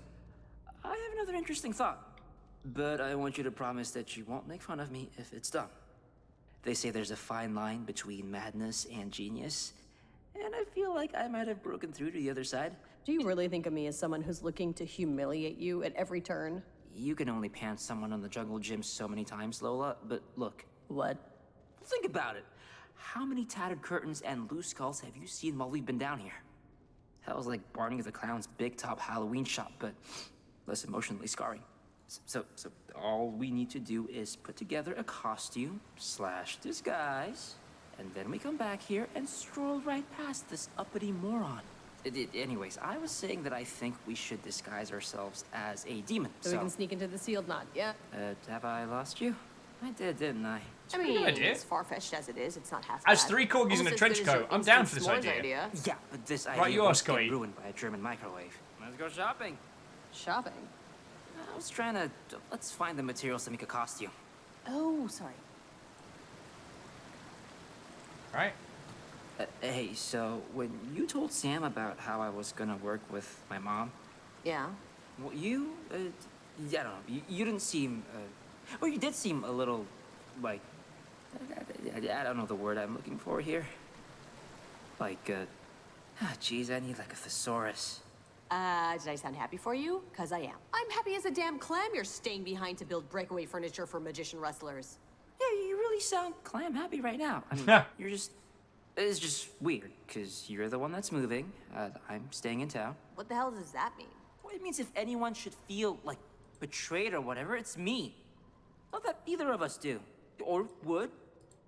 I have another interesting thought. But I want you to promise that you won't make fun of me if it's done. They say there's a fine line between madness and genius, and I feel like I might have broken through to the other side. Do you really think of me as someone who's looking to humiliate you at every turn? You can only pants someone on the jungle gym so many times, Lola, but look. What? Think about it. How many tattered curtains and loose skulls have you seen while we've been down here? Hell's like Barney the Clown's big top Halloween shop, but less emotionally scarring. So all we need to do is put together a costume / disguise, and then we come back here and stroll right past this uppity moron. Anyways, I was saying that I think we should disguise ourselves as a demon. So we can sneak into the sealed knot, yeah? Have I lost you? I did, didn't I? I mean, as far-fetched as it is, it's not half As bad. 3 corgis in a trench coat, I'm down for this idea. Yeah, but this Right, idea you are, won't Scotty. get ruined by a German microwave. Let's go shopping. Shopping? I was trying to... Let's find the materials to make a costume. Oh, sorry. Right. Hey, so when you told Sam about how I was gonna work with my mom... Yeah? Well, you, I don't know, you didn't seem, well, you did seem a little, like, I don't know the word I'm looking for here. Like, geez, I need like a thesaurus. Did I sound happy for you? 'Cause I am. I'm happy as a damn clam you're staying behind to build breakaway furniture for magician rustlers. Yeah, you really sound clam happy right now. I mean, you're just, it's just weird, 'cause you're the one that's moving, I'm staying in town. What the hell does that mean? Well, it means if anyone should feel, like, betrayed or whatever, it's me. Not that either of us do. Or would.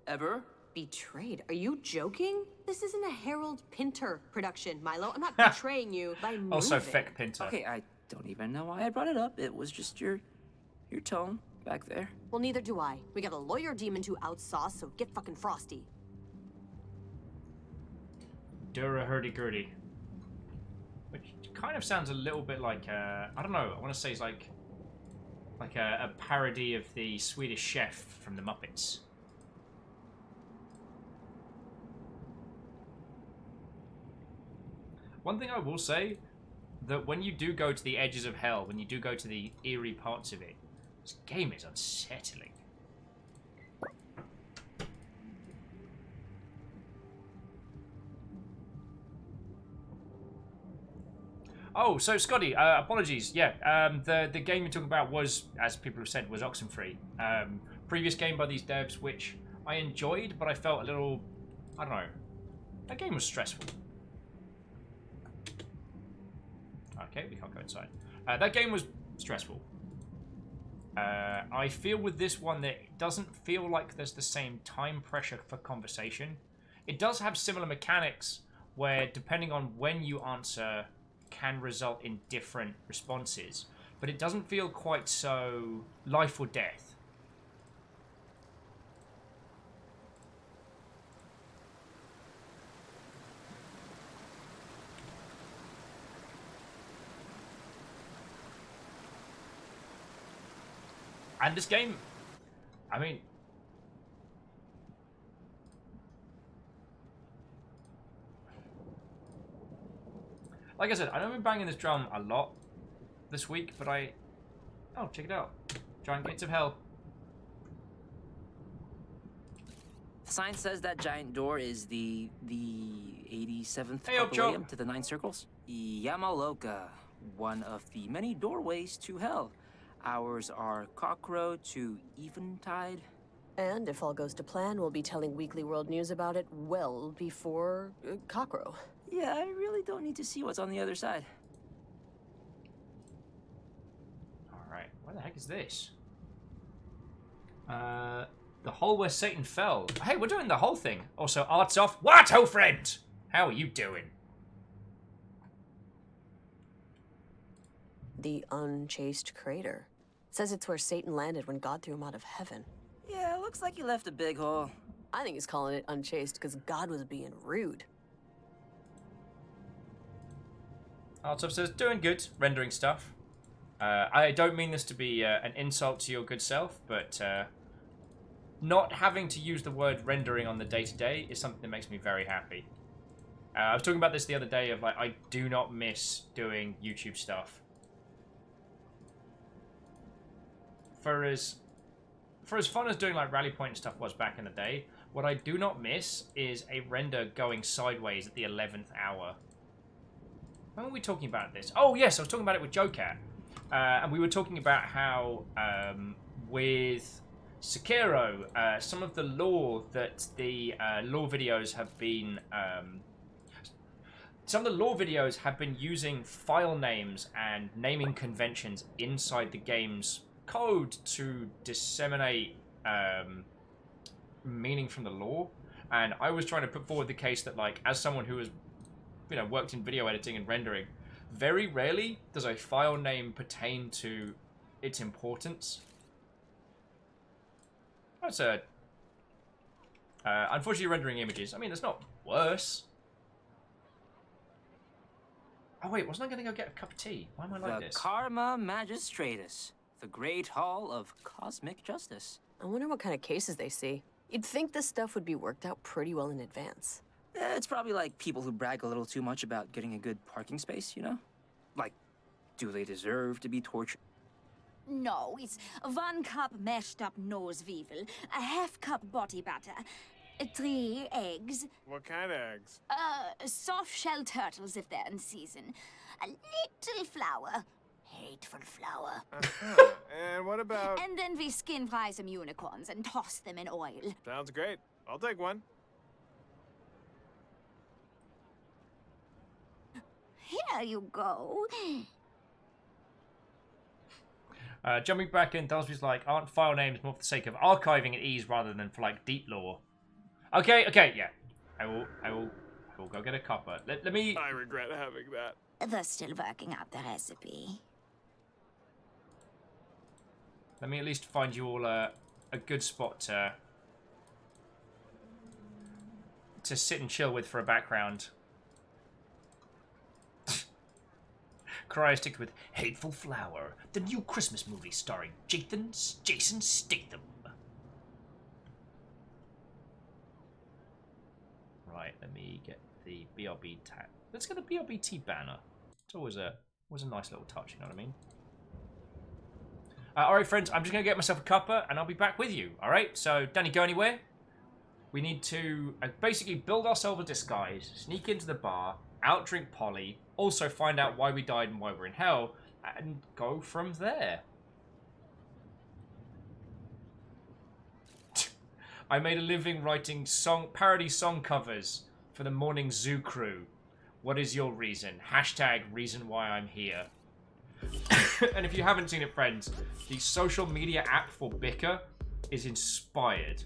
Ever. Betrayed? Are you joking? This isn't a Harold Pinter production, Milo. I'm not betraying you by moving. Also, Feck Pinter. Okay, I don't even know why I brought it up. It was just your tone back there. Well, neither do I. We got a lawyer demon to outsauce, so get fucking frosty. Dura hurdy-gurdy. Which kind of sounds a little bit like, I don't know, I want to say it's like a parody of the Swedish Chef from the Muppets. One thing I will say, that when you do go to the edges of hell, when you do go to the eerie parts of it, this game is unsettling. Oh, so Scotty, apologies. Yeah, the game you're talking about was, as people have said, was Oxenfree. Previous game by these devs, which I enjoyed, but I felt a little, I don't know. That game was stressful. Okay, we can't go inside. That game was stressful. I feel with this one that it doesn't feel like there's the same time pressure for conversation. It does have similar mechanics where, depending on when you answer, can result in different responses, but it doesn't feel quite so life or death. And this game, I mean, like I said, I know I've been banging this drum a lot this week, but oh, check it out. Giant Gates of Hell. The sign says that giant door is the 87th Hey, Mausoleum to the 9 circles. Yamaloka, one of the many doorways to hell. Ours are Cockrow to Eventide. And if all goes to plan, we'll be telling Weekly World News about it well before Cockrow. Yeah, I really don't need to see what's on the other side. Alright, where the heck is this? The hole where Satan fell. Hey, we're doing the whole thing. Also, arts off. What, oh friend? How are you doing? The unchased crater. Says it's where Satan landed when God threw him out of heaven. Yeah, looks like he left a big hole. I think he's calling it unchased because God was being rude. Arts off says, doing good, rendering stuff. I don't mean this to be an insult to your good self, but not having to use the word rendering on the day-to-day is something that makes me very happy. I was talking about this the other day of like, I do not miss doing YouTube stuff. For as fun as doing like Rally Point and stuff was back in the day, what I do not miss is a render going sideways at the 11th hour. When were we talking about this? Oh yes, I was talking about it with Joecat. And we were talking about how with Sekiro, some of the lore that the lore videos have been some of the lore videos have been using file names and naming conventions inside the game's code to disseminate meaning from the lore. And I was trying to put forward the case that, like, as someone who has, you know, worked in video editing and rendering, very rarely does a file name pertain to its importance. That's unfortunately, rendering images. I mean, it's not worse. Oh wait, wasn't I going to go get a cup of tea? Why am I like this? The Karma Magistratus, the Great Hall of Cosmic Justice. I wonder what kind of cases they see. You'd think this stuff would be worked out pretty well in advance. It's probably like people who brag a little too much about getting a good parking space, you know? Like, do they deserve to be tortured? No, it's 1 cup mashed up noseweevil, a half cup body butter, 3 eggs. What kind of eggs? Soft shell turtles if they're in season. A little flour. Hateful flour. And what about... And then we skin fry some unicorns and toss them in oil. Sounds great. I'll take one. Here you go. Jumping back in, Dulce's like, aren't file names more for the sake of archiving at ease rather than for, like, deep lore? Okay, yeah. I will go get a copper. Let me... I regret having that. They're still working out the recipe. Let me at least find you all a good spot to sit and chill with for a background. Cry sticked with Hateful Flower, the new Christmas movie starring Jason Statham. Right, let me get the BRB tag. Let's get the BRBT banner. It's always a nice little touch, you know what I mean? Alright, friends, I'm just going to get myself a cuppa, and I'll be back with you, alright? So, Danny, go anywhere? We need to basically build ourselves a disguise, sneak into the bar, outdrink Polly, also find out why we died and why we're in hell, and go from there. I made a living writing parody song covers for the Morning Zoo crew. What is your reason? Hashtag reason why I'm here. And if you haven't seen it, friends, the social media app for Bicker is inspired.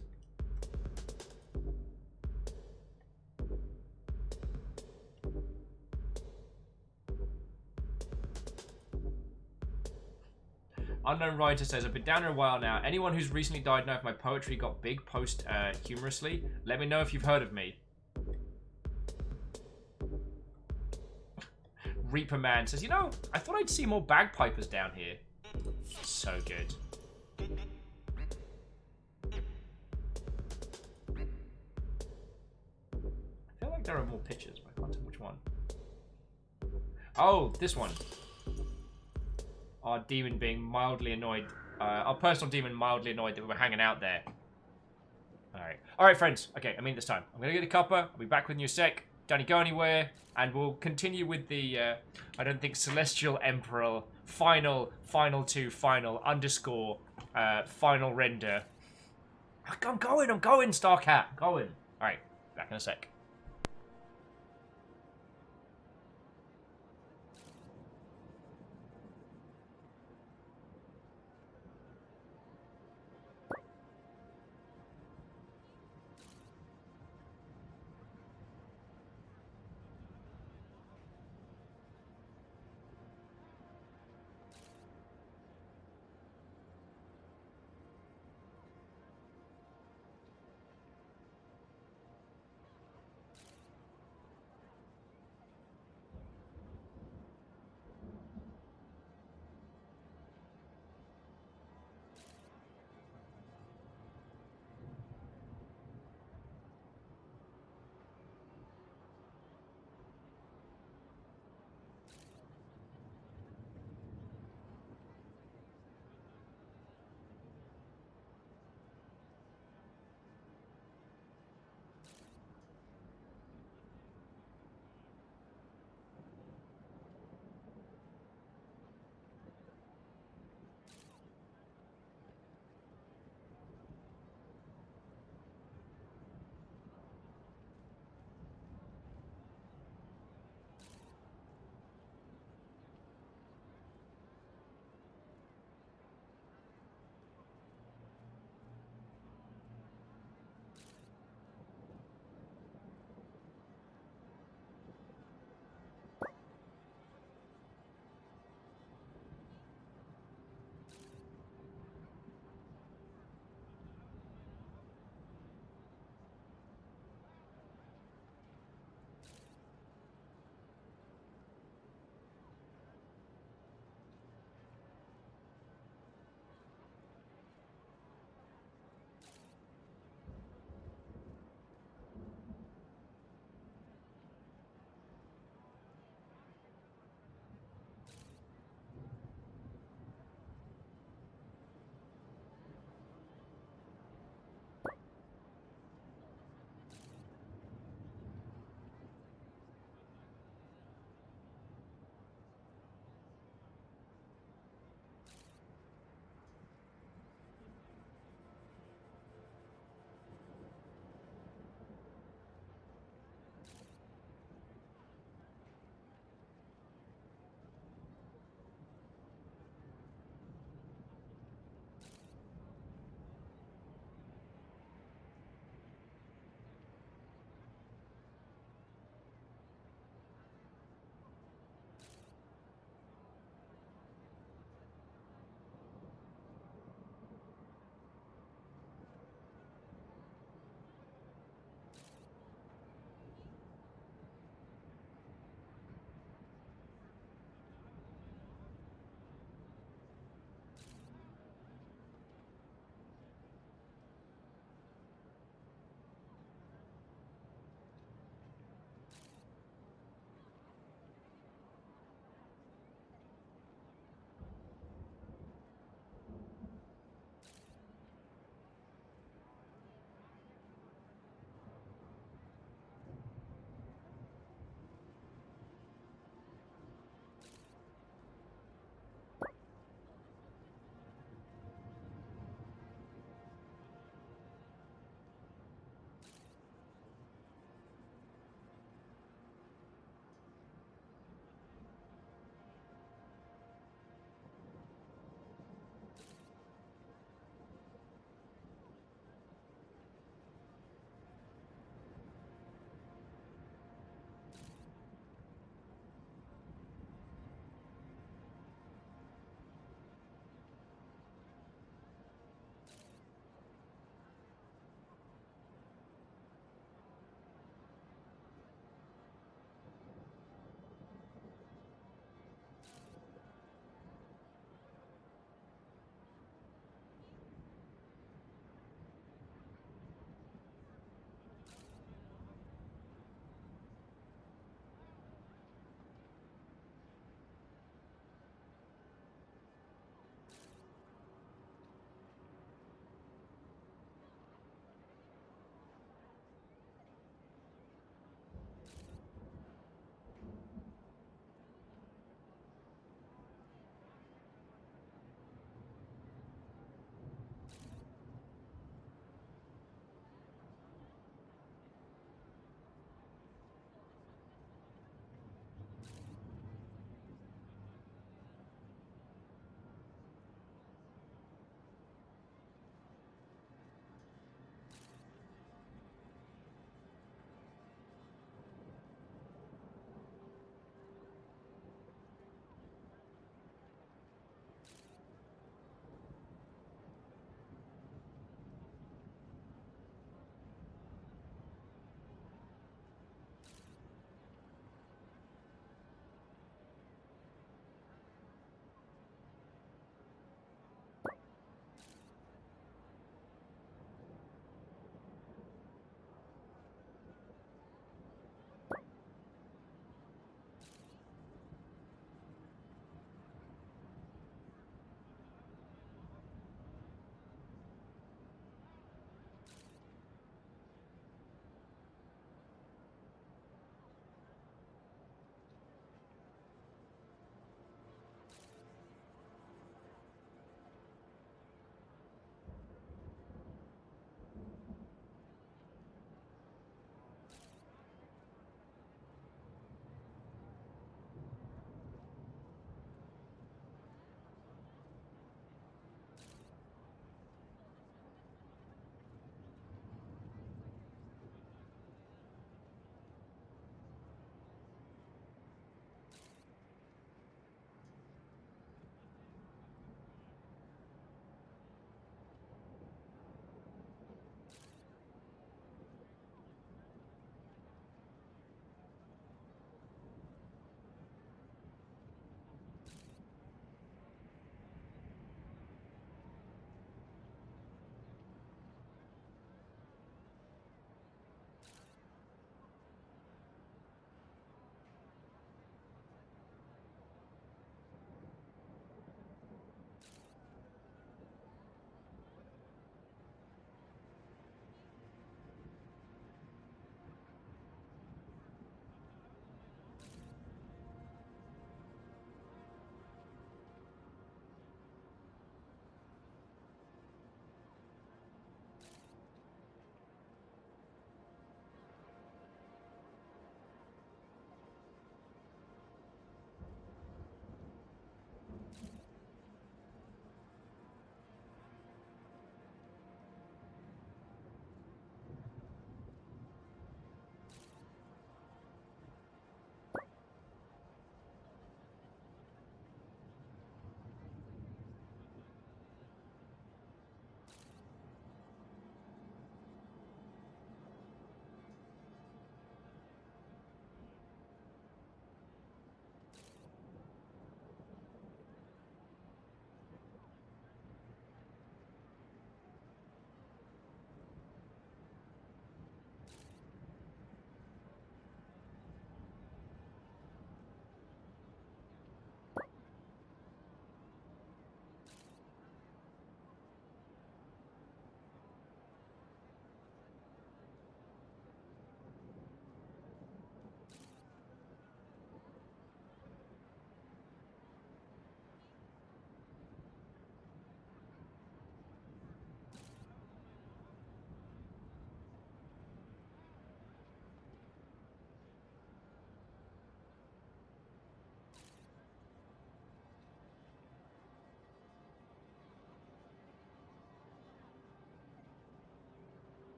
Unknown Writer says, I've been down here a while now. Anyone who's recently died know if my poetry got big humorously? Let me know if you've heard of me. Reaper Man says, you know, I thought I'd see more bagpipers down here. So good. I feel like there are more pictures, but I can't tell which one. Oh, this one. Our demon being mildly annoyed. Our personal demon mildly annoyed that we were hanging out there. Alright. Alright, friends. Okay, I mean this time. I'm going to get a cuppa. I'll be back with you in a sec. Don't go anywhere. And we'll continue with the, I don't think, Celestial Emperor final underscore final render. I'm going, Starcat. I'm going. Alright, back in a sec.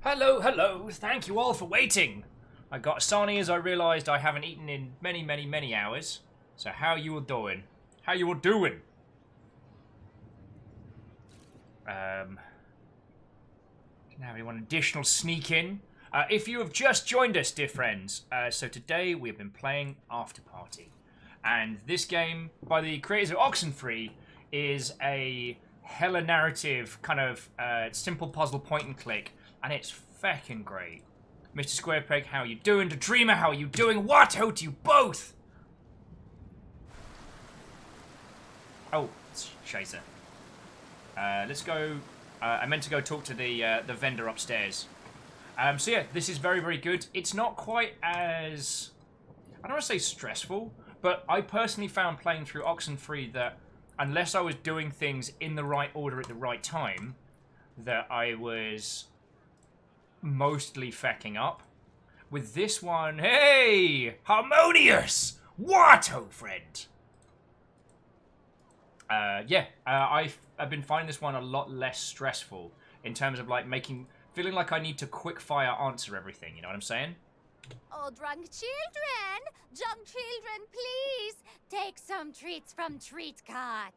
Hello, hello. Thank you all for waiting. I got Asani as I realised I haven't eaten in many, many, many hours. So how you all doing? How you all doing? Didn't have anyone additional sneak in. If you have just joined us, dear friends, so today we have been playing Afterparty. And this game, by the creators of Oxenfree, is a hella narrative kind of simple puzzle point and click, and it's feckin' great. Mr. Squarepeg, how you doing? The Dreamer, how are you doing? What? How to you both? Oh, Chaser. Let's go. I meant to go talk to the vendor upstairs. So yeah, this is very, very good. It's not quite as, I don't want to say stressful, but I personally found playing through Oxenfree that unless I was doing things in the right order at the right time, that I was mostly fecking up. With this one, hey, harmonious, what, oh friend? Yeah, I've been finding this one a lot less stressful in terms of like feeling like I need to quick fire answer everything, you know what I'm saying? Oh, drunk children, please take some treats from Treat Cart.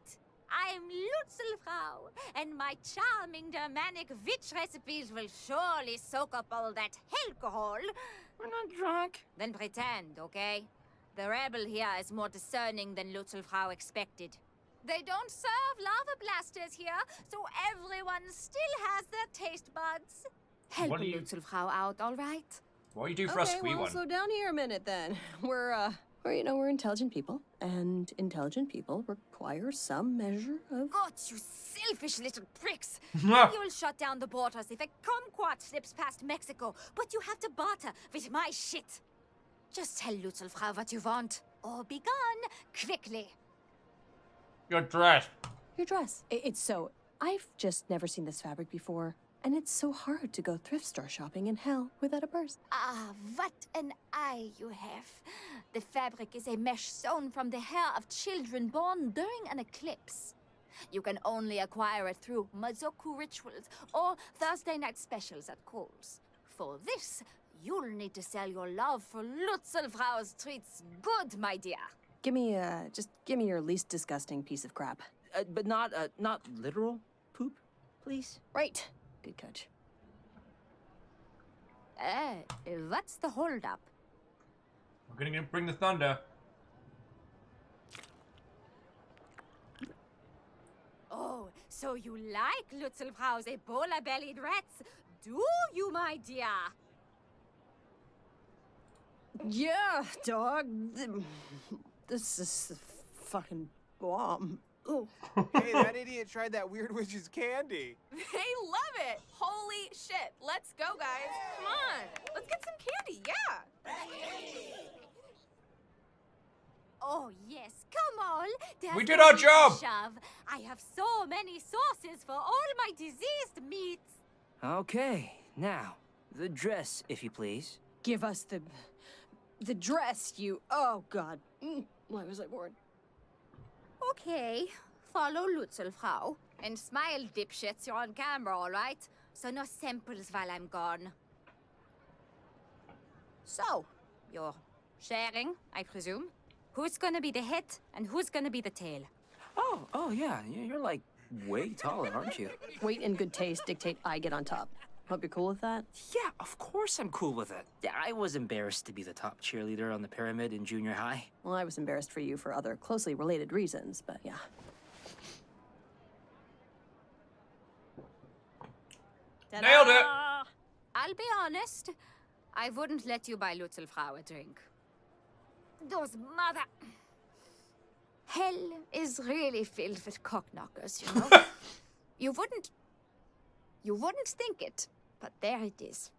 I'm Lutzelfrau, and my charming Germanic witch recipes will surely soak up all that alcohol. We're not drunk. Then pretend, okay? The rebel here is more discerning than Lutzelfrau expected. They don't serve lava blasters here, so everyone still has their taste buds. Help Lutzelfrau out, all right? What do you do for us, Okay, well, slow down here a minute then. We're intelligent people, and intelligent people require some measure of... God, you selfish little pricks! You'll shut down the borders if a kumquat slips past Mexico, but you have to barter with my shit. Just tell Lutzelfrau what you want, or be gone quickly. Your dress. Your dress. It's so... I've just never seen this fabric before, and it's so hard to go thrift store shopping in hell without a purse. Ah, what an eye you have. The fabric is a mesh sewn from the hair of children born during an eclipse. You can only acquire it through Mazoku rituals or Thursday night specials at Kohl's. For this, you'll need to sell your love for Lutzelfrau's treats good, my dear. Give me your least disgusting piece of crap. But not literal poop, please. Right. Good coach. What's the holdup? We're gonna bring the thunder. Oh, so you like Lutzelfrau's Ebola-bellied rats, do you, my dear? Yeah, dog. This is the fucking bomb. Ooh. Hey, that idiot tried that weird witch's candy. They love it. Holy shit. Let's go, guys. Come on. Let's get some candy. Yeah. Oh, yes, come on. We did our job. Shove. I have so many sauces for all my diseased meats. Okay, now, the dress, if you please. Give us the dress, you... Oh, God. Why was I born? Okay, follow Lutzelfrau. And smile, dipshits, you're on camera, all right? So no samples while I'm gone. So, you're sharing, I presume? Who's gonna be the head and who's gonna be the tail? Oh yeah, you're like way taller, aren't you? Weight and good taste dictate I get on top. Hope you're cool with that? Yeah, of course I'm cool with it. Yeah, I was embarrassed to be the top cheerleader on the pyramid in junior high. Well, I was embarrassed for you for other closely related reasons, but yeah. Nailed it! I'll be honest, I wouldn't let you buy Lutzelfrau a drink. Those mother... Hell is really filled with cockknockers, you know? You wouldn't think it, but there it is.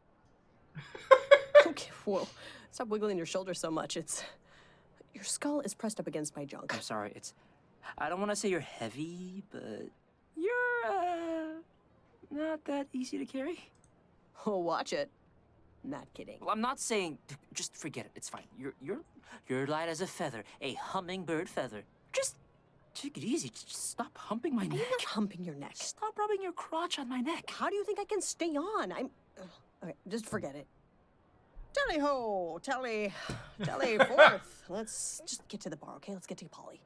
Okay, whoa. Stop wiggling your shoulder so much. Your skull is pressed up against my junk. I'm sorry, I don't want to say you're heavy, but you're, not that easy to carry. Oh, watch it. Not kidding. Well, I'm not saying, just forget it, it's fine. You're light as a feather, a hummingbird feather. Just take it easy, just stop humping my neck. I'm not humping your neck. Stop rubbing your crotch on my neck. How do you think I can stay on? Okay, just forget it. Tally ho, tally forth. Let's just get to the bar, okay? Let's get to Polly.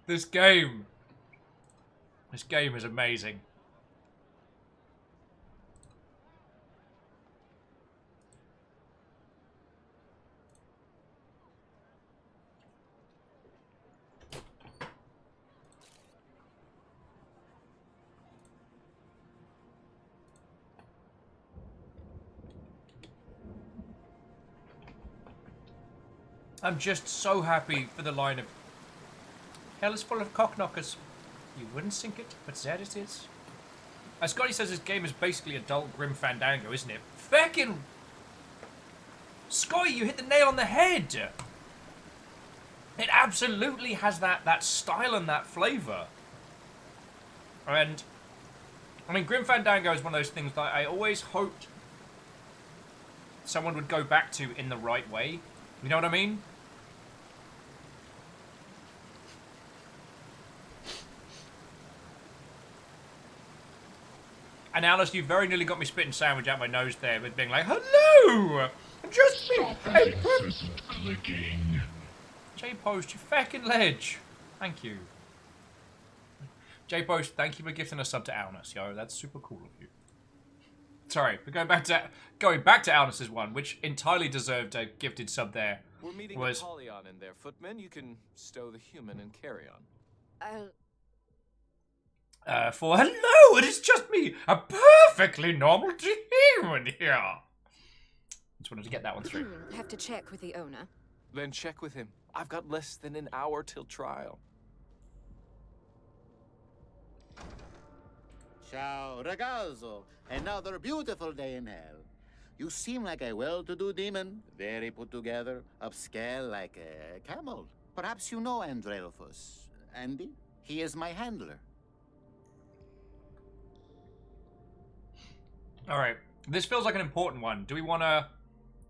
This game is amazing. I'm just so happy for the line of hell is full of cockknockers. You wouldn't sink it, but there it is. As Scotty says, this game is basically adult Grim Fandango, isn't it? Feckin' Scotty, you hit the nail on the head. It absolutely has that style and that flavour. And I mean, Grim Fandango is one of those things that I always hoped someone would go back to in the right way. You know what I mean? And Alice, you very nearly got me spitting sandwich out my nose there with being like, hello! Just me! Clicking. J-Post, you feckin' ledge! Thank you. J-Post, thank you for gifting a sub to Alnus, yo. That's super cool of you. Sorry, but going back to Alnus's one, which entirely deserved a gifted sub there. We're meeting Apollyon in there, footman. You can stow the human and carry on. For hello, it is just me, a perfectly normal human here. Just wanted to get that one through. Have to check with the owner. Then check with him. I've got less than an hour till trial. Ciao, ragazzo. Another beautiful day in hell. You seem like a well-to-do demon, very put together, upscale like a camel. Perhaps you know Andrelphus. Andy? He is my handler. Alright, this feels like an important one. Do we want to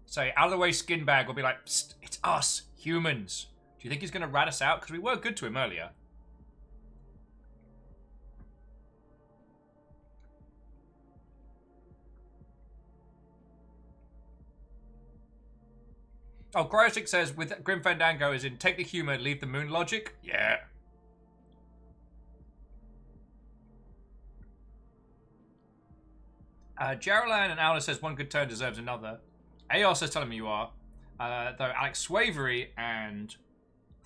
say, out of the way, skin bag, or be like, psst, it's us, humans? Do you think he's going to rat us out? Because we were good to him earlier. Oh, Cryostic says, with Grim Fandango is in take the humor, leave the moon logic? Yeah. Geraldine and Alice says one good turn deserves another. Aos says telling me you are. Though Alex Swavery and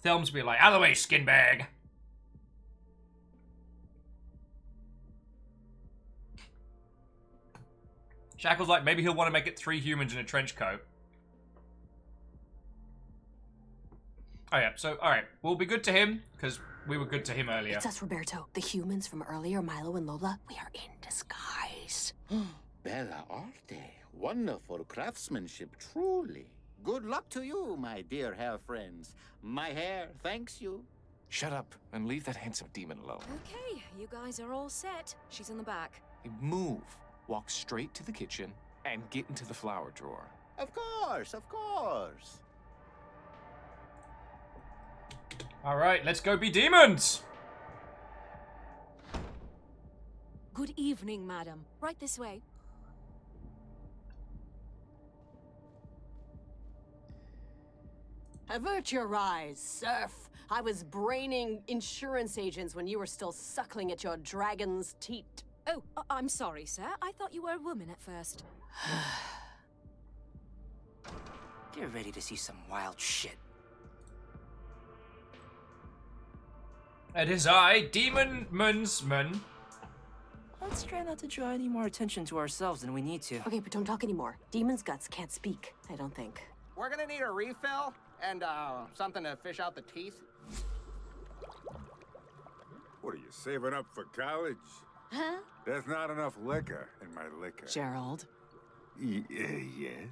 Thelms be like, out of the way, skin bag. Shackle's like, maybe he'll want to make it 3 humans in a trench coat. Oh yeah, so, alright. We'll be good to him, because we were good to him earlier. It's us, Roberto. The humans from earlier, Milo and Lola. We are in disguise. Bella arte. Wonderful craftsmanship, truly. Good luck to you, my dear hair friends. My hair thanks you. Shut up and leave that handsome demon alone. Okay, you guys are all set. She's in the back. Move. Walk straight to the kitchen and get into the flower drawer. Of course, of course. Alright, let's go be demons! Good evening, madam. Right this way. Avert your eyes, serf. I was braining insurance agents when you were still suckling at your dragon's teat. Oh, I'm sorry, sir. I thought you were a woman at first. Get ready to see some wild shit. It is I, Demon Munsman. Let's try not to draw any more attention to ourselves than we need to. Okay, but don't talk anymore. Demon's guts can't speak, I don't think. We're gonna need a refill and something to fish out the teeth. What are you saving up for college? Huh? There's not enough liquor in my liquor. Gerald, Yes?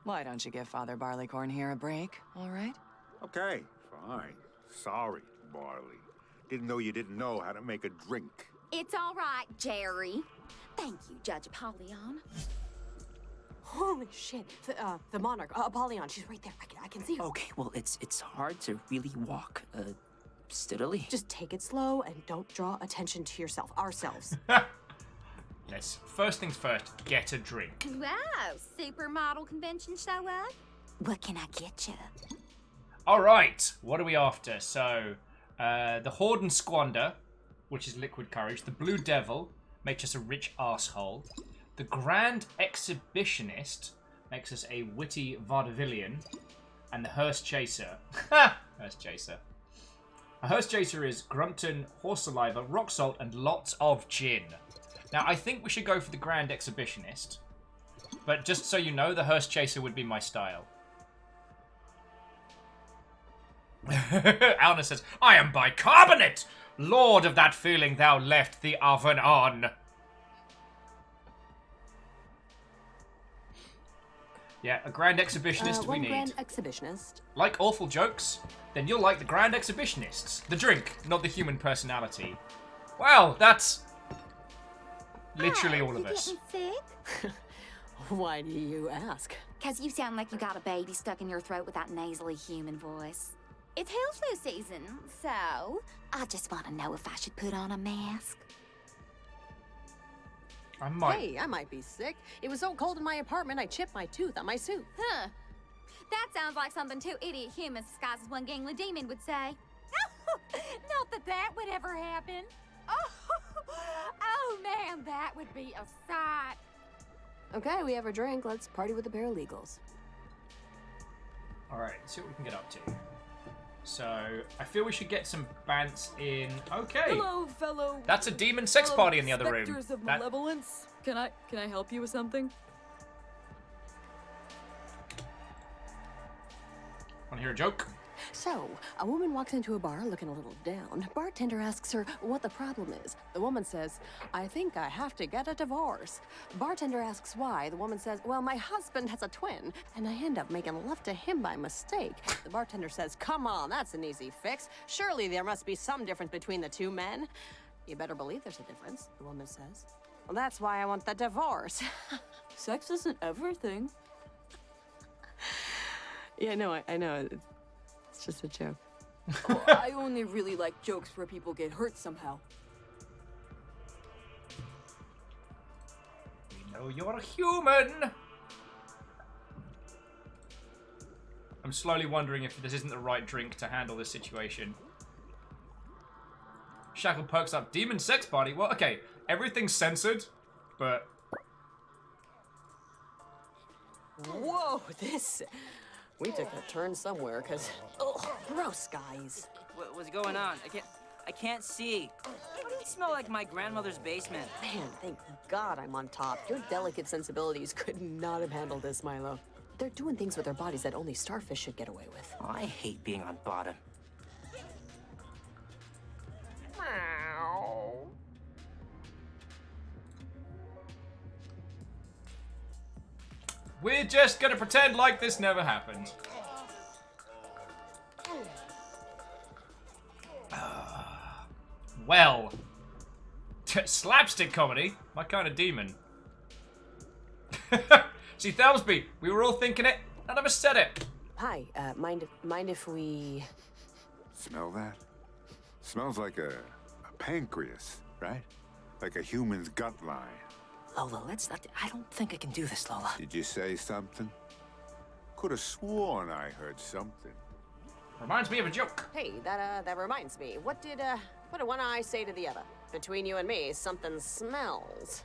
why don't you give Father Barleycorn here a break, all right? Okay, fine. Sorry, Barley. Didn't know you didn't know how to make a drink. It's all right, Jerry. Thank you, Judge Apollyon. Holy shit. The monarch, Apollyon, she's right there. I can see her. Okay, well, it's hard to really walk, steadily. Just take it slow and don't draw attention to yourself. Ourselves. let's first things first, get a drink. Wow, supermodel convention show up? What can I get you? Alright, what are we after? So, the Hoard and Squander, which is liquid courage. The Blue Devil makes us a rich arsehole. The Grand Exhibitionist makes us a witty vaudevillian. And the Hearse Chaser. Hearse Chaser. A Hearse Chaser is Grunton, horse saliva, rock salt, and lots of gin. Now, I think we should go for the Grand Exhibitionist. But just so you know, the Hearse Chaser would be my style. Alna says, I am bicarbonate! Lord of that feeling thou left the oven on. Yeah, a Grand Exhibitionist we need. Grand Exhibitionist. Like awful jokes? Then you'll like the Grand Exhibitionists. The drink, not the human personality. Well, that's literally all of us. Sick? Why do you ask? 'Cause you sound like you got a baby stuck in your throat with that nasally human voice. It's hill flu season, so... I just want to know if I should put on a mask. I might. Hey, I might be sick. It was so cold in my apartment, I chipped my tooth on my suit. Huh. That sounds like something two idiot humans disguised as one gangly demon would say. Not that that would ever happen. Oh man, that would be a sight. Okay, we have a drink. Let's party with the paralegals. Alright, let's see what we can get up to. So, I feel we should get some bants in. Okay. Hello, fellow. That's a demon sex party in the other room. Specters of malevolence. Can I help you with something? Wanna hear a joke? So, a woman walks into a bar looking a little down. Bartender asks her what the problem is. The woman says, I think I have to get a divorce. Bartender asks why. The woman says, well, my husband has a twin, and I end up making love to him by mistake. The bartender says, come on, that's an easy fix. Surely there must be some difference between the two men. You better believe there's a difference, the woman says. Well, that's why I want the divorce. Sex isn't everything. Yeah, no, I know. It's just a joke. Oh, I only really like jokes where people get hurt somehow. We know you're human! I'm slowly wondering if this isn't the right drink to handle this situation. Shackle perks up. Demon sex party? Well, okay. Everything's censored, but... Whoa, this... We took a turn somewhere, because... Oh, gross, guys. What's going on? I can't see. Why do you smell like my grandmother's basement? Man, thank God I'm on top. Your delicate sensibilities could not have handled this, Milo. They're doing things with their bodies that only starfish should get away with. I hate being on bottom. We're just gonna pretend like this never happened. Well. Slapstick comedy? My kind of demon. See, Thelsby, we were all thinking it. None of us said it. Hi, mind if we... Smell that? Smells like a pancreas, right? Like a human's gut line. Lola, I don't think I can do this, Lola. Did you say something? Could have sworn I heard something. Reminds me of a joke. Hey, that reminds me. What did one eye say to the other? Between you and me, something smells.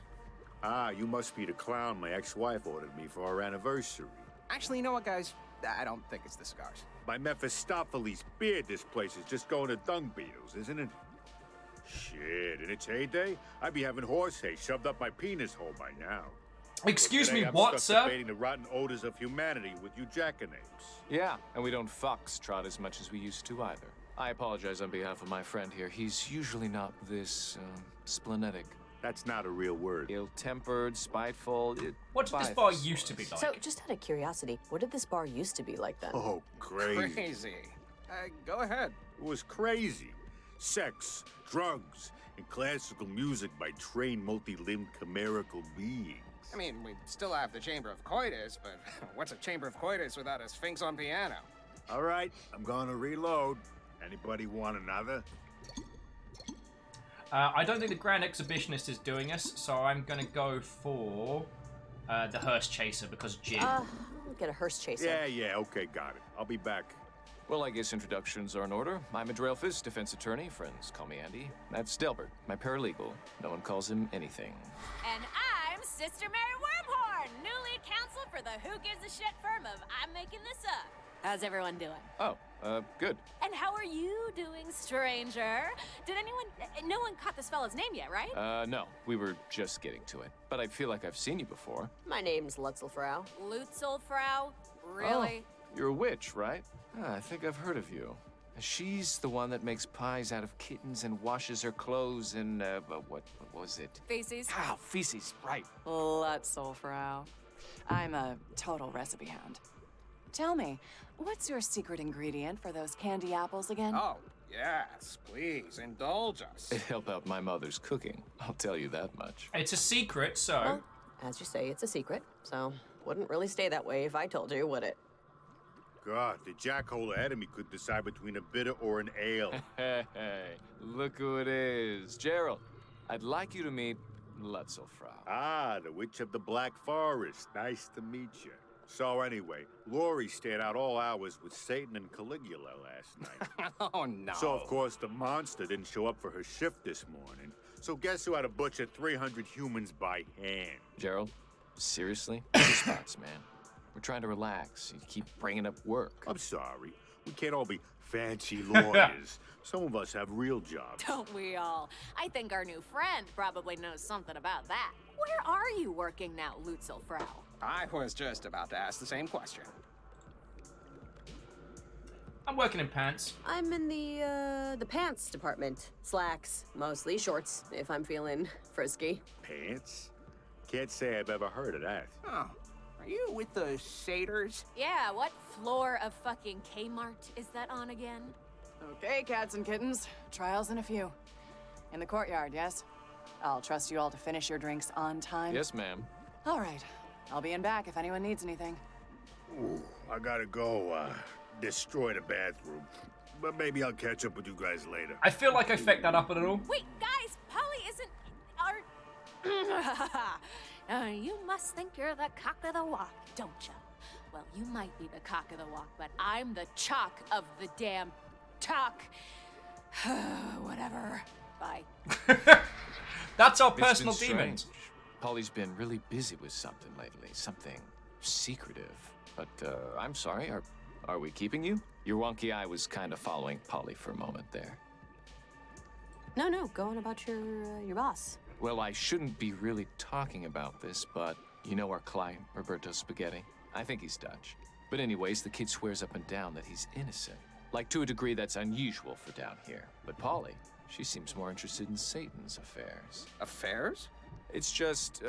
Ah, you must be the clown my ex-wife ordered me for our anniversary. Actually, you know what, guys? I don't think it's the cigars. My Mephistopheles beard this place is just going to dung beetles, isn't it? Shit, in its heyday, I'd be having horse hay shoved up my penis hole by now. Excuse me, I'm what, stuck sir? debating the rotten odors of humanity with you jackanapes. Yeah, and we don't foxtrot as much as we used to either. I apologize on behalf of my friend here. He's usually not this, splenetic. That's not a real word. Ill-tempered, spiteful. What did this bar used to be like? So, just out of curiosity, what did this bar used to be like then? Oh, crazy. Crazy. Go ahead. It was crazy. Sex, drugs, and classical music by trained, multi-limbed, chimerical beings. I mean, we still have the Chamber of Coitus, but what's a Chamber of Coitus without a Sphinx on piano? All right, I'm gonna reload. Anybody want another? I don't think the Grand Exhibitionist is doing us, so I'm going to go for the Hearse Chaser because Jin. I'll get a hearse chaser. Yeah, okay, got it. I'll be back. Well, I guess introductions are in order. I'm Adrelphus, defense attorney. Friends call me Andy. That's Delbert, my paralegal. No one calls him anything. And I'm Sister Mary Wormhorn, newly counsel for the Who Gives a Shit firm of I'm Making This Up. How's everyone doing? Oh, good. And how are you doing, stranger? No one caught this fellow's name yet, right? No, we were just getting to it. But I feel like I've seen you before. My name's Lutzelfrau. Lutzelfrau? Really? Oh, you're a witch, right? I think I've heard of you. She's the one that makes pies out of kittens and washes her clothes in, what was it? Feces? Ah, feces, right. Lutzelfrau. I'm a total recipe hound. Tell me, what's your secret ingredient for those candy apples again? Oh, yes, please, indulge us. It helped out my mother's cooking, I'll tell you that much. It's a secret, so... Well, as you say, it's a secret, so wouldn't really stay that way if I told you, would it? God, the jackhole ahead of me could decide between a bitter or an ale. Hey, look who it is. Gerald, I'd like you to meet Lutzelfrau. Ah, the Witch of the Black Forest. Nice to meet you. So anyway, Lori stayed out all hours with Satan and Caligula last night. Oh, no. So, of course, the monster didn't show up for her shift this morning. So guess who had to butcher 300 humans by hand? Gerald, seriously? Response, man. We're trying to relax. You keep bringing up work. I'm sorry. We can't all be fancy lawyers. Some of us have real jobs. Don't we all? I think our new friend probably knows something about that. Where are you working now, Lutzelfrau? I was just about to ask the same question. I'm working in pants. I'm in the pants department. Slacks, mostly shorts, if I'm feeling frisky. Pants? Can't say I've ever heard of that. Oh, are you with the satyrs? Yeah, what floor of fucking Kmart is that on again? Okay, cats and kittens. Trials in a few. In the courtyard, yes? I'll trust you all to finish your drinks on time. Yes, ma'am. All right. I'll be in back if anyone needs anything. Ooh, I gotta go, destroy the bathroom. But maybe I'll catch up with you guys later. I feel like I fucked that up a little. Wait, guys, Polly isn't... You must think you're the cock of the walk, don't you? Well, you might be the cock of the walk, but I'm the chalk of the damn talk. Whatever. Bye. That's our It's personal been demons. strange. Polly's been really busy with something lately, something secretive. But I'm sorry, are we keeping you? Your wonky eye was kind of following Polly for a moment there. No, go on about your boss. Well, I shouldn't be really talking about this, but you know our client, Roberto Spaghetti? I think he's Dutch. But anyways, the kid swears up and down that he's innocent. Like, to a degree that's unusual for down here. But Polly, she seems more interested in Satan's affairs. Affairs? It's just,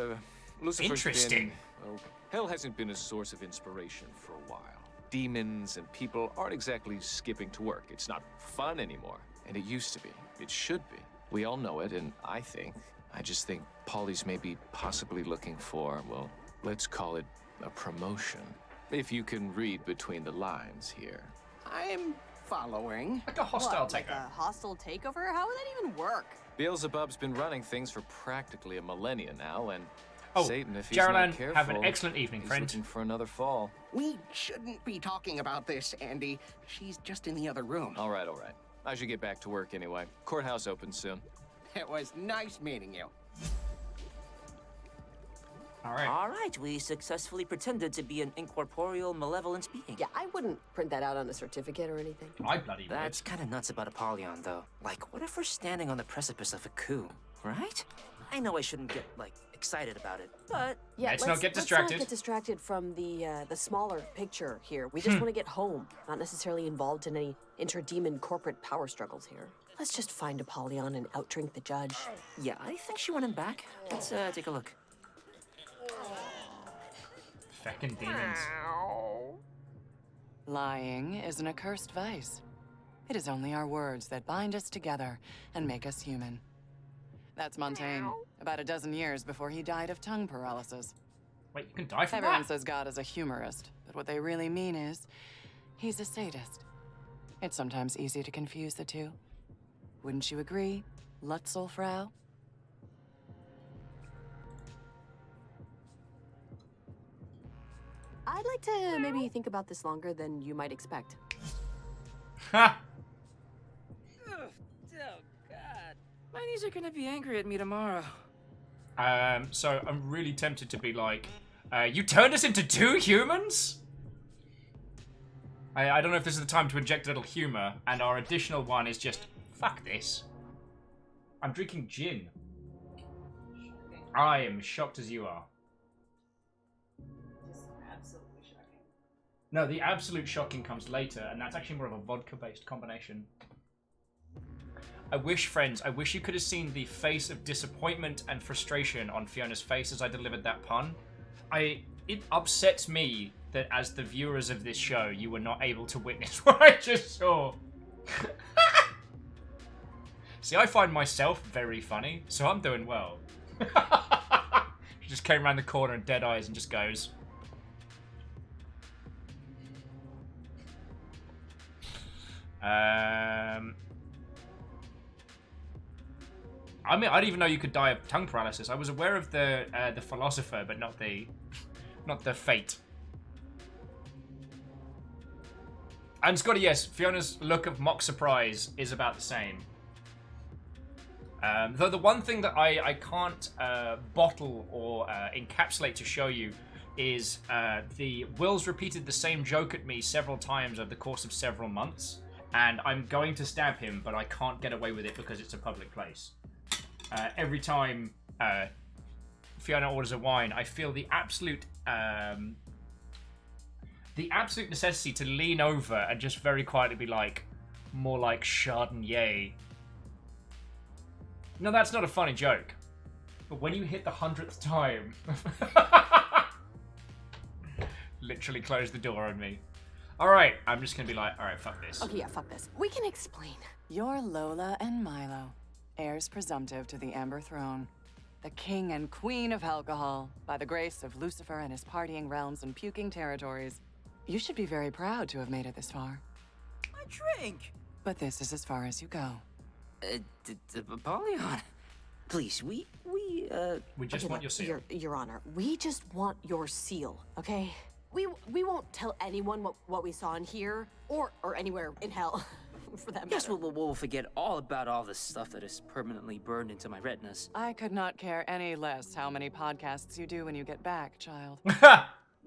Lucifer's Interesting. well, hell hasn't been a source of inspiration for a while. Demons and people aren't exactly skipping to work. It's not fun anymore. And it used to be. It should be. We all know it, and I just think Polly's maybe possibly looking for, well, let's call it a promotion. If you can read between the lines here. I'm following. Like a hostile What, like takeover. a hostile takeover? How would that even work? Beelzebub's been running things for practically a millennia now, and Oh, Satan, if he's Geraldine, not careful, have an excellent evening, he's friend. looking for another fall. We shouldn't be talking about this, Andy. She's just in the other room. All right. I should get back to work anyway. Courthouse opens soon. It was nice meeting you. All right. All right, we successfully pretended to be an incorporeal malevolent being. Yeah, I wouldn't print that out on a certificate or anything. I bloody would. That's kind of nuts about Apollyon, though. Like, what if we're standing on the precipice of a coup, right? I know I shouldn't get, like, excited about it, but... Yeah, Let's not get distracted. Let's not get distracted from the smaller picture here. We just want to get home, not necessarily involved in any interdemon corporate power struggles here. Let's just find Apollyon and outdrink the judge. Yeah, I think she went him back. Let's take a look. Feckin' demons. Lying is an accursed vice. It is only our words that bind us together and make us human. That's Montaigne, about a dozen years before he died of tongue paralysis. Wait, you can die from Everyone that? says God is a humorist, but what they really mean is he's a sadist. It's sometimes easy to confuse the two. Wouldn't you agree, Lutzelfrau? I'd like to maybe think about this longer than you might expect. Ha! Oh, God. My knees are gonna be angry at me tomorrow. So I'm really tempted to be like, you turned us into 2 humans? I don't know if this is the time to inject a little humor, and our additional one is just, fuck this. I'm drinking gin. I am shocked as you are. Absolutely shocking. No, the absolute shocking comes later, and that's actually more of a vodka-based combination. I wish, friends, I wish you could have seen the face of disappointment and frustration on Fiona's face as I delivered that pun. It upsets me that as the viewers of this show, you were not able to witness what I just saw. See, I find myself very funny, so I'm doing well. She just came around the corner and dead eyes and just goes. I mean, I didn't even know you could die of tongue paralysis. I was aware of the philosopher, but not the fate. And Scotty, yes, Fiona's look of mock surprise is about the same. Though the one thing that I can't bottle or encapsulate to show you is the Will's repeated the same joke at me several times over the course of several months, and I'm going to stab him, but I can't get away with it because it's a public place. Every time Fiona orders a wine, I feel the absolute necessity to lean over and just very quietly be like, more like Chardonnay. No, that's not a funny joke. But when you hit the 100th time, literally close the door on me. All right, I'm just gonna be like, all right, fuck this. Okay, yeah, fuck this. We can explain. You're Lola and Milo, heirs presumptive to the Amber Throne, the king and queen of alcohol, by the grace of Lucifer and his partying realms and puking territories. You should be very proud to have made it this far. My drink! But this is as far as you go. Apollyon, please, we just okay, want your seal. Your Honor, we just want your seal, okay? We won't tell anyone what we saw in here, or anywhere in hell, for that matter. Yes, we'll forget all about all the stuff that is permanently burned into my retinas. I could not care any less how many podcasts you do when you get back, child.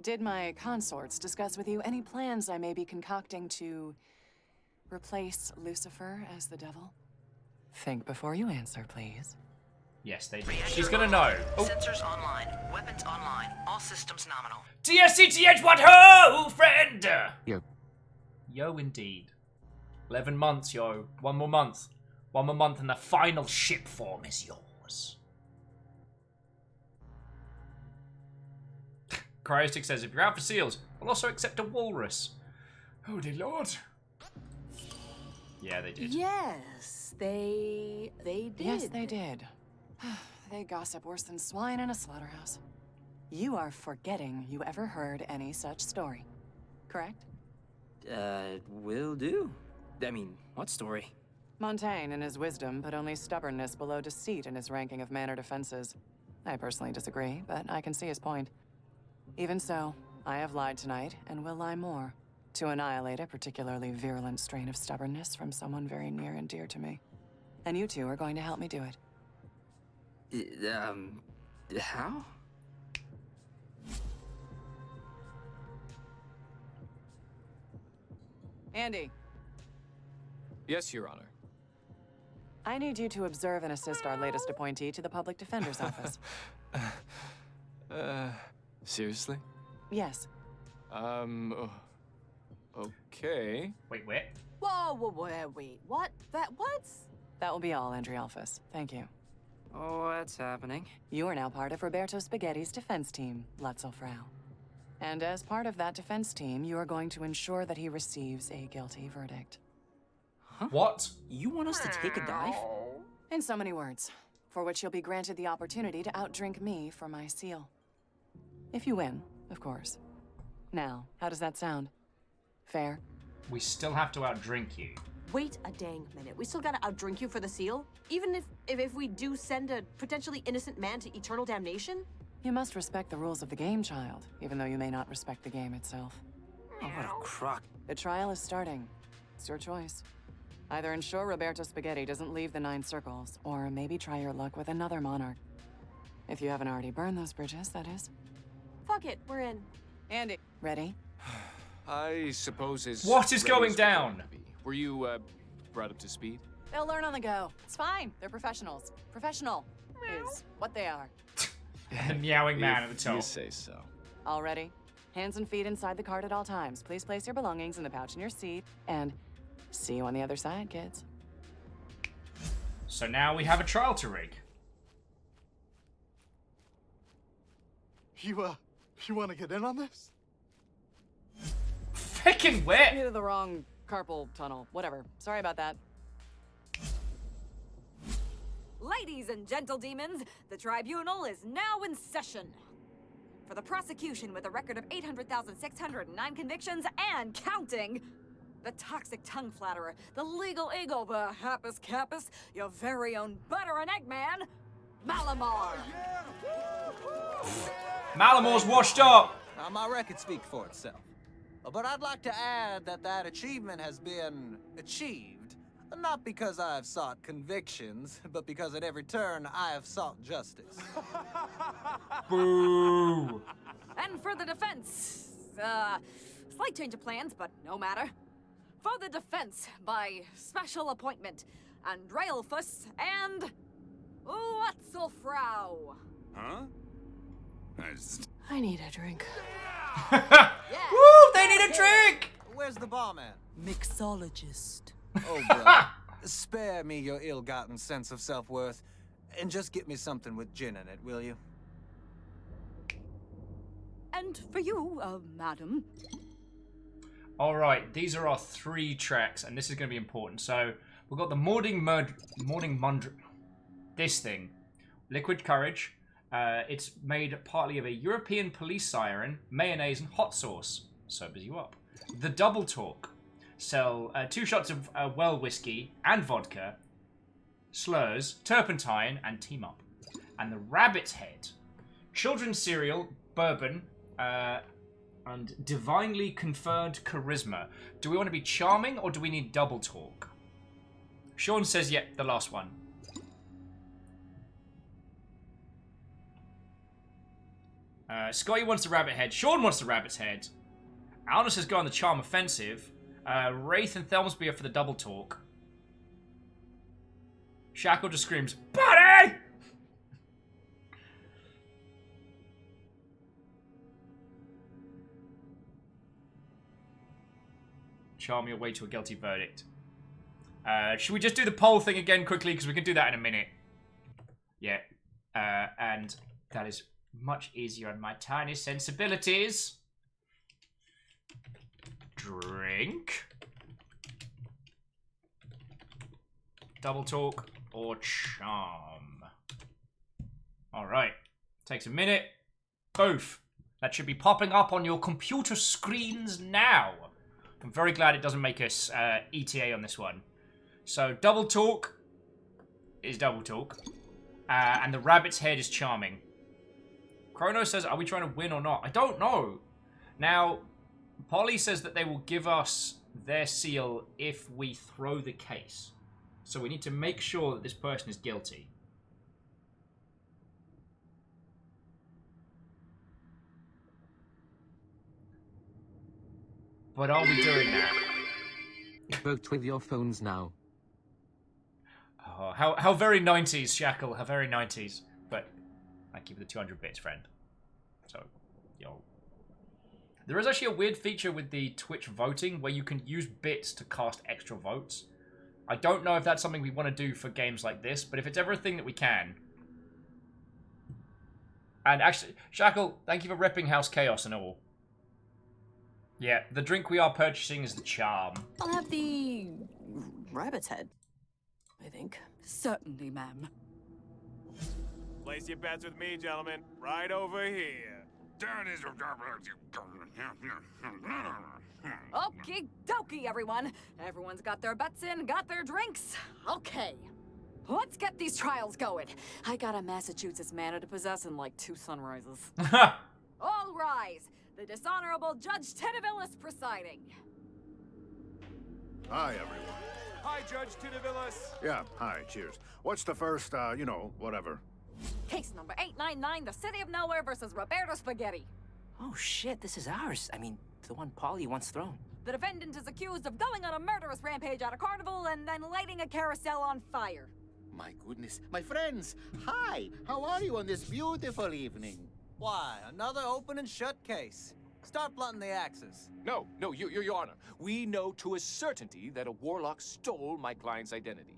Did my consorts discuss with you any plans I may be concocting to replace Lucifer as the devil? Think before you answer, please. Yes, they do. She's gonna know. Oh. Sensors online. Weapons online. All systems nominal. TSCTH, what ho, friend? Yo. Yo, indeed. 11 months, yo. One more month. One more month and the final ship form is yours. Cryostic says, if you're out for seals, we'll also accept a walrus. Oh, dear Lord. Yeah, they did. Yes, they did. Yes, they did. They gossip worse than swine in a slaughterhouse. You are forgetting you ever heard any such story, correct? Will do. I mean, what story? Montaigne, in his wisdom, put only stubbornness below deceit in his ranking of mannered offenses. I personally disagree, but I can see his point. Even so, I have lied tonight, and will lie more, to annihilate a particularly virulent strain of stubbornness from someone very near and dear to me. And you two are going to help me do it. How? Andy. Yes, Your Honor. I need you to observe and assist our latest appointee to the Public Defender's Office. Seriously? Yes. Okay. Wait, wait. Whoa, wait, what? That will be all, Andrialphus. Thank you. Oh, that's happening. You are now part of Roberto Spaghetti's defense team, Lutzelfrau. And as part of that defense team, you are going to ensure that he receives a guilty verdict. Huh? What? You want us to take a dive? In so many words, for which you'll be granted the opportunity to outdrink me for my seal. If you win, of course. Now, how does that sound? Fair? We still have to outdrink you. Wait a dang minute. We still gotta outdrink you for the seal? Even if we do send a potentially innocent man to eternal damnation? You must respect the rules of the game, child, even though you may not respect the game itself. Oh, what a crock. The trial is starting. It's your choice. Either ensure Roberto Spaghetti doesn't leave the 9 circles, or maybe try your luck with another monarch. If you haven't already burned those bridges, that is. Fuck it, we're in. Andy, ready? I suppose as What is ready going as we're down? to be. Were you brought up to speed? They'll learn on the go. It's fine. They're professionals. Professional is what they are. The meowing man at the If top. you say so. All ready? Hands and feet inside the cart at all times. Please place your belongings in the pouch in your seat. And see you on the other side, kids. So now we have a trial to rig. You want to get in on this? Frickin' wet! Into the wrong carpal tunnel. Whatever. Sorry about that. Ladies and gentle demons, the tribunal is now in session. For the prosecution with a record of 800,609 convictions and counting, the toxic tongue flatterer, the legal eagle, the happus capus, your very own butter and egg man, Malamar. Malamore's washed up! Now, my record speaks for itself. But I'd like to add that that achievement has been achieved, not because I have sought convictions, but because at every turn I have sought justice. Boo! And for the defense, slight change of plans, but no matter. For the defense, by special appointment, Andrealfus and Wetzelfrau. Huh? I need a drink. Woo! They need a drink! Where's the barman? Mixologist. Oh, brother. Spare me your ill-gotten sense of self-worth, and just get me something with gin in it, will you? And for you, madam. Alright, these are our 3 tracks, and this is going to be important. So, we've got the Morning Mundra... This thing. Liquid Courage. It's made partly of a European police siren, mayonnaise, and hot sauce. Sobers you up. The Double Talk. Sell 2 shots of well whiskey and vodka, slurs, turpentine, and team up. And the Rabbit's Head. Children's cereal, bourbon, and divinely conferred charisma. Do we want to be charming or do we need double talk? Sean says, yep, the last one. Scotty wants the rabbit head. Sean wants the rabbit's head. Aldous has gone the charm offensive. Wraith and Thelmsby are for the double talk. Shackle just screams, "Buddy!" Charm your way to a guilty verdict. Should we just do the poll thing again quickly? Because we can do that in a minute. Yeah. And that is much easier on my tiny sensibilities. Drink. Double talk or charm. Alright. Takes a minute. Both. That should be popping up on your computer screens now. I'm very glad it doesn't make us ETA on this one. So, double talk is double talk. And the rabbit's head is charming. Chrono says, are we trying to win or not? I don't know. Now, Polly says that they will give us their seal if we throw the case. So we need to make sure that this person is guilty. But are we doing that? Vote with your phones now. Oh, how very 90s, Shackle. How very 90s. But thank you for the 200 bits, friend. So, yo. There is actually a weird feature with the Twitch voting where you can use bits to cast extra votes. I don't know if that's something we want to do for games like this, but if it's ever a thing that we can. And actually, Shackle, thank you for repping House Chaos and all. Yeah, the drink we are purchasing is the charm. I'll have the rabbit's head, I think. Certainly, ma'am. Place your bets with me, gentlemen. Right over here. Okie dokie, everyone. Everyone's got their bets in, got their drinks. Okay. Let's get these trials going. I got a Massachusetts manor to possess in like 2 sunrises. All rise. The dishonorable Judge Tinavillis presiding. Hi, everyone. Hi, Judge Tinavillis. Yeah, hi, cheers. What's the first, whatever? Case number 899, the City of Nowhere versus Roberto Spaghetti. Oh shit, this is ours. I mean, the one Polly once thrown. The defendant is accused of going on a murderous rampage at a carnival and then lighting a carousel on fire. My goodness, my friends, hi! How are you on this beautiful evening? Why, another open and shut case. Start blunting the axes. No, Your Honor. We know to a certainty that a warlock stole my client's identity,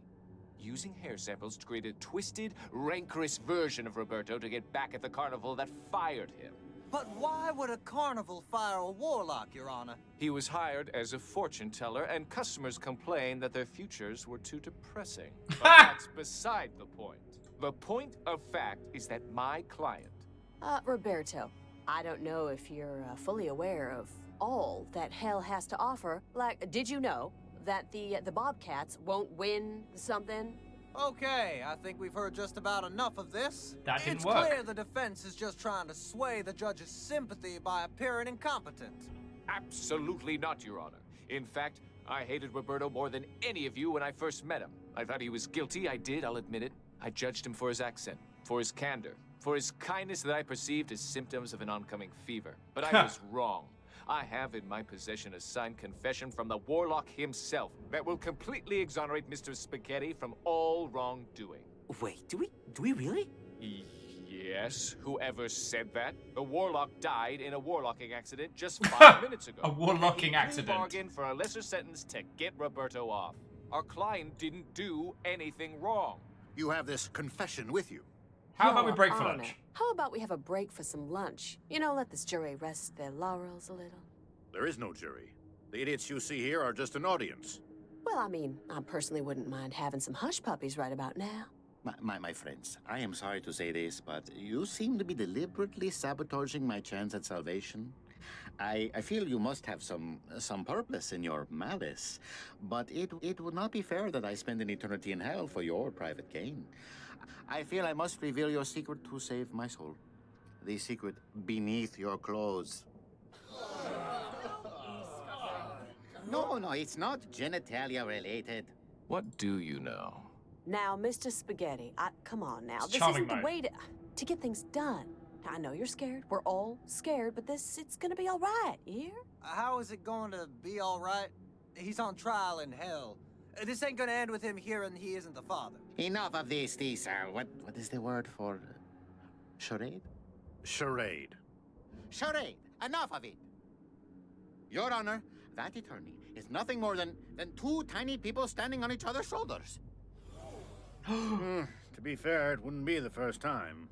using hair samples to create a twisted, rancorous version of Roberto to get back at the carnival that fired him. But why would a carnival fire a warlock, Your Honor? He was hired as a fortune teller, and customers complained that their futures were too depressing. But that's beside the point. The point of fact is that my client... Roberto, I don't know if you're fully aware of all that hell has to offer. Like, did you know that the Bobcats won't win something? Okay, I think we've heard just about enough of this. That didn't it's work. Clear the defense is just trying to sway the judge's sympathy by appearing incompetent. Absolutely not, Your Honor. In fact, I hated Roberto more than any of you when I first met him. I thought he was guilty, I'll admit it. I judged him for his accent, for his candor, for his kindness that I perceived as symptoms of an oncoming fever. But I was wrong. I have in my possession a signed confession from the warlock himself that will completely exonerate Mr. Spaghetti from all wrongdoing. Wait, do we really? Yes, whoever said that. The warlock died in a warlocking accident just 5 minutes ago. A warlocking He accident. bargained for a lesser sentence to get Roberto off. Our client didn't do anything wrong. You have this confession with you. How about we Your break for Honor, lunch? How about we have a break for some lunch? You know, let this jury rest their laurels a little. There is no jury. The idiots you see here are just an audience. Well, I mean, I personally wouldn't mind having some hush puppies right about now. My friends, I am sorry to say this, but you seem to be deliberately sabotaging my chance at salvation. I feel you must have some purpose in your malice, but it would not be fair that I spend an eternity in hell for your private gain. I feel I must reveal your secret to save my soul. The secret beneath your clothes. No, it's not genitalia related. What do you know? Now, Mr. Spaghetti, come on now. It's This charming isn't the mode. way to get things done. I know you're scared. We're all scared, but it's gonna be all right, you hear? How is it going to be all right? He's on trial in hell. This ain't gonna end with him hearing he isn't the father. Enough of this, what is the word for charade? Charade. Charade! Enough of it! Your Honor, that attorney is nothing more than 2 tiny people standing on each other's shoulders. To be fair, it wouldn't be the first time.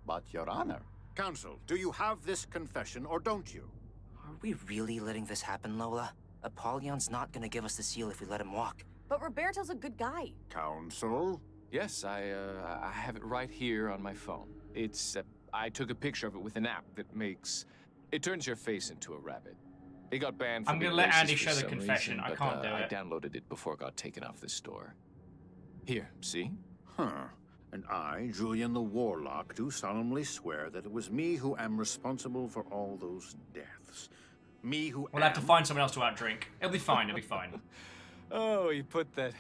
But, Your Honor... Counsel, do you have this confession or don't you? Are we really letting this happen, Lola? Apollyon's not gonna give us the seal if we let him walk. But Roberto's a good guy. Counsel? Yes, I have it right here on my phone. It's, I took a picture of it with an app that it turns your face into a rabbit. It got banned from I'm gonna the let races Andy for show the some confession. reason, I but, can't do I it. downloaded it before it got taken off the store. Here, see? Huh. And I, Julian the Warlock, do solemnly swear that it was me who am responsible for all those deaths. Me who We'll have to find someone else to outdrink. It'll be fine, it'll be fine. Oh, you put that...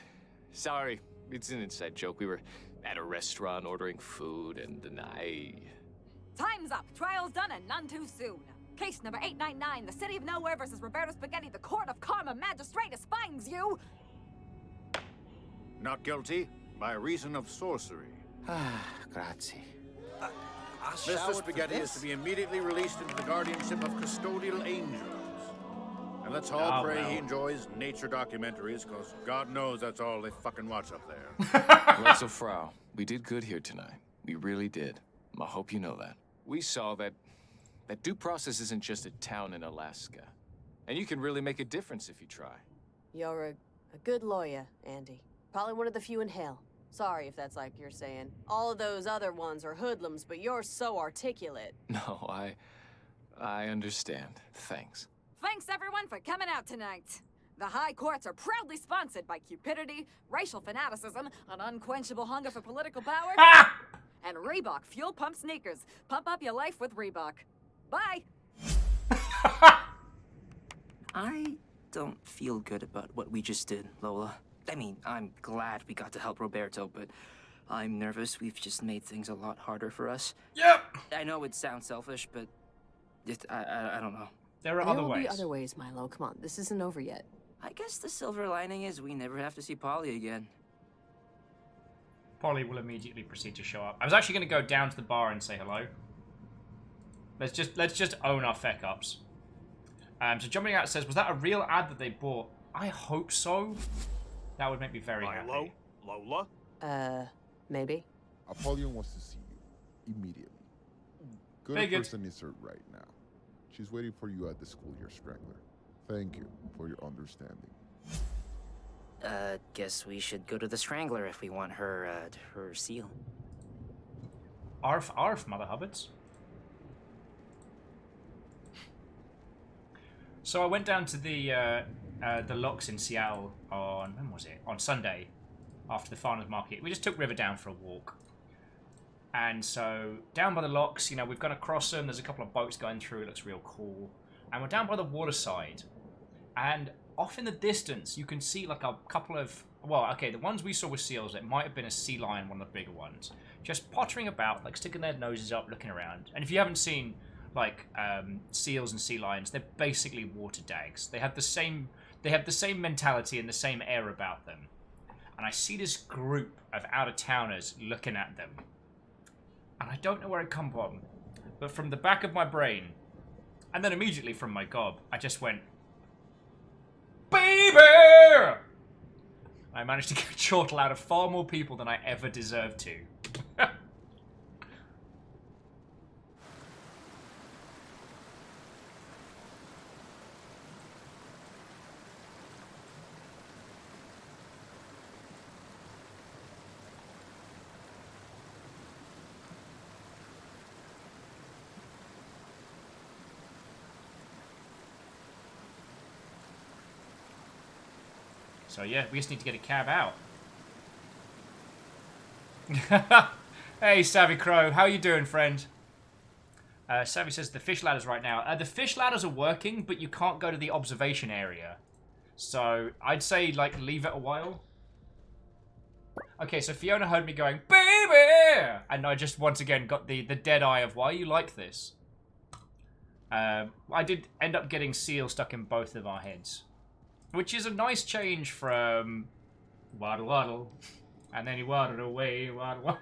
Sorry, it's an inside joke. We were at a restaurant ordering food, and then Time's up. Trial's done and none too soon. Case number 899, the City of Nowhere versus Roberto Spaghetti. The Court of Karma Magistratus finds you... Not guilty by reason of sorcery. Grazie. Mr. Spaghetti is to be immediately released into the guardianship of custodial angels. And let's all pray he enjoys nature documentaries, because God knows that's all they fucking watch up there. Well, so, Frau, we did good here tonight. We really did. I hope you know that. We saw that due process isn't just a town in Alaska. And you can really make a difference if you try. You're a good lawyer, Andy. Probably one of the few in hell. Sorry if that's like you're saying. All of those other ones are hoodlums, but you're so articulate. No, I understand. Thanks. Thanks everyone for coming out tonight. The high courts are proudly sponsored by cupidity, racial fanaticism, an unquenchable hunger for political power, and Reebok Fuel Pump sneakers. Pump up your life with Reebok. Bye. I don't feel good about what we just did, Lola. I mean, I'm glad we got to help Roberto, but I'm nervous we've just made things a lot harder for us. Yep. I know it sounds selfish, but I don't know. There are There other will ways. be other ways, Milo. Come on, this isn't over yet. I guess the silver lining is we never have to see Polly again. Polly will immediately proceed to show up. I was actually going to go down to the bar and say hello. Let's just own our feck ups. So jumping out says, was that a real ad that they bought? I hope so. That would make me very happy. Lola? Maybe. Apollyon wants to see you immediately. Go to Figured. First and Insert right now. She's waiting for you at the school year strangler. Thank you for your understanding. Guess we should go to the Strangler if we want her, her seal. Arf, arf, Mother Hubbards. So I went down to the locks in Seattle on, when was it? On Sunday, after the farmers market. We just took River down for a walk. And so, down by the locks, you know, we've got to cross them. There's a couple of boats going through. It looks real cool. And we're down by the waterside. And off in the distance, you can see like a couple of... Well, okay, the ones we saw were seals. It might have been a sea lion, one of the bigger ones. Just pottering about, like sticking their noses up, looking around. And if you haven't seen, like, seals and sea lions, they're basically water dags. They have the same mentality and the same air about them. And I see this group of out-of-towners looking at them. And I don't know where it come from, but from the back of my brain, and then immediately from my gob, I just went, baby! I managed to get a chortle out of far more people than I ever deserved to. So yeah, we just need to get a cab out. Hey, Savvy Crow, how you doing, friend? Savvy says the fish ladders right now. The fish ladders are working, but you can't go to the observation area. So I'd say, like, leave it a while. Okay, so Fiona heard me going, baby! And I just once again got the dead eye of why you like this. I did end up getting seal stuck in both of our heads. Which is a nice change from waddle waddle, and then he waddled away, waddle waddle.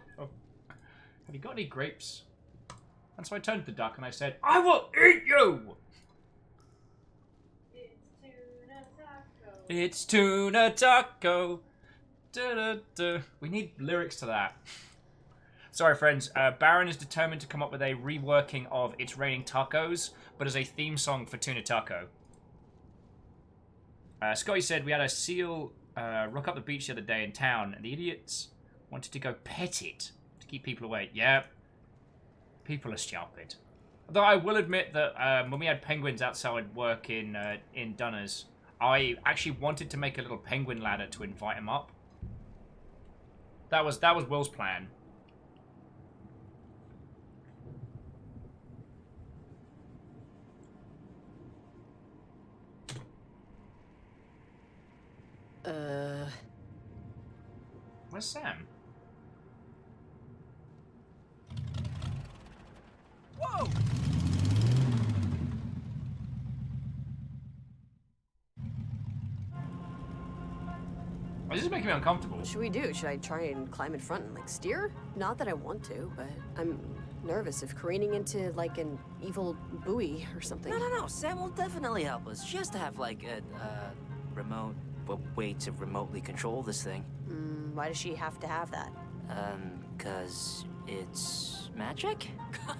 Have you got any grapes? And so I turned to the duck and I said, I will eat you! It's tuna taco. Da, da, da. We need lyrics to that. Sorry, friends. Baron is determined to come up with a reworking of It's Raining Tacos, but as a theme song for Tuna Taco. Scotty said we had a seal rock up the beach the other day in town, and the idiots wanted to go pet it to keep people away. Yeah, people are stupid. Although I will admit that when we had penguins outside work in Dunners, I actually wanted to make a little penguin ladder to invite them up. That was Will's plan. Where's Sam? Whoa! This is making me uncomfortable. What should we do? Should I try and climb in front and, like, steer? Not that I want to, but I'm nervous of careening into, like, an evil buoy or something. No. Sam will definitely help us. She has to have, like, a remote way to remotely control this thing. Why does she have to have that? 'Cause it's magic?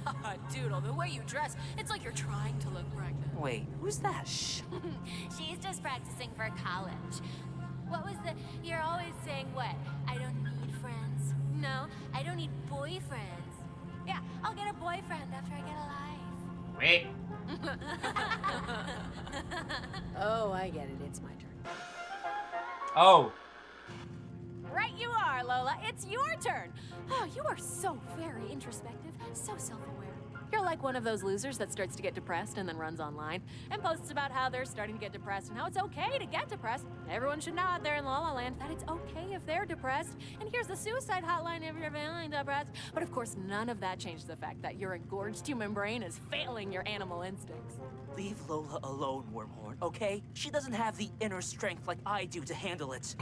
God, Doodle, the way you dress, it's like you're trying to look pregnant. Wait, who's that? Shh. She's just practicing for college. What was the... You're always saying what? I don't need friends. No, I don't need boyfriends. Yeah, I'll get a boyfriend after I get a life. Wait. Oh, I get it. It's my turn. Oh. Right you are, Lola. It's your turn. Oh, you are so very introspective, so self-aware. You're like one of those losers that starts to get depressed and then runs online and posts about how they're starting to get depressed and how it's okay to get depressed. Everyone should know out there in La La Land that it's okay if they're depressed. And here's the suicide hotline if you're feeling depressed. But of course, none of that changes the fact that your engorged human brain is failing your animal instincts. Leave Lola alone, Wormhorn, okay? She doesn't have the inner strength like I do to handle it.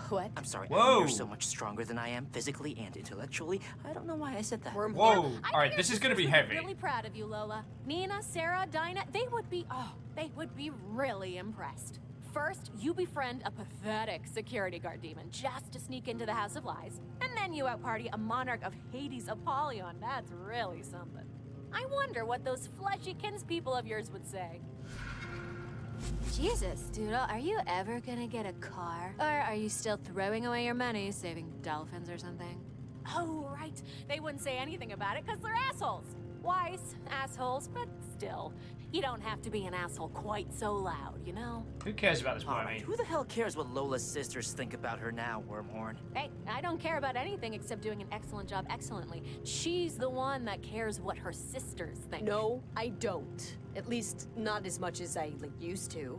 What? I'm sorry. Whoa. You're so much stronger than I am, physically and intellectually. I don't know why I said that. Whoa. All right, this is gonna be heavy. I'm really proud of you, Lola. Nina, Sarah, Dinah, they would be really impressed. First, you befriend a pathetic security guard demon just to sneak into the House of Lies. And then you outparty a monarch of Hades, Apollyon. That's really something. I wonder what those fleshy kinspeople of yours would say. Jesus, Doodle, are you ever gonna get a car? Or are you still throwing away your money saving dolphins or something? Oh, right. They wouldn't say anything about it because they're assholes. Wise assholes, but still. You don't have to be an asshole quite so loud, you know? Who cares about this boy? Alright, who the hell cares what Lola's sisters think about her now, Wormhorn? Hey, I don't care about anything except doing an excellent job excellently. She's the one that cares what her sisters think. No, I don't. At least not as much as I used to.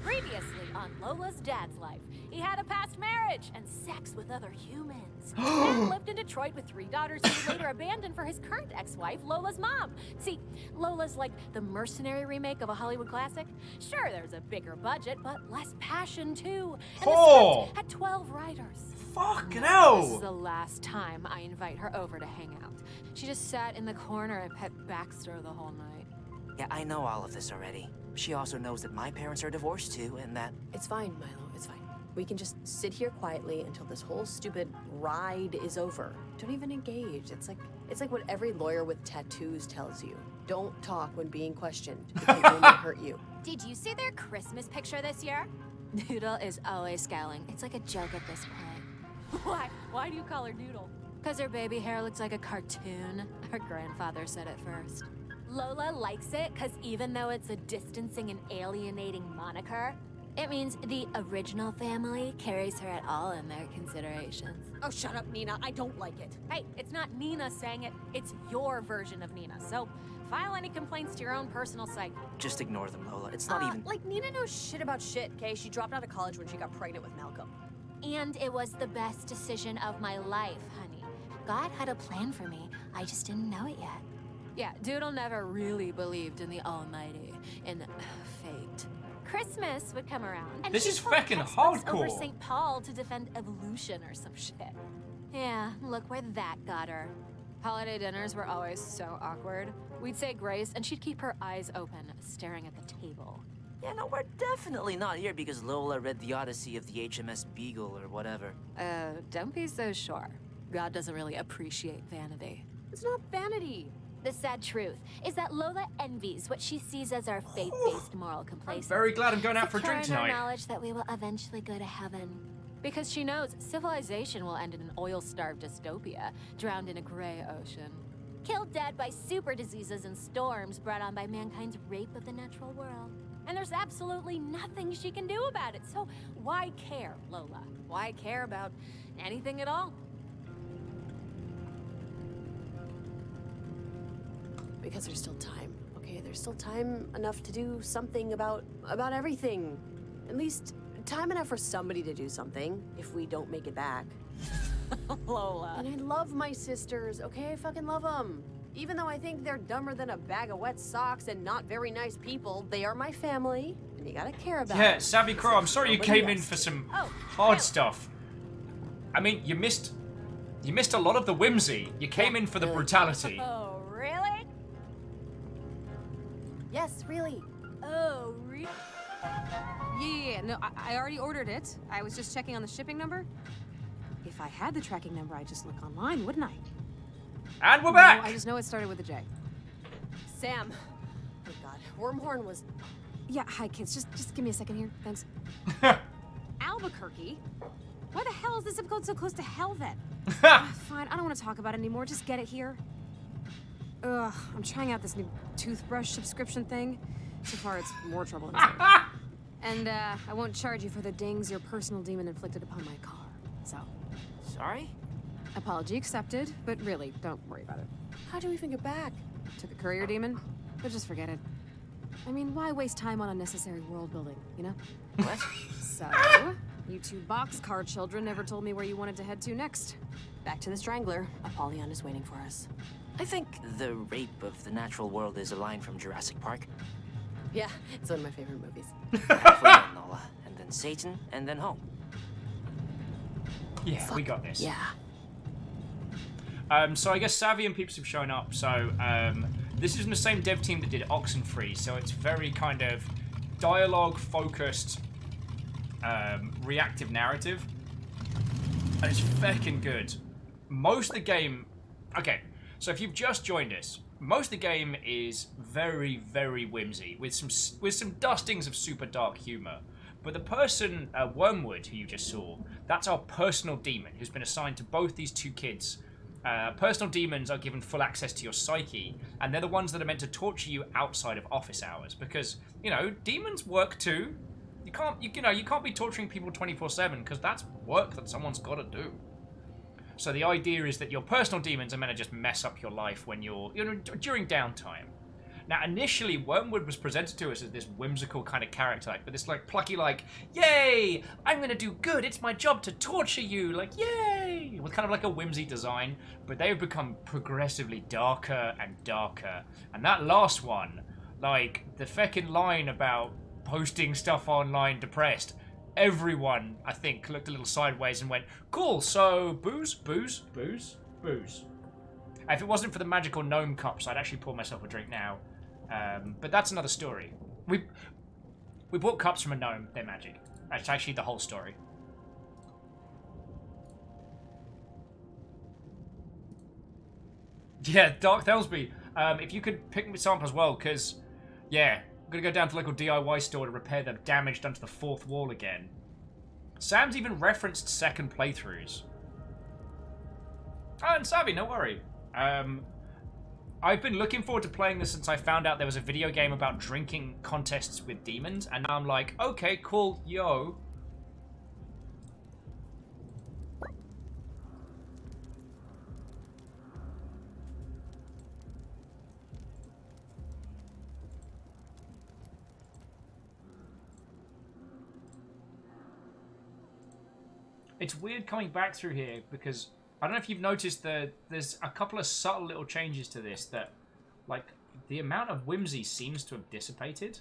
Previously on Lola's dad's life, he had a past marriage and sex with other humans. And lived in Detroit with 3 daughters he later abandoned for his current ex-wife, Lola's mom. See, Lola's like the mercenary remake of a Hollywood classic. Sure, there's a bigger budget, but less passion too. And the script had 12 writers. Fucking hell! This is the last time I invite her over to hang out. She just sat in the corner and pet Baxter the whole night. Yeah, I know all of this already. She also knows that my parents are divorced too, and that... It's fine, Milo. It's fine. We can just sit here quietly until this whole stupid ride is over. Don't even engage. It's like what every lawyer with tattoos tells you. Don't talk when being questioned. It can only hurt you. Did you see their Christmas picture this year? Doodle is always scowling. It's like a joke at this point. Why? Why do you call her Doodle? Because her baby hair looks like a cartoon. Her grandfather said it first. Lola likes it because even though it's a distancing and alienating moniker, it means the original family carries her at all in their considerations. Oh, shut up, Nina. I don't like it. Hey, it's not Nina saying it. It's your version of Nina. So file any complaints to your own personal site. Just ignore them, Lola. It's not even... Like, Nina knows shit about shit, okay? She dropped out of college when she got pregnant with Malcolm. And it was the best decision of my life, honey. God had a plan for me. I just didn't know it yet. Yeah, Doodle never really believed in the Almighty, in fate. Christmas would come around, and this is she'd pull fucking textbooks hardcore. over St. Paul to defend evolution or some shit. Yeah, look where that got her. Holiday dinners were always so awkward. We'd say grace, and she'd keep her eyes open, staring at the table. Yeah, no, we're definitely not here because Lola read the Odyssey of the HMS Beagle or whatever. Don't be so sure. God doesn't really appreciate vanity. It's not vanity. The sad truth is that Lola envies what she sees as our faith-based moral complacency. I'm very glad I'm going out for a drink Secure in tonight. our knowledge that we will eventually go to heaven. Because she knows civilization will end in an oil-starved dystopia, drowned in a gray ocean. Killed dead by super diseases and storms brought on by mankind's rape of the natural world. And there's absolutely nothing she can do about it. So why care, Lola? Why care about anything at all? Because there's still time, okay? There's still time enough to do something about everything. At least time enough for somebody to do something if we don't make it back. Lola. And I love my sisters, okay? I fucking love them. Even though I think they're dumber than a bag of wet socks and not very nice people, they are my family, and you gotta care about them. Yeah, Savvy Crow, I'm sorry you came in for some hard stuff. I mean, you missed a lot of the whimsy. You came in for the brutality. Oh, really? Yes, really. Oh, really? Yeah, no, I already ordered it. I was just checking on the shipping number. If I had the tracking number, I'd just look online, wouldn't I? And we're back! No, I just know it started with a J. Sam. Oh god, Wormhorn was... Yeah, hi kids, just give me a second here, thanks. Albuquerque? Why the hell is the zip code so close to hell then? Fine, I don't want to talk about it anymore, just get it here. Ugh, I'm trying out this new toothbrush subscription thing. So far, it's more trouble than good. And, I won't charge you for the dings your personal demon inflicted upon my car. So... Sorry? Apology accepted, but really, don't worry about it. How'd you even get back? Took a courier demon? But just forget it. I mean, why waste time on unnecessary world building, you know? What? So, you two boxcar children never told me where you wanted to head to next. Back to the Strangler. Apollyon is waiting for us. I think the rape of the natural world is a line from Jurassic Park. Yeah, it's one of my favorite movies. Nola, and then Satan, and then home. Yeah, we got this. Yeah. So I guess Savvy and peeps have shown up. So this is from the same dev team that did Oxenfree. So it's very kind of dialogue-focused, reactive narrative. And it's fucking good. Most of the game... Okay, so if you've just joined us, most of the game is very, very whimsy, with some dustings of super dark humor. But the person, Wormwood, who you just saw, that's our personal demon, who's been assigned to both these two kids. Personal demons are given full access to your psyche, and they're the ones that are meant to torture you outside of office hours. Because, you know, demons work too. You can't be torturing people 24/7, because that's work that someone's got to do. So the idea is that your personal demons are meant to just mess up your life when during downtime. Now, initially, Wormwood was presented to us as this whimsical kind of character, but this like plucky, like, yay, I'm gonna do good. It's my job to torture you, like, yay, with kind of like a whimsy design. But they have become progressively darker and darker. And that last one, like the feckin' line about posting stuff online depressed. Everyone, I think, looked a little sideways and went, cool, so booze, booze, booze, booze. If it wasn't for the magical gnome cups, I'd actually pour myself a drink now. But that's another story. We bought cups from a gnome, they're magic. That's actually the whole story. Yeah, Dark Thelsby, if you could pick me some up as well, because, yeah, I'm going to go down to the local DIY store to repair the damage done to the fourth wall again. Sam's even referenced second playthroughs. Oh, and Savvy, no worry. I've been looking forward to playing this since I found out there was a video game about drinking contests with demons, and now I'm like, okay, cool, yo. It's weird coming back through here because I don't know if you've noticed that there's a couple of subtle little changes to this that, like, the amount of whimsy seems to have dissipated.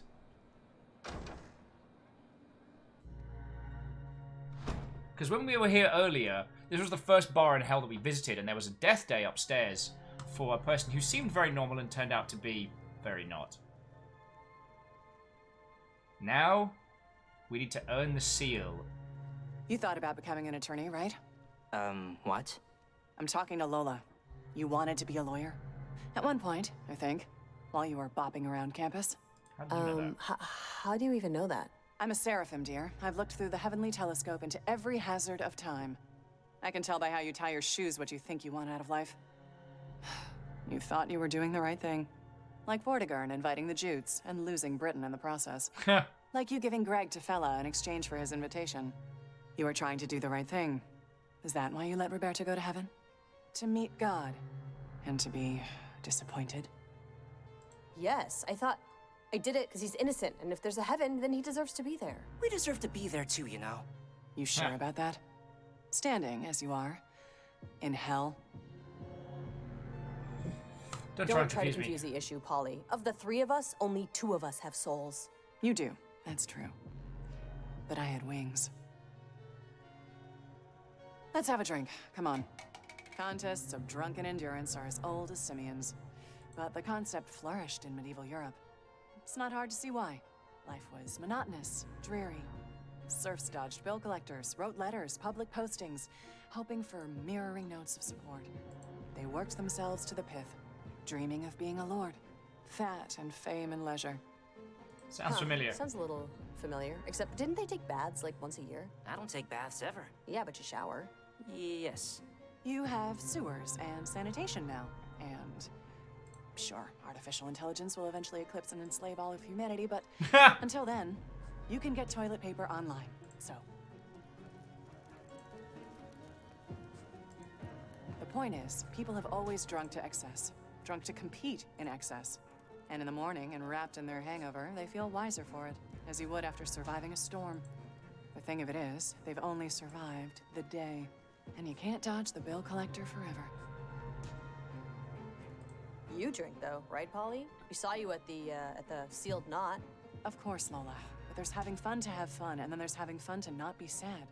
Because when we were here earlier, this was the first bar in hell that we visited, and there was a death day upstairs for a person who seemed very normal and turned out to be very not. Now, we need to earn the seal. You thought about becoming an attorney, right? What? I'm talking to Lola. You wanted to be a lawyer? At one point, I think, while you were bopping around campus. How do you know that? How do you even know that? I'm a seraphim, dear. I've looked through the heavenly telescope into every hazard of time. I can tell by how you tie your shoes what you think you want out of life. You thought you were doing the right thing. Like Vortigern inviting the Jutes and losing Britain in the process. Like you giving Greg to Fella in exchange for his invitation. You were trying to do the right thing. Is that why you let Roberta go to heaven? To meet God. And to be disappointed? Yes, I thought I did it because he's innocent, and if there's a heaven, then he deserves to be there. We deserve to be there too, you know. You sure about that? Standing, as you are, in hell? Don't try to confuse the issue, Polly. Of the three of us, only two of us have souls. You do, that's true. But I had wings. Let's have a drink, come on. Contests of drunken endurance are as old as simians. But the concept flourished in medieval Europe. It's not hard to see why. Life was monotonous, dreary. Serfs dodged bill collectors, wrote letters, public postings, hoping for mirroring notes of support. They worked themselves to the pith, dreaming of being a lord, fat and fame and leisure. Sounds familiar. Sounds a little familiar. Except, didn't they take baths like once a year? I don't take baths ever. Yeah, but you shower. Yes. You have sewers and sanitation now, and Sure, artificial intelligence will eventually eclipse and enslave all of humanity, but until then, you can get toilet paper online. So. The point is, people have always drunk to excess, drunk to compete in excess. And in the morning, and wrapped in their hangover, they feel wiser for it, as you would after surviving a storm. The thing of it is, they've only survived the day. And you can't dodge the bill collector forever. You drink though, right, Polly? We saw you at the sealed knot. Of course, Lola. But there's having fun to have fun, and then there's having fun to not be sad.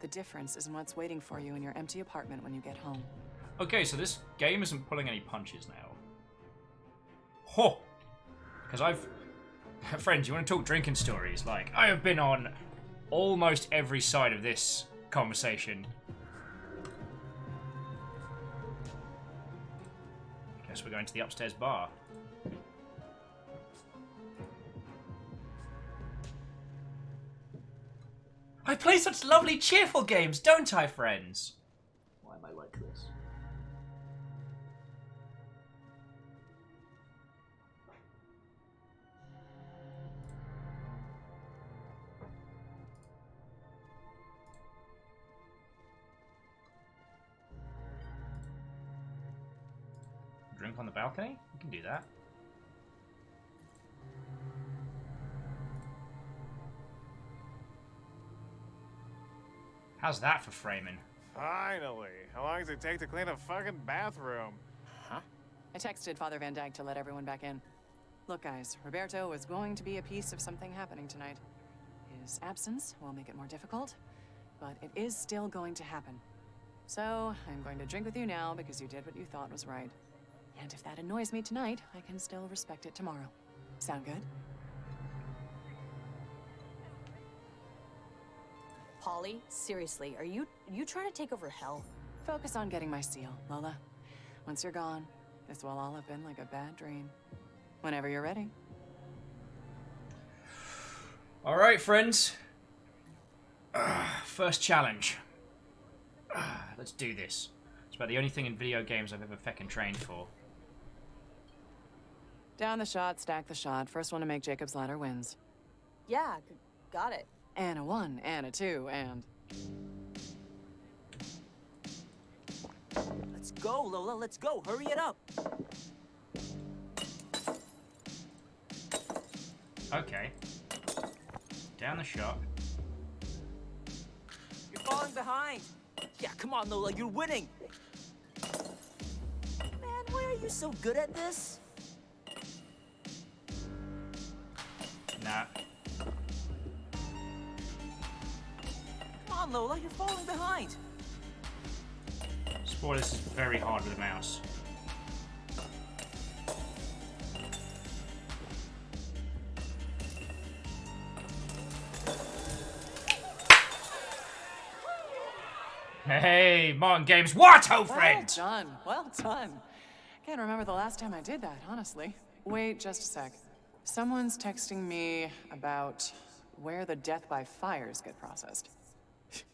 The difference is in what's waiting for you in your empty apartment when you get home. Okay, so this game isn't pulling any punches now. Ho! Because friends, you want to talk drinking stories? Like, I have been on almost every side of this conversation. Guess we're going to the upstairs bar. I play such lovely, cheerful games, don't I, friends? Why am I like this? Drink on the balcony? We can do that. How's that for framing? Finally. How long does it take to clean a fucking bathroom? Huh? I texted Father Van Dyke to let everyone back in. Look, guys, Roberto is going to be a piece of something happening tonight. His absence will make it more difficult, but it is still going to happen. So, I'm going to drink with you now because you did what you thought was right. And if that annoys me tonight, I can still respect it tomorrow. Sound good? Polly, seriously, are you trying to take over hell? Focus on getting my seal, Lola. Once you're gone, this will all have been like a bad dream. Whenever you're ready. All right, friends. First challenge. Let's do this. It's about the only thing in video games I've ever feckin' trained for. Down the shot, stack the shot. First one to make Jacob's ladder wins. Yeah, got it. And a 1, and a 2, and... Let's go, Lola, let's go. Hurry it up. Okay. Down the shot. You're falling behind. Yeah, come on, Lola, you're winning. Man, why are you so good at this? Nah. Come on, Lola, you're falling behind. Spoiler, this is very hard with a mouse. Hey, Martin Games, what, old friend? Well done, well done. Can't remember the last time I did that, honestly. Wait just a sec. Someone's texting me about where the death by fires get processed.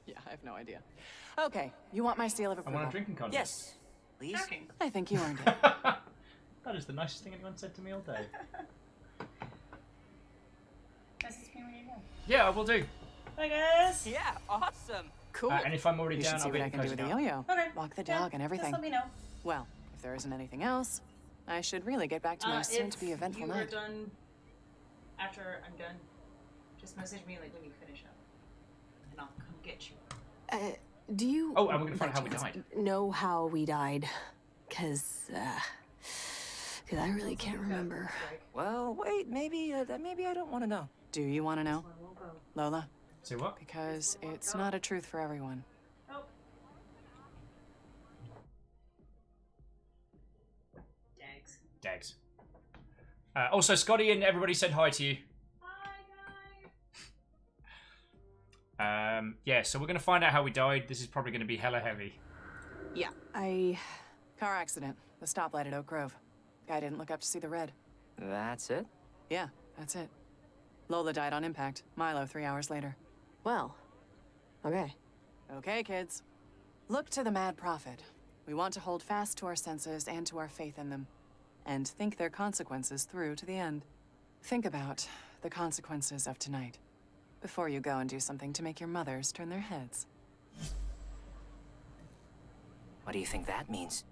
Yeah, I have no idea. Okay, you want my seal of approval? I want a drinking contest. Yes, please. I think you earned it. That is the nicest thing anyone said to me all day. Yeah, I will do. Hi guys. Yeah, awesome. Cool. And if I'm already You down, should see I'll what be I can do with the yo-yo. Okay. Walk the dog and everything. Just let me know. Well, if there isn't anything else, I should really get back to my soon-to-be eventful if you night. are done, after I'm done, just message me like when you finish up, and I'll come get you. Do you... Oh, and we're gonna find out how we died. Know how we died? Cause I really can't remember. Well, wait, maybe I don't want to know. Do you want to know? Lola? Say what? Because it's not a truth for everyone. Oh. Dags. Dags. Also, Scotty and everybody said hi to you. Hi, guys. Yeah, so we're going to find out how we died. This is probably going to be hella heavy. Yeah, Car accident. The stoplight at Oak Grove. Guy didn't look up to see the red. That's it? Yeah, that's it. Lola died on impact. Milo 3 hours later. Well, okay. Okay, kids. Look to the Mad Prophet. We want to hold fast to our senses and to our faith in them. and think their consequences through to the end. Think about the consequences of tonight before you go and do something to make your mothers turn their heads. What do you think that means?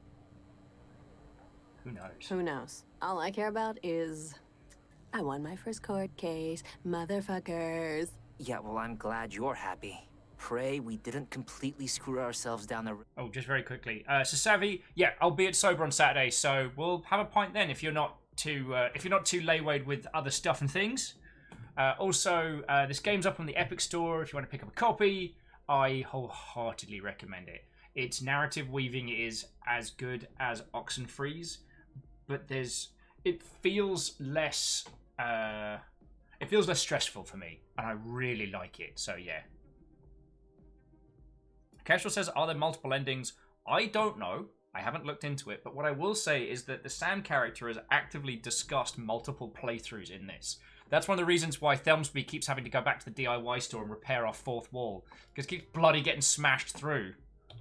Who knows? Who knows? All I care about is I won my first court case, motherfuckers. Yeah, well, I'm glad you're happy. Pray we didn't completely screw ourselves down the... Oh, just very quickly. So Savvy, yeah, I'll be at Sober on Saturday, so we'll have a pint then if you're not too laywayed with other stuff and things. Also, this game's up on the Epic Store if you want to pick up a copy. I wholeheartedly recommend it. Its narrative weaving is as good as Oxenfree's, but it feels less stressful for me, and I really like it. So yeah. Kestrel says, are there multiple endings? I don't know. I haven't looked into it, but what I will say is that the Sam character has actively discussed multiple playthroughs in this. That's one of the reasons why Thelmsby keeps having to go back to the DIY store and repair our fourth wall, because it keeps bloody getting smashed through.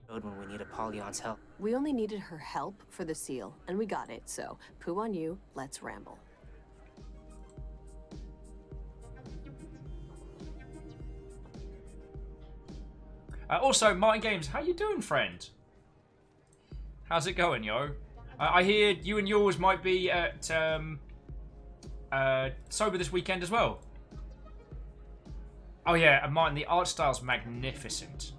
When we need Apollyon's help. We only needed her help for the seal, and we got it, so poo on you, let's ramble. Also, Martin Games, how you doing, friend? How's it going, yo? I hear you and yours might be at Sober this weekend as well. Oh yeah, and Martin, the art style's magnificent.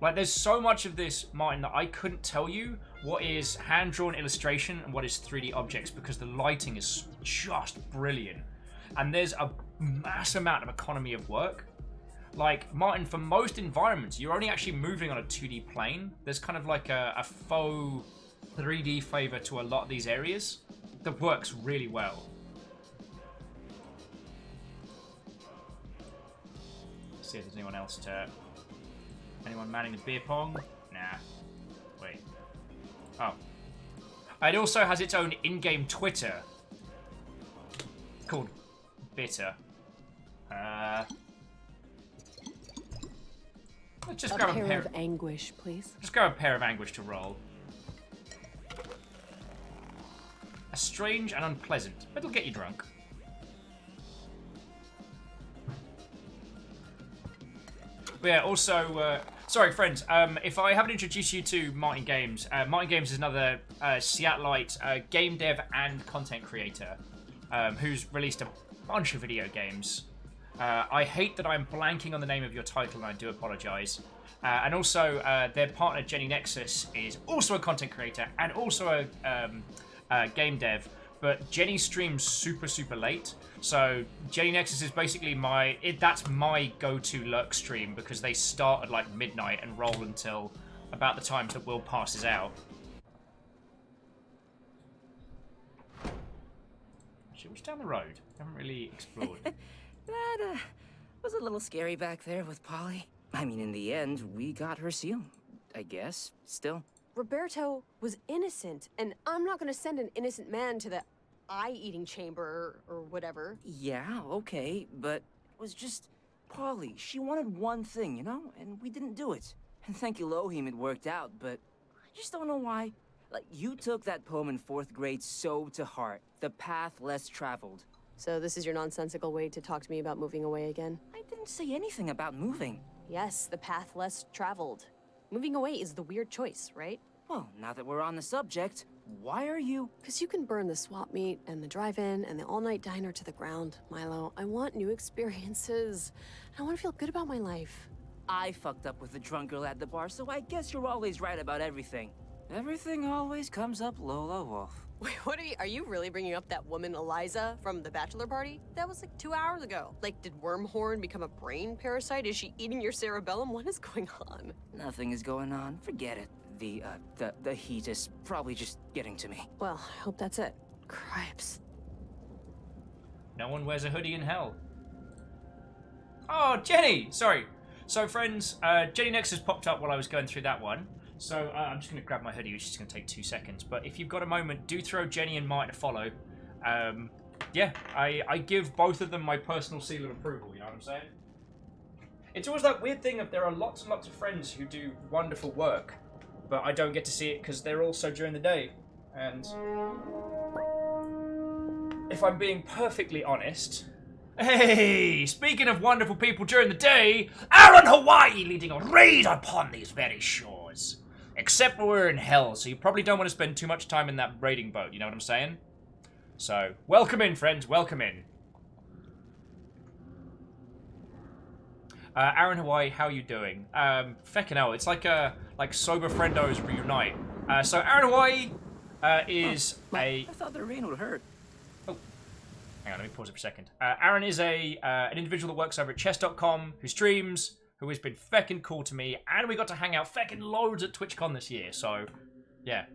Like, there's so much of this, Martin, that I couldn't tell you what is hand-drawn illustration and what is 3D objects, because the lighting is just brilliant. And there's a mass amount of economy of work. Like, Martin, for most environments, you're only actually moving on a 2D plane. There's kind of like a faux 3D flavor to a lot of these areas that works really well. Let's see if there's anyone else to... Anyone manning the beer pong? Nah. Wait. Oh. It also has its own in-game Twitter. Called Bitter. Let's just grab a pair of anguish, please. Just grab a pair of anguish to roll. A strange and unpleasant. It'll get you drunk. But yeah, also... sorry, friends. If I haven't introduced you to Martin Games, Martin Games is another Seattleite game dev and content creator who's released a bunch of video games. I hate that I'm blanking on the name of your title, and I do apologise. And also, their partner Jenny Nexus is also a content creator and also a game dev. But Jenny streams super late, so Jenny Nexus is basically that's my go-to lurk stream, because they start at like midnight and roll until about the time that Will passes out. Shit, what's down the road? I haven't really explored. That was a little scary back there with Polly. I mean, in the end, we got her seal, I guess. Still. Roberto was innocent, and I'm not gonna send an innocent man to the eye-eating chamber or whatever. Yeah, okay, but it was just Polly. She wanted one thing, you know, and we didn't do it. And thank Elohim it worked out, but I just don't know why. Like, you took that poem in 4th grade so to heart. The path less traveled. So this is your nonsensical way to talk to me about moving away again? I didn't say anything about moving. Yes, the path less traveled. Moving away is the weird choice, right? Well, now that we're on the subject, why are you... Because you can burn the swap meet and the drive-in and the all-night diner to the ground, Milo. I want new experiences. I want to feel good about my life. I fucked up with the drunk girl at the bar, so I guess you're always right about everything. Everything always comes up Lola Wolf. Wait, what are you really bringing up that woman Eliza from the bachelor party? That was like 2 hours ago. Like, did Wormhorn become a brain parasite? Is she eating your cerebellum? What is going on? Nothing is going on. Forget it. The heat is probably just getting to me. Well, I hope that's it. Cripes. No one wears a hoodie in hell. Oh, Jenny! Sorry. So, friends, Jenny Nexus popped up while I was going through that one. So, I'm just going to grab my hoodie, which is going to take 2 seconds. But if you've got a moment, do throw Jenny and Martin a follow. Yeah, I give both of them my personal seal of approval, you know what I'm saying? It's always that weird thing of there are lots and lots of friends who do wonderful work. but I don't get to see it because they're also during the day. And if I'm being perfectly honest, hey, speaking of wonderful people during the day, Aaron Hawaii leading a raid upon these very shores. Except we're in hell, so you probably don't want to spend too much time in that raiding boat, you know what I'm saying? So, welcome in, friends, welcome in. Aaron Hawaii, how you doing? Feckin' hell, it's like sober friendos reunite. So Aaron Hawaii is I thought the rain would hurt. Oh, hang on, let me pause it for a second. Aaron is an individual that works over at chess.com, who streams, who has been feckin' cool to me, and we got to hang out feckin' loads at TwitchCon this year, so, yeah.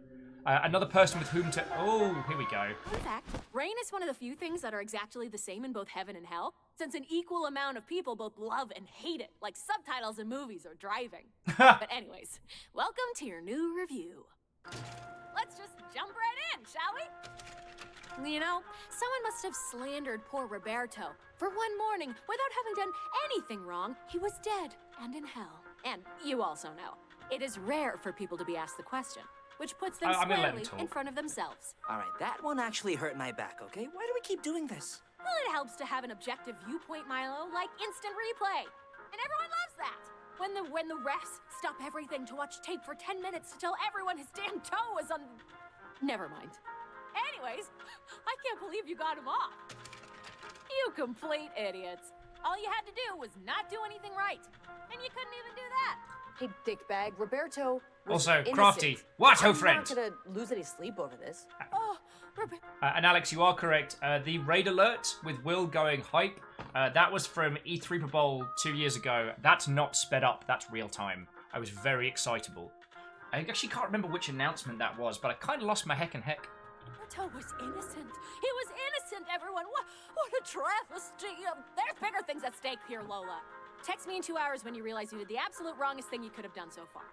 Another person with whom to... Oh, here we go. In fact, rain is one of the few things that are exactly the same in both heaven and hell, since an equal amount of people both love and hate it, like subtitles in movies or driving. But anyways, welcome to your new review. Let's just jump right in, shall we? You know, someone must have slandered poor Roberto. For one morning, without having done anything wrong, he was dead and in hell. And you also know, it is rare for people to be asked the question, which puts them squarely in front of themselves. All right, that one actually hurt my back, okay? Why do we keep doing this? Well, it helps to have an objective viewpoint, Milo, like instant replay. And everyone loves that. When the refs stop everything to watch tape for 10 minutes to tell everyone his damn toe is on... Never mind. Anyways, I can't believe you got him off. You complete idiots. All you had to do was not do anything right. And you couldn't even do that. Hey, dickbag, Roberto was Also, innocent. Crafty, what, oh friend? I'm not gonna lose any sleep over this. Oh, and Alex, you are correct. The raid alert with Will going hype, that was from E3 Super Bowl 2 years ago. That's not sped up, that's real time. I was very excitable. I actually can't remember which announcement that was, but I kind of lost my heck. Roberto was innocent. He was innocent, everyone. What a travesty. There's bigger things at stake here, Lola. Text me in 2 hours when you realize you did the absolute wrongest thing you could have done so far.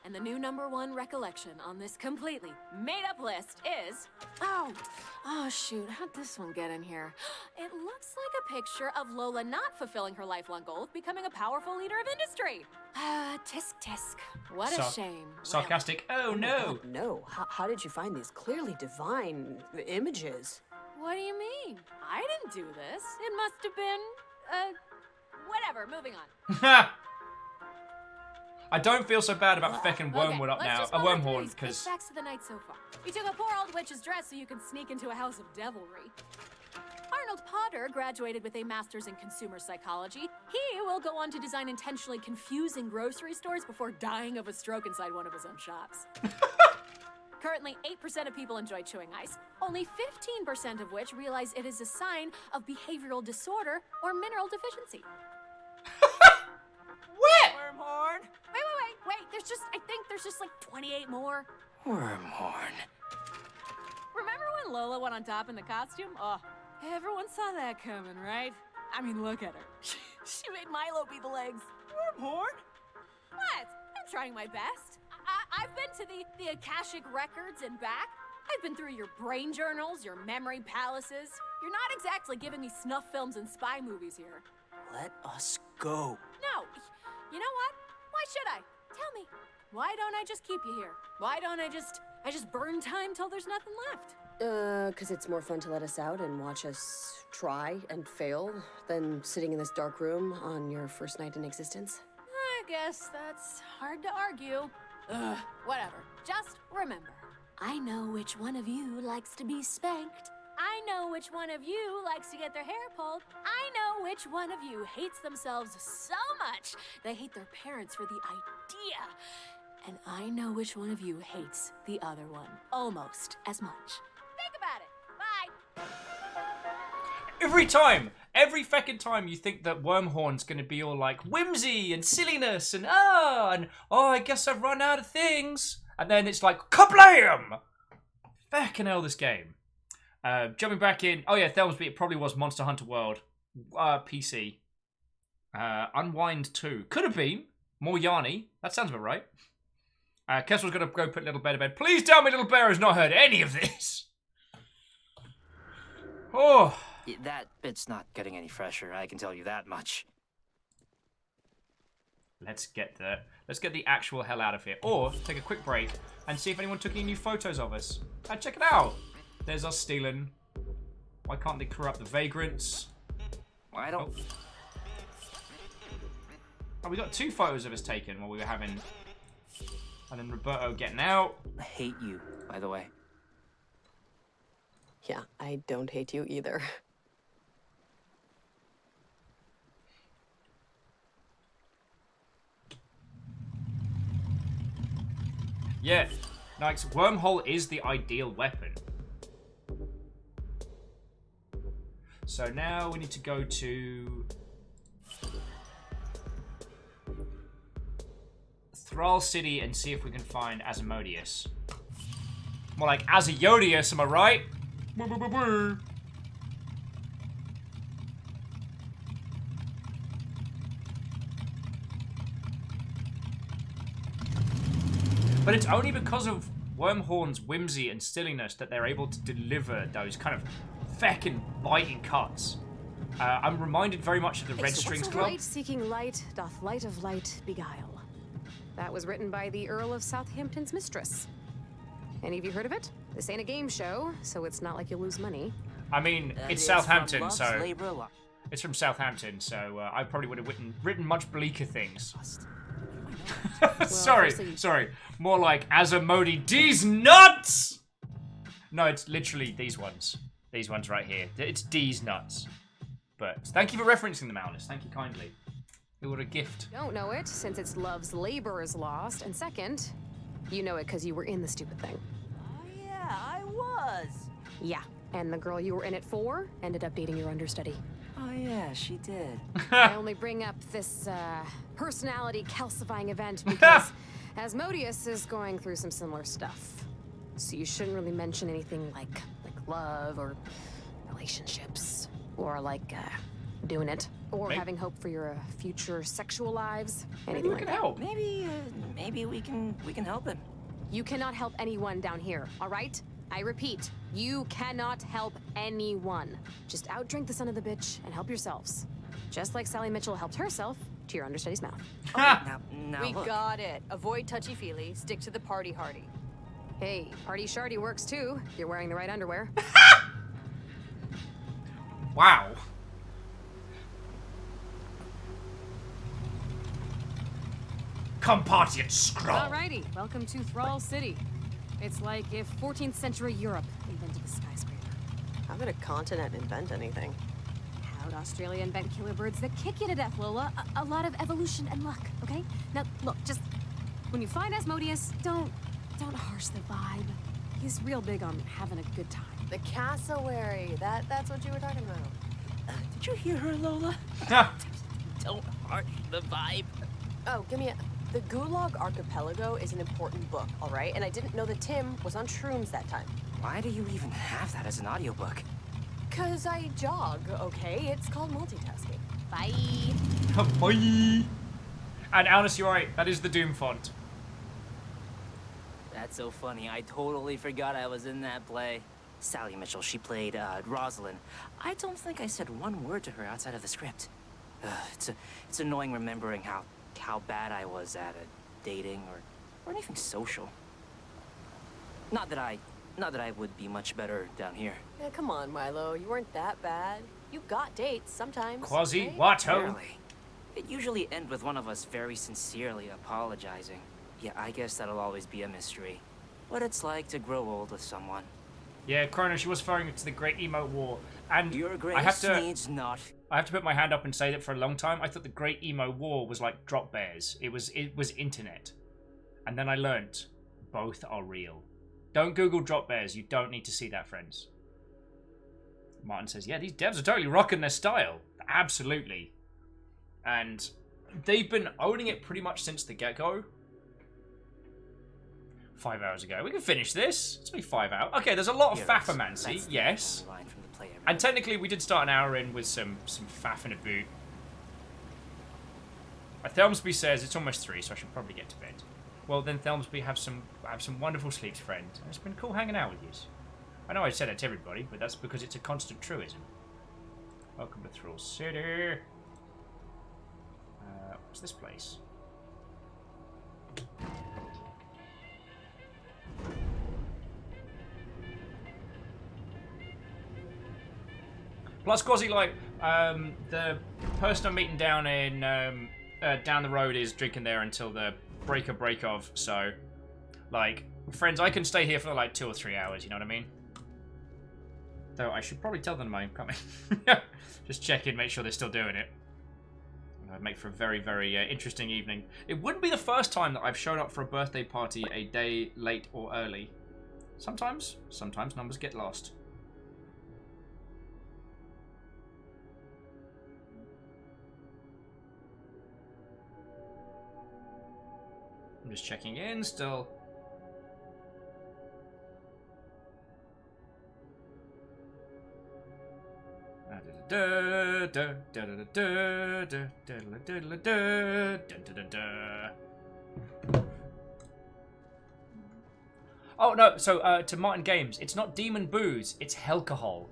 And the new #1 recollection on this completely made-up list is... Oh, shoot, how'd this one get in here? It looks like a picture of Lola not fulfilling her lifelong goal of becoming a powerful leader of industry. Tisk. What a shame. Sarcastic, oh no. God, no, how did you find these clearly divine images? What do you mean? I didn't do this. It must have been, whatever, moving on. I don't feel so bad about feckin' Wormwood up now. A Wormhorn, because... Facts of the night so far. You took a poor old witch's dress so you could sneak into a house of devilry. Arnold Potter graduated with a master's in consumer psychology. He will go on to design intentionally confusing grocery stores before dying of a stroke inside one of his own shops. Currently, 8% of people enjoy chewing ice, only 15% of which realize it is a sign of behavioral disorder or mineral deficiency. What? Wormhorn! Wait, I think there's just like 28 more. Wormhorn. Remember when Lola went on top in the costume? Oh, everyone saw that coming, right? I mean, look at her. She made Milo be the legs. Wormhorn? What? I'm trying my best. I've been to the Akashic Records and back. I've been through your brain journals, your memory palaces. You're not exactly giving me snuff films and spy movies here. Let us go. No. You know what? Why should I? Tell me. Why don't I just keep you here? Why don't I just burn time till there's nothing left? 'Cause it's more fun to let us out and watch us try and fail than sitting in this dark room on your first night in existence. I guess that's hard to argue. Whatever. Just remember, I know which one of you likes to be spanked. I know which one of you likes to get their hair pulled. I know which one of you hates themselves so much they hate their parents for the idea. And I know which one of you hates the other one almost as much. Think about it. Bye. Every feckin' time you think that Wormhorn's gonna be all like whimsy and silliness and I guess I've run out of things. And then it's like, kablam! Feckin' hell, this game. Jumping back in, Thelsby, it probably was Monster Hunter World. PC. Unwind 2. Could have been. More Yanni. That sounds about right. Kessel's gonna go put Little Bear to bed. Please tell me Little Bear has not heard any of this. Oh. That bit's not getting any fresher, I can tell you that much. let's get the actual hell out of here. Or take a quick break and see if anyone took any new photos of us. Check it out. There's us stealing. Why can't they corrupt the vagrants? I don't... Oh, we got 2 photos of us taken while we were having... And then Roberto getting out. I hate you, by the way. Yeah, I don't hate you either. Yeah, like, wormhole is the ideal weapon. So now we need to go to... Thrall City and see if we can find Asmodeus. More like Azodius, am I right? But it's only because of Wormhorn's whimsy and silliness that they're able to deliver those kind of feckin' biting cuts. I'm reminded very much of the Red Strings Club. Light seeking light doth light of light beguile. That was written by the Earl of Southampton's mistress. Any of you heard of it? This ain't a game show, so it's not like you'll lose money. I mean, it's Southampton, so... It's from Southampton, so I probably would have written much bleaker things. Sorry. More like Asmodeus nuts! No, it's literally these ones. These ones right here. It's D's nuts. But thank you for referencing them, Alice. Thank you kindly. It was a gift. Don't know it, since it's love's labor is lost. And second, you know it because you were in the stupid thing. Oh, yeah, I was. Yeah, and the girl you were in it for ended up dating your understudy. Oh, yeah, she did. I only bring up this, personality calcifying event because Asmodeus is going through some similar stuff. So you shouldn't really mention anything like love or relationships or doing it or having hope for your future sexual lives. Anything like that. Help. Maybe we can help him. You cannot help anyone down here, all right? I repeat, you cannot help anyone. Just outdrink the son of the bitch and help yourselves. Just like Sally Mitchell helped herself to your understudy's mouth. Now We look. got it. Avoid touchy-feely. Stick to the party hardy. Hey, party shardy works too, if you're wearing the right underwear. Wow. Come party at Scroll. Alrighty, welcome to Thrall City. It's like if 14th century Europe invented the skyscraper. How could a continent invent anything? How'd Australia invent killer birds that kick you to death, Lola? A lot of evolution and luck, okay? Now, look, just when you find Asmodeus, don't harsh the vibe. He's real big on having a good time. The cassowary. That's what you were talking about. Did you hear her, Lola? Don't harsh the vibe. Oh, give me a... The Gulag Archipelago is an important book, all right? And I didn't know that Tim was on shrooms that time. Why do you even have that as an audiobook? 'Cause I jog, okay? It's called multitasking. Bye. Bye. And Alice, you're right. That is the Doom font. That's so funny. I totally forgot I was in that play. Sally Mitchell, she played Rosalind. I don't think I said one word to her outside of the script. It's annoying remembering how bad I was at dating or anything social. Not that I would be much better down here. Yeah, come on, Milo. You weren't that bad. You got dates sometimes. Quasi right? Watto. Barely. It usually ends with one of us very sincerely apologizing. Yeah, I guess that'll always be a mystery. What it's like to grow old with someone. Yeah, Chrono, she was referring to the Great Emo War, and Your grace I have to put my hand up and say that for a long time I thought the Great Emo War was like Drop Bears. It was internet, and then I learnt both are real. Don't Google Drop Bears. You don't need to see that, friends. Martin says, yeah, these devs are totally rocking their style. Absolutely, and they've been owning it pretty much since the get-go. 5 hours ago. We can finish this. It's only 5 hours. Okay, there's a lot of faffermancy, yes. And technically, we did start an hour in with some faff in a boot. Thelmsby says it's almost 3, so I should probably get to bed. Well, then Thelmsby, have some wonderful sleeps, friend. It's been cool hanging out with you. I know I said that to everybody, but that's because it's a constant truism. Welcome to Thrall City. What's this place? Plus, Quasi, like, the person I'm meeting down in down the road is drinking there until the break of. So, like, friends, I can stay here for like 2 or 3 hours. You know what I mean? Though I should probably tell them I'm coming. Just check in, make sure they're still doing it. That'd make for a very, very interesting evening. It wouldn't be the first time that I've shown up for a birthday party a day late or early. Sometimes numbers get lost. I'm just checking in still. Oh no, so to Martin Games, it's not demon booze, it's alcohol.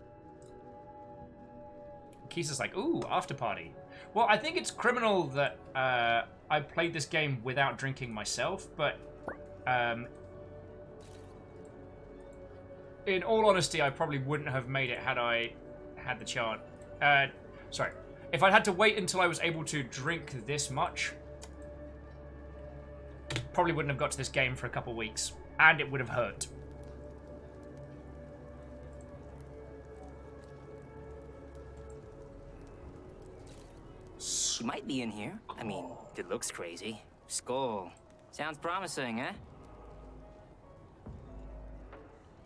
Kisa's like, ooh, Afterparty. Well, I think it's criminal that I played this game without drinking myself, but in all honesty, I probably wouldn't have made it had I had the chance. Sorry. If I'd had to wait until I was able to drink this much, probably wouldn't have got to this game for a couple weeks, and it would have hurt. She might be in here. I mean, it looks crazy. Skull. Sounds promising, eh?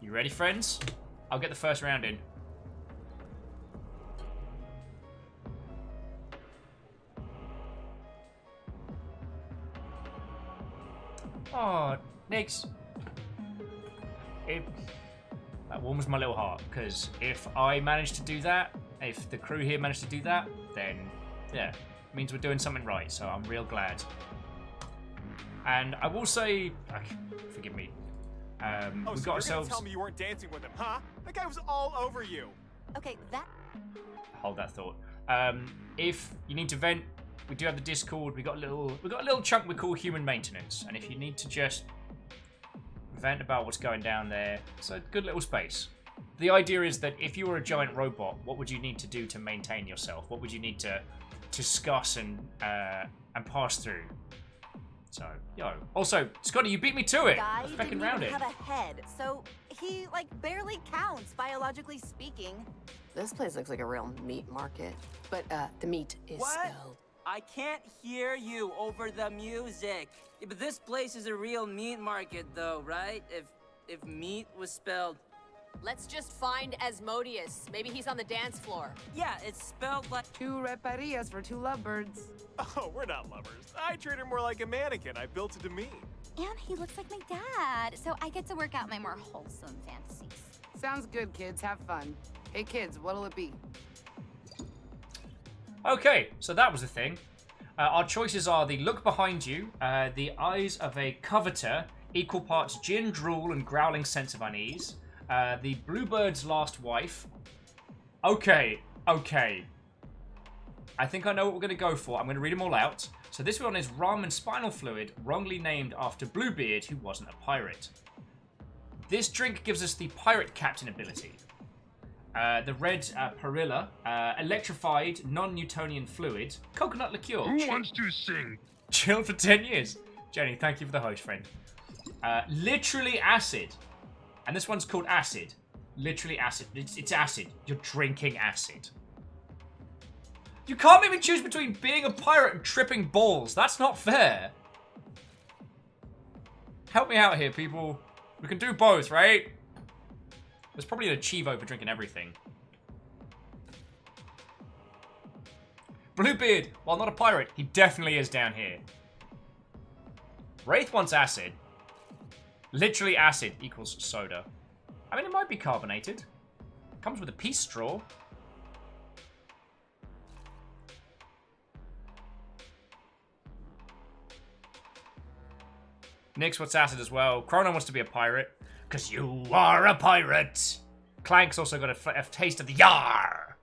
You ready, friends? I'll get the first round in. Oh, Nix. That warms my little heart, because if I manage to do that, if the crew here managed to do that, then, yeah, it means we're doing something right, so I'm real glad. And I will say, forgive me, Oh, we so got you're ourselves... gonna tell me you weren't dancing with him, huh? That guy was all over you. Okay, that... Hold that thought. If you need to vent, we do have the Discord. We got a little chunk we call human maintenance, and if you need to just vent about what's going down there, it's a good little space. The idea is that if you were a giant robot, what would you need to do to maintain yourself? What would you need to scuss and pass through? So, yo. Also, Scotty, you beat me to it. Guy Let's fucking didn't round even it. have a head, so he like barely counts biologically speaking. This place looks like a real meat market, but the meat is What? spelled. I can't hear you over the music. Yeah, but this place is a real meat market, though, right? If meat was spelled... Let's just find Asmodeus. Maybe he's on the dance floor. Yeah, it's spelled like... 2 reparias for 2 lovebirds. Oh, we're not lovers. I treat her more like a mannequin. I built it to me. And he looks like my dad, so I get to work out my more wholesome fantasies. Sounds good, kids. Have fun. Hey, kids, what'll it be? Okay, so that was the thing. Our choices are the look behind you, the eyes of a coveter, equal parts gin, drool, and growling sense of unease, the bluebird's last wife. Okay. I think I know what we're going to go for. I'm going to read them all out. So this one is rum and spinal fluid, wrongly named after Bluebeard, who wasn't a pirate. This drink gives us the pirate captain ability. The red Perilla, electrified, non-Newtonian fluid, coconut liqueur. Who wants to sing? Chill for 10 years. Jenny, thank you for the host, friend. Literally acid. And this one's called acid. Literally acid. It's acid. You're drinking acid. You can't make me choose between being a pirate and tripping balls. That's not fair. Help me out here, people. We can do both, right? There's probably an achievo for drinking everything. Bluebeard, while not a pirate, he definitely is down here. Wraith wants acid. Literally acid equals soda. I mean, it might be carbonated. Comes with a peace straw. Nyx wants acid as well. Chrono wants to be a pirate. Because you are a pirate. Clank's also got a taste of the yar.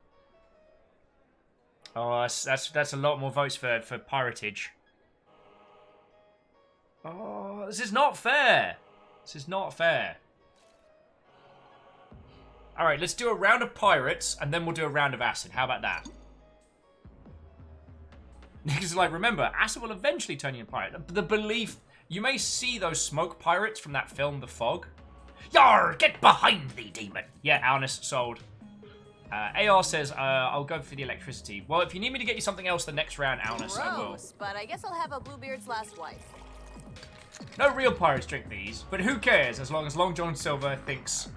Oh, that's a lot more votes for piratage. Oh, this is not fair. This is not fair. Alright, let's do a round of pirates, and then we'll do a round of acid. How about that? Because, like, remember, acid will eventually turn you into a pirate. The belief... You may see those smoke pirates from that film, The Fog. Yar! Get behind thee, demon! Yeah, Alnus, sold. AR says, I'll go for the electricity. Well, if you need me to get you something else the next round, Alnus, I will. Gross, but I guess I'll have a Bluebeard's last wife. No real pirates drink these, but who cares as long as Long John Silver thinks...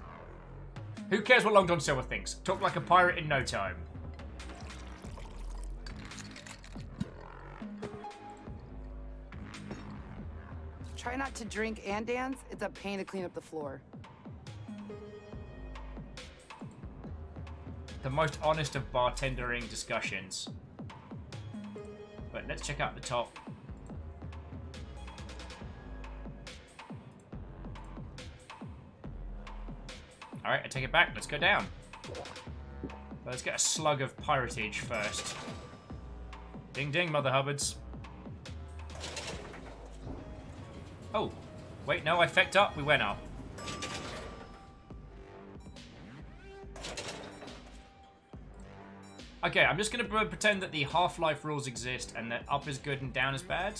Who cares what Long John Silver thinks? Talk like a pirate in no time. Try not to drink and dance. It's a pain to clean up the floor. The most honest of bartendering discussions. But let's check out the top. Alright, I take it back. Let's go down. Let's get a slug of piratage first. Ding ding, Mother Hubbards. Oh, wait, no, I fecked up. We went up. Okay, I'm just going to pretend that the Half-Life rules exist and that up is good and down is bad.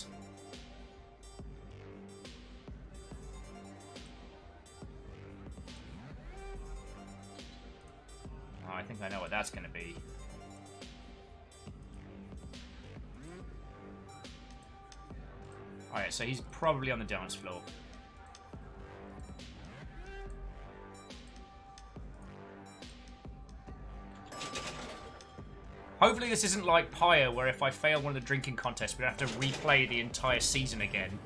Oh, I think I know what that's going to be. Alright, so he's probably on the dance floor. Hopefully this isn't like Pyre, where if I fail one of the drinking contests, we'd have to replay the entire season again.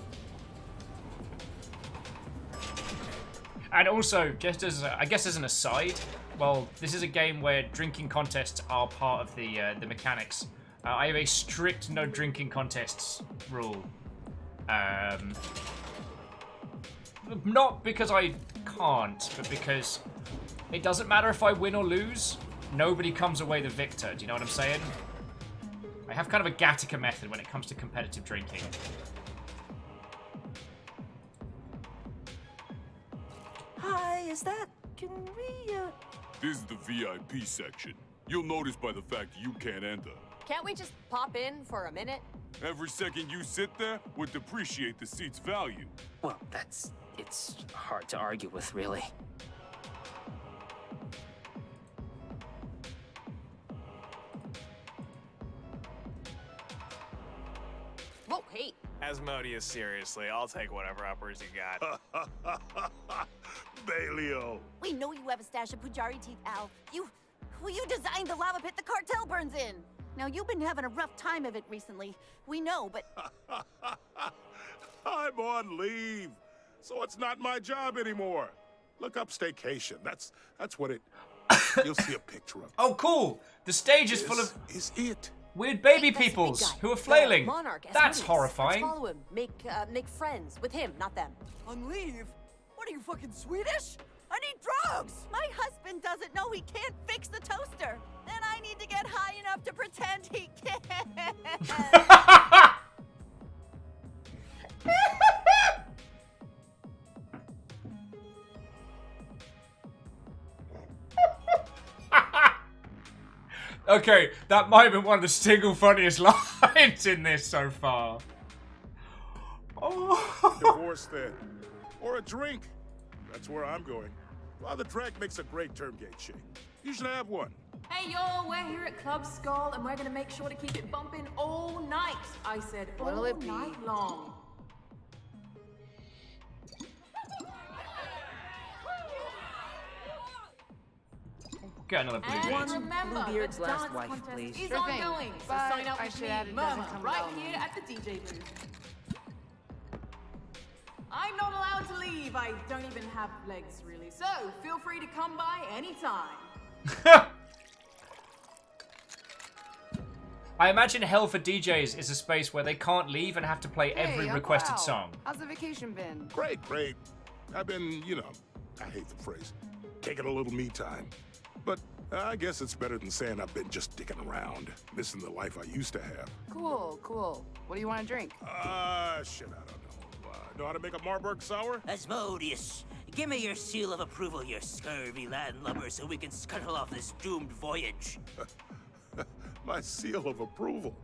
And also, just as I guess as an aside, well, this is a game where drinking contests are part of the mechanics. I have a strict no drinking contests rule. Not because I can't, but because it doesn't matter if I win or lose, nobody comes away the victor. Do you know what I'm saying? I have kind of a Gattaca method when it comes to competitive drinking. Hi, is that... Can we, This is the VIP section. You'll notice by the fact you can't enter. Can't we just pop in for a minute? Every second you sit there would depreciate the seat's value. Well, it's hard to argue with, really. Whoa, hey. Asmodeus, seriously, I'll take whatever uppers you got. Bailio. We know you have a stash of Pujari teeth, Al. You designed the lava pit the cartel burns in. Now, you've been having a rough time of it recently. We know, but... I'm on leave, so it's not my job anymore. Look up staycation. That's what it... You'll see a picture of it. Oh, cool! The stage is full of... Is it? Weird baby peoples who are flailing. Monarch, That's Asmodeus. horrifying. Let's follow him. Make friends with him, not them. On leave? What are you, fucking Swedish? I need drugs! My husband doesn't know he can't fix the toaster. Then I need to get high enough to pretend he can. Okay, that might have been one of the single funniest lines in this so far. Oh. Divorce then. Or a drink. That's where I'm going. Father Drake makes a great termgate shake. You should have one. Hey y'all, we're here at Club Skull and we're gonna make sure to keep it bumping all night. I said all night long. Get another Bluebeard. And remember, Bluebeard's the last dance wife, contest please. is Sure thing, ongoing, so but sign up I with should me, add it Murmur, doesn't come right well. here at the DJ booth. I'm not allowed to leave. I don't even have legs, really. So feel free to come by anytime. I imagine hell for DJs is a space where they can't leave and have to play every Hey, requested Uncle Al. song. How's the vacation been? Great. I've been, I hate the phrase, taking a little me time. But I guess it's better than saying I've been just dicking around, missing the life I used to have. Cool. What do you want to drink? Shit, I don't know. Know how to make a Marburg sour? Asmodeus, give me your seal of approval, you scurvy landlubber, so we can scuttle off this doomed voyage. My seal of approval?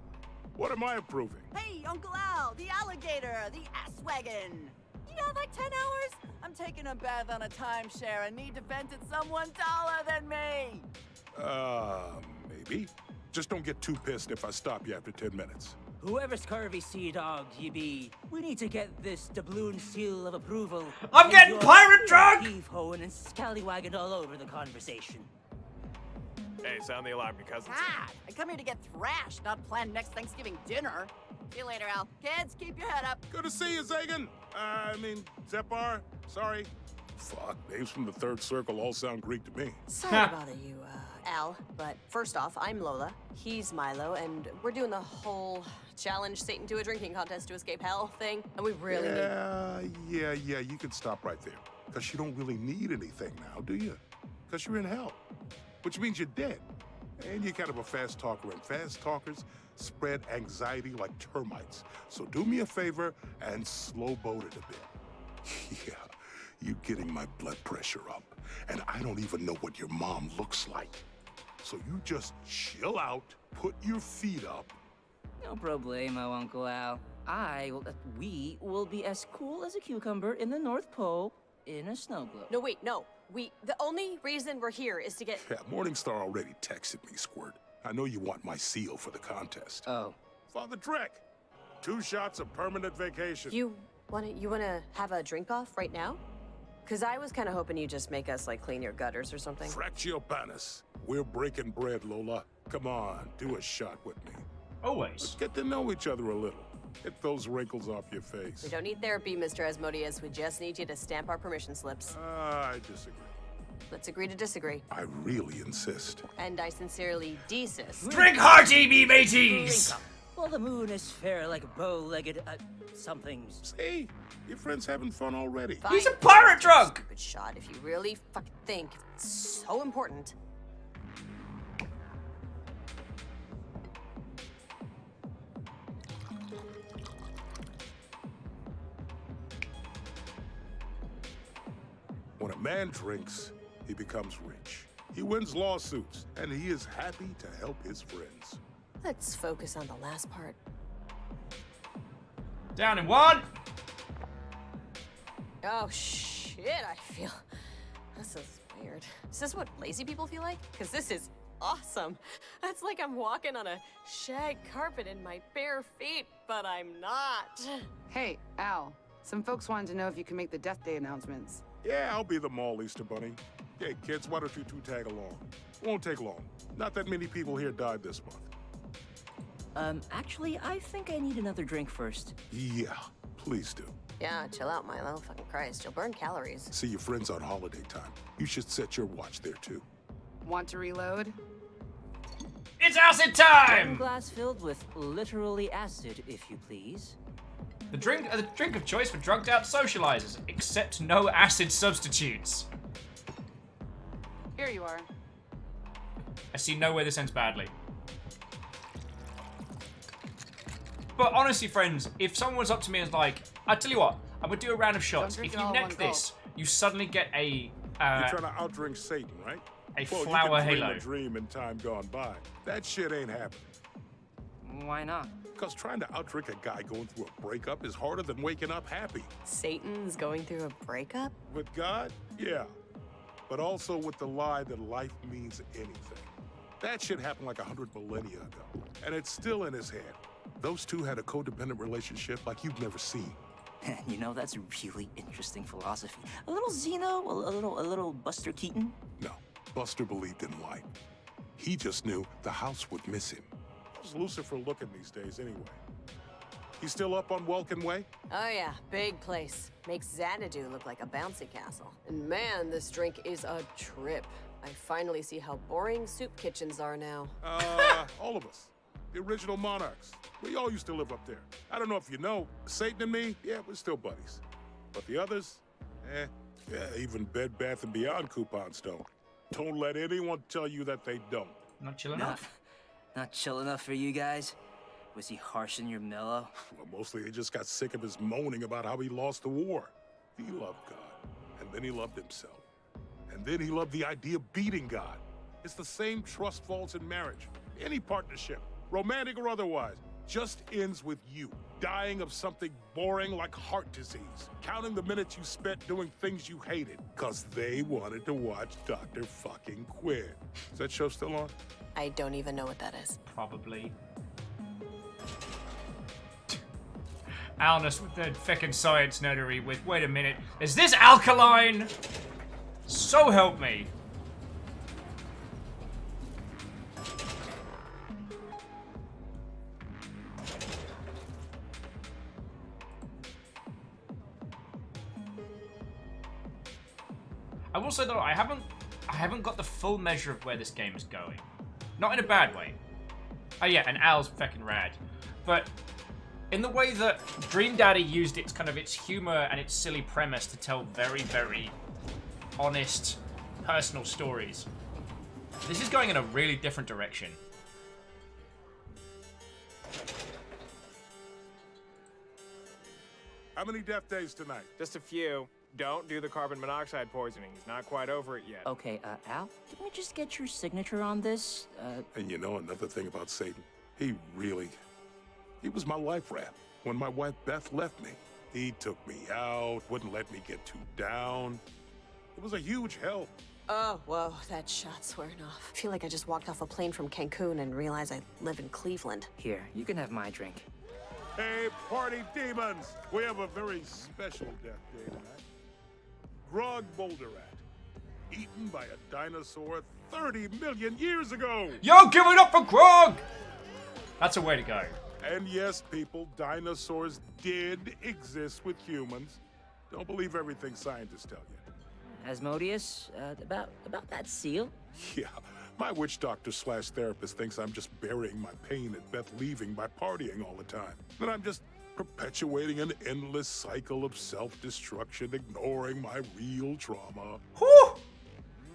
What am I approving? Hey, Uncle Al, the alligator, the ass wagon. You got like 10 hours? I'm taking a bath on a timeshare and need to vent at someone taller than me. Maybe. Just don't get too pissed if I stop you after 10 minutes. Whoever scurvy sea dog you be, we need to get this doubloon seal of approval. I'm getting pirate drunk! Heave-hoeing and scallywagging all over the conversation. Hey, sound the alarm, your cousin's God, I come here to get thrashed, not plan next Thanksgiving dinner. See you later, Al. Kids, keep your head up. Good to see you, Zagan. Zepar. Sorry. Fuck, names from the third circle all sound Greek to me. Sorry to bother you, Al, but first off, I'm Lola, he's Milo, and we're doing the whole challenge Satan to a drinking contest to escape hell thing, and we really need... Yeah, you can stop right there. Because you don't really need anything now, do you? Because you're in hell. Which means you're dead. And you're kind of a fast talker, and fast talkers spread anxiety like termites. So do me a favor and slow boat it a bit. Yeah, you're getting my blood pressure up, and I don't even know what your mom looks like. So you just chill out, put your feet up. No problemo, Uncle Al. We will be as cool as a cucumber in the North Pole in a snow globe. No, wait, no. The only reason we're here is to get... Yeah, Morningstar already texted me, Squirt. I know you want my seal for the contest. Oh. Father Drek, 2 shots of permanent vacation. You wanna have a drink off right now? Cause I was kind of hoping you'd just make us, like, clean your gutters or something. Fractio Panis. We're breaking bread, Lola. Come on, do a shot with me. Always. Let's get to know each other a little. Get those wrinkles off your face. We don't need therapy, Mr. Asmodeus. We just need you to stamp our permission slips. I disagree. Let's agree to disagree. I really insist. And I sincerely desist. Drink hearty, me mateys! Well, the moon is fair like bow-legged, somethings. See? Your friend's having fun already. Fine. He's a pirate drunk! Stupid shot, if you really fucking think it's so important. When a man drinks, he becomes rich. He wins lawsuits, and he is happy to help his friends. Let's focus on the last part. Down in 1. Oh shit, I feel... This is weird. Is this what lazy people feel like? Because this is awesome. It's like I'm walking on a shag carpet in my bare feet, but I'm not. Hey, Al. Some folks wanted to know if you can make the Death Day announcements. Yeah, I'll be the mall Easter Bunny. Hey, kids, why don't you 2 tag along? Won't take long. Not that many people here died this month. Actually, I think I need another drink first. Yeah, please do. Yeah, chill out, Milo. Fucking Christ, you'll burn calories. See your friends on holiday time. You should set your watch there, too. Want to reload? It's acid time! One glass filled with literally acid, if you please. The drink of choice for drugged out socializers, except no acid substitutes. Here you are. I see no way this ends badly. But honestly, friends, if someone was up to me and was like, I'll tell you what, I'm gonna do a round of shots. If you neck this, you suddenly get a... You're trying to outdrink Satan, right? A well, flower you can halo. Dream a dream in time gone by. That shit ain't happening. Why not? Because trying to outdrink a guy going through a breakup is harder than waking up happy. Satan's going through a breakup? With God? Yeah. But also with the lie that life means anything. That shit happened like 100 millennia ago. And it's still in his head. Those two had a codependent relationship like you've never seen. You know, that's a really interesting philosophy. A little Zeno, a little Buster Keaton. No, Buster believed in light. He just knew the house would miss him. How's Lucifer looking these days anyway? He's still up on Welkin Way? Oh yeah, big place. Makes Xanadu look like a bouncy castle. And man, this drink is a trip. I finally see how boring soup kitchens are now. All of us. The original monarchs. We all used to live up there. I don't know if you know, Satan and me, yeah, we're still buddies. But the others, yeah, even Bed Bath & Beyond coupons don't. Don't let anyone tell you that they don't. Not chill enough. Not chill enough for you guys. Was he harsh and you're mellow? Well, mostly he just got sick of his moaning about how he lost the war. He loved God, and then he loved himself. And then he loved the idea of beating God. It's the same trust falls in marriage. Any partnership, romantic or otherwise, just ends with you dying of something boring like heart disease, counting the minutes you spent doing things you hated, because they wanted to watch Dr. fucking Quinn. Is that show still on? I don't even know what that is. Probably. Alnus with the feckin' science nerdery with, wait a minute, is this alkaline? So help me. I will say though, I haven't got the full measure of where this game is going. Not in a bad way. Oh yeah, and Al's feckin' rad. But in the way that Dream Daddy used its humor and its silly premise to tell very, very honest, personal stories. This is going in a really different direction. How many death days tonight? Just a few. Don't do the carbon monoxide poisoning. He's not quite over it yet. Okay, Al, can we just get your signature on this? And you know another thing about Satan? He was my life raft. When my wife Beth left me, he took me out, wouldn't let me get too down. It was a huge help. Oh, whoa, that shot's wearing off. I feel like I just walked off a plane from Cancun and realized I live in Cleveland. Here, you can have my drink. Hey, party demons! We have a very special death day tonight. Grog Boulderat, eaten by a dinosaur 30 million years ago! Yo, give it up for Grog! That's a way to go. And yes, people, dinosaurs did exist with humans. Don't believe everything scientists tell you. Asmodeus, about that seal? Yeah, my witch doctor / therapist thinks I'm just burying my pain at Beth leaving by partying all the time. That I'm just perpetuating an endless cycle of self-destruction, ignoring my real trauma. Whew!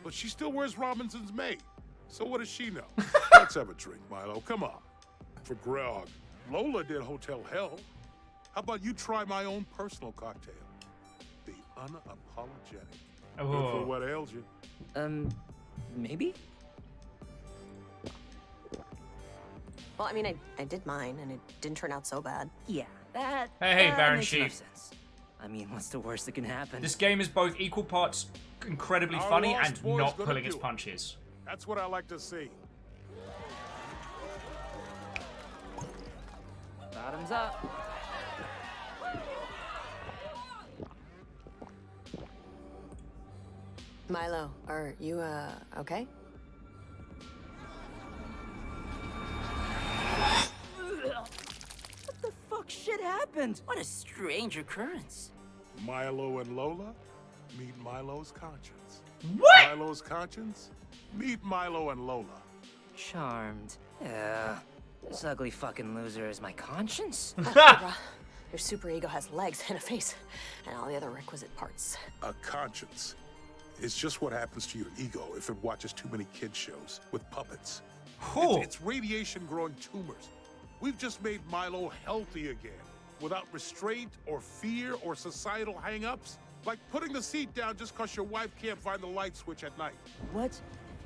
But she still wears Robinson's maid. So what does she know? Let's have a drink, Milo. Come on. For Grog. Lola did Hotel Hell. How about you try my own personal cocktail? The unapologetic. Oh. Good for what ails you. Maybe? Well, I mean, I did mine, and it didn't turn out so bad. Yeah, that... Hey, Baron makes Sheep. enough sense. I mean, what's the worst that can happen? This game is both equal parts incredibly Our funny lost and boy's not gonna pulling do its it. punches. That's what I like to see. Bottoms up. Milo, are you, okay? What the fuck shit happened? What a strange occurrence. Milo and Lola, meet Milo's conscience. What? Milo's conscience, meet Milo and Lola. Charmed. Yeah. This ugly fucking loser is my conscience. Your superego has legs and a face, and all the other requisite parts. A conscience. It's just what happens to your ego if it watches too many kids shows with puppets. It's radiation-growing tumors. We've just made Milo healthy again, without restraint or fear or societal hang-ups. Like putting the seat down just because your wife can't find the light switch at night. What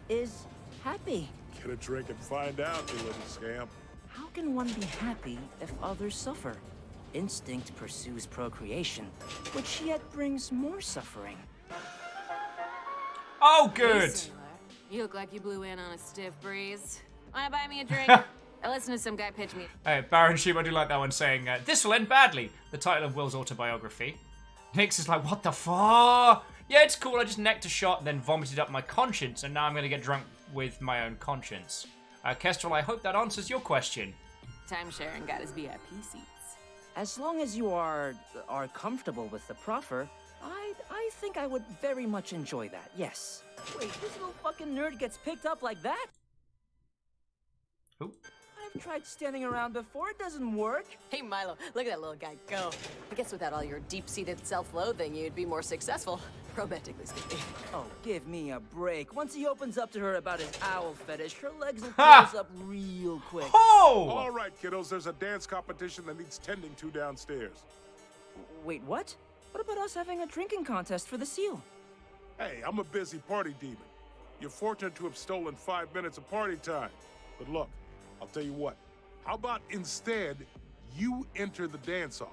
is happy? Get a drink and find out, you little scamp. How can one be happy if others suffer? Instinct pursues procreation, which yet brings more suffering. Oh, good. Hey, sailor. You look like you blew in on a stiff breeze. Wanna buy me a drink? I listened to some guy pitch me. Hey, Baron Sheep, I do like that one saying, this will end badly, the title of Will's autobiography. Nix is like, what the fuck? Yeah, it's cool, I just necked a shot, then vomited up my conscience, and now I'm gonna get drunk with my own conscience. Kestrel, I hope that answers your question. Timesharing got his VIP seats. As long as you are comfortable with the proffer, I think I would very much enjoy that, yes. Wait, this little fucking nerd gets picked up like that? Who? I've tried standing around before, it doesn't work. Hey, Milo, look at that little guy go. I guess without all your deep-seated self-loathing, you'd be more successful. romantically speaking. Oh, give me a break. Once he opens up to her about his owl fetish, her legs will Ha! close up real quick. Oh! All right, kiddos, there's a dance competition that needs tending to downstairs. Wait, what? What about us having a drinking contest for the seal? Hey, I'm a busy party demon. You're fortunate to have stolen 5 minutes of party time. But look, I'll tell you what. How about instead, you enter the dance-off?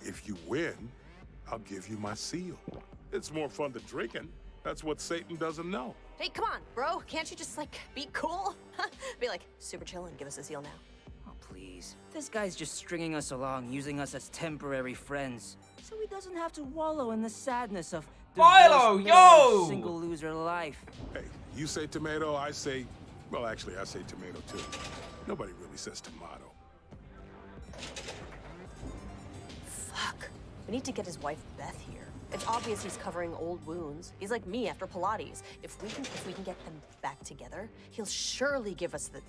If you win, I'll give you my seal. It's more fun than drinking. That's what Satan doesn't know. Hey, come on, bro. Can't you just, like, be cool? Be like, super chill and give us a seal now. Oh, please. This guy's just stringing us along, using us as temporary friends. So he doesn't have to wallow in the sadness of Philo, yo! single loser life. Hey, you say tomato, I say... Well, actually, I say tomato, too. Nobody really says tomato. Fuck. We need to get his wife Beth here. It's obvious he's covering old wounds. He's like me after Pilates. If we can get them back together, he'll surely give us the...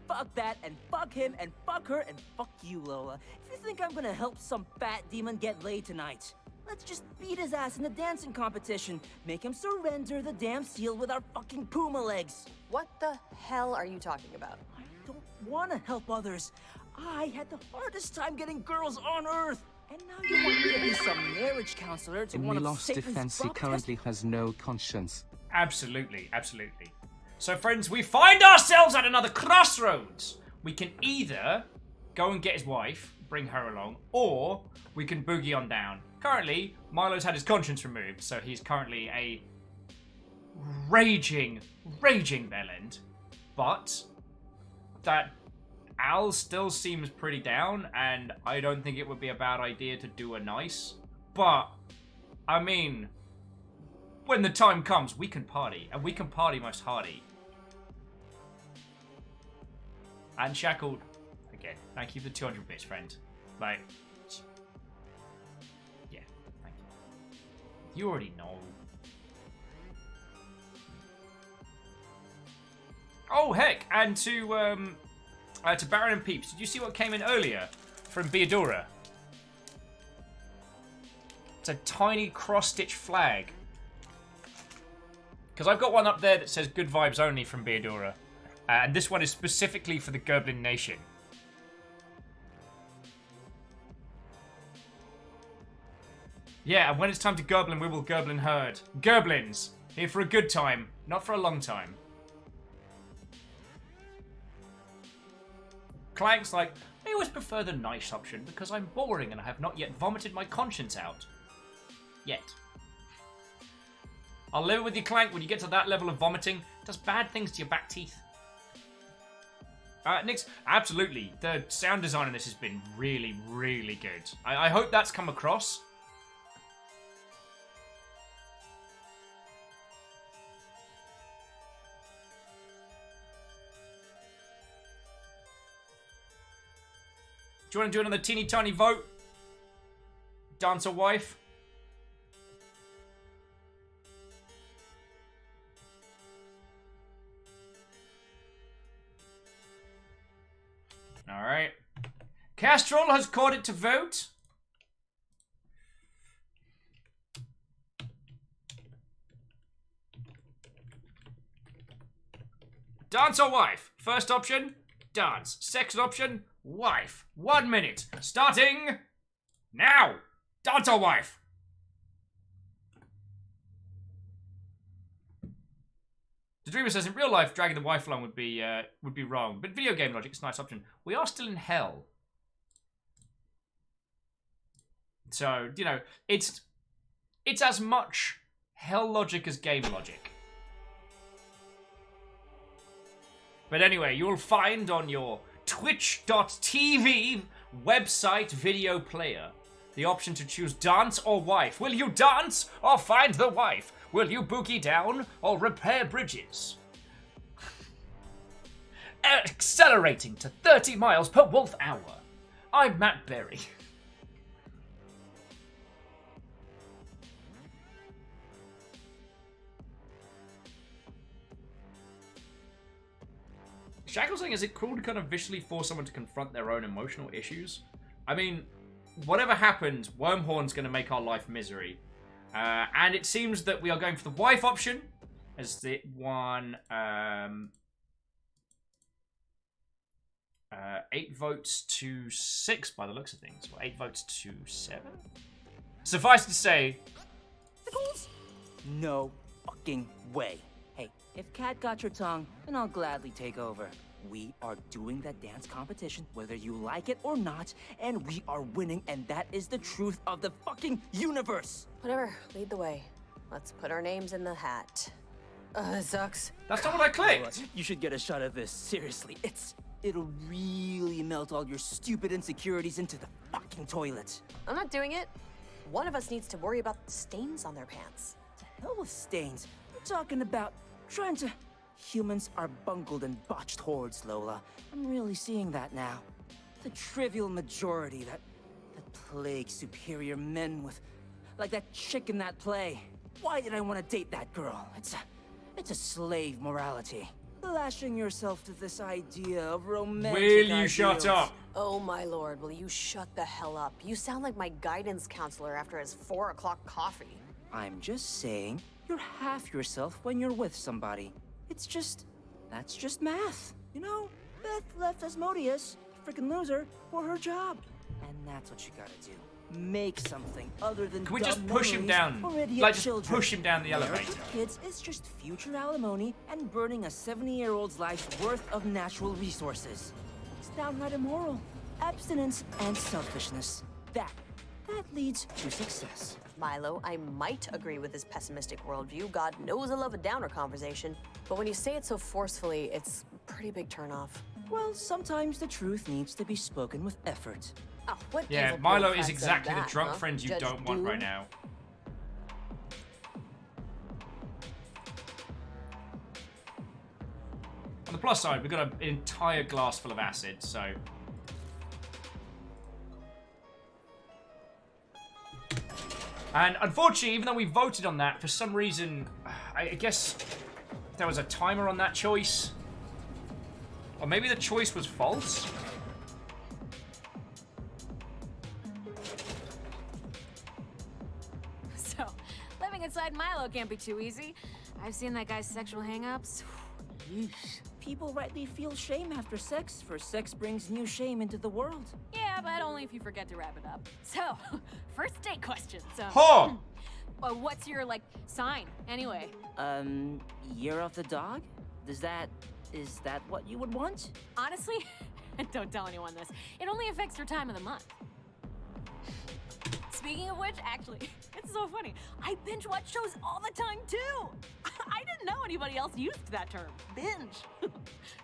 Fuck that, and fuck him, and fuck her, and fuck you, Lola. If you think I'm gonna help some fat demon get laid tonight, let's just beat his ass in the dancing competition. Make him surrender the damn seal with our fucking puma legs. What the hell are you talking about? I don't want to help others. I had the hardest time getting girls on Earth. And now you want me to be some marriage counselor to one of Milos' Satan's defense, he currently has no conscience. Absolutely, absolutely. So, friends, we find ourselves at another crossroads. We can either go and get his wife, bring her along, or we can boogie on down. Currently, Milo's had his conscience removed, so he's currently a raging bellend. But that Al still seems pretty down, and I don't think it would be a bad idea to do a nice. But, I mean, when the time comes, we can party, and we can party most hardy. And Shackled, again, thank you for 200 bits, friend. Like, yeah, thank you. You already know. Oh, heck, and to Baron and Peeps, did you see what came in earlier from Beadora? It's a tiny cross-stitch flag. Because I've got one up there that says good vibes only from Beadora. And this one is specifically for the Goblin Nation. Yeah, and when it's time to Goblin, we will Goblin herd. Goblins, here for a good time, not for a long time. Clank's like, I always prefer the nice option because I'm boring and I have not yet vomited my conscience out. Yet. I'll live with you, Clank, when you get to that level of vomiting. It does bad things to your back teeth. Nix, absolutely. The sound design in this has been really, really good. I hope that's come across. Do you want to do another teeny tiny vote? Dancer wife? Alright. Castrol has called it to vote. Dance or wife? First option, dance. Second option, wife. 1 minute. Starting now. Dance or wife? The Dreamer says, in real life, dragging the wife along would be wrong. But video game logic is a nice option. We are still in hell. So, you know, it's as much hell logic as game logic. But anyway, you'll find on your twitch.tv website video player the option to choose dance or wife. Will you dance or find the wife? Will you boogie down or repair bridges? Accelerating to 30 miles per wolf hour. I'm Matt Berry. Shackle's saying, is it cruel to kind of visually force someone to confront their own emotional issues? I mean, whatever happens, Wormhorn's going to make our life misery. And it seems that we are going for the wife option as the one. 8 votes to 6 by the looks of things. Well, 8 votes to 7. Suffice to say, No fucking way. Hey, if Kat got your tongue, then I'll gladly take over. We are doing that dance competition, whether you like it or not, and we are winning, and that is the truth of the fucking universe. Whatever, lead the way. Let's put our names in the hat. It sucks. That's not what I clicked. You should get a shot of this, seriously. It'll really melt all your stupid insecurities into the fucking toilet. I'm not doing it. One of us needs to worry about stains on their pants. To hell with stains. We're talking about trying to... Humans are bungled and botched hordes, Lola. I'm really seeing that now. The trivial majority that plague superior men with... Like that chick in that play. Why did I want to date that girl? It's a slave morality. Lashing yourself to this idea of romantic Will you ideals. shut up? Oh my lord, will you shut the hell up? You sound like my guidance counselor after his 4 o'clock coffee. I'm just saying, you're half yourself when you're with somebody. That's just math. You know, Beth left Asmodeus, freaking loser, for her job. And that's what you gotta do. Make something other than Can we just dumb push him memories down? or idiot Like, just children. push him down the Marriage elevator. with kids is just future alimony and burning a 70-year-old's life's worth of natural resources. It's downright immoral. Abstinence and selfishness. That leads to success. Milo, I might agree with this pessimistic worldview. God knows I love a downer conversation. But when you say it so forcefully, it's a pretty big turnoff. Well, sometimes the truth needs to be spoken with effort. Oh, what Yeah, evil Milo bureaucrat is said exactly that, the drunk huh? friend you Judge don't want Doom? right now. On the plus side, we've got an entire glass full of acid, so... And unfortunately, even though we voted on that, for some reason, I guess there was a timer on that choice. Or maybe the choice was false? So, living inside Milo can't be too easy. I've seen that guy's sexual hang-ups. Yeesh. People rightly feel shame after sex, for sex brings new shame into the world. Yeah, but only if you forget to wrap it up. So, first date question. So, Huh. What's your, sign, anyway? Year of the dog? Is that what you would want? Honestly, don't tell anyone this. It only affects your time of the month. Speaking of which, actually, it's so funny. I binge watch shows all the time, too. I didn't know anybody else used that term. Binge.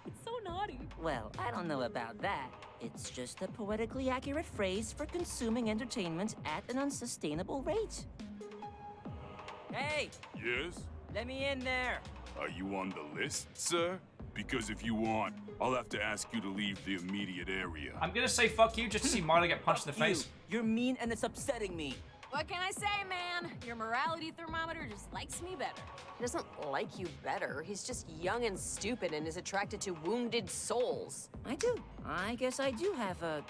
It's so naughty. Well, I don't know about that. It's just a poetically accurate phrase for consuming entertainment at an unsustainable rate. Hey! Yes? Let me in there! Are you on the list, sir? Because if you aren't, I'll have to ask you to leave the immediate area. I'm gonna say fuck you just to see Milo get punched in the face. You're mean and it's upsetting me. What can I say, man? Your morality thermometer just likes me better. He doesn't like you better. He's just young and stupid and is attracted to wounded souls. I do. I guess I do have a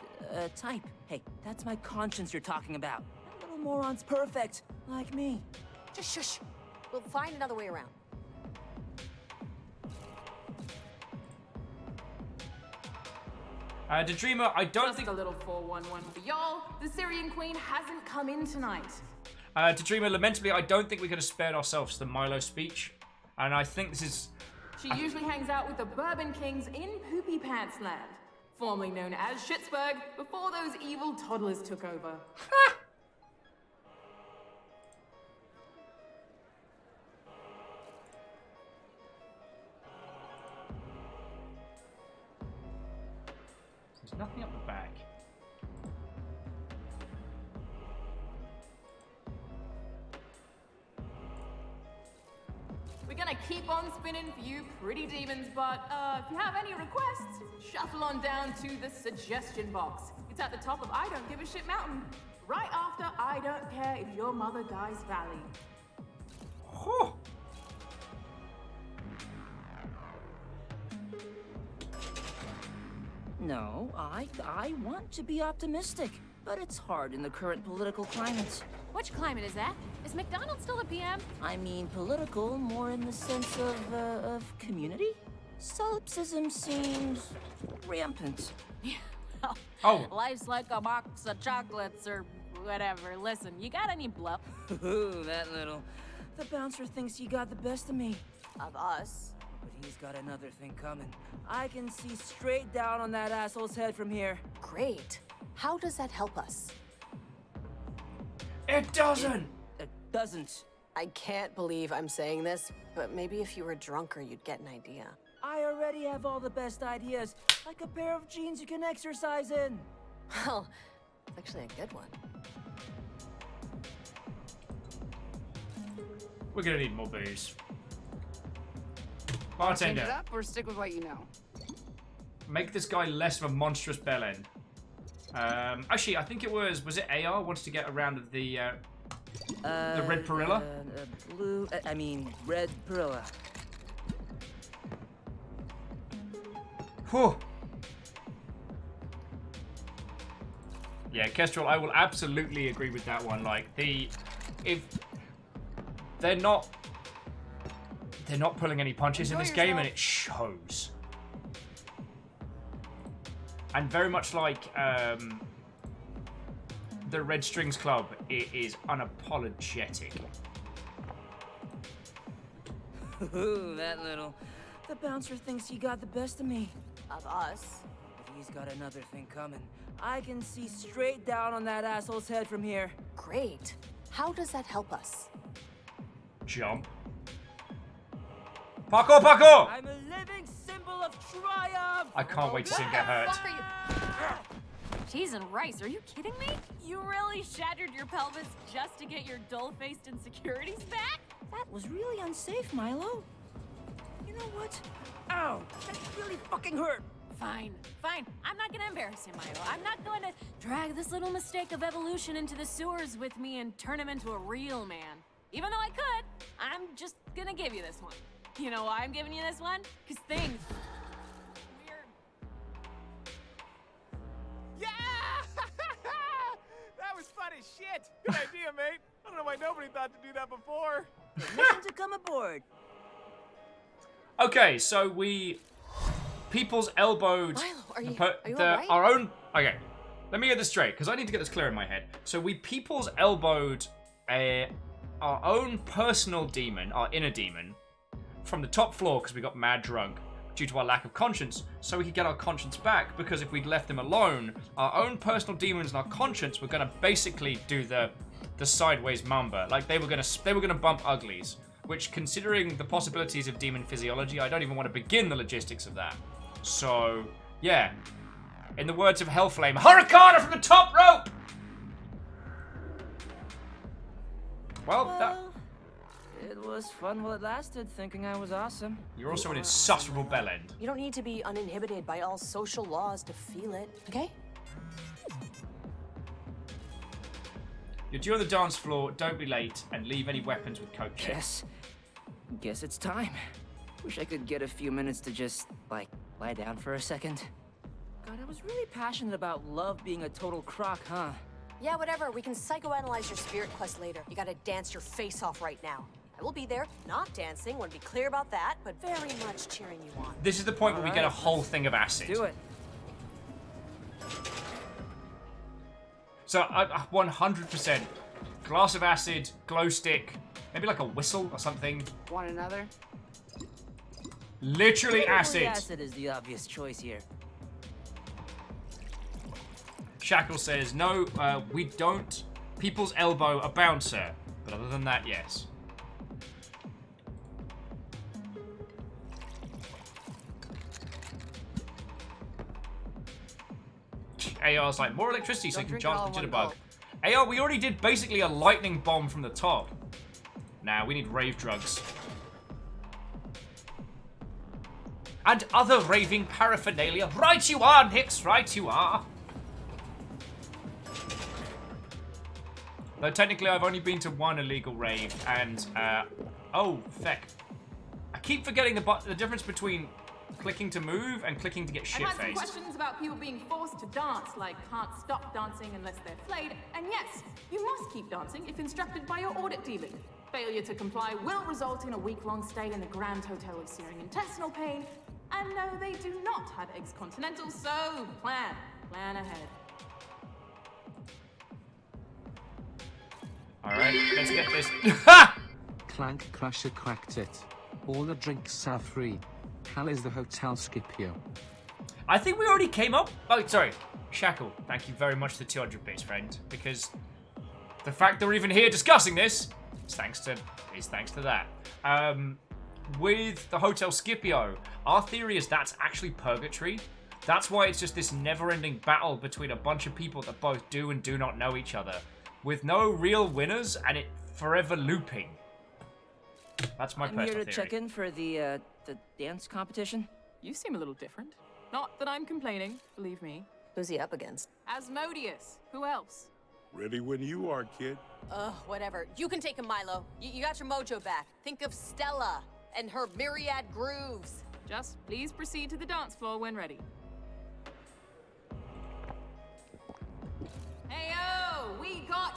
type. Hey, that's my conscience you're talking about. That little moron's perfect, like me. Just shush. We'll find another way around. The Dreamer, I don't Just think... a little 411 for y'all. The Syrian Queen hasn't come in tonight. To Dreamer, lamentably, I don't think we could have spared ourselves the Milo speech. And I think this is... She usually hangs out with the Bourbon Kings in Poopy Pants Land, formerly known as Schittsburg, before those evil toddlers took over. There's nothing up the back. We're gonna keep on spinning for you pretty demons, but if you have any requests, shuffle on down to the suggestion box. It's at the top of I Don't Give a Shit Mountain, right after I Don't Care If Your Mother Dies Valley. Oh. No, I want to be optimistic. but it's hard in the current political climate. Which climate is that? Is McDonald's still a PM? I mean political, more in the sense of community? Solipsism seems rampant. Oh. Life's like a box of chocolates or whatever. Listen, you got any bluff? Ooh, that little. The bouncer thinks he got the best of me. Of us? But he's got another thing coming. I can see straight down on that asshole's head from here. Great. How does that help us? It doesn't! It doesn't. I can't believe I'm saying this, but maybe if you were drunker, you'd get an idea. I already have all the best ideas, like a pair of jeans you can exercise in. Well, it's actually a good one. We're gonna need more booze. Change Bartender, it up or stick with what you know? make this guy less of a monstrous bellend. Actually, I think it was it AR wants to get around the red Perilla? Red Perilla. Whew. Yeah, Kestrel, I will absolutely agree with that one. Like, if they're not pulling any punches in this game, and it shows. And very much like the Red Strings Club, it is unapologetic. Ooh, that little. The bouncer thinks he got the best of me. Of us? But he's got another thing coming. I can see straight down on that asshole's head from here. Great. How does that help us? Jump. Parkour, parkour! I'm a living symbol of triumph! I can't wait to see him get hurt. Cheese and rice, are you kidding me? You really shattered your pelvis just to get your dull-faced insecurities back? That was really unsafe, Milo. You know what? Ow! That really fucking hurt! Fine, fine. I'm not gonna embarrass him, Milo. I'm not going to drag this little mistake of evolution into the sewers with me and turn him into a real man. Even though I could, I'm just gonna give you this one. You know why I'm giving you this one? Because things... weird. Yeah! That was fun as shit. Good idea, mate. I don't know why nobody thought to do that before. Permission to come aboard. Okay, so we people's elbowed Milo, are you all right? our own. Okay, let me get this straight because I need to get this clear in my head. So we people's elbowed our own personal demon, our inner demon, from the top floor because we got mad drunk due to our lack of conscience, so we could get our conscience back. Because if we'd left them alone, our own personal demons and our conscience were gonna basically do the sideways mamba. Like they were gonna bump uglies. Which, considering the possibilities of demon physiology, I don't even want to begin the logistics of that. So, yeah. In the words of Hellflame, Hurricane from the top rope! Well, it was fun while it lasted, thinking I was awesome. You're also an insufferable bellend. You don't need to be uninhibited by all social laws to feel it, okay? You're due on the dance floor, don't be late, and leave any weapons with coaches. Guess it's time. Wish I could get a few minutes to just, like, lie down for a second. God, I was really passionate about love being a total crock, huh? Yeah, whatever. We can psychoanalyze your spirit quest later. You gotta dance your face off right now. I will be there, not dancing, want to be clear about that, but very much cheering you on. This is the point where we get a whole thing of acid. Do it. So, 100%. Glass of acid, glow stick, maybe like a whistle or something. Want another? Literally acid. Acid is the obvious choice here. Shackle says, no, we don't. People's elbow a bouncer. But other than that, yes. AR's like, more electricity so you can charge the jitterbug. AR, we already did basically a lightning bomb from the top. Nah, we need rave drugs. And other raving paraphernalia. Right you are, Nix, right you are. Though technically I've only been to one illegal rave and, oh, feck. I keep forgetting the difference between clicking to move and clicking to get I've had some shit-faced. questions about people being forced to dance, like can't stop dancing unless they're flayed. And yes, you must keep dancing if instructed by your audit demon. Failure to comply will result in a week-long stay in the Grand Hotel of Searing Intestinal Pain. And no, they do not have eggs continental, so plan ahead. Alright, let's get this. Clank Crusher cracked it. All the drinks are free. Hell is the Hotel Scipio. I think we already came up. Oh, sorry. Shackle, thank you very much for the 200 bits, friend. Because the fact that we're even here discussing this is thanks to that. With the Hotel Scipio, our theory is that's actually purgatory. That's why it's just this never-ending battle between a bunch of people that both do and do not know each other, with no real winners and it forever looping. That's my personal I'm here to theory. check in for the dance competition. You seem a little different. Not that I'm complaining, believe me. Who's he up against? Asmodeus. Who else? Ready when you are, kid. Ugh, whatever. You can take him, Milo. You got your mojo back. Think of Stella and her myriad grooves. Just please proceed to the dance floor when ready. Hey-o!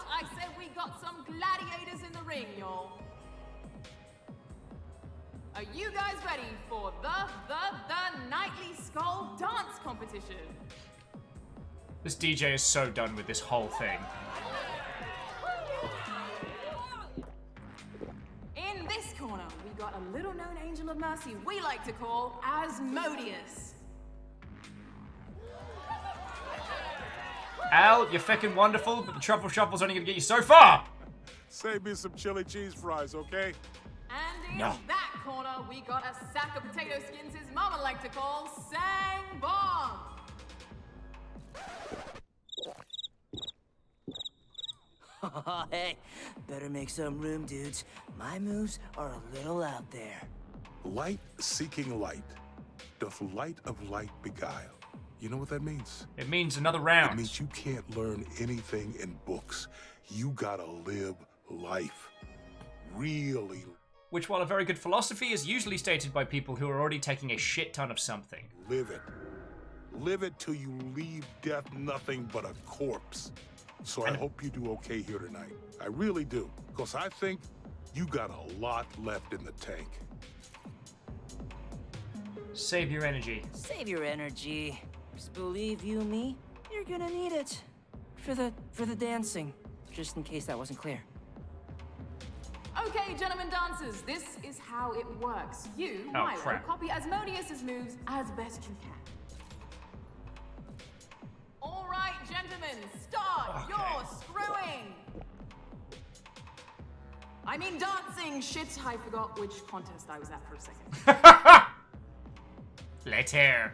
I said we got some gladiators in the ring, y'all. Are you guys ready for the Nightly Skull Dance Competition? This DJ is so done with this whole thing. In this corner, we got a little-known angel of mercy we like to call Asmodeus. Al, you're fucking wonderful, but the truffle shuffle's only gonna get you so far! Save me some chili cheese fries, okay? And in that corner, we got a sack of potato skins his mama liked to call Sang Bong. Hey, better make some room, dudes. My moves are a little out there. Light seeking light. Doth light of light beguile. You know what that means? It means another round. It means you can't learn anything in books. You gotta live life. Really. Which, while a very good philosophy, is usually stated by people who are already taking a shit ton of something. Live it. Live it till you leave death nothing but a corpse. So I hope you do okay here tonight. I really do. Because I think you got a lot left in the tank. Save your energy. Save your energy. Just believe you me, you're gonna need it. For the dancing. Just in case that wasn't clear. Okay, gentlemen dancers, this is how it works. You, Milo, copy Asmodeus's moves as best you can. All right, gentlemen, start your screwing. I mean dancing. Shit, I forgot which contest I was at for a second. Later.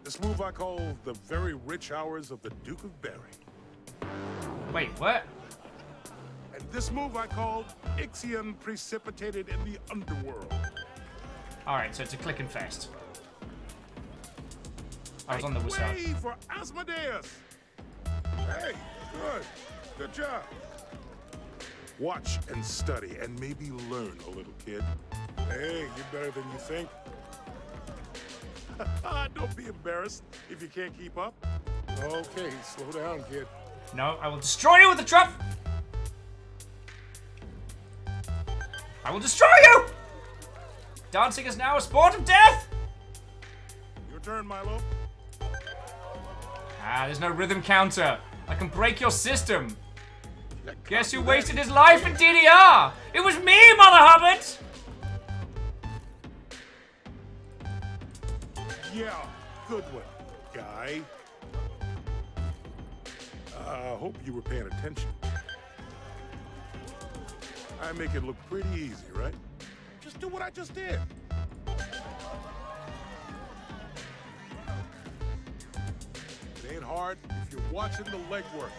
This move I call the very rich hours of the Duke of Berry. Wait, what? And this move I call Ixion precipitated in the underworld. Alright, so it's a click and fest. I was on the whistle. Way for Asmodeus! Hey, good. Good job. Watch and study and maybe learn a little, kid. Hey, you're better than you think. Don't be embarrassed if you can't keep up. Okay, slow down, kid. No, I will destroy you with the trap. I will destroy you! Dancing is now a sport of death! Your turn, Milo. Ah, there's no rhythm counter. I can break your system. Guess who wasted his life in DDR? It was me, Mother Hubbard! Yeah, good one, guy. Hope you were paying attention. I make it look pretty easy, right? Just do what I just did. It ain't hard if you're watching the legwork.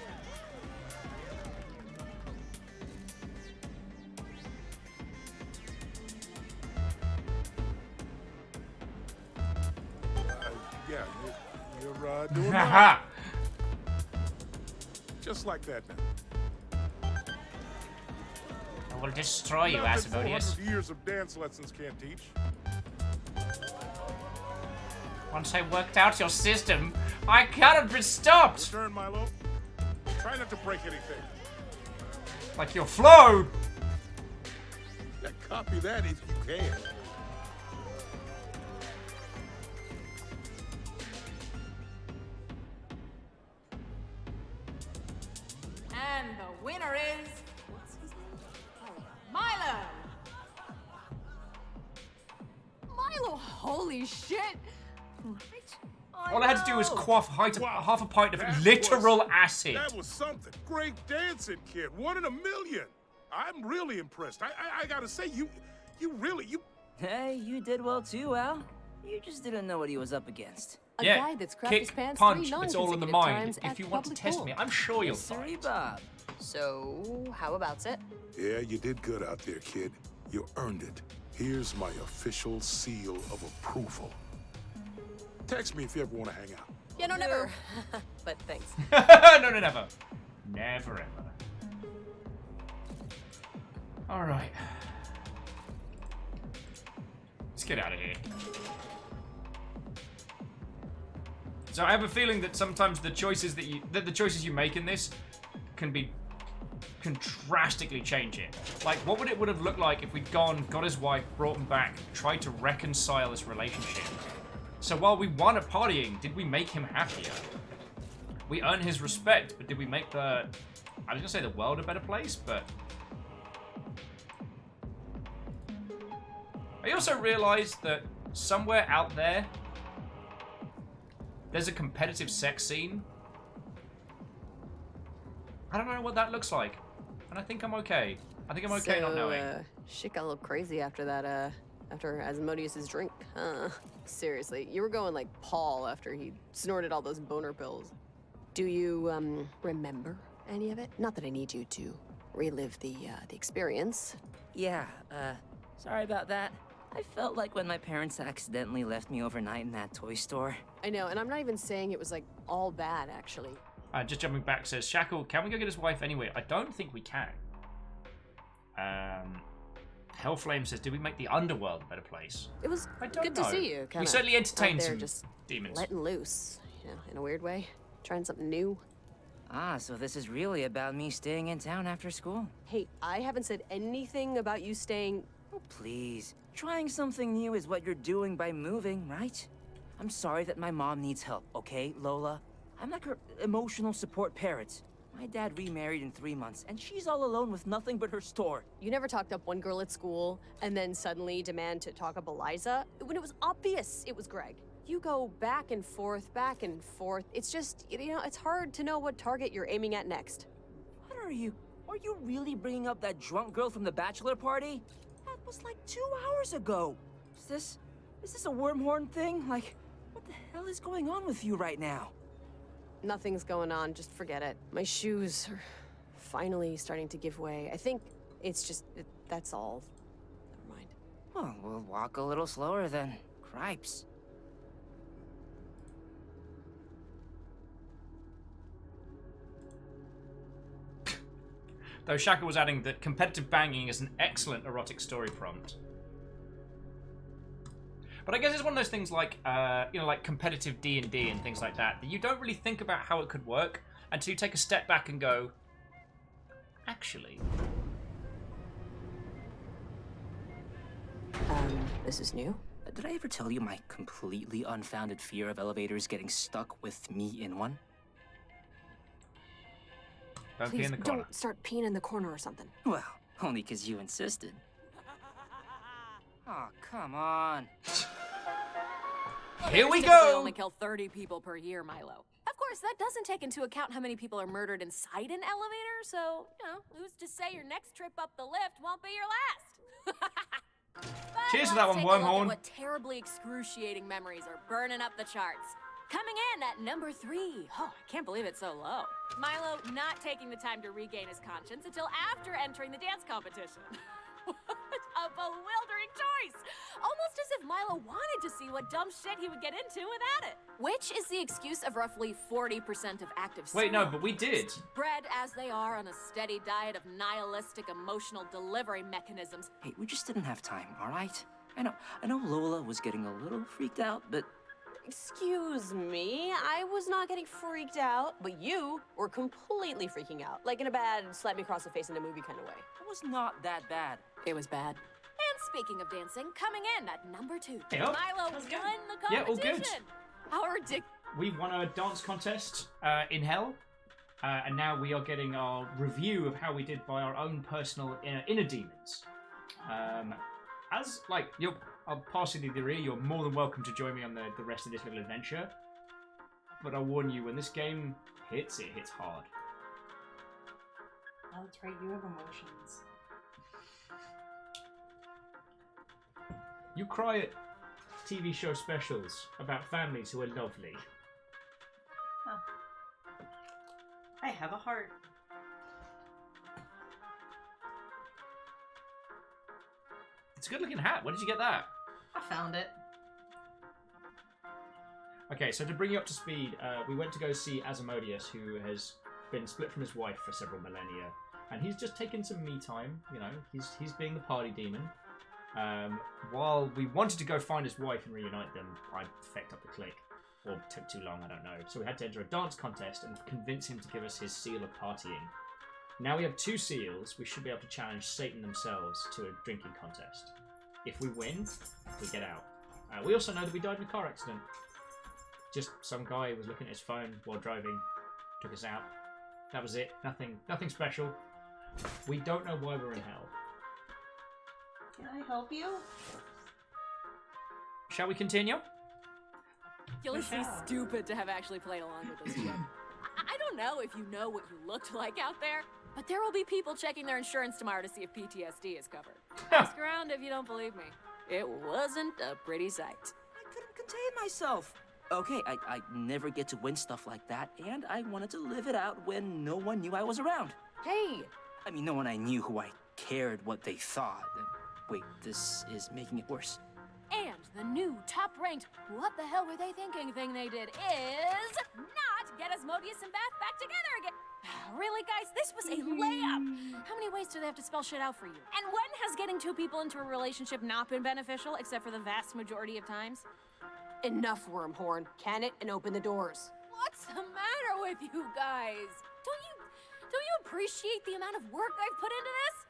Yeah, you're doing well. Just like that now. will destroy you, Asmodeus. 400 years of dance lessons can't teach. Once I worked out your system, I cannot be stopped! Return, Milo. Try not to break anything. Like your flow! Yeah, copy that if you can. And the winner is... What's his name? Oh, Milo! Milo, holy shit! All I had to do was quaff half a pint of literal acid. That was something. Great dancing, kid. 1 in a million. I'm really impressed. I gotta say, you really. Hey, you did well too, Al. You just didn't know what he was up against. A guy that's crapped his kick, pants punch, 3 it's all in the non-consecutive mind. times If at you want to public test pool. me, I'm sure you'll Sorry, find. Bob. So, how about it? Yeah, you did good out there, kid. You earned it. Here's my official seal of approval. Text me if you ever want to hang out. Yeah, no, never. But thanks. No, never. Never, ever. Alright. Let's get out of here. So I have a feeling that sometimes the choices the choices you make in this can drastically change it. Like, what would it have looked like if we'd gone, got his wife, brought him back, tried to reconcile this relationship? So while we won at partying, did we make him happier? We earned his respect, but did we make I was gonna say the world a better place, but... I also realized that somewhere out there, there's a competitive sex scene. I don't know what that looks like, and I think I'm okay. I think I'm okay not knowing. Shit got a little crazy after that, after Asmodeus's drink, huh? Seriously, you were going like Paul after he snorted all those boner pills. Do you, remember any of it? Not that I need you to relive the experience. Yeah, sorry about that. I felt like when my parents accidentally left me overnight in that toy store. I know, and I'm not even saying it was like all bad, actually. Just jumping back, says Shackle, can we go get his wife anyway? I don't think we can. Hellflame says, did we make the underworld a better place? It was I don't good know. to see you. We certainly entertained out there some just demons. letting loose, you know, in a weird way, trying something new. Ah, so this is really about me staying in town after school. Hey, I haven't said anything about you staying. Oh, please. Trying something new is what you're doing by moving, right? I'm sorry that my mom needs help, okay, Lola? I'm like her emotional support parent. My dad remarried in 3 months, and she's all alone with nothing but her store. You never talked up one girl at school, and then suddenly demand to talk up Eliza, when it was obvious it was Greg. You go back and forth, back and forth. It's just, you know, it's hard to know what target you're aiming at next. What are you? Are you really bringing up that drunk girl from the bachelor party? That was like 2 hours ago. Is this a wormhorn thing? Like, what the hell is going on with you right now? Nothing's going on, just forget it. My shoes are finally starting to give way. I think it's just, that's all. Never mind. Well, we'll walk a little slower then. Cripes. Though Shaka was adding that competitive banging is an excellent erotic story prompt. But I guess it's one of those things like, you know, like competitive D&D and things like that, that you don't really think about how it could work until you take a step back and go, actually. This is new? Did I ever tell you my completely unfounded fear of elevators getting stuck with me in one? Don't Please, pee in the corner. don't start peeing in the corner or something. Well, only because you insisted. Oh, come on. Here we Typically go! only kill 30 people per year, Milo. Of course, that doesn't take into account how many people are murdered inside an elevator, so, you know, who's to say your next trip up the lift won't be your last? Cheers for that one, Take a look at Wormhorn. what terribly excruciating memories are burning up the charts. Coming in at number 3. Oh, I can't believe it's so low. Milo not taking the time to regain his conscience until after entering the dance competition. What a bewildering choice! Almost as if Milo wanted to see what dumb shit he would get into without it. Which is the excuse of roughly 40% of active Wait, no, but we did. Bred as they are on a steady diet of nihilistic emotional delivery mechanisms. Hey, we just didn't have time, all right? I know Lola was getting a little freaked out, but... Excuse me, I was not getting freaked out, but you were completely freaking out. Like in a bad slap me across the face in a movie kind of way. It was not that bad. It was bad. And speaking of dancing, coming in at number 2, Yep. Milo won the competition. Yeah, all good. How ridiculous. We won a dance contest in Hell, and now we are getting our review of how we did by our own personal inner demons. I'll pass you the ear. You're more than welcome to join me on the rest of this little adventure. But I warn you, when this game hits, it hits hard. Oh, that's right, you have emotions. You cry at TV show specials about families who are lovely. Oh. I have a heart. It's a good looking hat. Where did you get that? I found it. Okay, so to bring you up to speed, we went to go see Asmodeus, who has been split from his wife for several millennia, and he's just taken some me time. You know, he's being the party demon. While we wanted to go find his wife and reunite them, I fecked up the click, or took too long, I don't know. So we had to enter a dance contest and convince him to give us his seal of partying. Now we have 2 seals. We should be able to challenge Satan themselves to a drinking contest. If we win, we get out. We also know that we died in a car accident. Just some guy was looking at his phone while driving, took us out. That was it. Nothing special. We don't know why we're in hell. Can I help you? Shall we continue? You'll be stupid to have actually played along with this shit. I don't know if you know what you looked like out there, but there will be people checking their insurance tomorrow to see if PTSD is covered. Ask around if you don't believe me. It wasn't a pretty sight. I couldn't contain myself. Okay, I never get to win stuff like that, and I wanted to live it out when no one knew I was around. Hey! I mean, no one I knew who I cared what they thought. Wait, this is making it worse. And the new top-ranked what the hell were they thinking thing they did is not get Asmodeus and Beth back together again. Really, guys? This was a layup. How many ways do they have to spell shit out for you? And when has getting 2 people into a relationship not been beneficial, except for the vast majority of times? Enough, Wormhorn. Can it and open the doors. What's the matter with you guys? Don't you appreciate the amount of work I've put into this?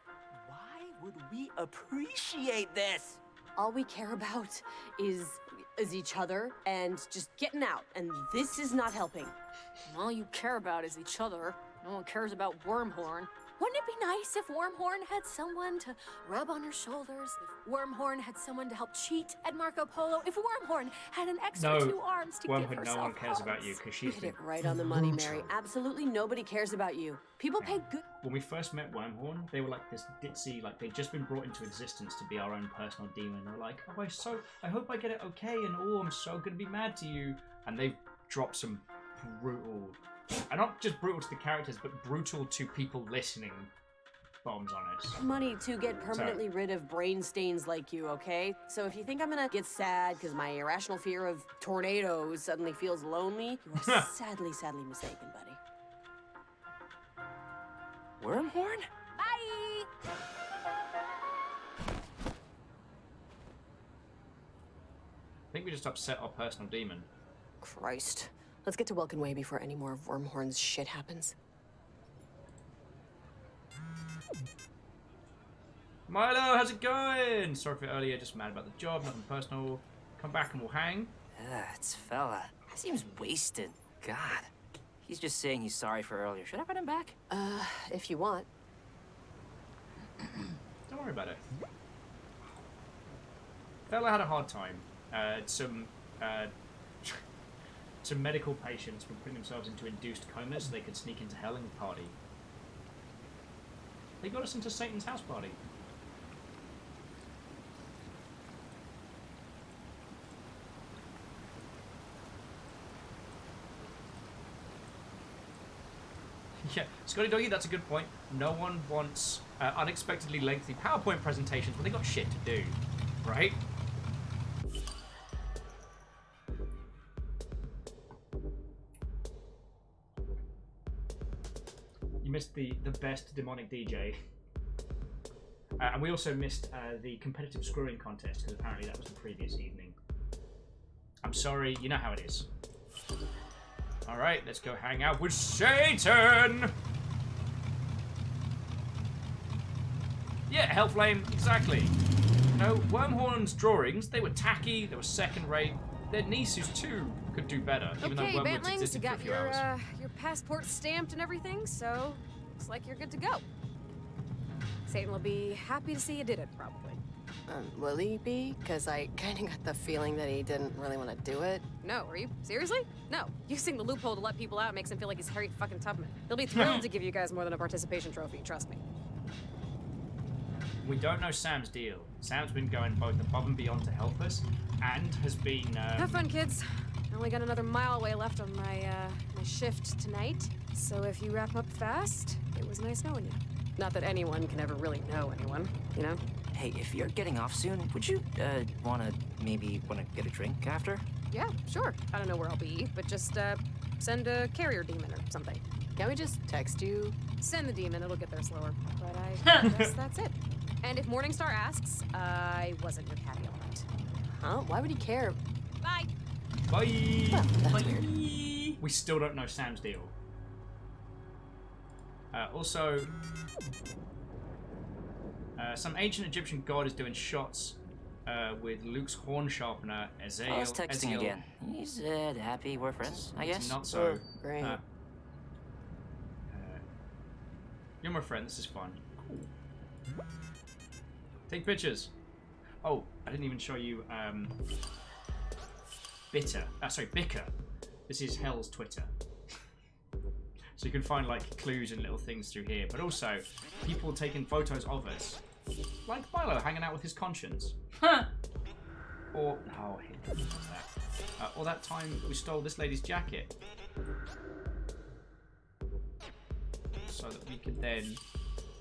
Why would we appreciate this? All we care about is each other and just getting out, and this is not helping. All you care about is each other. No one cares about Wormhorn. Wouldn't it be nice if Wormhorn had someone to rub on her shoulders? If Wormhorn had someone to help cheat at Marco Polo? If Wormhorn had an extra 2 arms to give herself no one cares hugs? about you because You she's hit it right on the money, Mary. Absolutely nobody cares about you. People pay good. When we first met Wormhorn, they were like this ditzy, like they'd just been brought into existence to be our own personal demon. They were like, oh, I hope I get it okay, and oh, I'm so gonna be mad to you. And they've dropped some brutal, and not just brutal to the characters, but brutal to people listening bombs on us. Money to get permanently rid of brain stains like you, okay? So if you think I'm gonna get sad because my irrational fear of tornadoes suddenly feels lonely, you are sadly mistaken, buddy. Wormhorn? Bye! I think we just upset our personal demon. Christ. Let's get to Welkin Way before any more of Wormhorn's shit happens. Milo, how's it going? Sorry for earlier, just mad about the job, nothing personal. Come back and we'll hang. It's fella. Seems wasted. God. He's just saying he's sorry for earlier. Should I write him back? If you want. Don't worry about it. Fella had a hard time. Some medical patients were putting themselves into induced comas so they could sneak into hell and party. They got us into Satan's house party. Yeah, Scotty Doggy, that's a good point. No one wants unexpectedly lengthy PowerPoint presentations when they got shit to do, right? missed the best demonic DJ. And we also missed the competitive screwing contest, because apparently that was the previous evening. I'm sorry, you know how it is. Alright, let's go hang out with Satan! Yeah, Hellflame, exactly. No, Wormhorn's drawings, they were tacky, they were second-rate. Their nieces, too, could do better, even though Okay, Wormwood's Bantlings, you existed for a got few hours. your passport stamped and everything, so looks like you're good to go. Satan will be happy to see you did it, probably. Will he be? Because I kind of got the feeling that he didn't really want to do it. No, are you? Seriously? No. Using the loophole to let people out makes him feel like he's Harriet fucking Tubman. He'll be thrilled to give you guys more than a participation trophy, trust me. We don't know Sam's deal. Sam's been going both above and beyond to help us, and has been, Have fun, kids. I only got another mile away left on my shift tonight, so if you wrap up fast, it was nice knowing you. Not that anyone can ever really know anyone, you know? Hey, if you're getting off soon, would you, maybe wanna get a drink after? Yeah, sure. I don't know where I'll be, but just, send a carrier demon or something. Can't we just text you? Send the demon, it'll get there slower. But I guess that's it. And if Morningstar asks, I wasn't your caddy all night. Huh? Why would he care? Bye! Bye! Well, that's Bye. weird. We still don't know Sam's deal. Also, some ancient Egyptian god is doing shots with Luke's horn sharpener, Ezekiel. I was texting again. He's happy we're friends, I guess. Not so. Great. You're my friend, this is fun. Cool. Take pictures. Oh, I didn't even show you Bicker. This is Hell's Twitter. So you can find like clues and little things through here, but also people taking photos of us. Like Milo hanging out with his conscience. Huh. Or or that time we stole this lady's jacket. So that we could then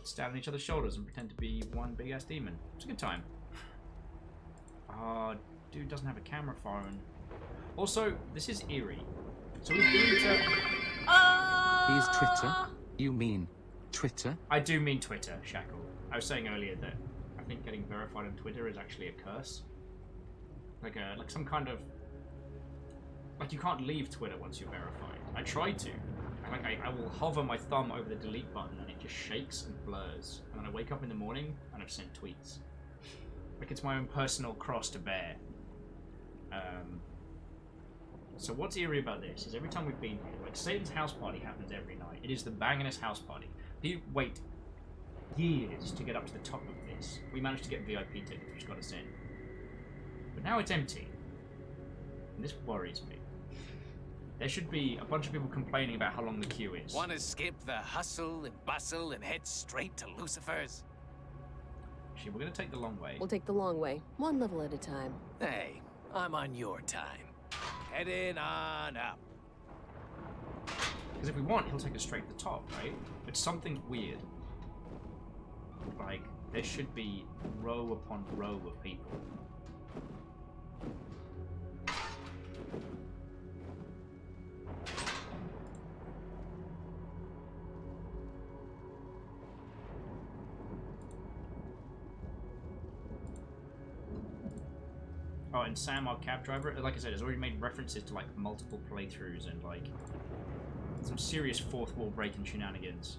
stand on each other's shoulders and pretend to be one big ass demon. It's a good time. Dude doesn't have a camera phone. Also, this is eerie. So we've been to... Is Twitter? You mean Twitter? I do mean Twitter, Shackle. I was saying earlier that I think getting verified on Twitter is actually a curse. Like some kind of... Like you can't leave Twitter once you're verified. I tried to. I will hover my thumb over the delete button and it just shakes and blurs. And then I wake up in the morning and I've sent tweets. Like it's my own personal cross to bear. So what's eerie about this is every time we've been here, like Satan's house party happens every night. It is the bangingest house party. You wait years to get up to the top of this. We managed to get VIP tickets, which got us in. But now it's empty. And this worries me. There should be a bunch of people complaining about how long the queue is. Want to skip the hustle and bustle and head straight to Lucifer's? Actually, we're going to take the long way. We'll take the long way, one level at a time. Hey, I'm on your time. Heading on up. Because if we want, he'll take us straight to the top, right? But something's weird. Like, there should be row upon row of people. Oh, and Sam, our cab driver, like I said, has already made references to like multiple playthroughs and like some serious fourth wall breaking shenanigans.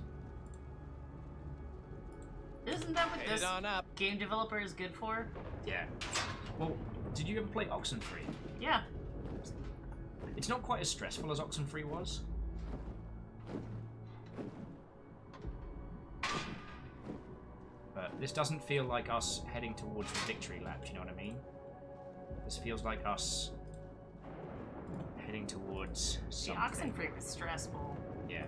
Isn't that what Head this on up. game developer is good for? Yeah. Well, did you ever play Oxenfree? Yeah. It's not quite as stressful as Oxenfree was. But this doesn't feel like us heading towards the victory lap, you know what I mean? This feels like us heading towards something. Oxenfree was stressful. Yeah.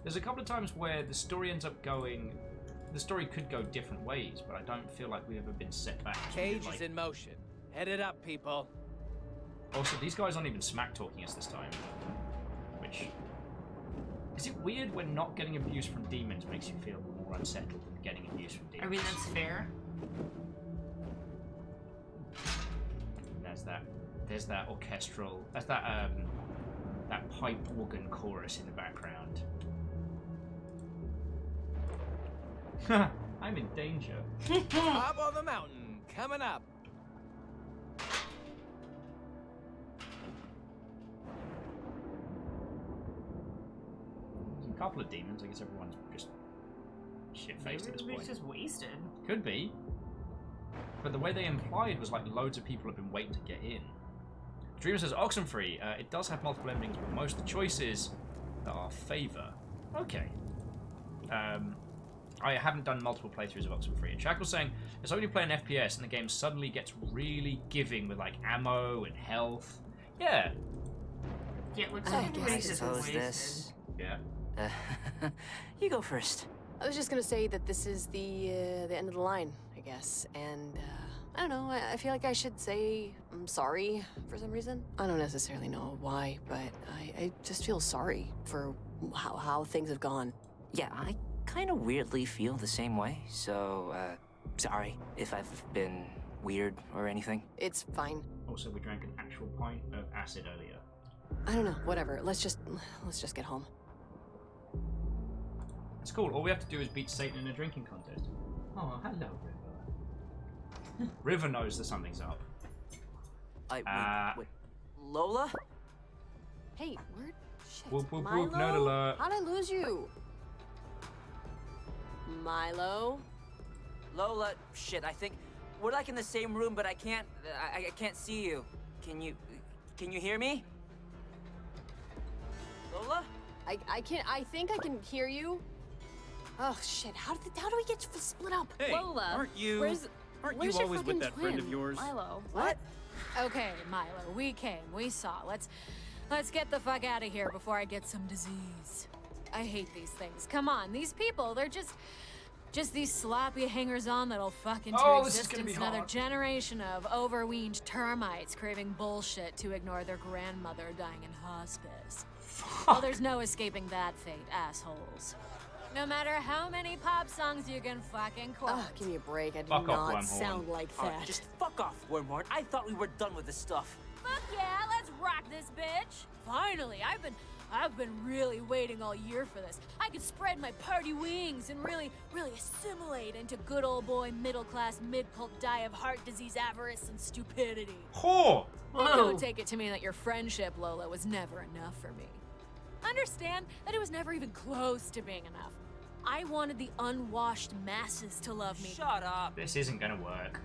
There's a couple of times where the story ends up going... The story could go different ways, but I don't feel like we've ever been set back. Cage is in motion. Head it up, people. Also, these guys aren't even smack-talking us this time. Which... Is it weird when not getting abuse from demons makes you feel more unsettled than getting abuse from demons? I mean, that's fair. There's that orchestral... That's that that pipe organ chorus in the background. I'm in danger. Top of the mountain, coming up. A couple of demons. I guess everyone's just shit-faced at this point. Just wasted. Could be. But the way they implied was like loads of people have been waiting to get in. Dreamer says Oxenfree. It does have multiple endings, but most of the choices are favor. Okay. I haven't done multiple playthroughs of Oxenfree. And Shackle's saying it's only playing FPS and the game suddenly gets really giving with like ammo and health. Yeah. Yeah, it looks like this. Yeah. You go first. I was just gonna say that this is the end of the line, I guess, and I don't know. I feel like I should say I'm sorry for some reason. I don't necessarily know why, but I just feel sorry for how things have gone. Yeah, I kind of weirdly feel the same way. So, sorry if I've been weird or anything. It's fine. Also, we drank an actual pint of acid earlier. I don't know. Whatever. Let's just get home. It's cool. All we have to do is beat Satan in a drinking contest. Oh, hello, River. River knows that something's up. Wait. Lola? Hey, word. Shit. Whoop, whoop, Milo? whoop, nerd alert. How'd I lose you? Milo? Lola, shit, I think we're like in the same room, but I can't see you. Can you hear me? Lola? I think I can hear you. Oh shit! How do we get split up? Hey, Lola, aren't you where's always your with fucking that friend of twin, yours? Milo? What? Okay, Milo, we came, we saw. Let's get the fuck out of here before I get some disease. I hate these things. Come on, these people, they're just these sloppy hangers-on that'll fuck into existence another generation of overweened termites craving bullshit to ignore their grandmother dying in hospice. Well, there's no escaping that fate, assholes. No matter how many pop songs you can fucking quote. Oh, give me a break. I did Fuck off, not Wormhorn. sound like that. Alright, just fuck off, Wormhorn. I thought we were done with this stuff. Fuck yeah, let's rock this bitch. Finally, I've been really waiting all year for this. I could spread my party wings and really assimilate into good old boy middle-class mid-cult die of heart disease, avarice, and stupidity. Whore! Don't take it to mean that your friendship, Lola, was never enough for me. Understand that it was never even close to being enough. I wanted the unwashed masses to love me. Shut up. This isn't gonna work.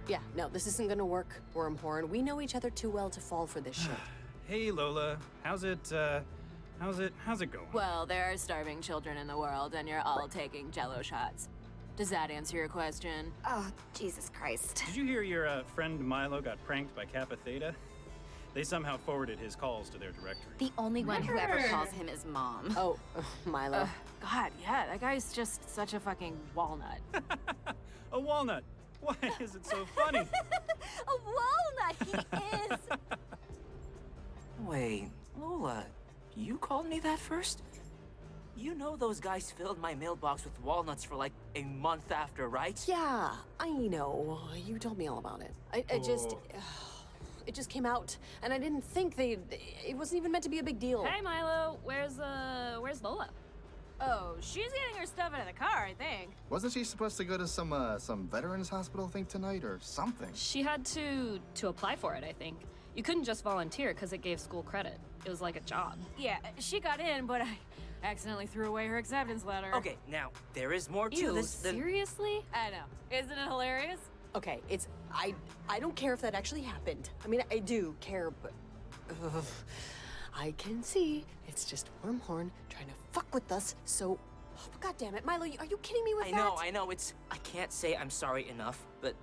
Yeah, no, this isn't gonna work, Wormhorn. We know each other too well to fall for this shit. Hey, Lola. How's it going? Well, there are starving children in the world, and you're all taking Jell-O shots. Does that answer your question? Oh, Jesus Christ. Did you hear your friend Milo got pranked by Kappa Theta? They somehow forwarded his calls to their directory. The only one who ever calls him is Mom. Oh, Milo. God, yeah, that guy's just such a fucking walnut. A walnut? Why is it so funny? A walnut, he is! Wait, Lola, you called me that first? You know those guys filled my mailbox with walnuts for like a month after, right? Yeah, I know. You told me all about it. It just came out, and I didn't think it wasn't even meant to be a big deal. Hey, Milo, where's Lola? Oh, she's getting her stuff out of the car, I think. Wasn't she supposed to go to some veterans hospital thing tonight or something? She had to apply for it, I think. You couldn't just volunteer because it gave school credit. It was like a job. Yeah, she got in, but I accidentally threw away her acceptance letter. Okay, now, there is more to this than... Seriously? I know. Isn't it hilarious? Okay, I don't care if that actually happened. I mean, I do care, but I can see it's just Wormhorn trying to fuck with us. So, God damn it, Milo, are you kidding me with that? I know. I can't say I'm sorry enough, but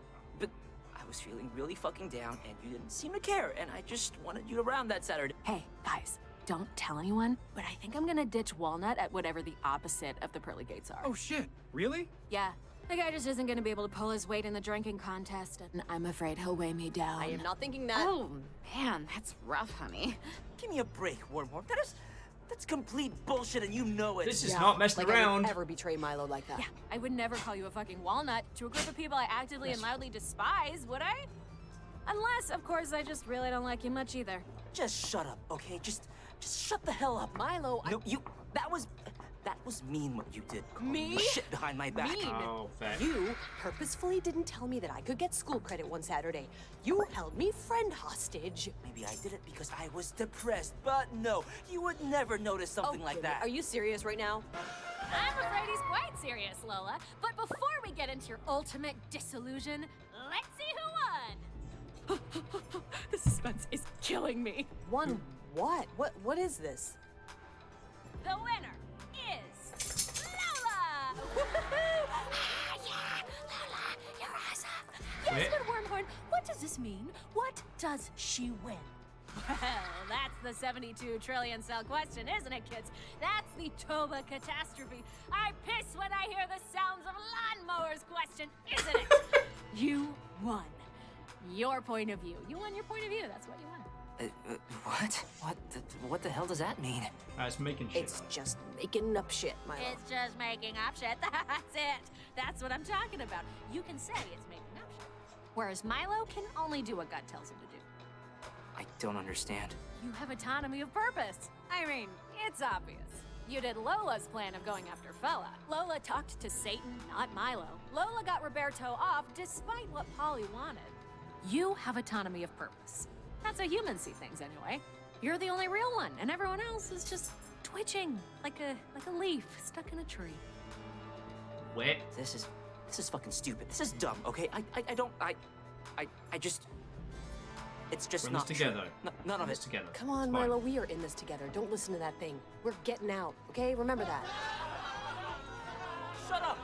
I was feeling really fucking down, and you didn't seem to care, and I just wanted you around that Saturday. Hey, guys, don't tell anyone, but I think I'm gonna ditch Walnut at whatever the opposite of the pearly gates are. Oh shit, really? Yeah. The guy just isn't gonna be able to pull his weight in the drinking contest, and I'm afraid he'll weigh me down. I am not thinking that. Oh, man, that's rough, honey. Give me a break, Wormhorn. That's complete bullshit, and you know it. This is not messing around. I would never betray Milo like that. Yeah, I would never call you a fucking walnut to a group of people I actively and loudly despise, would I? Unless, of course, I just really don't like you much either. just shut up, okay? Just shut the hell up. Milo, No, that was mean what you did. Calling Me? Shit behind my back. Mean? Oh, fair. You purposefully didn't tell me that I could get school credit one Saturday. You held me friend hostage. Maybe I did it because I was depressed, but no, you would never notice something like that. Are you serious right now? I'm afraid he's quite serious, Lola. But before we get into your ultimate disillusion, let's see who won. The suspense is killing me. Won what? What is this? The winner is Lola! Lola, you're awesome! Yes, but Wormhorn, what does this mean? What does she win? Well, that's the 72 trillion cell question, isn't it, kids? That's the Toba catastrophe. I piss when I hear the sounds of lawnmowers question, isn't it? You won. Your point of view. You won your point of view. That's what you won. What the hell does that mean? It's making shit. It's just making up shit, Milo. It's just making up shit. That's it. That's what I'm talking about. You can say it's making up shit. Whereas Milo can only do what God tells him to do. I don't understand. You have autonomy of purpose. I mean, it's obvious. You did Lola's plan of going after Fella. Lola talked to Satan, not Milo. Lola got Roberto off despite what Polly wanted. You have autonomy of purpose. That's how humans see things anyway. You're the only real one, and everyone else is just twitching like a leaf stuck in a tree. Wait. This is fucking stupid. This is dumb, okay? I just... It's just We're in not this together. true. None of it. Together. Come on, Milo, we are in this together. Don't listen to that thing. We're getting out, okay? Remember that. Shut up!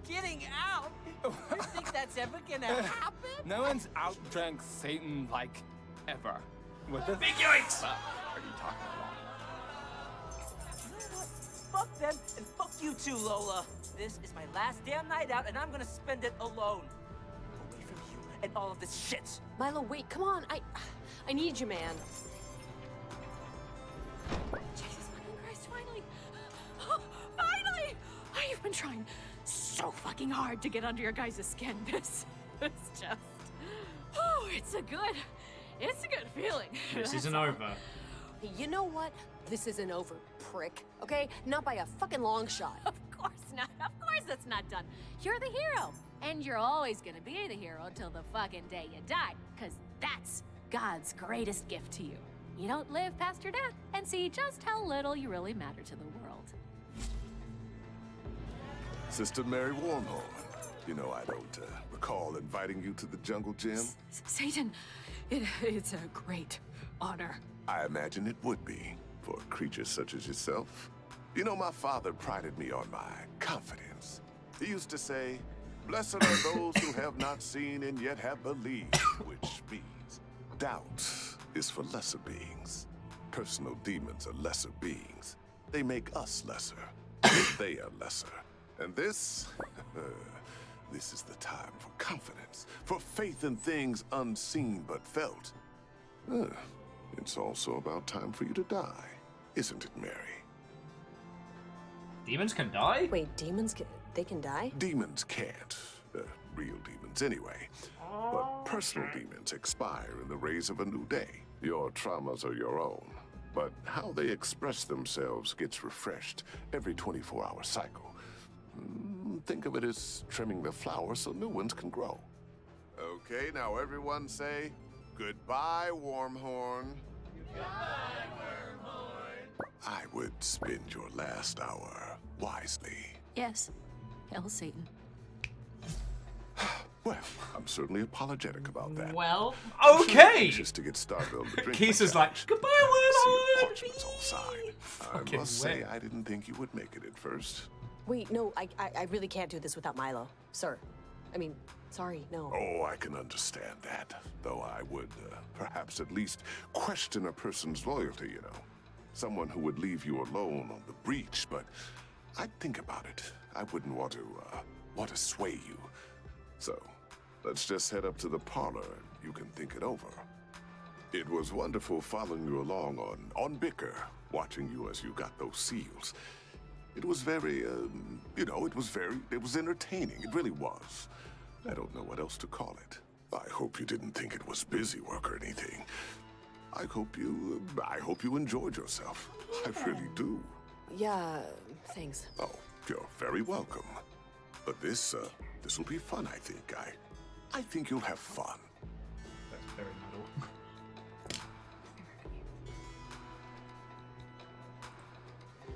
Getting out? You think that's ever gonna happen? No one's outdrank Satan like ever. What the big yoinks! fuck are you talking about? Fuck them and fuck you too, Lola. This is my last damn night out and I'm gonna spend it alone. Away from you and all of this shit. Milo, wait, come on. I need you, man. Jesus fucking Christ, finally! Finally! I've been trying so fucking hard to get under your guys' skin. This is just... Oh, it's a good feeling. This isn't over. You know what? This isn't over, prick. Okay? Not by a fucking long shot. Of course not. Of course it's not done. You're the hero. And you're always gonna be the hero till the fucking day you die. Because that's God's greatest gift to you. You don't live past your death and see just how little you really matter to the world. Sister Mary Wormhorn, you know I don't recall inviting you to the jungle gym. Satan, it's a great honor. I imagine it would be for a creature such as yourself. You know, my father prided me on my confidence. He used to say, "Blessed are those who have not seen and yet have believed," which means doubt is for lesser beings. Personal demons are lesser beings. They make us lesser. They are lesser. And this is the time for confidence, for faith in things unseen but felt. It's also about time for you to die, isn't it, Mary? Demons can die? Wait, demons they can die? Demons can't. Real demons anyway. But personal demons expire in the rays of a new day. Your traumas are your own. But how they express themselves gets refreshed every 24-hour cycle. Think of it as trimming the flowers so new ones can grow. Okay, now everyone say, goodbye, Wormhorn. Goodbye, Wormhorn. I would spend your last hour wisely. Yes. Hell, Satan. Well, I'm certainly apologetic about that. Well, I'm okay. Anxious to get started on the drink. Keith like, goodbye, Wormhorn. All side. I must say, I didn't think you would make it at first. Wait, no, I really can't do this without Milo. Sir. I mean, sorry, no. Oh, I can understand that. Though I would perhaps at least question a person's loyalty, you know. Someone who would leave you alone on the breach, but I'd think about it. I wouldn't want to sway you. So, let's just head up to the parlor and you can think it over. It was wonderful following you along on Bicker, watching you as you got those seals. It was very, you know, it was entertaining. It really was. I don't know what else to call it. I hope you didn't think it was busy work or anything. I hope you enjoyed yourself. I really do. Yeah, thanks. Oh, you're very welcome. But this will be fun, I think. I think you'll have fun. That's very metal.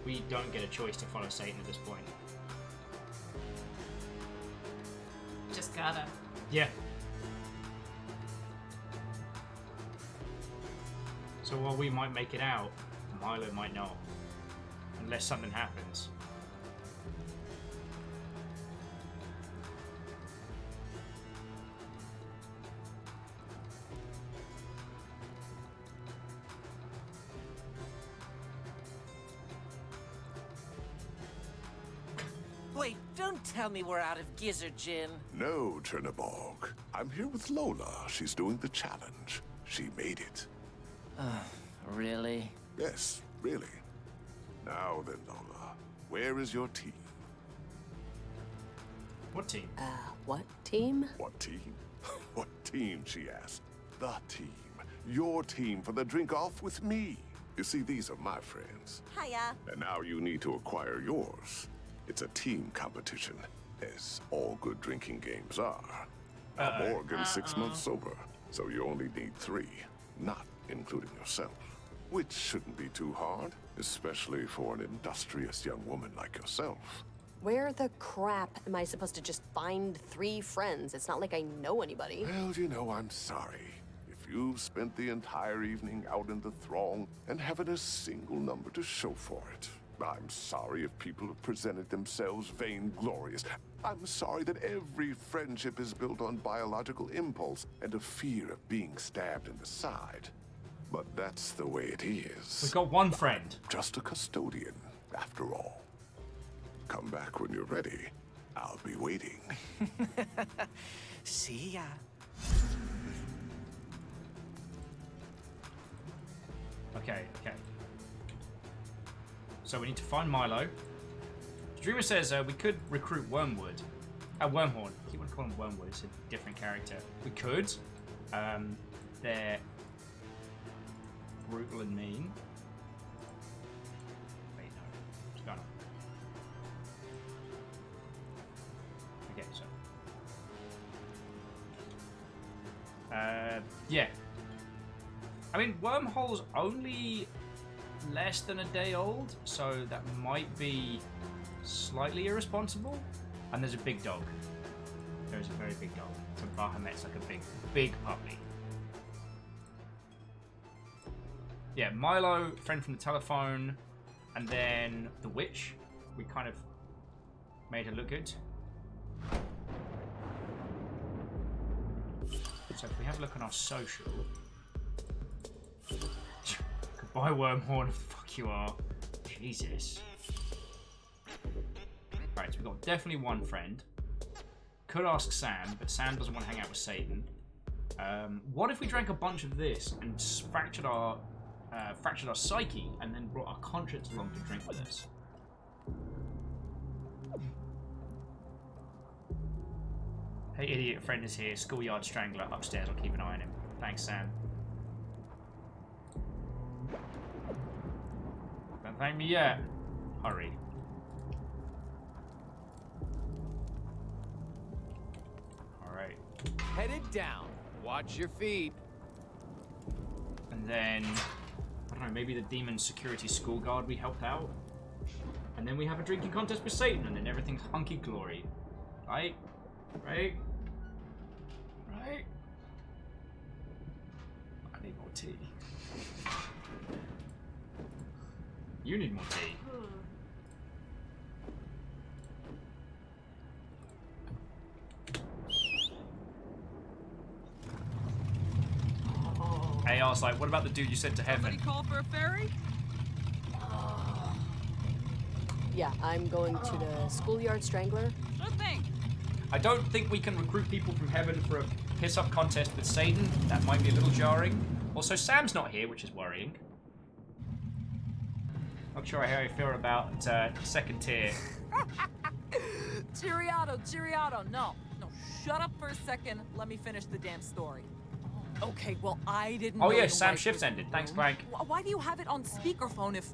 We don't get a choice to follow Satan at this point. Just gotta. Yeah. So while we might make it out, Milo might not. Unless something happens. Wait, don't tell me we're out of gizzard gin. No, Chernobog. I'm here with Lola. She's doing the challenge. She made it. Really? Yes, really. Now then, Lola, where is your team? What team? What team? What team? What team, she asked. The team. Your team for the drink-off with me. You see, these are my friends. Hiya. And now you need to acquire yours. It's a team competition, as all good drinking games are. Morgan's 6 months sober, so you only need 3, not including yourself. Which shouldn't be too hard, especially for an industrious young woman like yourself. Where the crap am I supposed to just find 3 friends? It's not like I know anybody. Well, you know, I'm sorry. If you've spent the entire evening out in the throng and haven't a single number to show for it. I'm sorry if people have presented themselves vainglorious. I'm sorry that every friendship is built on biological impulse and a fear of being stabbed in the side. But that's the way it is. We've got one friend. Just a custodian, after all. Come back when you're ready. I'll be waiting. See ya. Okay. So we need to find Milo. Dreamer says we could recruit Wormhorn. I keep wanting to call him Wormwood. It's a different character. We could. They're brutal and mean. Wait, no. What's going on? Okay, so. Yeah. I mean, Wormhole's only less than a day old, so that might be slightly irresponsible. And there's a big dog. There's a very big dog. So Bahamut's like a big puppy. Yeah, Milo, friend from the telephone, and then the witch. We kind of made her look good. So if we have a look on our social. Goodbye, Wormhorn. Fuck you are. Jesus. Right, so we've got definitely one friend. Could ask Sam, but Sam doesn't want to hang out with Satan. What if we drank a bunch of this and fractured our psyche and then brought our conscience along to drink with us? Hey, idiot friend is here. Schoolyard strangler upstairs. I'll keep an eye on him. Thanks, Sam. Don't thank me yet. Hurry. Alright. Headed down. Watch your feet. And then, I don't know, maybe the demon security school guard we helped out. And then we have a drinking contest with Satan, and then everything's hunky glory. Right? Right? Right? I need more tea. You need more tea. Hey, I was like, what about the dude you sent to heaven? Somebody call for a ferry? Yeah, I'm going to the Schoolyard Strangler. Sure thing. I don't think we can recruit people from heaven for a piss-up contest with Satan. That might be a little jarring. Also, Sam's not here, which is worrying. Not sure how I feel about second tier. Cheeriados, Giriato, no. No, shut up for a second. Let me finish the damn story. Okay, well, I didn't Oh know yeah, your Sam's wife shift's was in ended. the Thanks, room. Frank. Why do you have it on speakerphone if...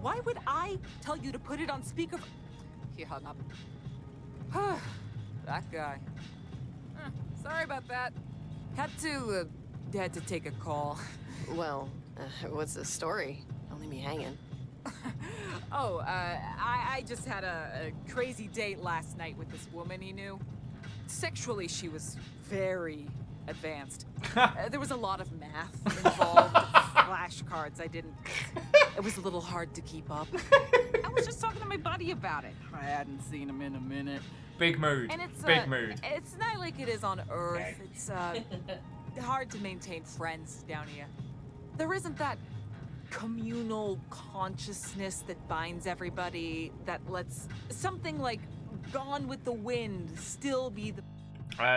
Why would I tell you to put it on speakerphone? He hung up. That guy. Sorry about that. Had to take a call. Well, what's the story? Don't leave me hanging. I just had a crazy date last night with this woman he knew. Sexually, she was very advanced. There was a lot of math involved, flashcards I didn't... It was a little hard to keep up. I was just talking to my buddy about it. I hadn't seen him in a minute. Big mood. And it's, Big mood. It's not like it is on Earth. Okay. It's hard to maintain friends down here. There isn't that communal consciousness that binds everybody, that lets something like Gone with the Wind still be the...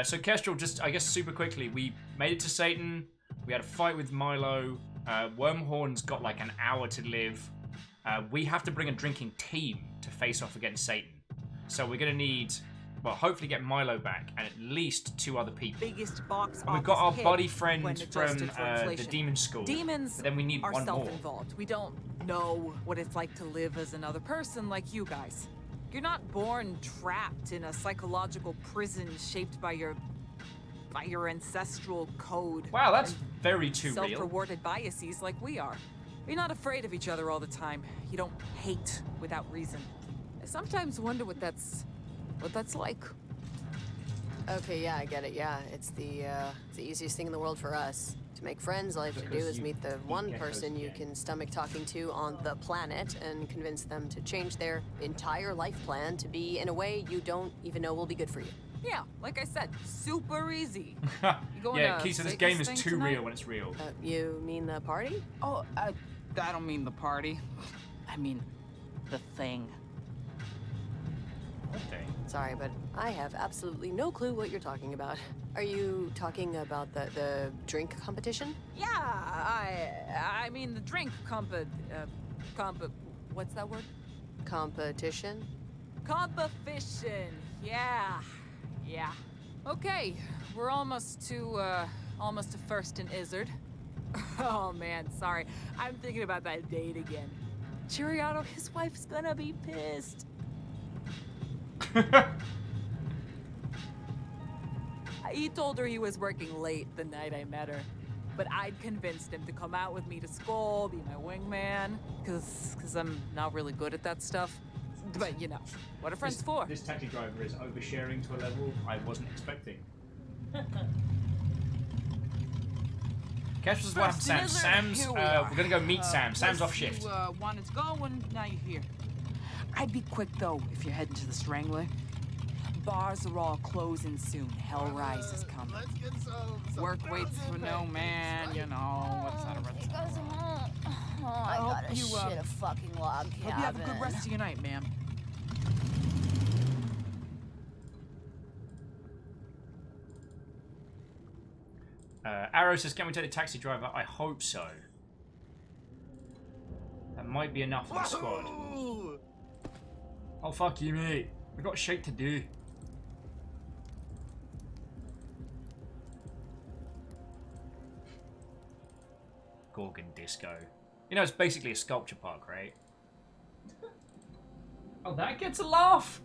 So Kestrel, just, I guess super quickly, we made it to Satan, we had a fight with Milo, Wormhorn's got like an hour to live, we have to bring a drinking team to face off against Satan. So we're going to need, well, hopefully get Milo back, and at least 2 other people. Biggest box And we've got our office buddy hit friend when from adjusted for the inflation. demon school. Demons But then we need are one more. self-involved. We don't know what it's like to live as another person like you guys. You're not born trapped in a psychological prison shaped by your ancestral code. Wow, that's very too real. Self-rewarded biases like we are. You're not afraid of each other all the time. You don't hate without reason. I sometimes wonder what that's like. Okay, yeah, I get it. Yeah, it's the easiest thing in the world for us. To make friends, all you have to do is meet the one person you can stomach talking to on the planet and convince them to change their entire life plan to be in a way you don't even know will be good for you. Yeah, like I said, super easy. Yeah, Keith, so this game is too real when it's real. You mean the party? Oh, I don't mean the party. I mean the thing. Okay. Sorry, but I have absolutely no clue what you're talking about. Are you talking about the drink competition? Yeah, I mean the drink what's that word? Competition? Competition. Yeah. Okay, we're almost to first in Izzard. Oh man, sorry. I'm thinking about that date again. Chiriato, his wife's gonna be pissed. He told her he was working late the night I met her, but I'd convinced him to come out with me to school, be my wingman, cause I'm not really good at that stuff. But you know, what are friends for? This taxi driver is oversharing to a level I wasn't expecting. Catch us what happened, Sam. Sam's, we're gonna go meet Sam. Sam's off shift. You wanted to go, and now you're here. I'd be quick, though, if you're heading to the Strangler. Bars are all closing soon. Hell Rise is coming. Let's get some Work waits for no man, you know, etc. It goes home. Oh, I hope gotta you, shit a fucking log cabin. Hope you have a good rest of your night, ma'am. Arrow says, can we take the taxi driver? I hope so. That might be enough for the squad. Oh, fuck you, mate. We got shit to do. Gorgon Disco. You know, it's basically a sculpture park, right? Oh, that gets a laugh!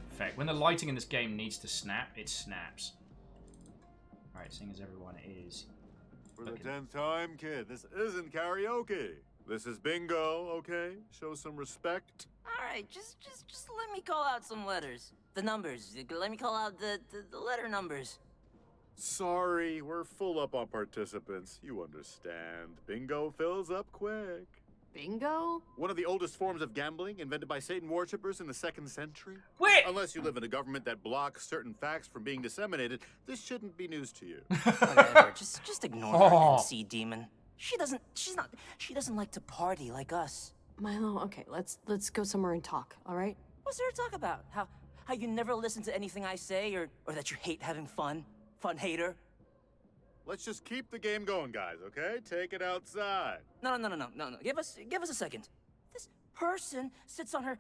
Fact, when the lighting in this game needs to snap, it snaps. Alright, seeing as everyone is... For the 10th time, kid, this isn't karaoke. This is bingo, okay? Show some respect. All right, just let me call out some letters. The numbers. Let me call out the letter numbers. Sorry, we're full up on participants. You understand. Bingo fills up quick. Bingo? One of the oldest forms of gambling invented by Satan worshippers in the 2nd century. Wait! Unless you live in a government that blocks certain facts from being disseminated, this shouldn't be news to you. Whatever, just ignore her, MC demon. She doesn't like to party like us. Milo, okay, let's go somewhere and talk, all right? What's there to talk about? How you never listen to anything I say, or that you hate having fun? Fun hater? Let's just keep the game going, guys, okay? Take it outside. No. Give us a second. This person sits on her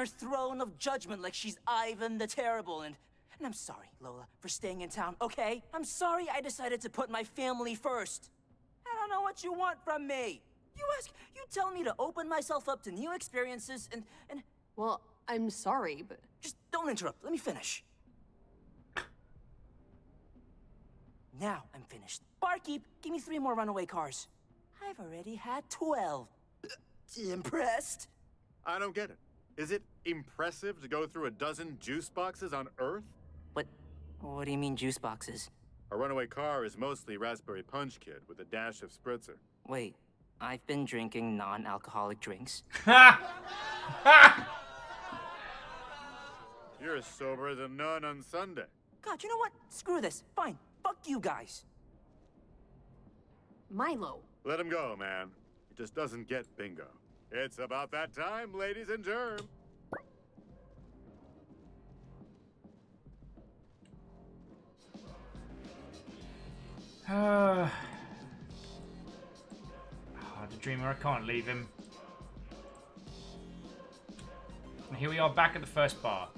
throne of judgment like she's Ivan the Terrible, and I'm sorry, Lola, for staying in town, okay? I'm sorry I decided to put my family first. I don't know what you want from me. You tell me to open myself up to new experiences and... Well, I'm sorry, but... Just don't interrupt. Let me finish. Now I'm finished. Barkeep, give me 3 more runaway cars. I've already had 12. Impressed? I don't get it. Is it impressive to go through a dozen juice boxes on Earth? What do you mean, juice boxes? A runaway car is mostly raspberry punch, kid, with a dash of spritzer. Wait, I've been drinking non-alcoholic drinks. You're as sober as a nun on Sunday. God, you know what? Screw this. Fine. Fuck you guys. Milo. Let him go, man. He just doesn't get bingo. It's about that time, ladies and germs. The dreamer, I can't leave him. And here we are back at the first bar.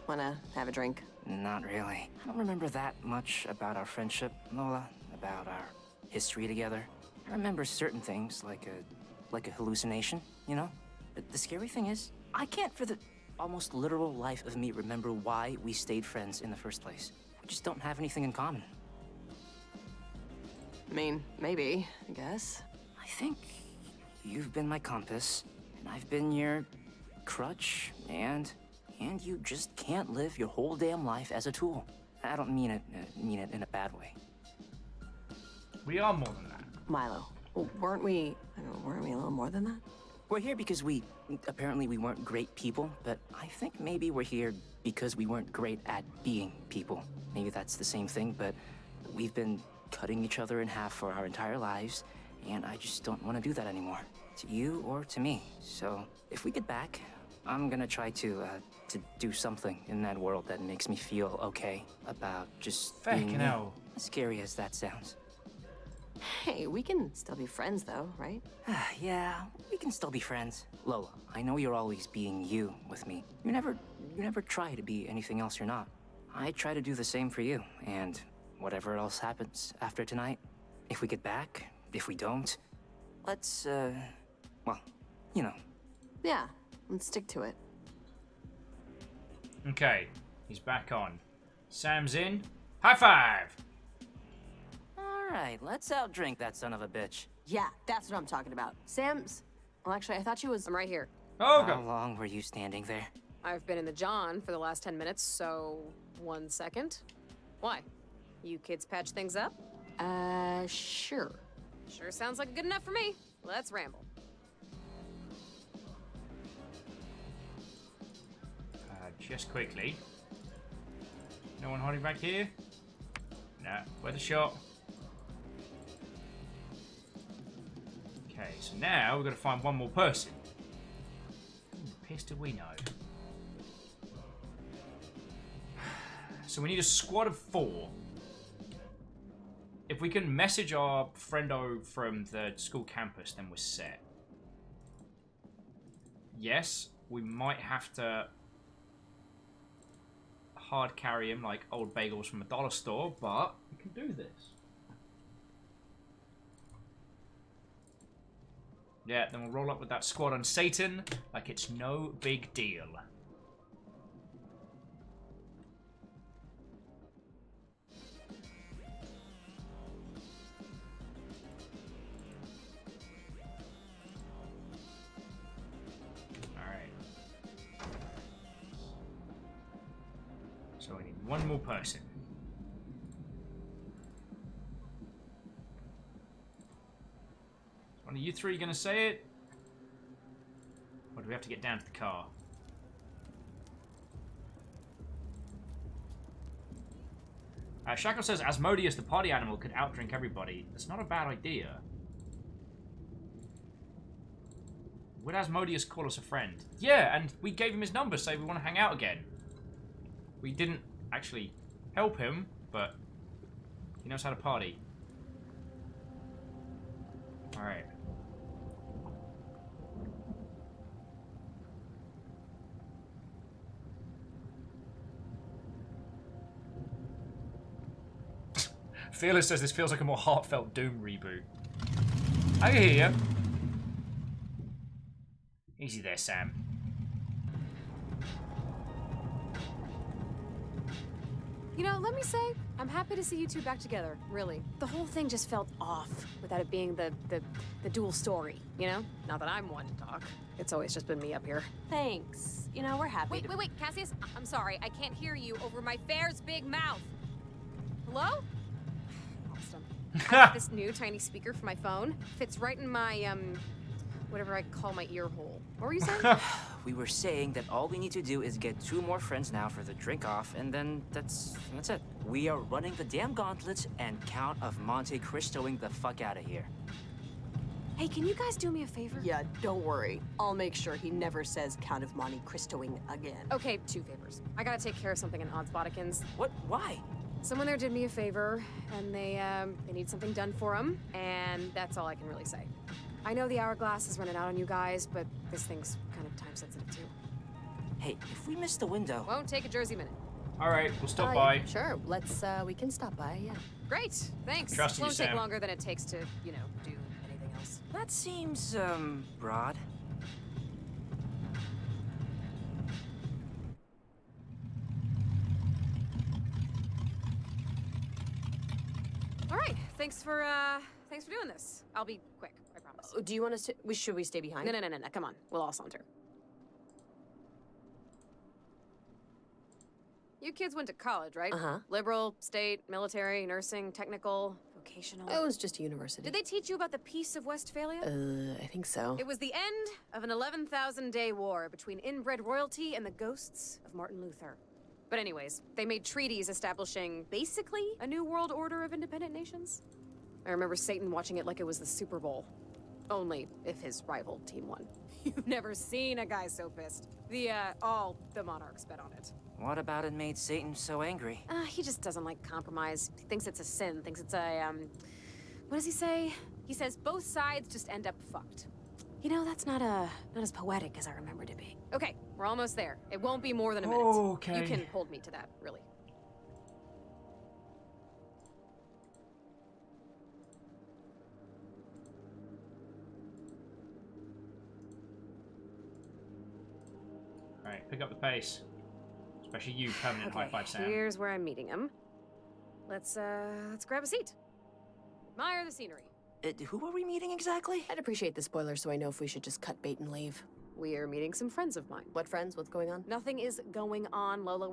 Wanna have a drink? Not really. I don't remember that much about our friendship, Lola. About our history together. I remember certain things, like a hallucination, you know? But the scary thing is, I can't for the almost literal life of me remember why we stayed friends in the first place. We just don't have anything in common. I mean, maybe, I guess. I think you've been my compass, and I've been your crutch, and you just can't live your whole damn life as a tool. I don't mean it in a bad way. We are more than that. Milo, weren't we a little more than that? We're here because we weren't great people, but I think maybe we're here because we weren't great at being people. Maybe that's the same thing, but we've been cutting each other in half for our entire lives, and I just don't want to do that anymore. To you or to me. So, if we get back, I'm gonna try to do something in that world that makes me feel okay about just being me. hell. As scary as that sounds. Hey, we can still be friends though, right? Yeah, we can still be friends. Lola, I know you're always being you with me. You never try to be anything else you're not. I try to do the same for you, and whatever else happens after tonight, if we get back, if we don't, let's, well, you know. Yeah, let's stick to it. Okay, he's back on. Sam's in. High five! Alright, let's outdrink that son of a bitch. Yeah, that's what I'm talking about. Sam's... Well, actually, I thought she was... I'm right here. Oh, How long were you standing there? I've been in the John for the last 10 minutes, so 1 second. Why? You kids patch things up? Sure. Sure sounds like good enough for me. Let's ramble. Just quickly. No one holding back here? No. Where's the shot? Okay, so now we've got to find one more person. Who the piss do we know? So we need a squad of 4. If we can message our friendo from the school campus, then we're set. Yes, we might have to hard carry him like old bagels from a dollar store, but we can do this. Yeah, then we'll roll up with that squad on Satan like it's no big deal. So we need one more person. One of you 3 gonna say it? Or do we have to get down to the car? Shackle says, Asmodeus, the party animal, could outdrink everybody. That's not a bad idea. Would Asmodeus call us a friend? Yeah, and we gave him his number, so we want to hang out again. We didn't actually help him, but he knows how to party. Alright. Fearless says this feels like a more heartfelt Doom reboot. I can hear you. Easy there, Sam. You know, let me say, I'm happy to see you two back together, really. The whole thing just felt off without it being the dual story, you know? Not that I'm one to talk. It's always just been me up here. Thanks. You know, we're happy. Wait, Cassius, I'm sorry. I can't hear you over my fair's big mouth. Hello? Lost him. I got this new tiny speaker for my phone. Fits right in my, whatever I call my ear hole. What were you saying? We were saying that all we need to do is get 2 more friends now for the drink off, and then that's it. We are running the damn gauntlet and Count of Monte Cristoing the fuck out of here. Hey, can you guys do me a favor? Yeah, don't worry. I'll make sure he never says Count of Monte Cristoing again. Okay, 2 favors. I gotta take care of something in Oddsbotikins. What? Why? Someone there did me a favor, and they need something done for them, and that's all I can really say. I know the hourglass is running out on you guys, but this thing's kind of time sensitive too. Hey, if we miss the window... Won't take a Jersey minute. Alright, we'll stop by. Yeah, sure, we can stop by, yeah. Great, thanks. Trust you, Won't take Sam. longer than it takes to, you know, do anything else. That seems, broad. All right, thanks for doing this. I'll be quick, I promise. Do you want us to... Should we stay behind? No, come on. We'll all saunter. You kids went to college, right? Uh-huh. Liberal, state, military, nursing, technical, vocational. It was just a university. Did they teach you about the Peace of Westphalia? I think so. It was the end of an 11,000-day war between inbred royalty and the ghosts of Martin Luther. But anyways, they made treaties establishing, basically, a new world order of independent nations. I remember Satan watching it like it was the Super Bowl. Only if his rival team won. You've never seen a guy so pissed. All the monarchs bet on it. What about it made Satan so angry? He just doesn't like compromise. He thinks it's a sin, thinks it's a, what does he say? He says both sides just end up fucked. You know, that's not as poetic as I remember to be. Okay, we're almost there. It won't be more than a minute. Okay. You can hold me to that, really. Alright, pick up the pace. Especially you, permanent high five, Sam. Here's where I'm meeting him. Let's grab a seat. Admire the scenery. Who are we meeting exactly? I'd appreciate the spoilers so I know if we should just cut bait and leave. We are meeting some friends of mine. What friends? What's going on? Nothing is going on, Lola.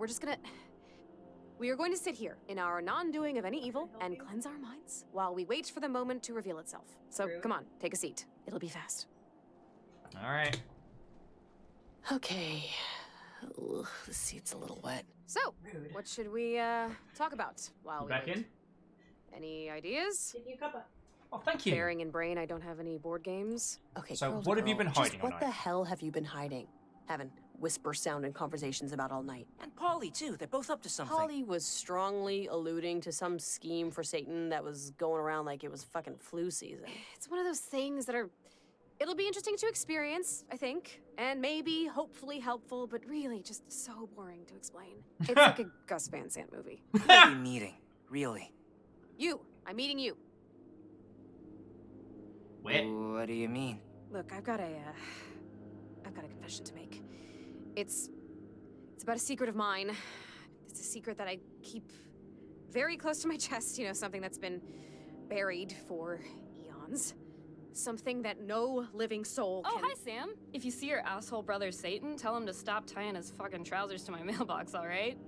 We are going to sit here in our non-doing of any evil and cleanse our minds while we wait for the moment to reveal itself. So come on, take a seat. It'll be fast. Alright. Okay. Ugh, the seat's a little wet. So, what should we talk about while we Back wait? in? Any ideas? Oh, thank you. Bearing in brain, I don't have any board games. Okay, So, girl to what have you girl, been just hiding all what the night? hell have you been hiding? Having whisper sound and conversations about all night. And Polly, too. They're both up to something. Polly was strongly alluding to some scheme for Satan that was going around like it was fucking flu season. It's one of those things that it'll be interesting to experience, I think. And maybe, hopefully helpful, but really just so boring to explain. It's like a Gus Van Sant movie. Who are we meeting? Really? You. I'm meeting you. Where? What do you mean? Look, I've got a confession to make. It's about a secret of mine. It's a secret that I keep very close to my chest, you know, something that's been buried for eons. Something that no living soul can... Oh, hi, Sam. If you see your asshole brother Satan, tell him to stop tying his fucking trousers to my mailbox, all right?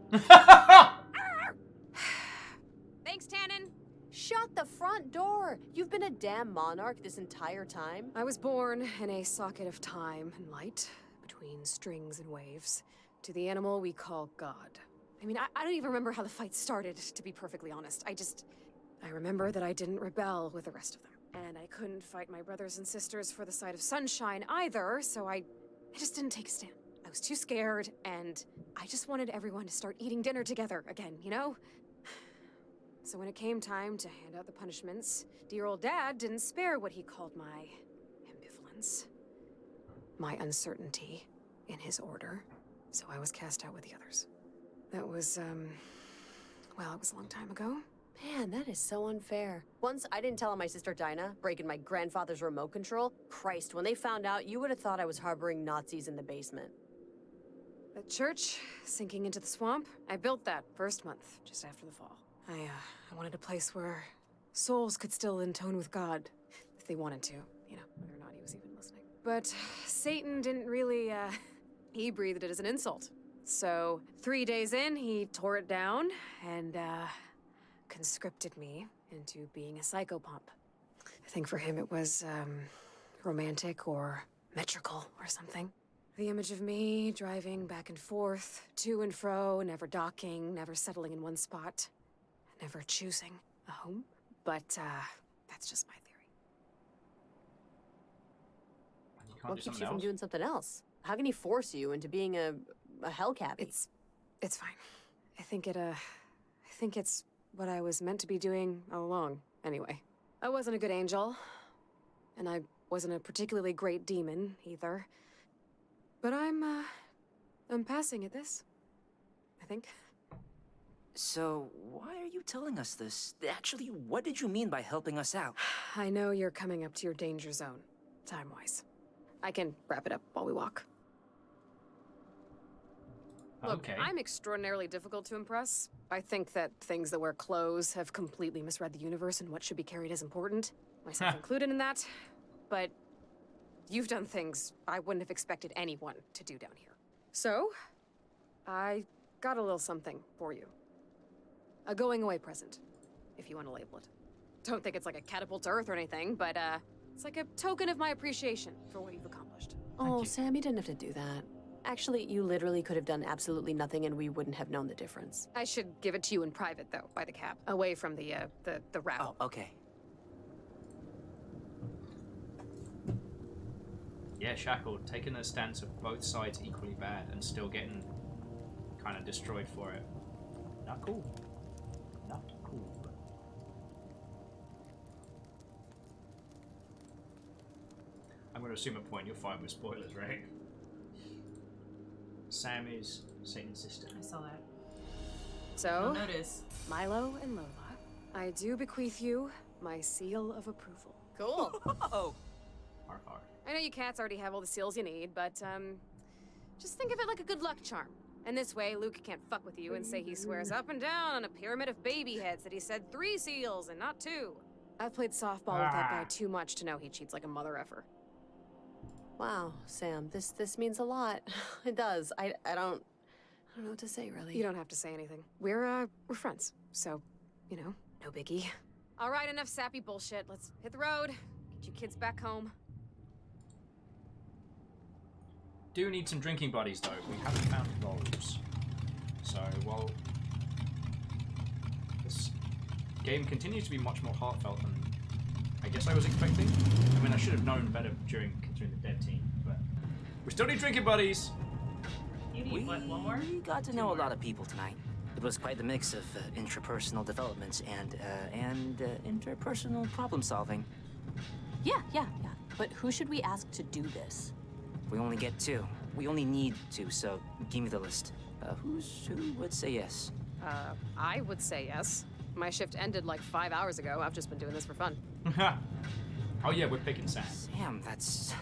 Thanks, Tannen. Shut the front door! You've been a damn monarch this entire time. I was born in a socket of time and light, between strings and waves, to the animal we call God. I mean, I don't even remember how the fight started, to be perfectly honest. I remember that I didn't rebel with the rest of them. And I couldn't fight my brothers and sisters for the sight of sunshine either, so I just didn't take a stand. I was too scared, and I just wanted everyone to start eating dinner together again, you know? So when it came time to hand out the punishments, dear old Dad didn't spare what he called my ambivalence. My uncertainty in his order. So I was cast out with the others. That was, well, it was a long time ago. Man, that is so unfair. Once I didn't tell on my sister Dinah, breaking my grandfather's remote control. Christ, when they found out, you would have thought I was harboring Nazis in the basement. The church, sinking into the swamp, I built that first month, just after the fall. I wanted a place where souls could still intone with God, if they wanted to, you know, whether or not he was even listening. But Satan didn't really, he breathed it as an insult. So 3 days in, he tore it down and, conscripted me into being a psychopomp. I think for him it was, romantic or metrical or something. The image of me driving back and forth, to and fro, never docking, never settling in one spot, never choosing a home. But, that's just my theory. What keeps you from doing something else? How can he force you into being a hellcat? It's fine. I think it's what I was meant to be doing all along, anyway. I wasn't a good angel, and I wasn't a particularly great demon, either. But I'm passing at this, I think. So, why are you telling us this? Actually, what did you mean by helping us out? I know you're coming up to your danger zone, time-wise. I can wrap it up while we walk. Look, I'm extraordinarily difficult to impress. I think that things that wear clothes have completely misread the universe and what should be carried as important, myself included in that. But you've done things I wouldn't have expected anyone to do down here. So, I got a little something for you. A going-away present, if you want to label it. Don't think it's like a catapult to Earth or anything, but it's like a token of my appreciation for what you've accomplished. Oh, Sam, you didn't have to do that. Actually, you literally could have done absolutely nothing and we wouldn't have known the difference. I should give it to you in private, though, by the cab. Away from the rabble. Oh, okay. Yeah, Shackled, taking a stance of both sides equally bad and still getting kind of destroyed for it. Not cool. Not cool. I'm going to assume at point you're fine with spoilers, right? Sam is Satan's sister. I saw that. So, I'll notice. Milo and Lola, I do bequeath you my seal of approval. Cool. Oh. I know you cats already have all the seals you need, but, just think of it like a good luck charm. And this way, Luke can't fuck with you and say he swears up and down on a pyramid of baby heads that he said 3 seals and not 2. I've played softball with that guy too much to know he cheats like a mother effer. Wow, Sam, this means a lot. It does. I don't know what to say, really. You don't have to say anything. We're friends, so, you know, no biggie. All right, enough sappy bullshit. Let's hit the road, get you kids back home. Do need some drinking buddies though. We haven't found those. So while this game continues to be much more heartfelt than I guess I was expecting. I mean, I should have known better during the dead team, but we still need drinking buddies. You need what, one more? We got to know a lot of people tonight. It was quite the mix of intrapersonal developments and interpersonal problem solving. Yeah. But who should we ask to do this? We only get 2. We only need 2, so give me the list. Who would say yes? I would say yes. My shift ended like 5 hours ago. I've just been doing this for fun. Oh yeah, we're picking Sam. Sam, that's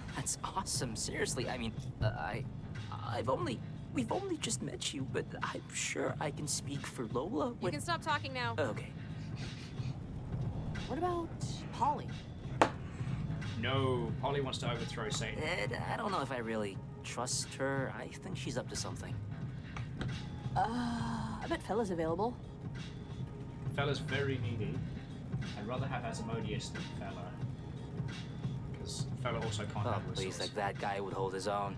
awesome. Seriously, I mean, we've only just met you, but I'm sure I can speak for Lola. You can stop talking now. Okay. What about Polly? No, Polly wants to overthrow Satan. I don't know if I really trust her. I think she's up to something. I bet Fella's available. Fella's very needy. I'd rather have Asmodeus than Fella. Because Fella also can't have whistles. Please, like that guy would hold his own.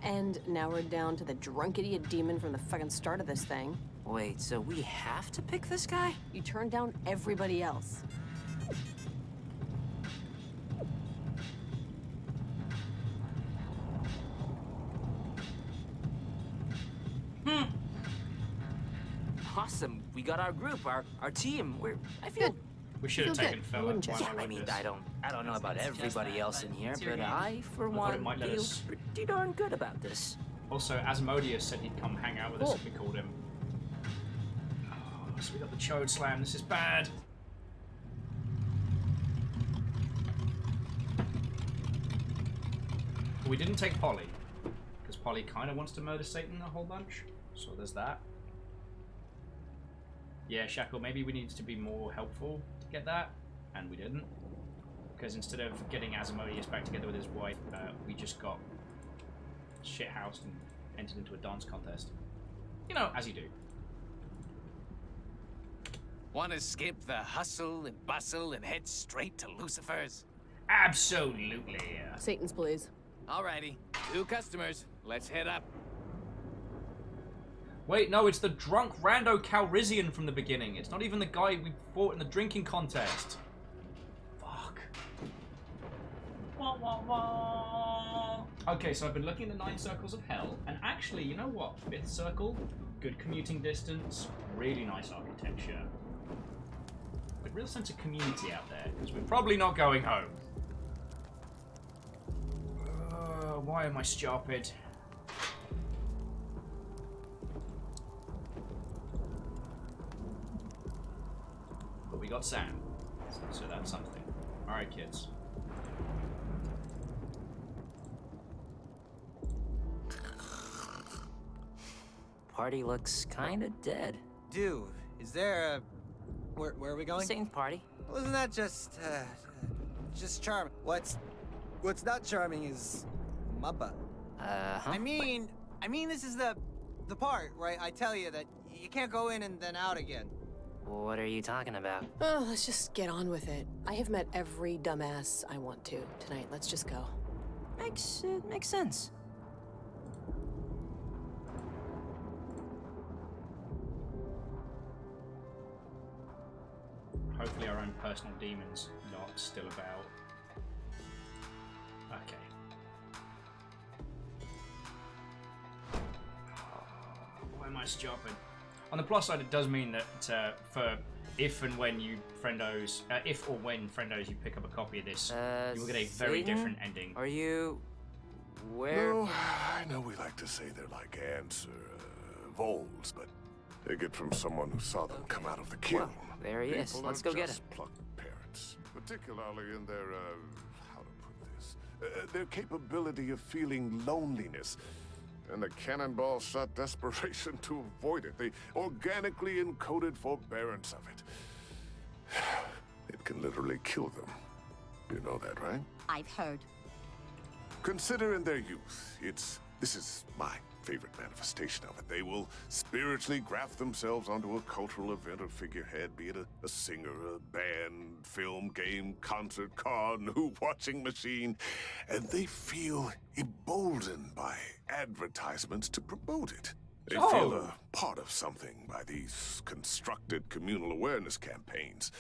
And now we're down to the drunk idiot demon from the fucking start of this thing. Wait, so we have to pick this guy? You turned down everybody else. awesome. We got our group, our team. I feel We should have taken fella. yeah, I mean, I don't know about everybody else in here, but I, for one, feel pretty darn good about this. Also, Asmodeus said he'd come hang out with us if we called him. Oh, so we got the Chode Slam. This is bad. We didn't take Polly, because Polly kind of wants to murder Satan a whole bunch. So there's that. Yeah, Shackle, maybe we needed to be more helpful to get that, and we didn't. Because instead of getting Asmodeus back together with his wife, we just got shithoused and entered into a dance contest. You know, as you do. Want to skip the hustle and bustle and head straight to Lucifer's? Absolutely. Satan's, please. Alrighty, 2 customers. Let's head up. Wait, no, it's the drunk rando Calrissian from the beginning. It's not even the guy we fought in the drinking contest. Fuck. Wah, wah, wah. Okay, so I've been looking at the 9 circles of hell, and actually, you know what? 5th circle, good commuting distance, really nice architecture. A real sense of community out there, because we're probably not going home. Why am I stupid? But we got Sam, so that's something. Alright, kids. Party looks kinda dead. Dude, is there a... Where are we going? Satan's party. Well, isn't that just charming? What's not charming is my butt. I mean, this is the part where I tell you that you can't go in and then out again. What are you talking about? Oh, let's just get on with it. I have met every dumbass I want to tonight. Let's just go. Makes sense. Hopefully our own personal demons not still about. Okay. Why am I stupid? On the plus side, it does mean that for if and when you friendos, if or when friendos you pick up a copy of this, you will get a very Satan? different ending. Are you... where? No, I know we like to say they're like ants or voles, but take it from someone who saw them come out of the kiln. Well, there he is. People Let's are go get just him. plucked parents, particularly in their, how to put this, their capability of feeling loneliness. And the cannonball shot desperation to avoid it. The organically encoded forbearance of it. It can literally kill them. You know that, right? I've heard. Consider in their youth, this is my favorite manifestation of it. They will spiritually graft themselves onto a cultural event or figurehead, be it a singer, a band, film, game, concert, car, new watching machine, and they feel emboldened by advertisements to promote it. They feel a part of something by these constructed communal awareness campaigns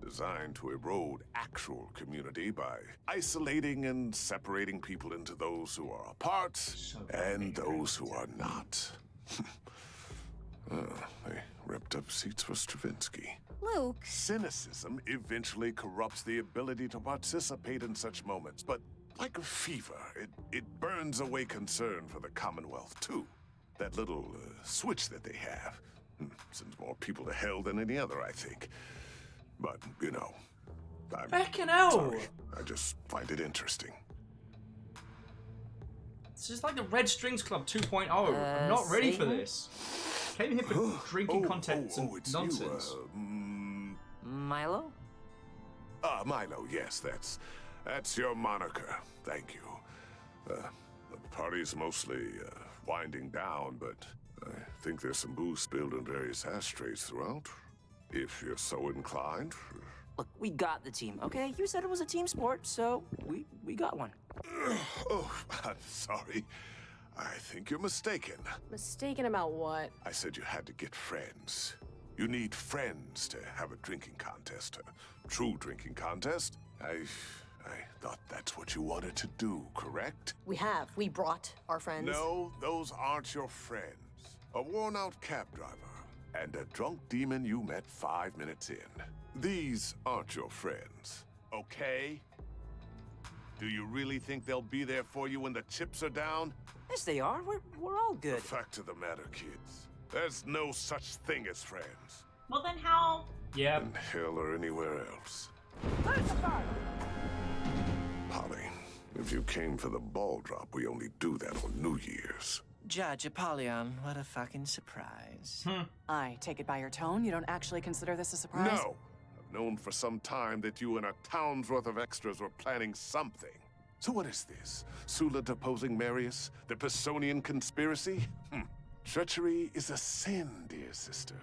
designed to erode actual community by isolating and separating people into those who are a part and those who are not. They ripped up seats for Stravinsky. Luke. Cynicism eventually corrupts the ability to participate in such moments, but like a fever, it burns away concern for the Commonwealth, too. That little switch that they have sends more people to hell than any other, I think. But, you know, I'm sorry. I just find it interesting. This is like the Red Strings Club 2.0. I'm not ready for this. Came here for drinking contents and it's nonsense. You, Milo? Milo, yes, that's your moniker. Thank you. The party's mostly winding down, but I think there's some booze spilled in various ashtrays throughout. If you're so inclined. Look, we got the team, okay? You said it was a team sport, so we got one. Oh, I'm sorry. I think you're mistaken. Mistaken about what? I said you had to get friends. You need friends to have a drinking contest, a true drinking contest. I thought that's what you wanted to do, correct? We brought our friends. No, those aren't your friends. A worn-out cab driver and a drunk demon you met 5 minutes in. These aren't your friends, okay? Do you really think they'll be there for you when the chips are down? Yes, they are. We're all good. The fact of the matter, kids, there's no such thing as friends. Well, then how? Yeah. In hell or anywhere else. Polly, if you came for the ball drop, we only do that on New Year's. Judge Apollyon, what a fucking surprise. I take it by your tone, you don't actually consider this a surprise? No! I've known for some time that you and a town's worth of extras were planning something. So what is this? Sula deposing Marius? The Pisonian conspiracy? Treachery is a sin, dear sister.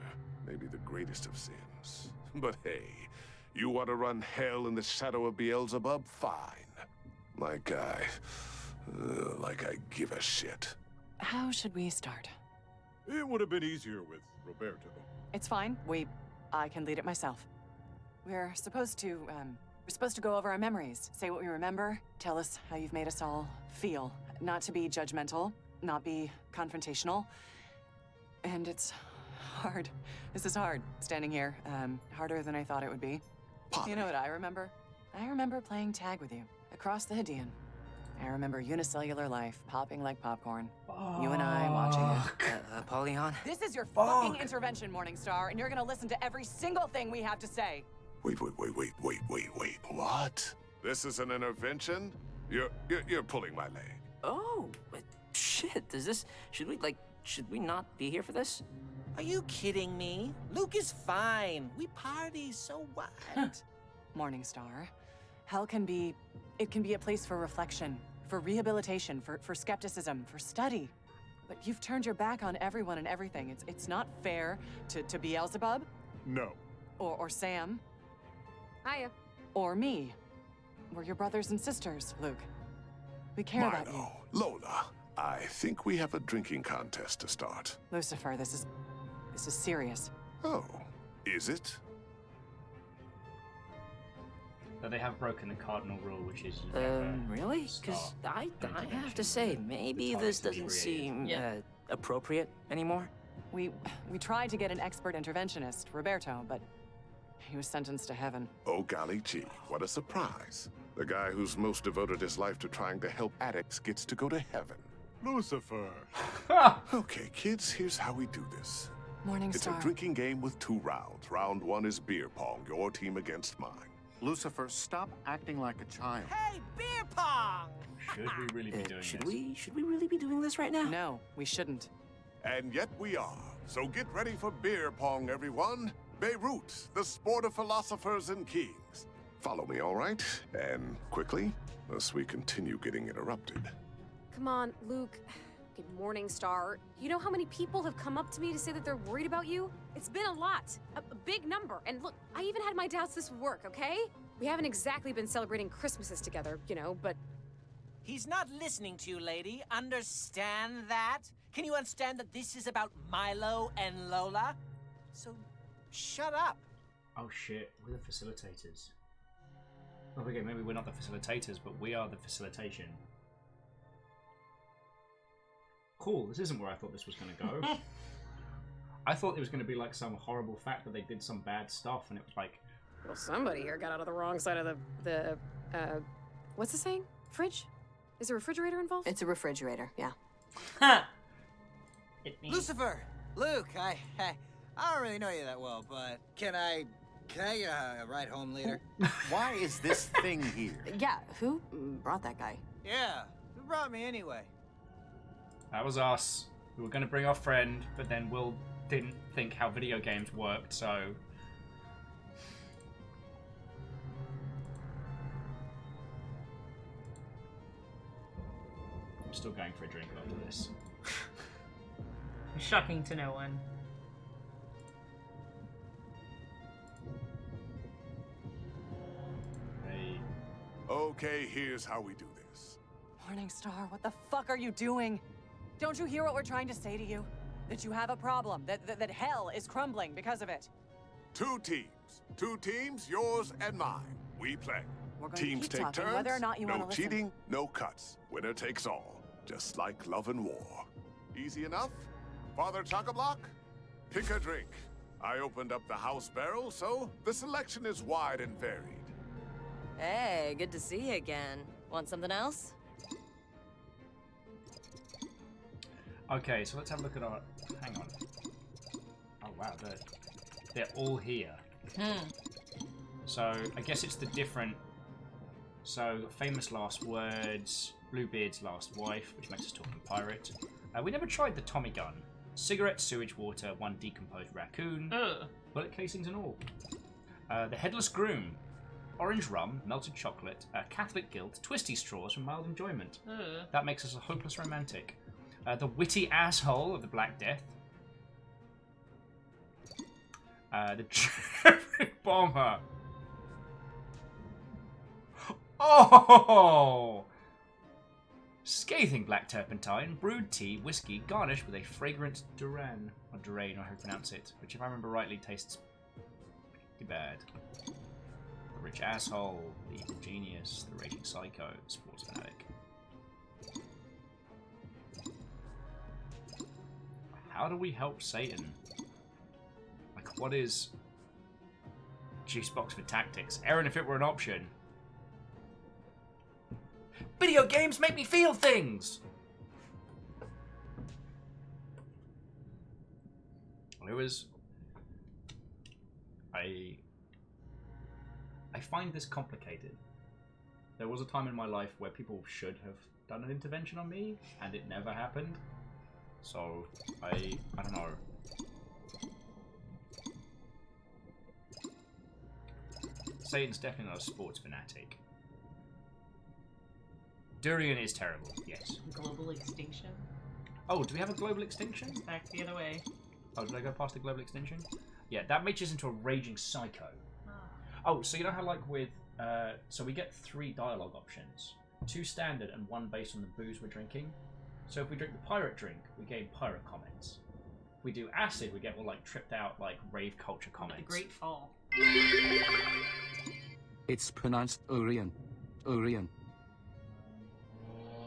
Maybe the greatest of sins. But hey, you want to run hell in the shadow of Beelzebub? Fine. Like I give a shit. How should we start? It would have been easier with Roberto. It's fine. I can lead it myself. We're supposed to go over our memories, say what we remember, tell us how you've made us all feel. Not to be judgmental, not be confrontational. And it's hard. This is hard, standing here. Harder than I thought it would be. You know what I remember? I remember playing tag with you, across the Hadean. I remember unicellular life, popping like popcorn. You and I watching it. Apollyon? This is your fucking intervention, Morningstar, and you're gonna listen to every single thing we have to say. Wait. What? This is an intervention? You're pulling my leg. Oh, but shit, should we not be here for this? Are you kidding me? Luke is fine. We party, so what? Morningstar, hell can be a place for reflection, for rehabilitation, for skepticism, for study. But you've turned your back on everyone and everything. It's not fair to Beelzebub. No. Or Sam. Hiya. Or me. We're your brothers and sisters, Luke. We care about you. Lola, I think we have a drinking contest to start. Lucifer, this is serious. Oh, is it? That they have broken the cardinal rule, which is really? Because I have to say, maybe this doesn't seem appropriate anymore. We tried to get an expert interventionist, Roberto, but he was sentenced to heaven. Oh, golly gee, what a surprise. The guy who's most devoted his life to trying to help addicts gets to go to heaven. Lucifer. Okay, kids, here's how we do this. Morningstar. It's a drinking game with 2 rounds. Round 1 is beer pong, your team against mine. Lucifer, stop acting like a child. Hey, beer pong! Should we really be doing this? Should we really be doing this right now? No, we shouldn't. And yet we are. So get ready for beer pong, everyone. Beirut, the sport of philosophers and kings. Follow me, all right? And quickly, lest we continue getting interrupted. Come on, Luke. Good morning, Star. You know how many people have come up to me to say that they're worried about you? It's been a lot. A big number. And look, I even had my doubts this would work, okay? We haven't exactly been celebrating Christmases together, but... He's not listening to you, lady. Understand that? Can you understand that this is about Milo and Lola? So, shut up. Oh shit, we're the facilitators. Oh, okay, maybe we're not the facilitators, but we are the facilitation. Cool, this isn't where I thought this was going to go. I thought it was going to be like some horrible fact that they did some bad stuff, and it was like... Well, somebody here got out of the wrong side of the what's the saying? Fridge? Is a refrigerator involved? It's a refrigerator, yeah. Lucifer! Luke, I don't really know you that well, but can I get a ride home later? Why is this thing here? Yeah, who brought that guy? Yeah, who brought me anyway? That was us. We were going to bring our friend, but then Will didn't think how video games worked, so... I'm still going for a drink after this. Shocking to no one. Hey. Okay, here's how we do this. Morningstar, what the fuck are you doing? Don't you hear what we're trying to say to you? That you have a problem, that hell is crumbling because of it. 2 teams. 2 teams, yours and mine. We play. We're going Teams to keep take talking, turns. whether or not you no want to listen. cheating, no cuts. Winner takes all. Just like love and war. Easy enough? Father Chock-a-Block? Pick a drink. I opened up the house barrel, so the selection is wide and varied. Hey, good to see you again. Want something else? Okay, so let's have a look at our... Hang on. Oh, wow, they're all here. So, I guess it's the different... So, famous last words, Bluebeard's last wife, which makes us talking pirate. We never tried the Tommy gun. Cigarette, sewage water, one decomposed raccoon, bullet casings and all. The Headless Groom, orange rum, melted chocolate, Catholic guilt, twisty straws for mild enjoyment. That makes us a hopeless romantic. The Witty Asshole of the Black Death. The Traffic Bomber. Oh! Scathing black turpentine, brewed tea, whiskey, garnished with a fragrant Duran, or Durain, or how to pronounce it, which if I remember rightly tastes pretty bad. The rich asshole, the evil genius, the raging psycho, the sports fanatic. How do we help Satan? Like, what is juice box for tactics? Aaron, if it were an option. Video games make me feel things! It was... I find this complicated. There was a time in my life where people should have done an intervention on me, and it never happened. So, I don't know. Satan's definitely not a sports fanatic. Durian is terrible, yes. Global extinction? Oh, do we have a global extinction? It's back the other way. Oh, did I go past the global extinction? Yeah, that matches into a raging psycho. Oh, so you know how, like, with... so we get 3 dialogue options. 2 standard and 1 based on the booze we're drinking. So if we drink the pirate drink, we gain pirate comments. If we do acid, we get all, like, tripped out, like, rave culture comments. The Great Fall. It's pronounced Orion. Orion.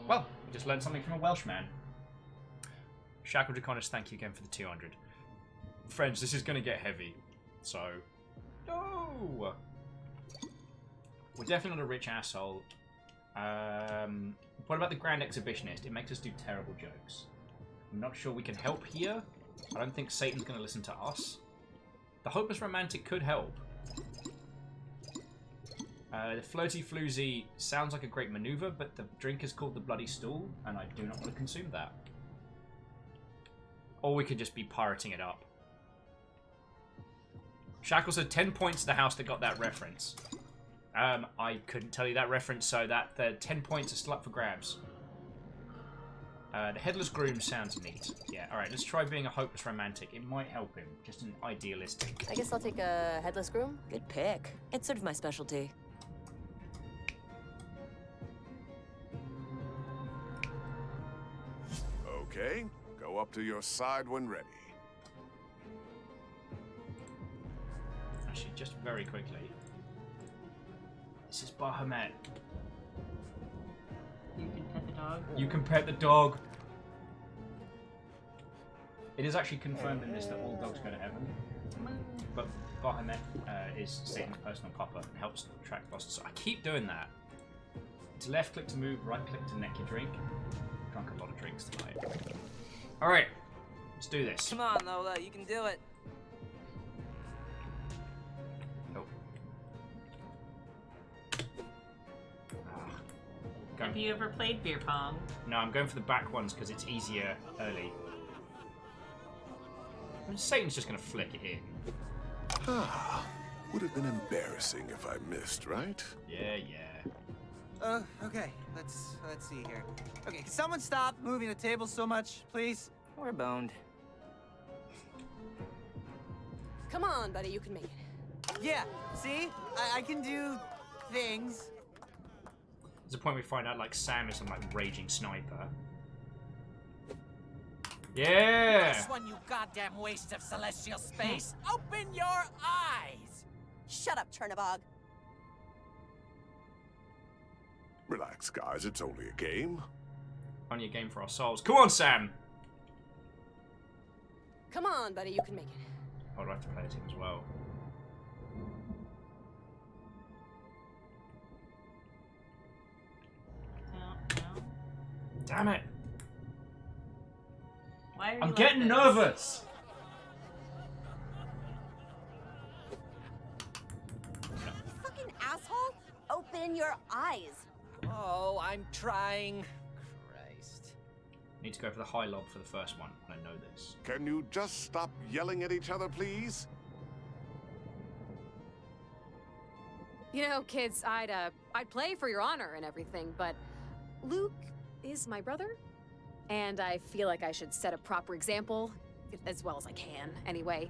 Well, we just learned something from a Welshman. Shackle Draconis, thank you again for the 200. Friends, this is going to get heavy. So... No! We're definitely not a rich asshole. What about the Grand Exhibitionist? It makes us do terrible jokes. I'm not sure we can help here. I don't think Satan's going to listen to us. The Hopeless Romantic could help. The Floaty Floozy sounds like a great maneuver, but the drink is called the Bloody Stool, and I do not want to consume that. Or we could just be pirating it up. Shackle said 10 points to the house that got that reference. I couldn't tell you that reference, so that the 10 points are still up for grabs. The Headless Groom sounds neat. Yeah, alright, let's try being a hopeless romantic. It might help him. Just an idealistic. I guess I'll take a Headless Groom. Good pick. It's sort of my specialty. Okay, go up to your side when ready. Actually, just very quickly. This is Bahamut. You can pet the dog. You can pet the dog. It is actually confirmed in this that all dogs go to heaven. But Bahamut is Satan's personal papa and helps track bosses. So I keep doing that. It's left click to move, right click to neck your drink. Drunk a lot of drinks tonight. Alright, let's do this. Come on, Lola, you can do it. Oh. Have you ever played beer pong? No, I'm going for the back ones because it's easier early. I mean, Satan's just going to flick it in. Ah, would have been embarrassing if I missed, right? Yeah, yeah. Okay, let's see here. Okay, can someone stop moving the table so much, please? We're boned. Come on, buddy, you can make it. Yeah, see? I can do things. There's a point we find out, like, Sam is some, like, raging sniper. Yeah! This one, you goddamn waste of celestial space. Open your eyes! Shut up, Chernabog. Relax, guys. It's only a game. Only a game for our souls. Come on, Sam! Come on, buddy, you can make it. Oh, do I have to play a team as well? No. Damn it! Why are you I'm like getting this? nervous! Fucking asshole! Open your eyes. Oh, I'm trying. Christ. Need to go for the high lob for the first one. I know this. Can you just stop yelling at each other, please? You know, kids, I'd play for your honor and everything, but Luke is my brother, and I feel like I should set a proper example, as well as I can, anyway.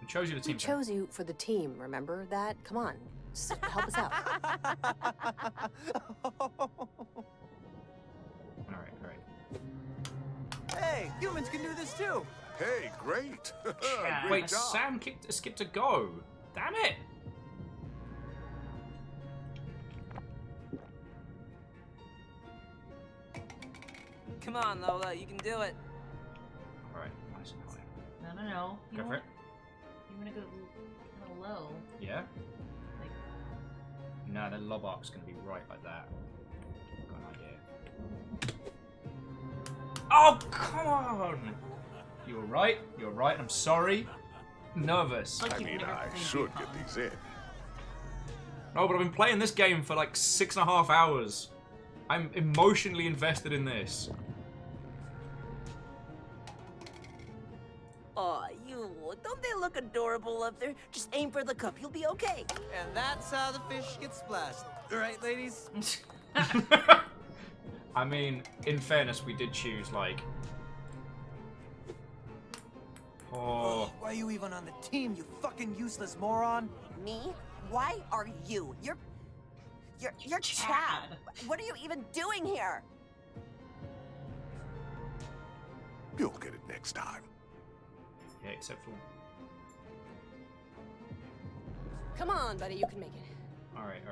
We chose you the team. We chose you for the team, remember that? Come on, just help us out. Alright. Hey, humans can do this too. Hey, great. Wait, Great job. Sam skipped a go. Damn it! Come on, Lola, you can do it. Alright, nice and high. No. Go for it. You wanna go kind of low. Yeah? Like... No, the lob arc's gonna be right like that. I've got an idea. Oh, come on! You're right, I'm sorry. Nervous. I mean, I should get these in. No, but I've been playing this game for like 6.5 hours. I'm emotionally invested in this. Aw, you. Don't they look adorable up there? Just aim for the cup, you'll be okay. And that's how the fish get splashed. Right, ladies? I mean, in fairness, we did choose, like... Oh... Why are you even on the team, you fucking useless moron? Me? Why are you? You're Chad. What are you even doing here? You'll get it next time. Yeah, except for... Come on, buddy, you can make it. Alright.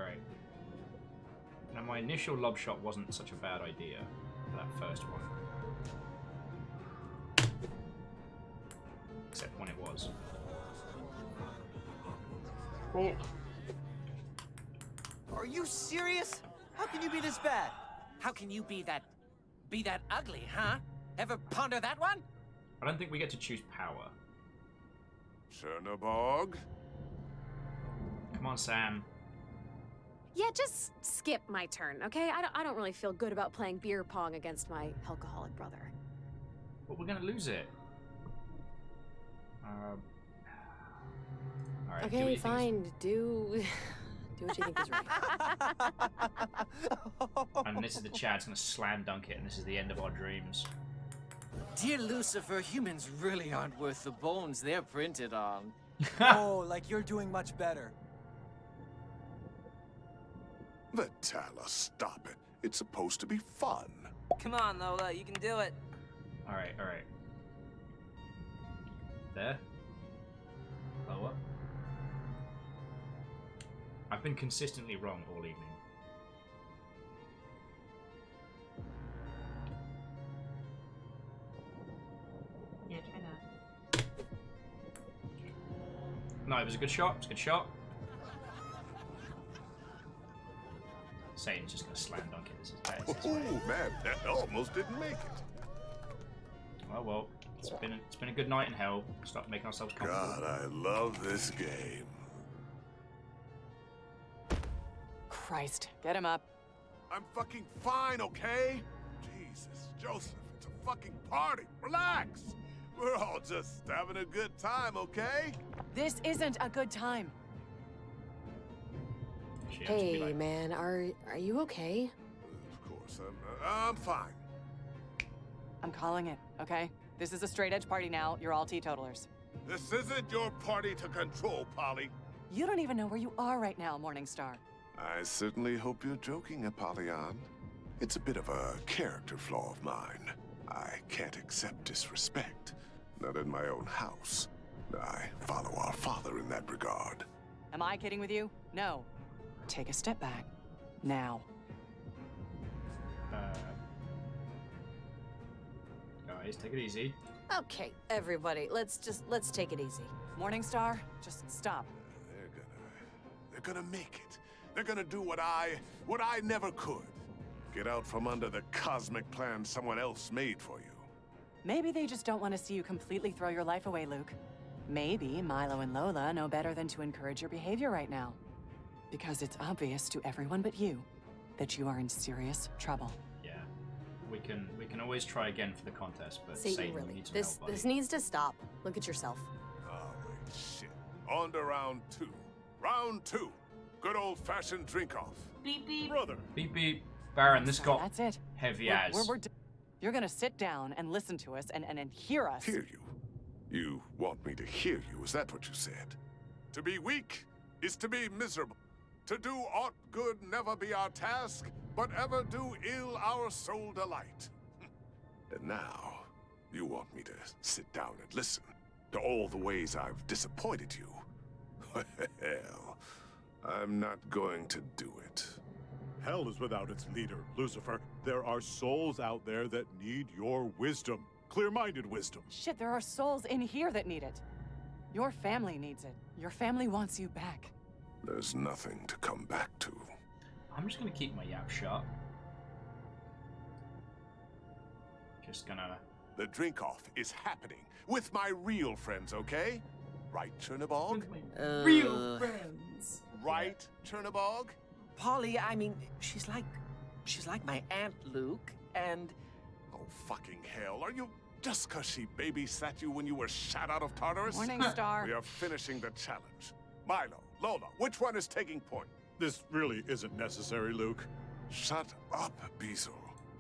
Now, my initial lob shot wasn't such a bad idea for that first one. Except when it was. Oh. Are you serious? How can you be this bad? How can you be that ugly, huh? Ever ponder that one? I don't think we get to choose power. Chernobog? Come on, Sam. Yeah, just skip my turn, okay? I don't really feel good about playing beer pong against my alcoholic brother. But we're gonna lose it. Alright, Okay, fine. Do what you think is right. And this is the Chad's gonna slam dunk it, and this is the end of our dreams. Dear Lucifer, humans really aren't worth the bones they're printed on. Oh, like you're doing much better. Vitala, stop it. It's supposed to be fun. Come on, Lola, you can do it. Alright. There. Lower. I've been consistently wrong all evening. Yeah, try that. No, it was a good shot. Satan's just gonna slam dunk it. This is bad. Oh, man, that almost didn't make it. Oh well, it's been a good night in hell. Stop making ourselves comfortable. God, I love this game. Christ, get him up. I'm fucking fine, okay? Jesus, Joseph, it's a fucking party. Relax. We're all just having a good time, okay? This isn't a good time. Hey, man, are you okay? Of course, I'm fine. I'm calling it, okay? This is a straight edge party now. You're all teetotalers. This isn't your party to control, Polly. You don't even know where you are right now, Morningstar. I certainly hope you're joking, Apollyon. It's a bit of a character flaw of mine. I can't accept disrespect. Not in my own house. I follow our father in that regard. Am I kidding with you? No. Take a step back. Now. guys. Take it easy. Okay, everybody, let's take it easy. Morningstar, just stop. They're gonna make it. They're gonna do what I never could. Get out from under the cosmic plan someone else made for you. Maybe they just don't want to see you completely throw your life away, Luke. Maybe Milo and Lola know better than to encourage your behavior right now. Because it's obvious to everyone but you that you are in serious trouble. Yeah. We can always try again for the contest, but Satan, really, needs some this help, buddy. this needs to stop. Look at yourself. Oh, shit. On to round 2. Round 2. Good old-fashioned drink-off. Beep beep. Brother. Beep beep. Baron, this got That's it. heavy We're- as. you're gonna sit down and listen to us and hear us. Hear you? You want me to hear you, is that what you said? To be weak is to be miserable. To do aught good never be our task, but ever do ill our sole delight. And now, you want me to sit down and listen to all the ways I've disappointed you? Well, I'm not going to do it. Hell is without its leader, Lucifer. There are souls out there that need your wisdom. Clear-minded wisdom. Shit, there are souls in here that need it. Your family needs it. Your family wants you back. There's nothing to come back to. I'm just gonna keep my yap shut. Just gonna... The drink-off is happening with my real friends, okay? Right, Chernobog? Real friends. Right, Chernobog? Polly, I mean, she's like my Aunt Luke, and... Oh, fucking hell. Are you... Just because she babysat you when you were shot out of Tartarus? Morningstar. We are finishing the challenge. Milo, Lola, which one is taking point? This really isn't necessary, Luke. Shut up, Beazle.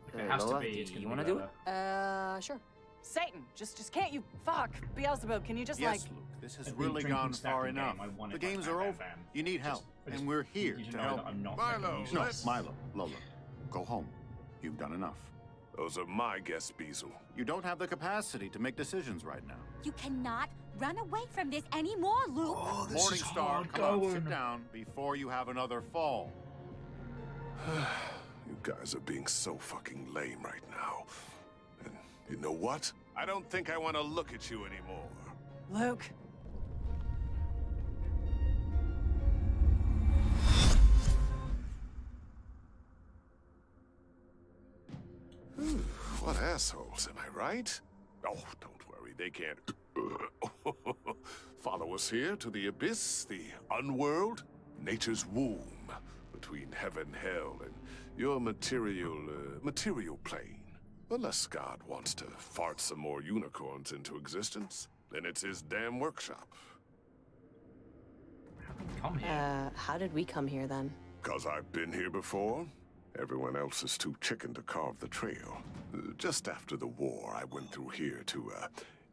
If it has Lola, to be, it's you gonna wanna be do Lola. it? Sure. Satan, just can't you... Fuck. Beelzebub, can you just Yes, Luke, this has I've been really drinking gone stacking far game. enough. I won The it by games bam, are bam, over. bam. You need help, and we're here you to know help. that I'm not Milo, fucking No, let's- Milo, Lola, go home. You've done enough. Those are my guests, Beazle. You don't have the capacity to make decisions right now. You cannot run away from this anymore, Luke. Oh, this is Morningstar, hard come on, going. sit down before you have another fall. You guys are being so fucking lame right now. And you know what? I don't think I want to look at you anymore. Luke. What assholes, am I right? Oh, don't worry, they can't follow us here to the abyss, the unworld, nature's womb, between heaven, hell, and your material plane. Unless God wants to fart some more unicorns into existence, then it's his damn workshop. Come here. How did we come here then? 'Cause I've been here before. Everyone else is too chicken to carve the trail. Just after the war, I went through here to,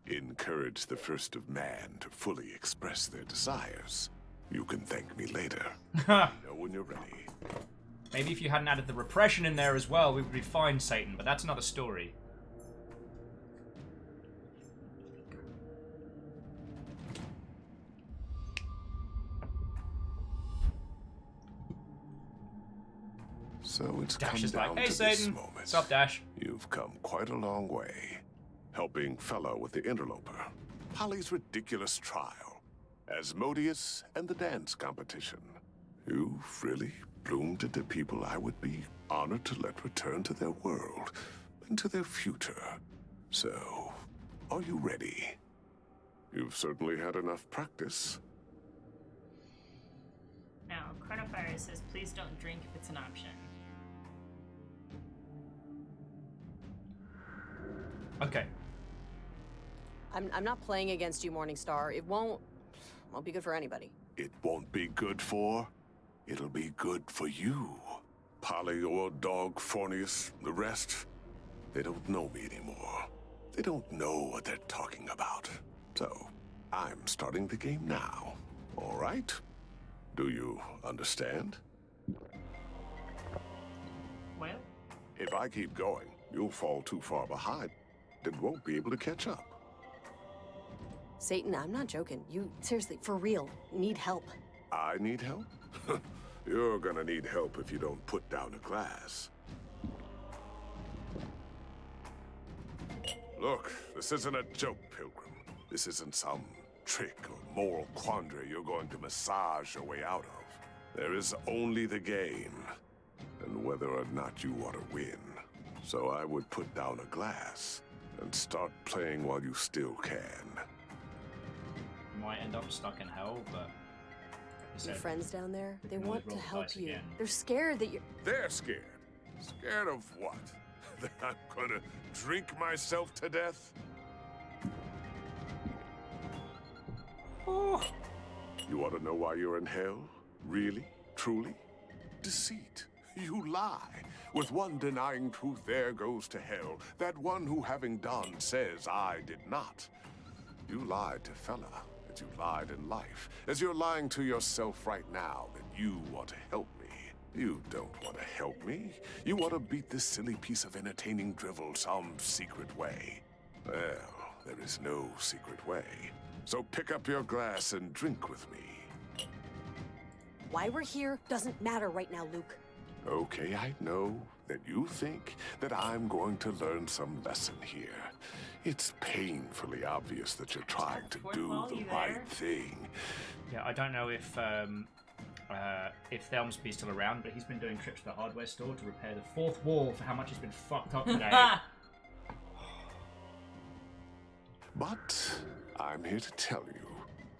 encourage the first of man to fully express their desires. You can thank me later. Know when you're ready. Maybe if you hadn't added the repression in there as well, we would be fine, Satan, but that's another story. So it's Dash come is down like, hey, to Satan. this moment. What's up, Dash? You've come quite a long way, helping Fella with the interloper, Polly's ridiculous trial, Asmodeus, and the dance competition. You've really bloomed into people I would be honored to let return to their world and to their future. So, are you ready? You've certainly had enough practice. Now, Chronofire says, please don't drink if it's an option. Okay. I'm not playing against you, Morningstar. It won't be good for anybody. It won't be good for. It'll be good for you. Polly, Old Dog, Fornius, the rest. They don't know me anymore. They don't know what they're talking about. So, I'm starting the game now. All right? Do you understand? Well? If I keep going, you'll fall too far behind and won't be able to catch up. Satan, I'm not joking. You, seriously, for real, need help. I need help? You're gonna need help if you don't put down a glass. Look, this isn't a joke, Pilgrim. This isn't some trick or moral quandary you're going to massage your way out of. There is only the game, and whether or not you want to win. So I would put down a glass and start playing while you still can. You might end up stuck in hell, but... Your friends down there, they can want always roll to the help dice you. again. They're scared that you're... They're scared. Scared of what? That I'm gonna drink myself to death? Oh. You want to know why you're in hell? Really? Truly? Deceit. You lie. With one denying truth, there goes to hell. That one who, having done, says, I did not. You lied to fella, as you lied in life, as you're lying to yourself right now that you want to help me. You don't want to help me. You want to beat this silly piece of entertaining drivel some secret way. Well, there is no secret way. So pick up your glass and drink with me. Why we're here doesn't matter right now, Luke. Okay, I know that you think that I'm going to learn some lesson here. It's painfully obvious that you're trying to do the right thing. Yeah, I don't know if Thelmsby's still around, but he's been doing trips to the hardware store to repair the fourth wall for how much it's been fucked up today. But I'm here to tell you,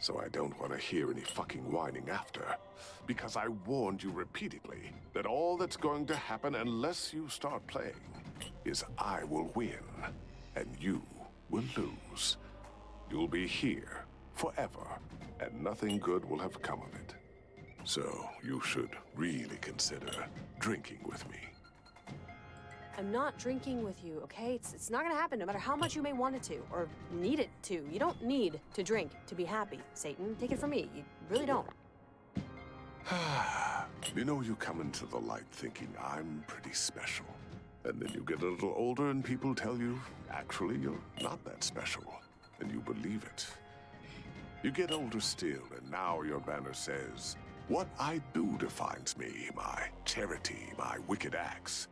so I don't want to hear any fucking whining after. Because I warned you repeatedly that all that's going to happen unless you start playing is I will win, and you will lose. You'll be here forever, and nothing good will have come of it. So you should really consider drinking with me. I'm not drinking with you, okay? It's not gonna happen no matter how much you may want it to, or need it to. You don't need to drink to be happy, Satan. Take it from me, you really don't. You know, you come into the light thinking I'm pretty special. And then you get a little older and people tell you, actually, you're not that special. And you believe it. You get older still, and now your banner says, what I do defines me, my charity, my wicked acts.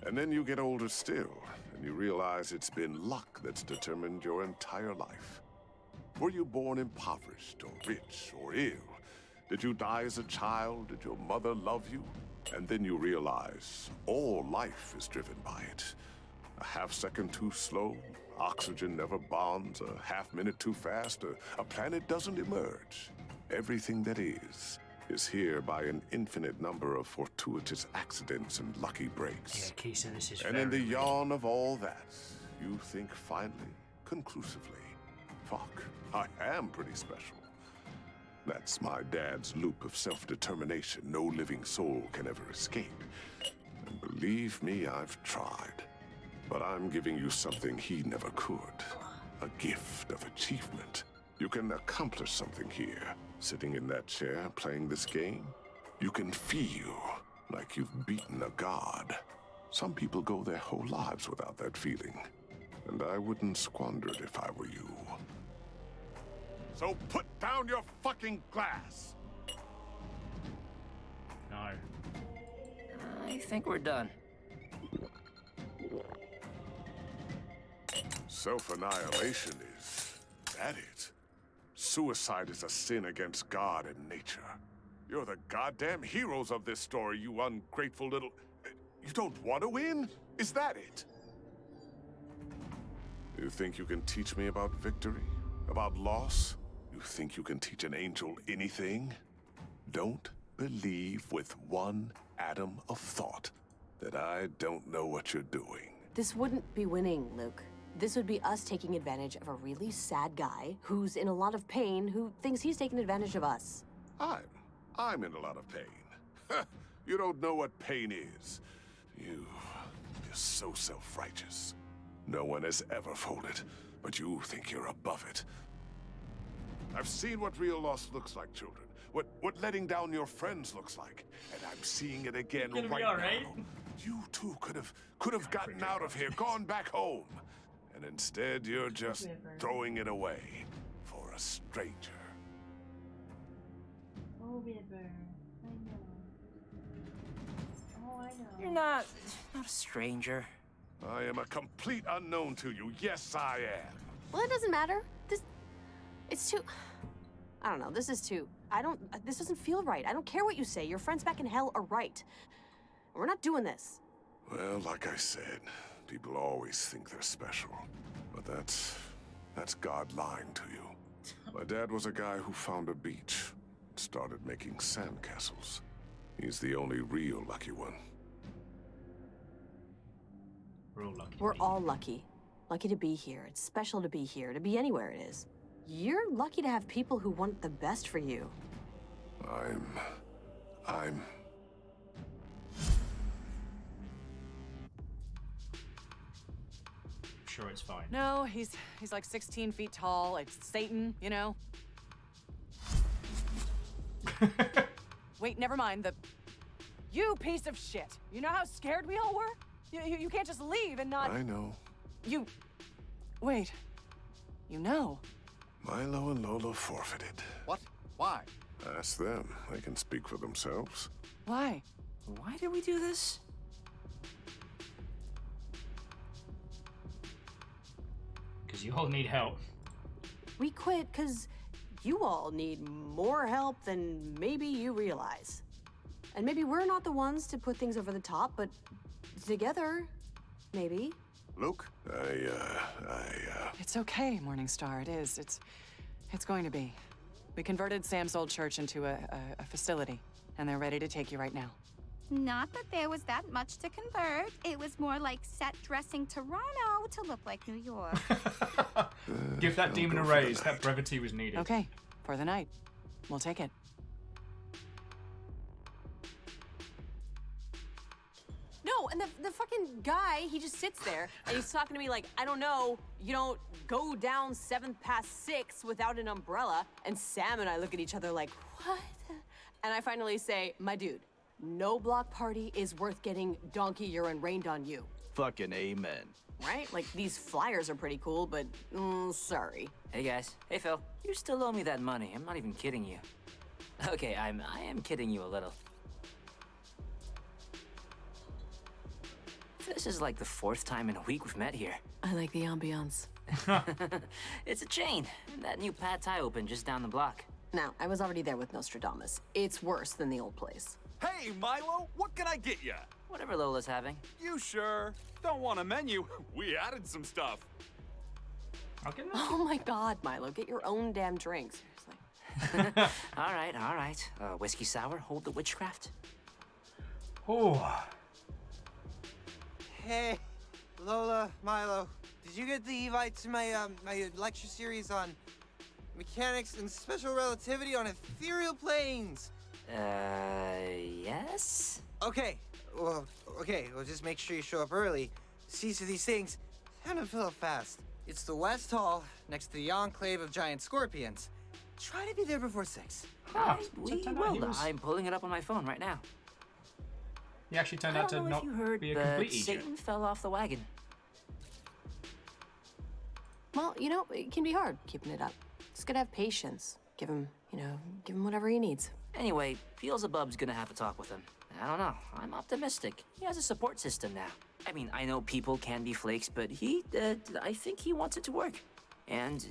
And then you get older still, and you realize it's been luck that's determined your entire life. Were you born impoverished, or rich, or ill? Did you die as a child? Did your mother love you? And then you realize all life is driven by it. A half-second too slow, oxygen never bonds, a half-minute too fast, a planet doesn't emerge. Everything that is here by an infinite number of fortuitous accidents and lucky breaks. Yeah, Kisa, this is And in the yawn of all that, you think finally, conclusively, fuck, I am pretty special. That's my dad's loop of self-determination no living soul can ever escape. And believe me, I've tried. But I'm giving you something he never could. A gift of achievement. You can accomplish something here, sitting in that chair, playing this game. You can feel like you've beaten a god. Some people go their whole lives without that feeling. And I wouldn't squander it if I were you. So put down your fucking glass! No. I think we're done. Self-annihilation is that it? Suicide is a sin against God and nature. You're the goddamn heroes of this story, you ungrateful little... You don't want to win? Is that it? You think you can teach me about victory? About loss? You think you can teach an angel anything? Don't believe with one atom of thought that I don't know what you're doing. This wouldn't be winning, Luke. This would be us taking advantage of a really sad guy who's in a lot of pain, who thinks he's taking advantage of us. I'm in a lot of pain. You don't know what pain is. You're so self-righteous. No one has ever folded, but you think you're above it. I've seen what real loss looks like, children. What letting down your friends looks like. And I'm seeing it again right now. You too could have gotten out of here, gone back home. And instead, you're just throwing it away for a stranger. Oh, River. I know. Oh, I know. You're not a stranger. I am a complete unknown to you. Yes, I am. Well, it doesn't matter. It's too... I don't know, this doesn't feel right. I don't care what you say. Your friends back in hell are right. We're not doing this. Well, like I said, people always think they're special. But that's God lying to you. My dad was a guy who found a beach and started making sandcastles. He's the only real lucky one. We're all lucky. We're all lucky. Lucky to be here. It's special to be here, to be anywhere it is. You're lucky to have people who want the best for you. I'm... Sure, it's fine. No, he's like 16 feet tall. It's Satan, you know? Wait, never mind. You piece of shit. You know how scared we all were? You can't just leave and not... I know. Wait. You know. Milo and Lola forfeited. What? Why? Ask them. They can speak for themselves. Why? Why did we do this? Because you all need help. We quit because you all need more help than maybe you realize. And maybe we're not the ones to put things over the top, but together, maybe. Luke? It's okay, Morningstar. It is. It's going to be. We converted Sam's old church into a facility, and they're ready to take you right now. Not that there was that much to convert. It was more like set dressing Toronto to look like New York. Give that demon a raise. That brevity was needed. Okay, for the night. We'll take it. No, and the fucking guy, he just sits there, and he's talking to me like, I don't know, you don't go down 7 past 6 without an umbrella. And Sam and I look at each other like, what? And I finally say, my dude, no block party is worth getting donkey urine rained on you. Fucking amen. Right? Like, these flyers are pretty cool, but, sorry. Hey guys. Hey Phil. You still owe me that money. I'm not even kidding you. Okay, I am kidding you a little. This is like the 4th time in a week we've met here. I like the ambiance. It's a chain. That new pad thai opened just down the block. Now, I was already there with Nostradamus. It's worse than the old place. Hey, Milo, what can I get ya? Whatever Lola's having. You sure? Don't want a menu? We added some stuff. Oh my God, Milo, get your own damn drink, seriously. all right. Whiskey sour, hold the witchcraft. Oh. Hey, Lola, Milo, did you get the invite to my my lecture series on mechanics and special relativity on ethereal planes? Yes? Okay, well, just make sure you show up early. See, so these things kind of fill up fast. It's the West Hall, next to the Enclave of Giant Scorpions. Try to be there before 6. We will. I'm pulling it up on my phone right now. He actually turned out to not be a complete idiot. Satan fell off the wagon. Well, you know, it can be hard keeping it up. Just gotta have patience. Give him whatever he needs. Anyway, Beelzebub's gonna have a talk with him. I don't know. I'm optimistic. He has a support system now. I mean, I know people can be flakes, but I think he wants it to work. And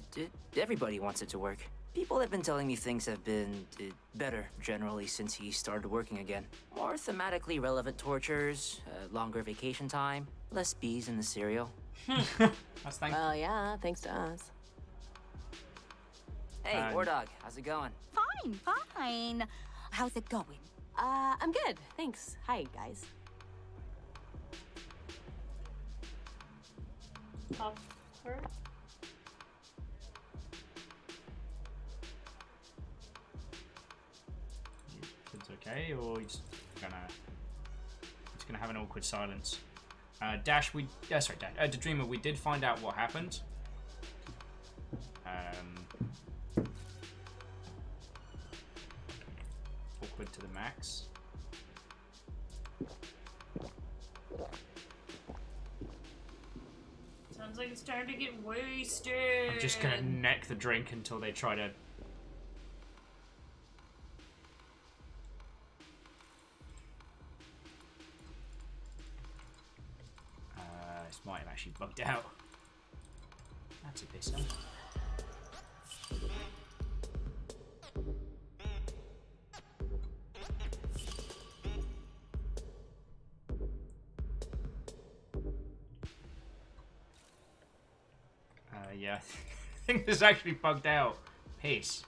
everybody wants it to work. People have been telling me things have been better generally since he started working again. More thematically relevant tortures, longer vacation time, less bees in the cereal. Well, yeah, thanks to us. Hey, War Dog, how's it going? Fine. How's it going? I'm good, thanks. Hi, guys. It's okay, or he's gonna have an awkward silence. Dash, the Dreamer, we did find out what happened. Awkward to the max. Sounds like it's time to get wasted. I'm just gonna neck the drink until they try to. bugged out. That's a pisser. Yeah, I think this actually bugged out. Piss.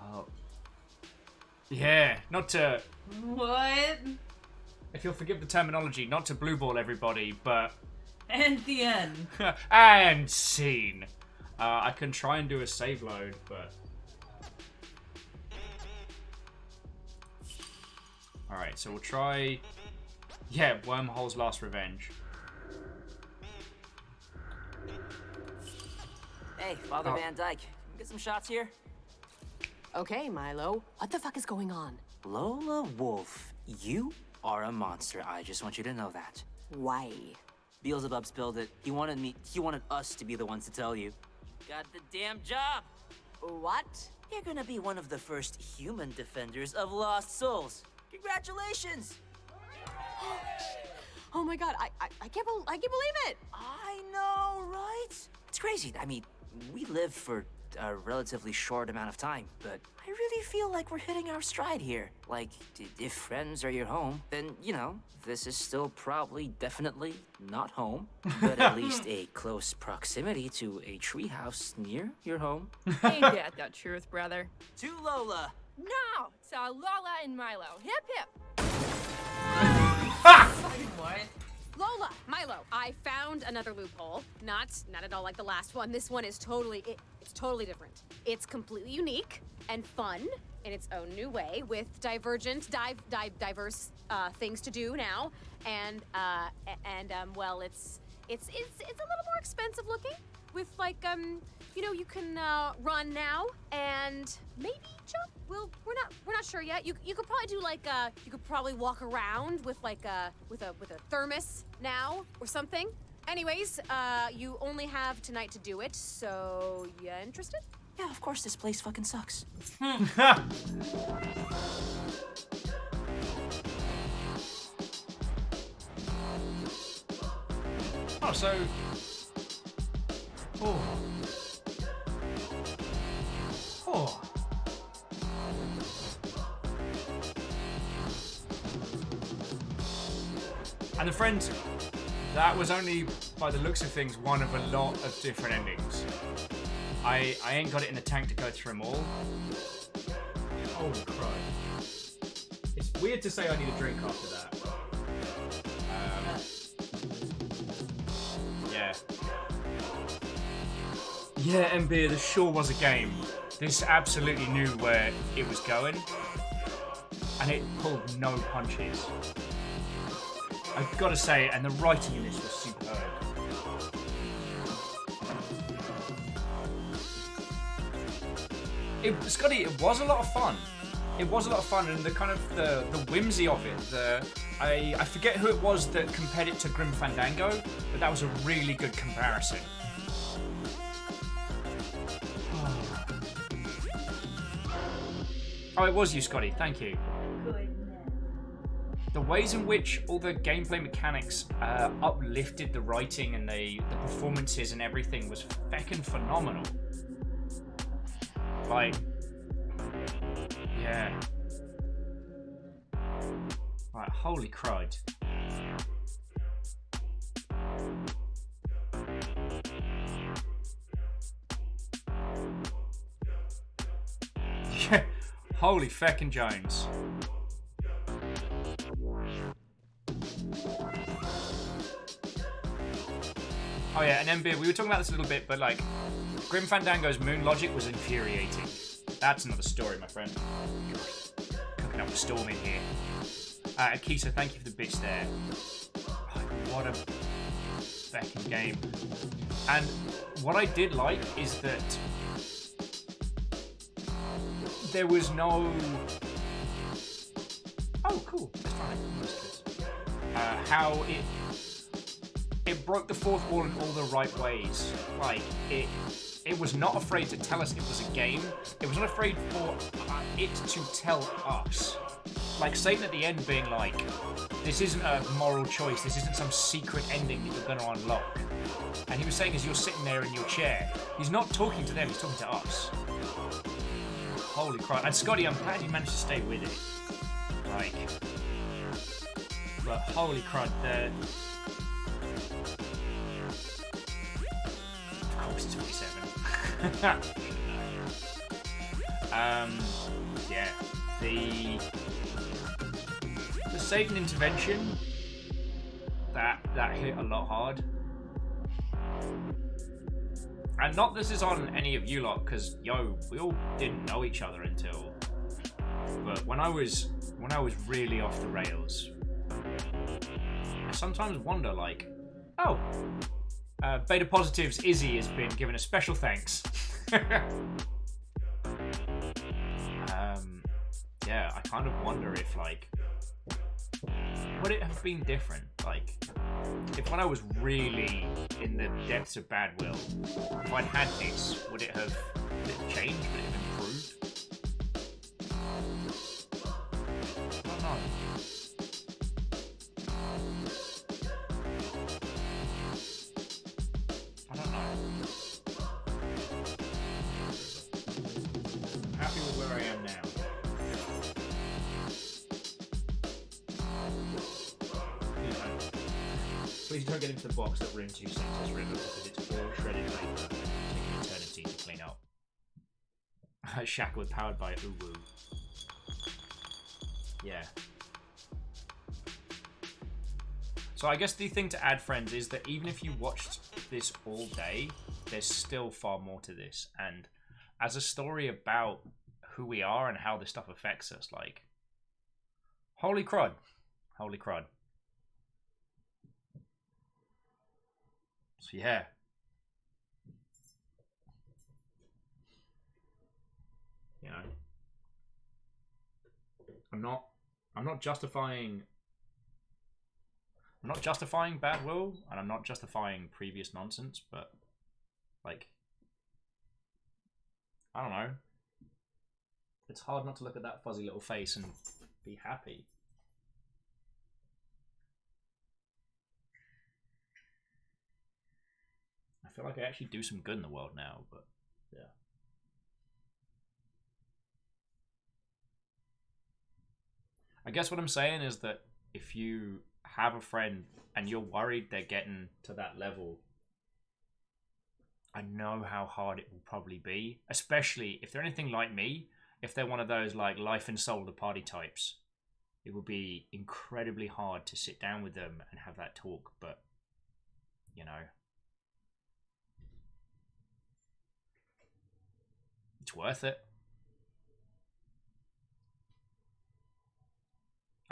Oh. Yeah, not to... What? If you'll forgive the terminology, not to blue ball everybody, but... And the end. And scene. I can try and do a save load, but... Alright, so we'll try... Yeah, Wormhole's Last Revenge. Hey, Father Van Dyke. Get some shots here? Okay, Milo. What the fuck is going on? Lola Wolf, you are a monster. I just want you to know that. Why? Beelzebub spilled it. He wanted us to be the ones to tell you. Got the damn job! What? You're gonna be one of the first human defenders of lost souls. Congratulations! Oh my god, I can't believe it! I know, right? It's crazy. I mean, we lived for a relatively short amount of time, but I really feel like we're hitting our stride here. Like, if friends are your home, then, you know, this is still probably definitely not home, but at least a close proximity to a treehouse near your home. Ain't that the truth, brother? To Lola! No! It's Lola and Milo. Hip hip! What? Lola, Milo, I found another loophole. Not at all like the last one. This one is totally, it's totally different. It's completely unique and fun in its own new way with diverse things to do now. And well, it's a little more expensive looking with like, you know, you can run now and maybe jump. Well, we're not sure yet. You could probably do like you could probably walk around with like with a thermos now or something. Anyways, you only have tonight to do it. So, you interested? Yeah, of course. This place fucking sucks. Oh, so... Oh. Oh. And the friend, that was only, by the looks of things, one of a lot of different endings. I ain't got it in the tank to go through them all. Holy crud. It's weird to say I need a drink after that. Yeah. Yeah, MB, this sure was a game. This absolutely knew where it was going. And it pulled no punches. I've got to say, and the writing in this was superb. Scotty, it was a lot of fun. It was a lot of fun, and the kind of the whimsy of it. I forget who it was that compared it to Grim Fandango, but that was a really good comparison. Oh, it was you, Scotty. Thank you. The ways in which all the gameplay mechanics uplifted the writing and the performances and everything was feckin' phenomenal. Like, yeah. Right, holy crud. Yeah, holy feckin' Jones. Oh yeah, and MB, we were talking about this a little bit, but like, Grim Fandango's moon logic was infuriating. That's another story, my friend. Cooking up a storm in here. Akisa, thank you for the bits there. Oh, what a feckin' game. And what I did like is that there was no... Oh, cool. Let's try it. How it broke the fourth wall in all the right ways. Like, it was not afraid to tell us it was a game. It was not afraid for it to tell us. like Satan at the end being like, this isn't a moral choice, this isn't some secret ending that you're going to unlock. And he was saying as you're sitting there in your chair, he's not talking to them, he's talking to us. Holy crap. And Scotty, I'm glad you managed to stay with it. Like, but holy crud, of course it's 27. Yeah, the Satan intervention, that hit a lot hard. And not this is on any of you lot, because yo, we all didn't know each other until, but when I was really off the rails, I sometimes wonder like, oh, Beta Positive's Izzy has been given a special thanks. Yeah, I kind of wonder if like, would it have been different? Like, if when I was really in the depths of bad will, if I'd had this, would it have changed? Would it have improved? I don't know. I don't know. I'm happy with where I am now. Please don't get into the box that Room 2 Census River because it's all shredded paper and it'll take an eternity to clean up. Shackle powered by Uwu. Yeah. So I guess the thing to add, friends, is that even if you watched this all day, there's still far more to this. And as a story about who we are and how this stuff affects us, like, holy crud. Holy crud. So yeah. You know. I'm not justifying bad will, and I'm not justifying previous nonsense, but like, I don't know. It's hard not to look at that fuzzy little face and be happy. I feel like I actually do some good in the world now, but yeah. I guess what I'm saying is that if you have a friend and you're worried they're getting to that level, I know how hard it will probably be, especially if they're anything like me. If they're one of those like life and soul of the party types, it will be incredibly hard to sit down with them and have that talk, but you know, it's worth it.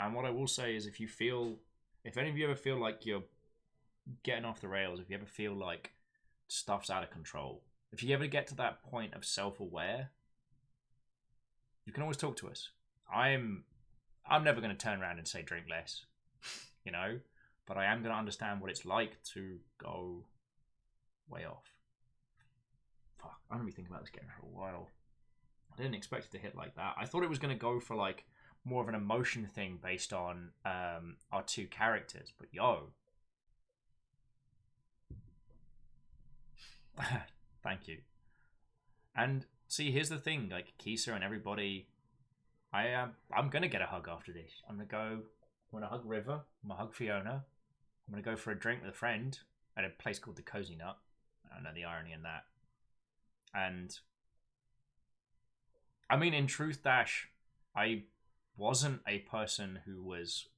And what I will say is, if any of you ever feel like you're getting off the rails, if you ever feel like stuff's out of control, if you ever get to that point of self-aware, you can always talk to us. I'm never going to turn around and say drink less, you know, but I am going to understand what it's like to go way off. Fuck, I'm going to be thinking about this game for a while. I didn't expect it to hit like that. I thought it was going to go for like more of an emotion thing based on our two characters, but yo. Thank you. And see, here's the thing, like Kisa and everybody, I'm gonna get a hug after this. I'm gonna hug River, I'm gonna hug Fiona, I'm gonna go for a drink with a friend at a place called the Cozy Nut. I don't know the irony in that. And I mean, in truth, Dash, I wasn't a person who was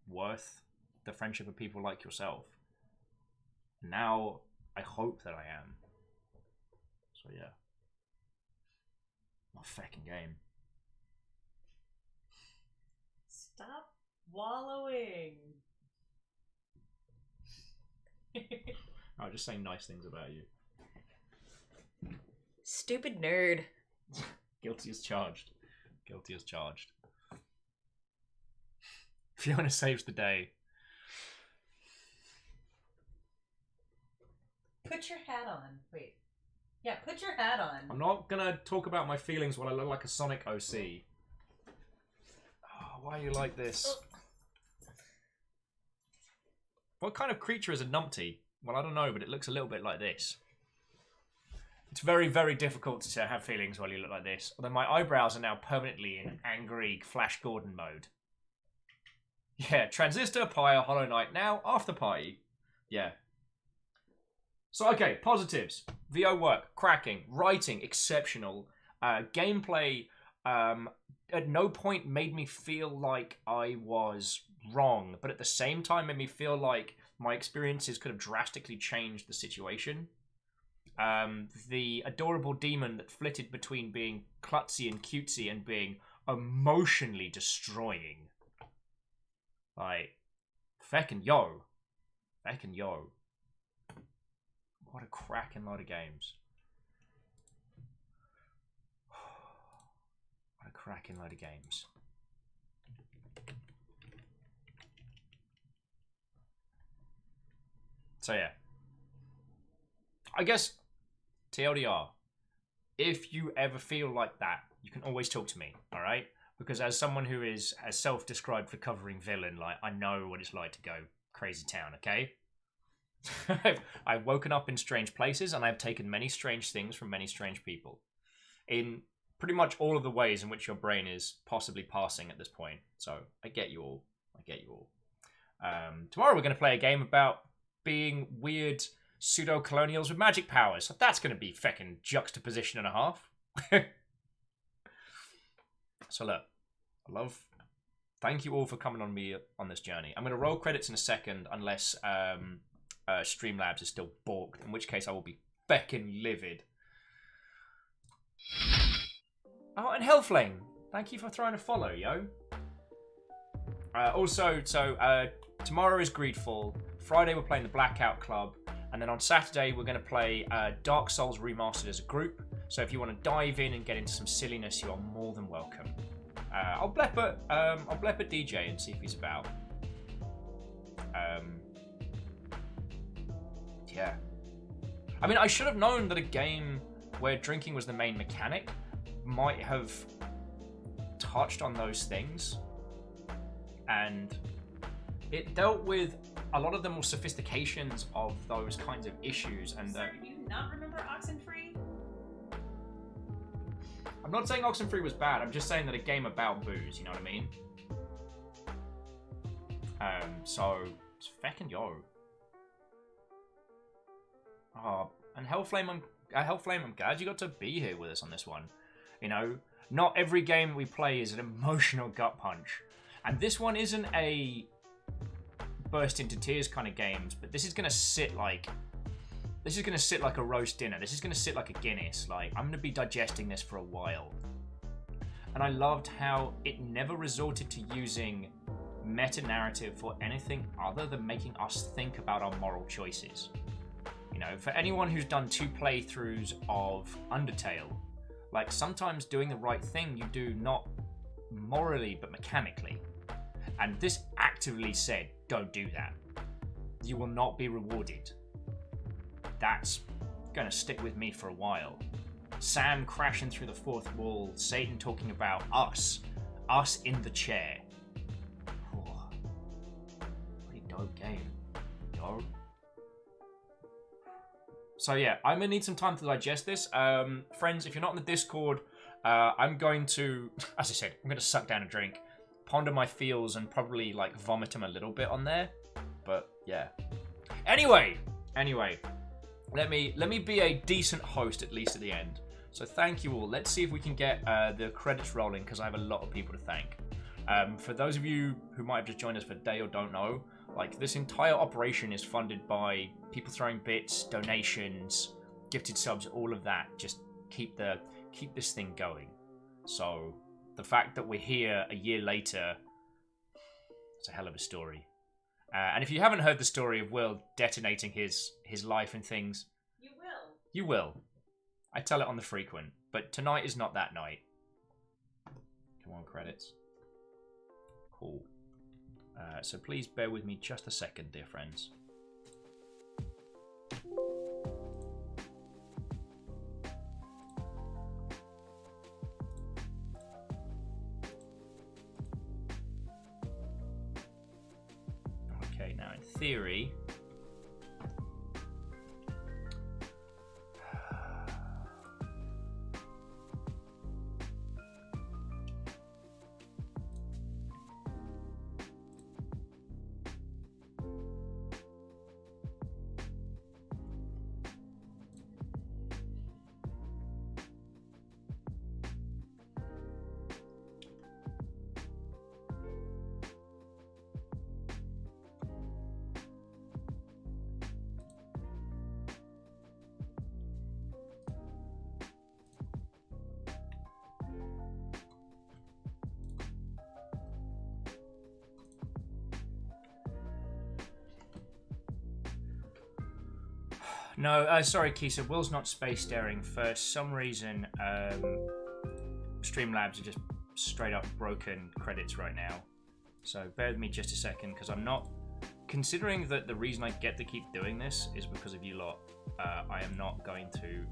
worth the friendship of people like yourself. Now I hope that I am. So yeah. My fucking game. Stop wallowing. I'll just say nice things about you. Stupid nerd. Guilty as charged. Guilty as charged. Fiona saves the day. Put your hat on. Wait. Yeah, put your hat on. I'm not gonna talk about my feelings while I look like a Sonic OC. Oh, why are you like this? What kind of creature is a numpty? Well, I don't know, but it looks a little bit like this. It's very, very difficult to have feelings while you look like this. Although my eyebrows are now permanently in angry Flash Gordon mode. Yeah, Transistor, Pyre, Hollow Knight, now Afterparty. Yeah. So, okay, positives. VO work, cracking, writing, exceptional. Gameplay, at no point made me feel like I was wrong, but at the same time made me feel like my experiences could have drastically changed the situation. The adorable demon that flitted between being klutzy and cutesy and being emotionally destroying. Like, feckin' yo. Feckin' yo. What a cracking load of games. What a cracking load of games. So yeah. I guess, TLDR, if you ever feel like that, you can always talk to me, alright? Because as someone who is a self-described recovering villain, like, I know what it's like to go crazy town, okay? I've woken up in strange places, and I've taken many strange things from many strange people. In pretty much all of the ways in which your brain is possibly passing at this point. So, I get you all. I get you all. Tomorrow we're going to play a game about being weird pseudo-colonials with magic powers. So that's going to be feckin' juxtaposition and a half. So look, thank you all for coming on me on this journey. I'm going to roll credits in a second unless Streamlabs is still balked, in which case I will be feckin' livid. Oh, and Hellflame, thank you for throwing a follow, yo. Also, tomorrow is Greedfall. Friday we're playing the Blackout Club. And then on Saturday we're going to play Dark Souls Remastered as a group. So if you want to dive in and get into some silliness, you are more than welcome. I'll blep a DJ and see if he's about. Yeah. I mean, I should have known that a game where drinking was the main mechanic might have touched on those things. And it dealt with a lot of the more sophistications of those kinds of issues. And Sir, do you not remember Oxenfree? I'm not saying Oxenfree was bad. I'm just saying that a game about booze. You know what I mean? So it's feckin' yo. Oh, and Hellflame, I'm glad you got to be here with us on this one. You know, not every game we play is an emotional gut punch, and this one isn't a burst into tears kind of games, but this is gonna sit like a roast dinner. This is gonna sit like a Guinness. Like, I'm gonna be digesting this for a while. And I loved how it never resorted to using meta-narrative for anything other than making us think about our moral choices. You know, for anyone who's done 2 playthroughs of Undertale, like, sometimes doing the right thing you do not morally but mechanically. And this actively said, don't do that. You will not be rewarded. That's gonna stick with me for a while. Sam crashing through the 4th wall, Satan talking about us in the chair. Oh, pretty dope game, yo. So yeah, I'm gonna need some time to digest this. Friends, if you're not in the Discord, I'm going to, as I said, I'm gonna suck down a drink, ponder my feels, and probably like vomit them a little bit on there. But yeah. Anyway, let me be a decent host at least at the end. So thank you all. Let's see if we can get the credits rolling, because I have a lot of people to thank. For those of you who might have just joined us for a day or don't know, like, this entire operation is funded by people throwing bits, donations, gifted subs, all of that. Just keep this thing going. So the fact that we're here a year later, it's a hell of a story. And if you haven't heard the story of Will detonating his life and things, You will. you will. I tell it on the frequent, but tonight is not that night. Come on, credits. Cool. So please bear with me just a second, dear friends. in theory... No, sorry, Kisa. Will's not space staring. For some reason, Streamlabs are just straight up broken credits right now. So bear with me just a second, because I'm not... Considering that the reason I get to keep doing this is because of you lot, I am not going to...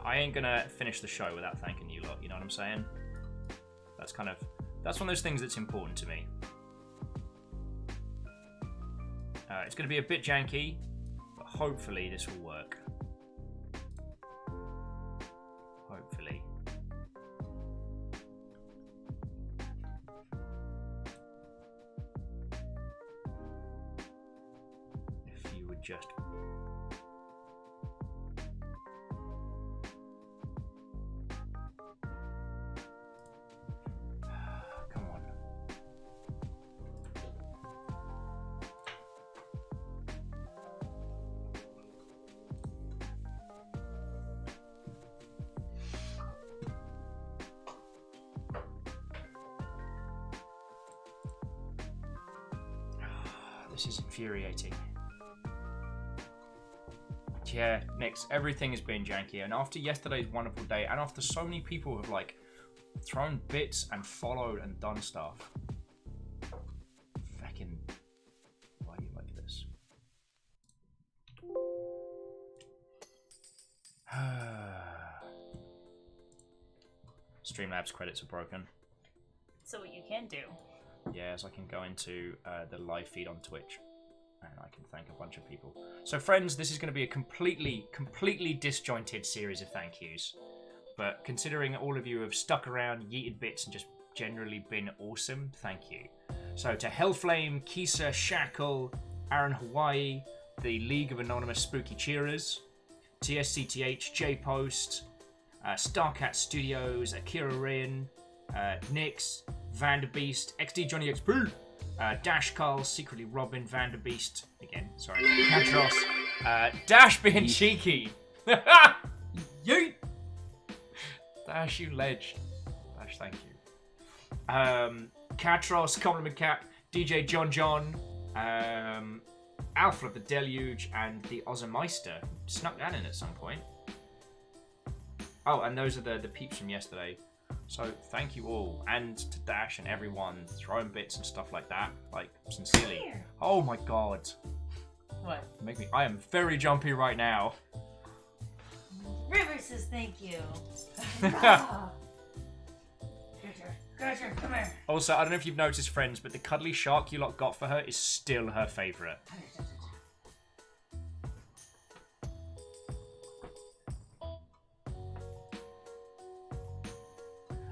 I ain't gonna finish the show without thanking you lot, you know what I'm saying? That's kind of... That's one of those things that's important to me. It's going to be a bit janky, but hopefully this will work. Hopefully. If you would just... Come on. This is infuriating. Yeah, Nix, everything has been janky, and after yesterday's wonderful day, and after so many people have like thrown bits and followed and done stuff. Fucking, why are you like this? Streamlabs credits are broken. So what you can do. Yes, I can go into the live feed on Twitch, and I can thank a bunch of people. So, friends, this is going to be a completely disjointed series of thank yous. But considering all of you have stuck around, yeeted bits, and just generally been awesome, thank you. So, to Hellflame, Kisa, Shackle, Aaron Hawaii, the League of Anonymous Spooky Cheerers, TSCTH, J-Post, Starcat Studios, Akira Rin, Nix, Vanderbeast, XD Johnny XP, Dash Carl, Secretly Robin, Vanderbeast, again, sorry, Catros, Dash being cheeky. Yeet! Dash, you ledge. Dash, thank you. Catros, Compliment Cat, DJ John, Alpha of the Deluge, and the Ozameister. Snuck that in at some point. Oh, and those are the peeps from yesterday. So thank you all, and to Dash and everyone throwing bits and stuff like that. Like, sincerely. Oh my god. What? I am very jumpy right now. River says thank you. Gertrude, come here. Also, I don't know if you've noticed, friends, but the cuddly shark you lot got for her is still her favourite.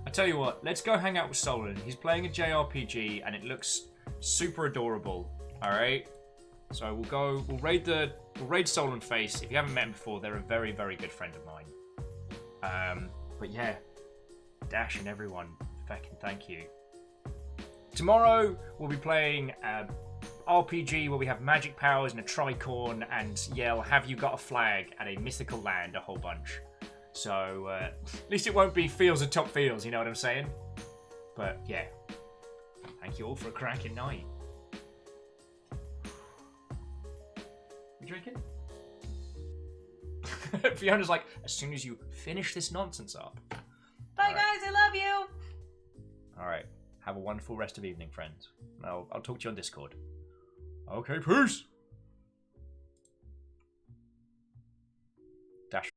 I tell you what, let's go hang out with Solon. He's playing a JRPG and it looks super adorable. Alright? So we'll raid Solon Face. If you haven't met him before, they're a very, very good friend of mine. But yeah, Dash and everyone, fucking thank you. Tomorrow we'll be playing RPG where we have magic powers and a tricorn and yell, "Have you got a flag?" at a mythical land, a whole bunch. So, at least it won't be feels of top feels, you know what I'm saying? But, yeah. Thank you all for a cracking night. You drinking? Fiona's like, as soon as you finish this nonsense up. Bye, guys, I love you! Alright, have a wonderful rest of evening, friends. I'll talk to you on Discord. Okay, peace! Dash.